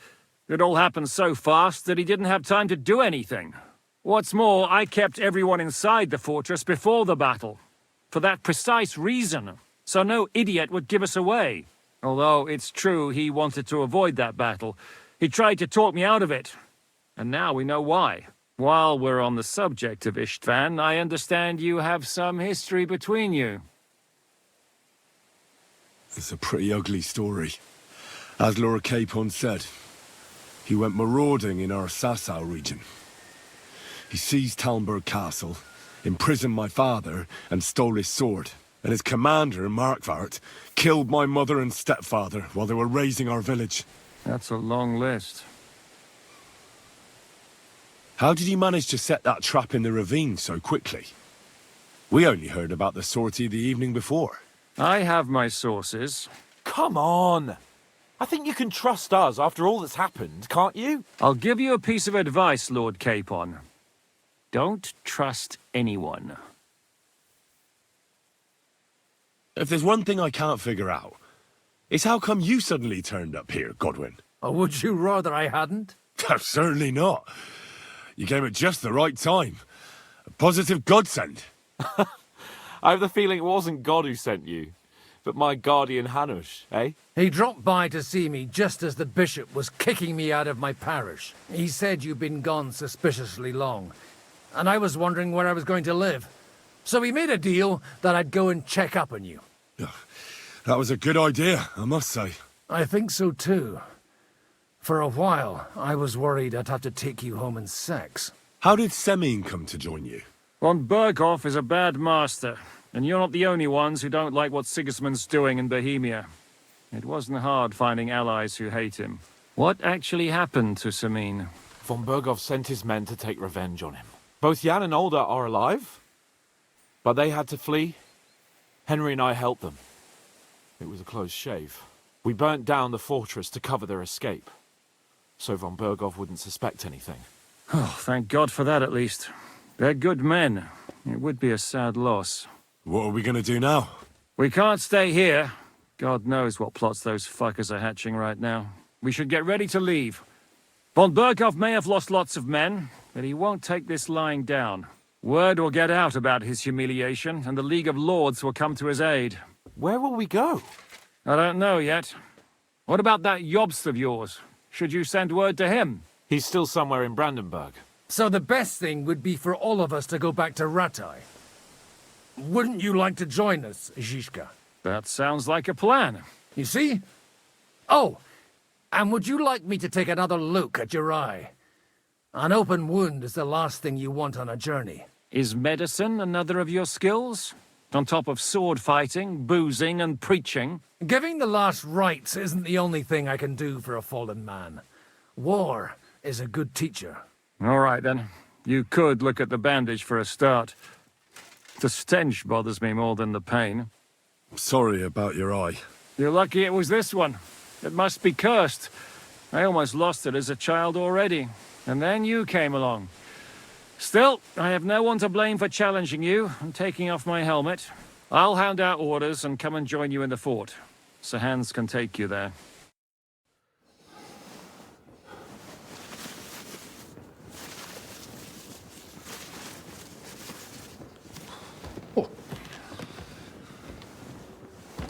It all happened so fast that he didn't have time to do anything. What's more, I kept everyone inside the fortress before the battle. For that precise reason. So no idiot would give us away. Although it's true he wanted to avoid that battle. He tried to talk me out of it. And now we know why. While we're on the subject of Istvan, I understand you have some history between you. It's a pretty ugly story. As Lord Capon said, he went marauding in our Sasau region. He seized Talmberg Castle, imprisoned my father, and stole his sword. And his commander, Markvart, killed my mother and stepfather while they were raising our village. That's a long list. How did you manage to set that trap in the ravine so quickly? We only heard about the sortie the evening before. I have my sources. Come on! I think you can trust us after all that's happened, can't you? I'll give you a piece of advice, Lord Capon. Don't trust anyone. If there's one thing I can't figure out, it's how come you suddenly turned up here, Godwin? Or would you rather I hadn't? Certainly not. You came at just the right time. A positive godsend. I have the feeling it wasn't God who sent you, but my guardian Hanush, eh? He dropped by to see me just as the bishop was kicking me out of my parish. He said you'd been gone suspiciously long, and I was wondering where I was going to live. So we made a deal that I'd go and check up on you. That was a good idea, I must say. I think so too. For a while, I was worried I'd have to take you home in sex. How did Semine come to join you? Von Berghoff is a bad master, and you're not the only ones who don't like what Sigismund's doing in Bohemia. It wasn't hard finding allies who hate him. What actually happened to Semine? Von Berghoff sent his men to take revenge on him. Both Jan and Olda are alive? But they had to flee. Henry and I helped them. It was a close shave. We burnt down the fortress to cover their escape, so von Berghoff wouldn't suspect anything. Oh, thank God for that at least. They're good men. It would be a sad loss. What are we gonna do now? We can't stay here. God knows what plots those fuckers are hatching right now. We should get ready to leave. Von Berghoff may have lost lots of men, but he won't take this lying down. Word will get out about his humiliation, and the League of Lords will come to his aid. Where will we go? I don't know yet. What about that Jobst of yours? Should you send word to him? He's still somewhere in Brandenburg. So the best thing would be for all of us to go back to Ratai. Wouldn't you like to join us, Zizka? That sounds like a plan. You see? Oh, and would you like me to take another look at your eye? An open wound is the last thing you want on a journey. Is medicine another of your skills? On top of sword fighting, boozing, and preaching? Giving the last rites isn't the only thing I can do for a fallen man. War is a good teacher. All right, then. You could look at the bandage for a start. The stench bothers me more than the pain. Sorry about your eye. You're lucky it was this one. It must be cursed. I almost lost it as a child already. And then you came along. Still, I have no one to blame for challenging you and taking off my helmet. I'll hand out orders and come and join you in the fort. Sir Hans can take you there.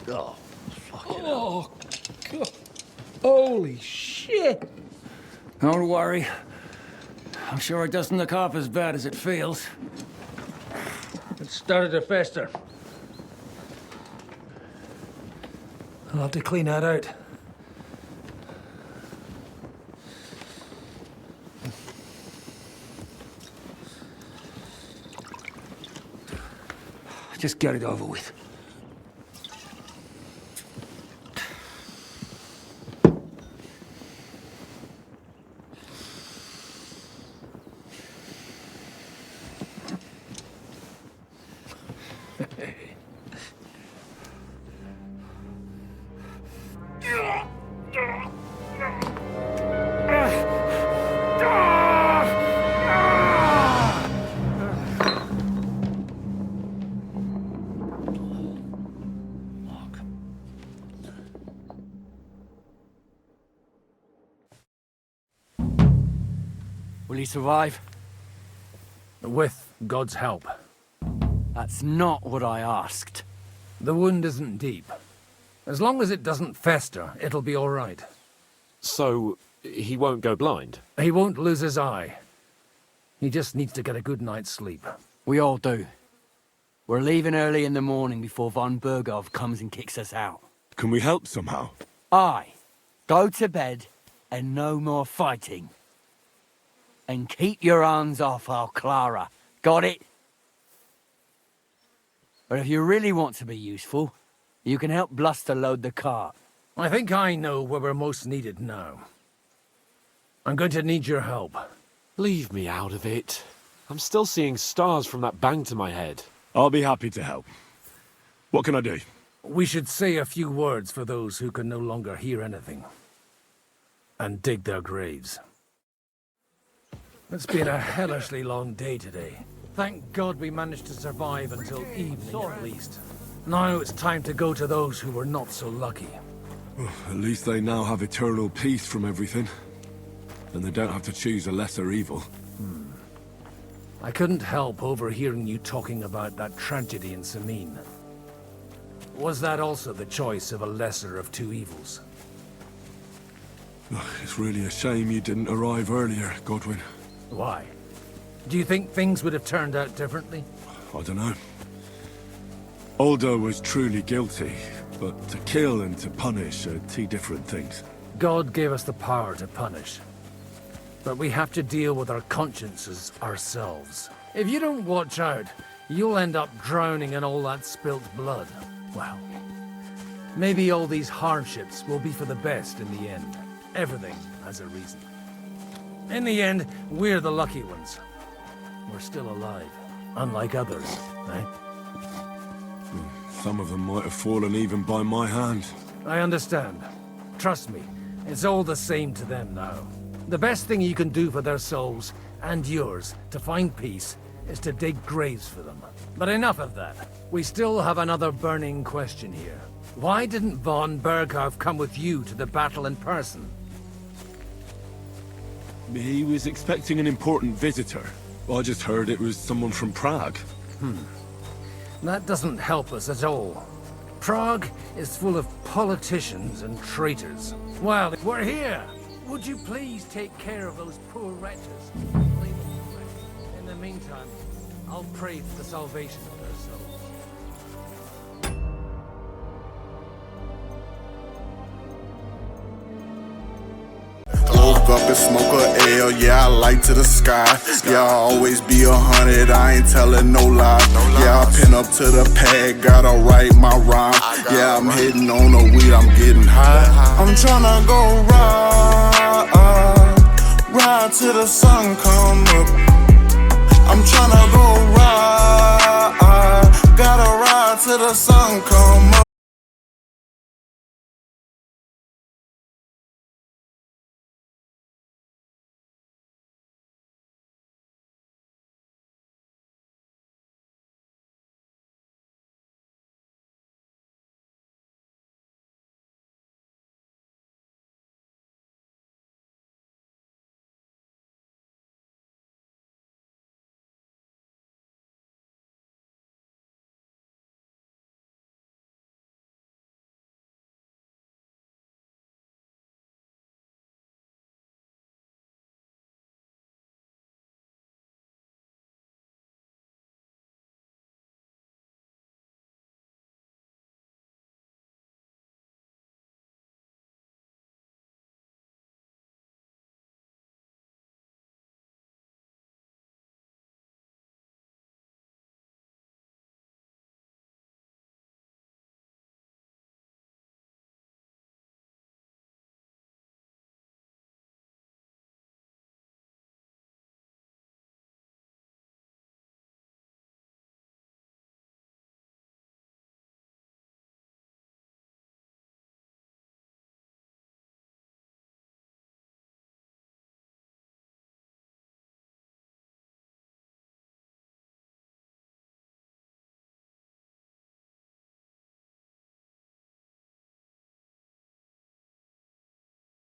Oh, fucking hell. God. Holy shit! Don't worry. I'm sure it doesn't look half as bad as it feels. It started to fester. I'll have to clean that out. Just get it over with. Will he survive? With God's help. That's not what I asked. The wound isn't deep. As long as it doesn't fester, it'll be all right. So, he won't go blind? He won't lose his eye. He just needs to get a good night's sleep. We all do. We're leaving early in the morning before von Berghoff comes and kicks us out. Can we help somehow? Aye. Go to bed and no more fighting. And keep your hands off our Clara. Got it? But if you really want to be useful, you can help Bluster load the cart. I think I know where we're most needed now. I'm going to need your help. Leave me out of it. I'm still seeing stars from that bang to my head. I'll be happy to help. What can I do? We should say a few words for those who can no longer hear anything. And dig their graves. It's been a hellishly long day today. Thank God we managed to survive until evening at least. Now it's time to go to those who were not so lucky. At least they now have eternal peace from everything. And they don't have to choose a lesser evil. I couldn't help overhearing you talking about that tragedy in Samin. Was that also the choice of a lesser of two evils? It's really a shame you didn't arrive earlier, Godwin. Why? Do you think things would have turned out differently? I don't know. Aldo was truly guilty, but to kill and to punish are two different things. God gave us the power to punish. But we have to deal with our consciences ourselves. If you don't watch out, you'll end up drowning in all that spilt blood. Well, maybe all these hardships will be for the best in the end. Everything has a reason. In the end, we're the lucky ones. We're still alive, unlike others, eh? Some of them might have fallen even by my hand. I understand. Trust me, it's all the same to them now. The best thing you can do for their souls, and yours, to find peace, is to dig graves for them. But enough of that. We still have another burning question here. Why didn't von Berghoff come with you to the battle in person? He was expecting an important visitor. I just heard it was someone from Prague. That doesn't help us at all. Prague is full of politicians and traitors. Well, we're here. Would you please take care of those poor wretches? In the meantime, I'll pray for the salvation of their souls. Woke up and smoke a L, yeah, I light to the sky. Yeah, I always be 100, I ain't telling no lie. Yeah, I pin up to the pad, gotta write my rhyme. Yeah, I'm hitting on the weed, I'm getting high. I'm tryna go ride till the sun come up. I'm tryna go ride, gotta ride till the sun come